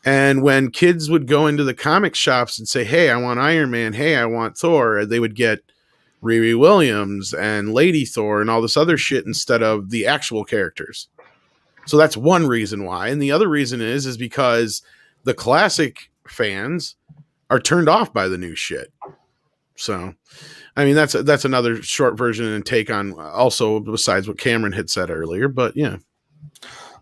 And when kids would go into the comic shops and say, hey, I want Iron Man, hey, I want Thor, they would get Riri Williams and Lady Thor and all this other shit instead of the actual characters. So that's one reason why. And the other reason is because the classic fans are turned off by the new shit. So, I mean, that's another short version and take on also besides what Cameron had said earlier, but yeah.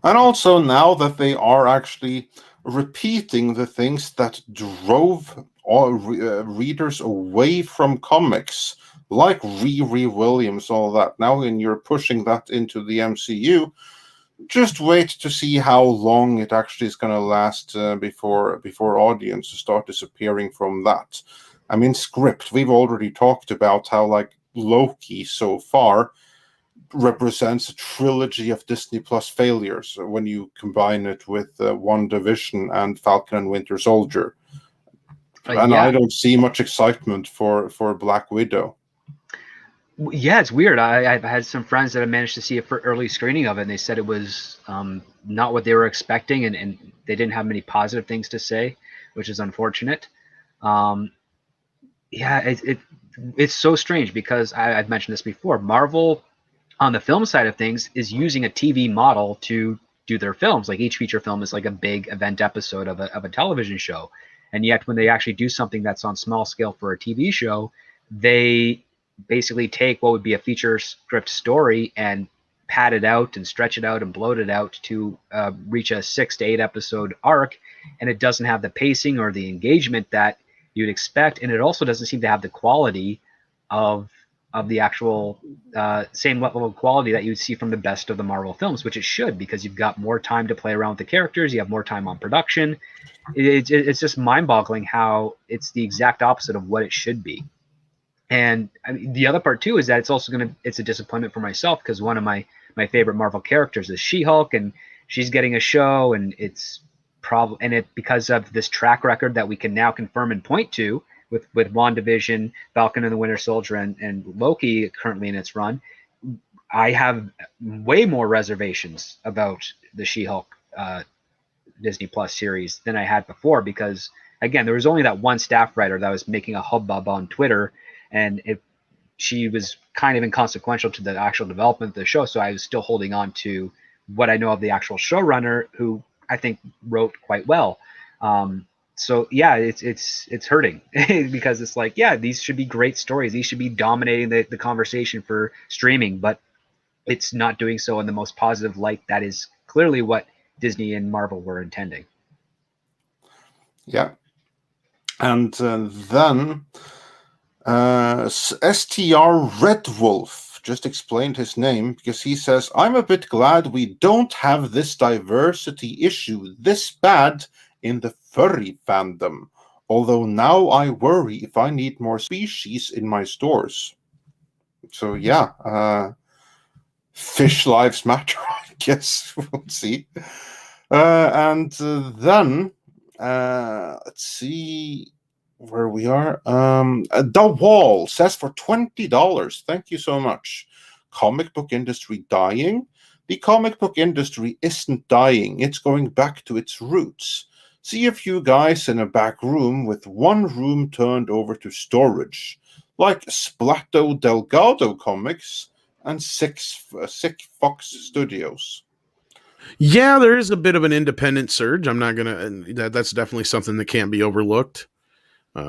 And also now that they are actually repeating the things that drove all readers away from comics, like Riri Williams, all that. Now when you're pushing that into the MCU, just wait to see how long it actually is going to last before audiences start disappearing from that. I mean, script, we've already talked about how, like, Loki so far represents a trilogy of Disney Plus failures when you combine it with WandaVision and Falcon and Winter Soldier. And Yeah. I don't see much excitement for Black Widow. Yeah, it's weird. I've had some friends that have managed to see a early screening of it, and they said it was not what they were expecting, and they didn't have many positive things to say, which is unfortunate. Yeah, it's so strange because I've mentioned this before. Marvel, on the film side of things, is using a TV model to do their films. Like each feature film is like a big event episode of a television show. And yet when they actually do something that's on small scale for a TV show, they basically take what would be a feature script story and pad it out and stretch it out and bloat it out to reach a 6 to 8 episode arc. And it doesn't have the pacing or the engagement that you'd expect. And it also doesn't seem to have the quality of the actual same level of quality that you would see from the best of the Marvel films, which it should, because you've got more time to play around with the characters, you have more time on production. It's just mind-boggling how it's the exact opposite of what it should be. And I mean, the other part too is that it's a disappointment for myself, because one of my favorite Marvel characters is She-Hulk, and she's getting a show, and it's because of this track record that we can now confirm and point to with WandaVision, Falcon and the Winter Soldier, and Loki currently in its run, I have way more reservations about the She-Hulk Disney Plus series than I had before, because again, there was only that one staff writer that was making a hubbub on Twitter, and she was kind of inconsequential to the actual development of the show. So I was still holding on to what I know of the actual showrunner, who I think wrote quite well. So yeah, it's hurting because it's like, yeah, these should be great stories. These should be dominating the conversation for streaming, but it's not doing so in the most positive light. That is clearly what Disney and Marvel were intending. Yeah. And then STR Red Wolf just explained his name, because he says, I'm a bit glad we don't have this diversity issue this bad in the furry fandom, although now I worry if I need more species in my stores. So yeah, fish lives matter, I guess. We'll see. And then let's see where we are. The Wall says for $20. Thank you so much. Comic book industry dying? The comic book industry isn't dying. It's going back to its roots. See a few guys in a back room with one room turned over to storage, like Splato Delgado Comics and Sick Fox Studios. Yeah, there is a bit of an independent surge. I'm not gonna. That's definitely something that can't be overlooked,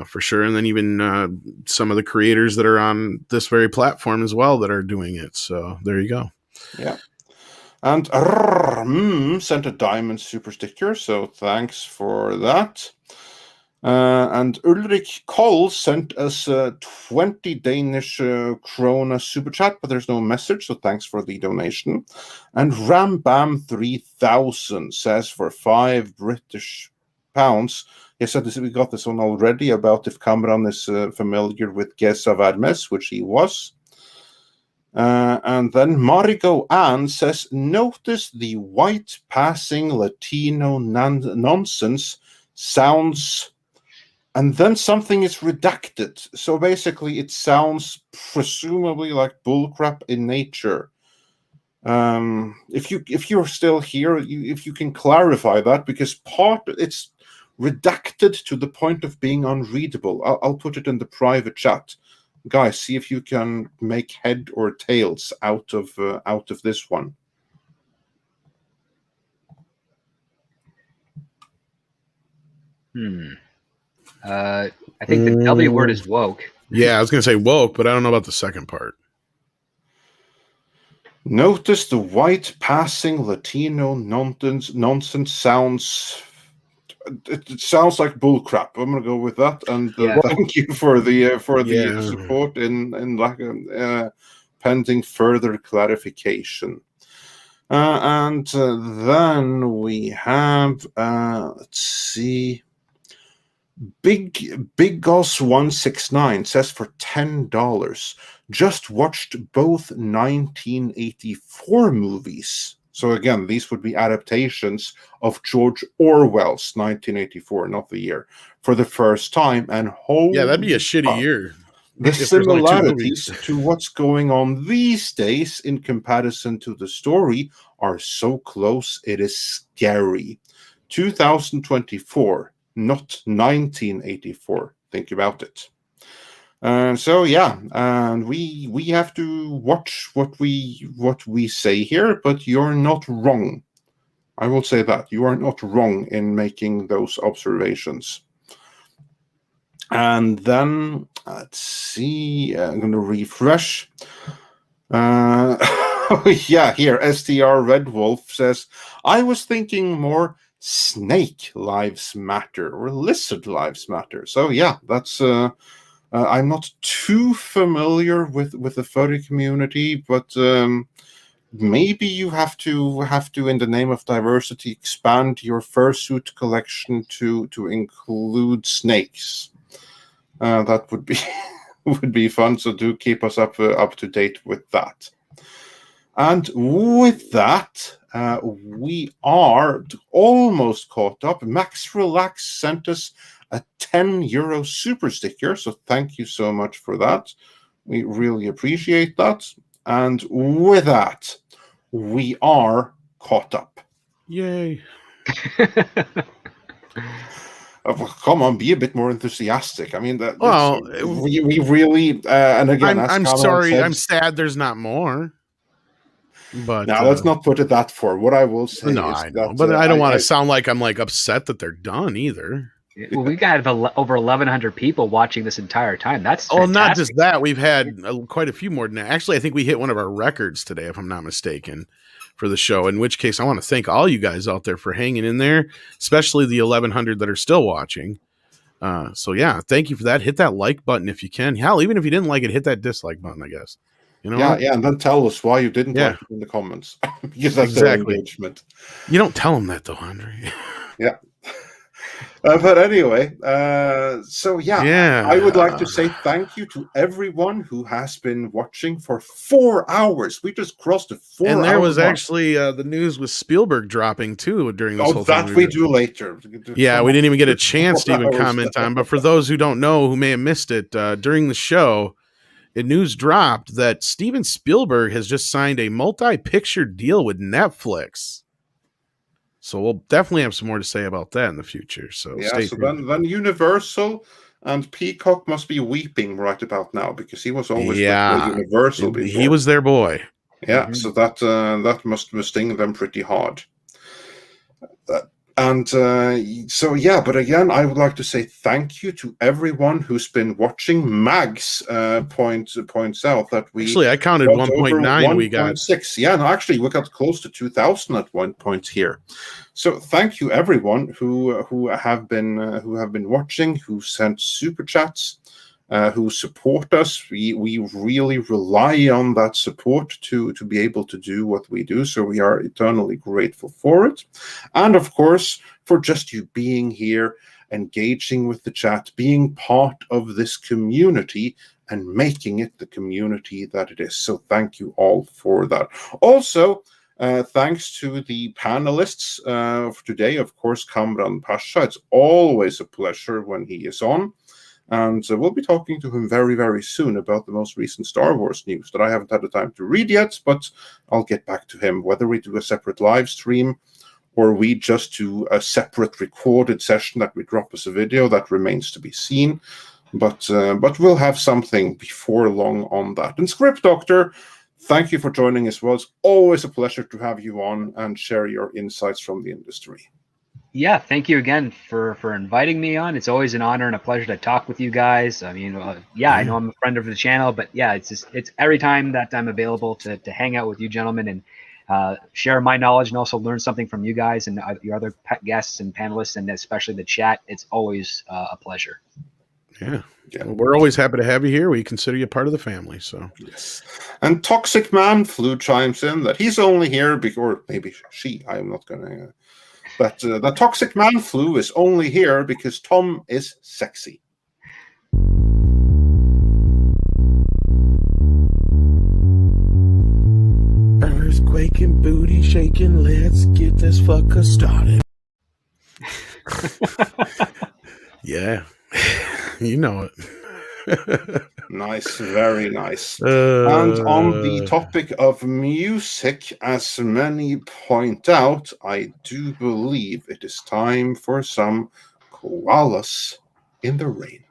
for sure. And then even some of the creators that are on this very platform as well that are doing it. So there you go. Yeah. And sent a diamond super sticker, so thanks for that. And Ulrich Koll sent us 20 Danish krona super chat, but there's no message, so thanks for the donation. And Rambam 3000 says for 5 British £5. He said this, we got this one already about if Kamran is familiar with Gesa Vermes, which he was. And then Marigo Ann says, notice the white passing Latino nonsense sounds, and then something is redacted. So basically it sounds presumably like bullcrap in nature. If you're still here, if you can clarify that, because it's redacted to the point of being unreadable. I'll put it in the private chat. Guys, see if you can make head or tails out of this one. I think the W word is woke. Yeah, I was going to say woke, but I don't know about the second part. Notice the white passing Latino nonsense sounds. It sounds like bullcrap. I'm going to go with that, and thank you for the support in pending further clarification. And then we have let's see. Big Goss 169 says for $10, just watched both 1984 movies. So again, these would be adaptations of George Orwell's 1984, not the year, for the first time. And that'd be a shitty year. The similarities to what's going on these days in comparison to the story are so close, it is scary. 2024, not 1984. Think about it. So yeah, and we have to watch what we say here, but you're not wrong. I will say that you are not wrong in making those observations. And then let's see. I'm going to refresh. Yeah, here STR Red Wolf says, I was thinking more snake lives matter or lizard lives matter. So yeah, that's I'm not too familiar with the furry community, but maybe you have to in the name of diversity expand your fursuit collection to include snakes. That would be would be fun. So do keep us up to date with that. And with that, we are almost caught up. Max Relax sent us a €10 super sticker, so thank you so much for that. We really appreciate that. And with that, we are caught up. Yay. Come on, be a bit more enthusiastic. I mean, we really, and again, I'm sorry, I'm sad there's not more. But now let's not put it that far. What I will say is I know, that, but I don't want to sound like I'm like upset that they're done either. Well, we got over 1,100 people watching this entire time. That's fantastic. Not just that. We've had quite a few more than that. Actually, I think we hit one of our records today, if I'm not mistaken, for the show. In which case, I want to thank all you guys out there for hanging in there, especially the 1,100 that are still watching. So yeah, thank you for that. Hit that like button if you can. Hell, even if you didn't like it, hit that dislike button, I guess. You know yeah, and then tell us why you didn't like it in the comments. Because that's exactly. Engagement. You don't tell them that though, Andre. Yeah. But anyway, so yeah, I would like to say thank you to everyone who has been watching for 4 hours. We just crossed the 4 hour. And there was mark. actually the news with Spielberg dropping too during this whole thing. That we do later. Yeah, we didn't even get a chance to even comment on. But for those who don't know, who may have missed it, during the show, news dropped that Steven Spielberg has just signed a multi-picture deal with Netflix. So we'll definitely have some more to say about that in the future. So yeah, stay so tuned. then Universal and Peacock must be weeping right about now because he was always with Universal before. He was their boy. Yeah, so that must sting them pretty hard. And so, yeah, but again, I would like to say thank you to everyone who's been watching. Mags points out that we... Actually, I counted 1.9 we got. 1.6. Yeah, no, actually, we got close to 2,000 at one point here. So thank you, everyone who have been watching, who sent super chats. who support us. We really rely on that support to be able to do what we do, so we are eternally grateful for it. And of course, for just you being here, engaging with the chat, being part of this community, and making it the community that it is. So thank you all for that. Also, thanks to the panelists for today, of course, Kamran Pasha. It's always a pleasure when he is on. And we'll be talking to him very, very soon about the most recent Star Wars news that I haven't had the time to read yet, but I'll get back to him. Whether we do a separate live stream or we just do a separate recorded session that we drop as a video, that remains to be seen. But we'll have something before long on that. And Script Doctor, thank you for joining as well. It's always a pleasure to have you on and share your insights from the industry. Yeah, thank you again for inviting me on. It's always an honor and a pleasure to talk with you guys. I mean, I know I'm a friend of the channel, but yeah, it's every time that I'm available to hang out with you gentlemen and share my knowledge and also learn something from you guys and your other guests and panelists, and especially the chat. It's always a pleasure. Yeah. Well, we're always happy to have you here. We consider you part of the family. So yes. And Toxic Man Flu chimes in that he's only here because, or maybe she. I am not going to. But the Toxic Man Flu is only here because Tom is sexy. Earthquaking, booty shaking, let's get this fucker started. Yeah, you know it. Nice, very nice. And on the topic of music, as many point out, I do believe it is time for some koalas in the rain.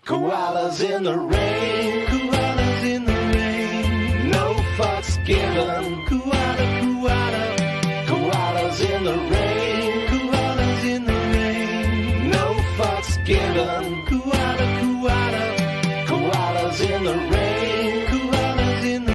Koalas in the rain, koalas in the rain, no fucks given, koala, koala, koalas in the rain, koalas in the rain, no fucks given, koala, koala, koalas in the rain.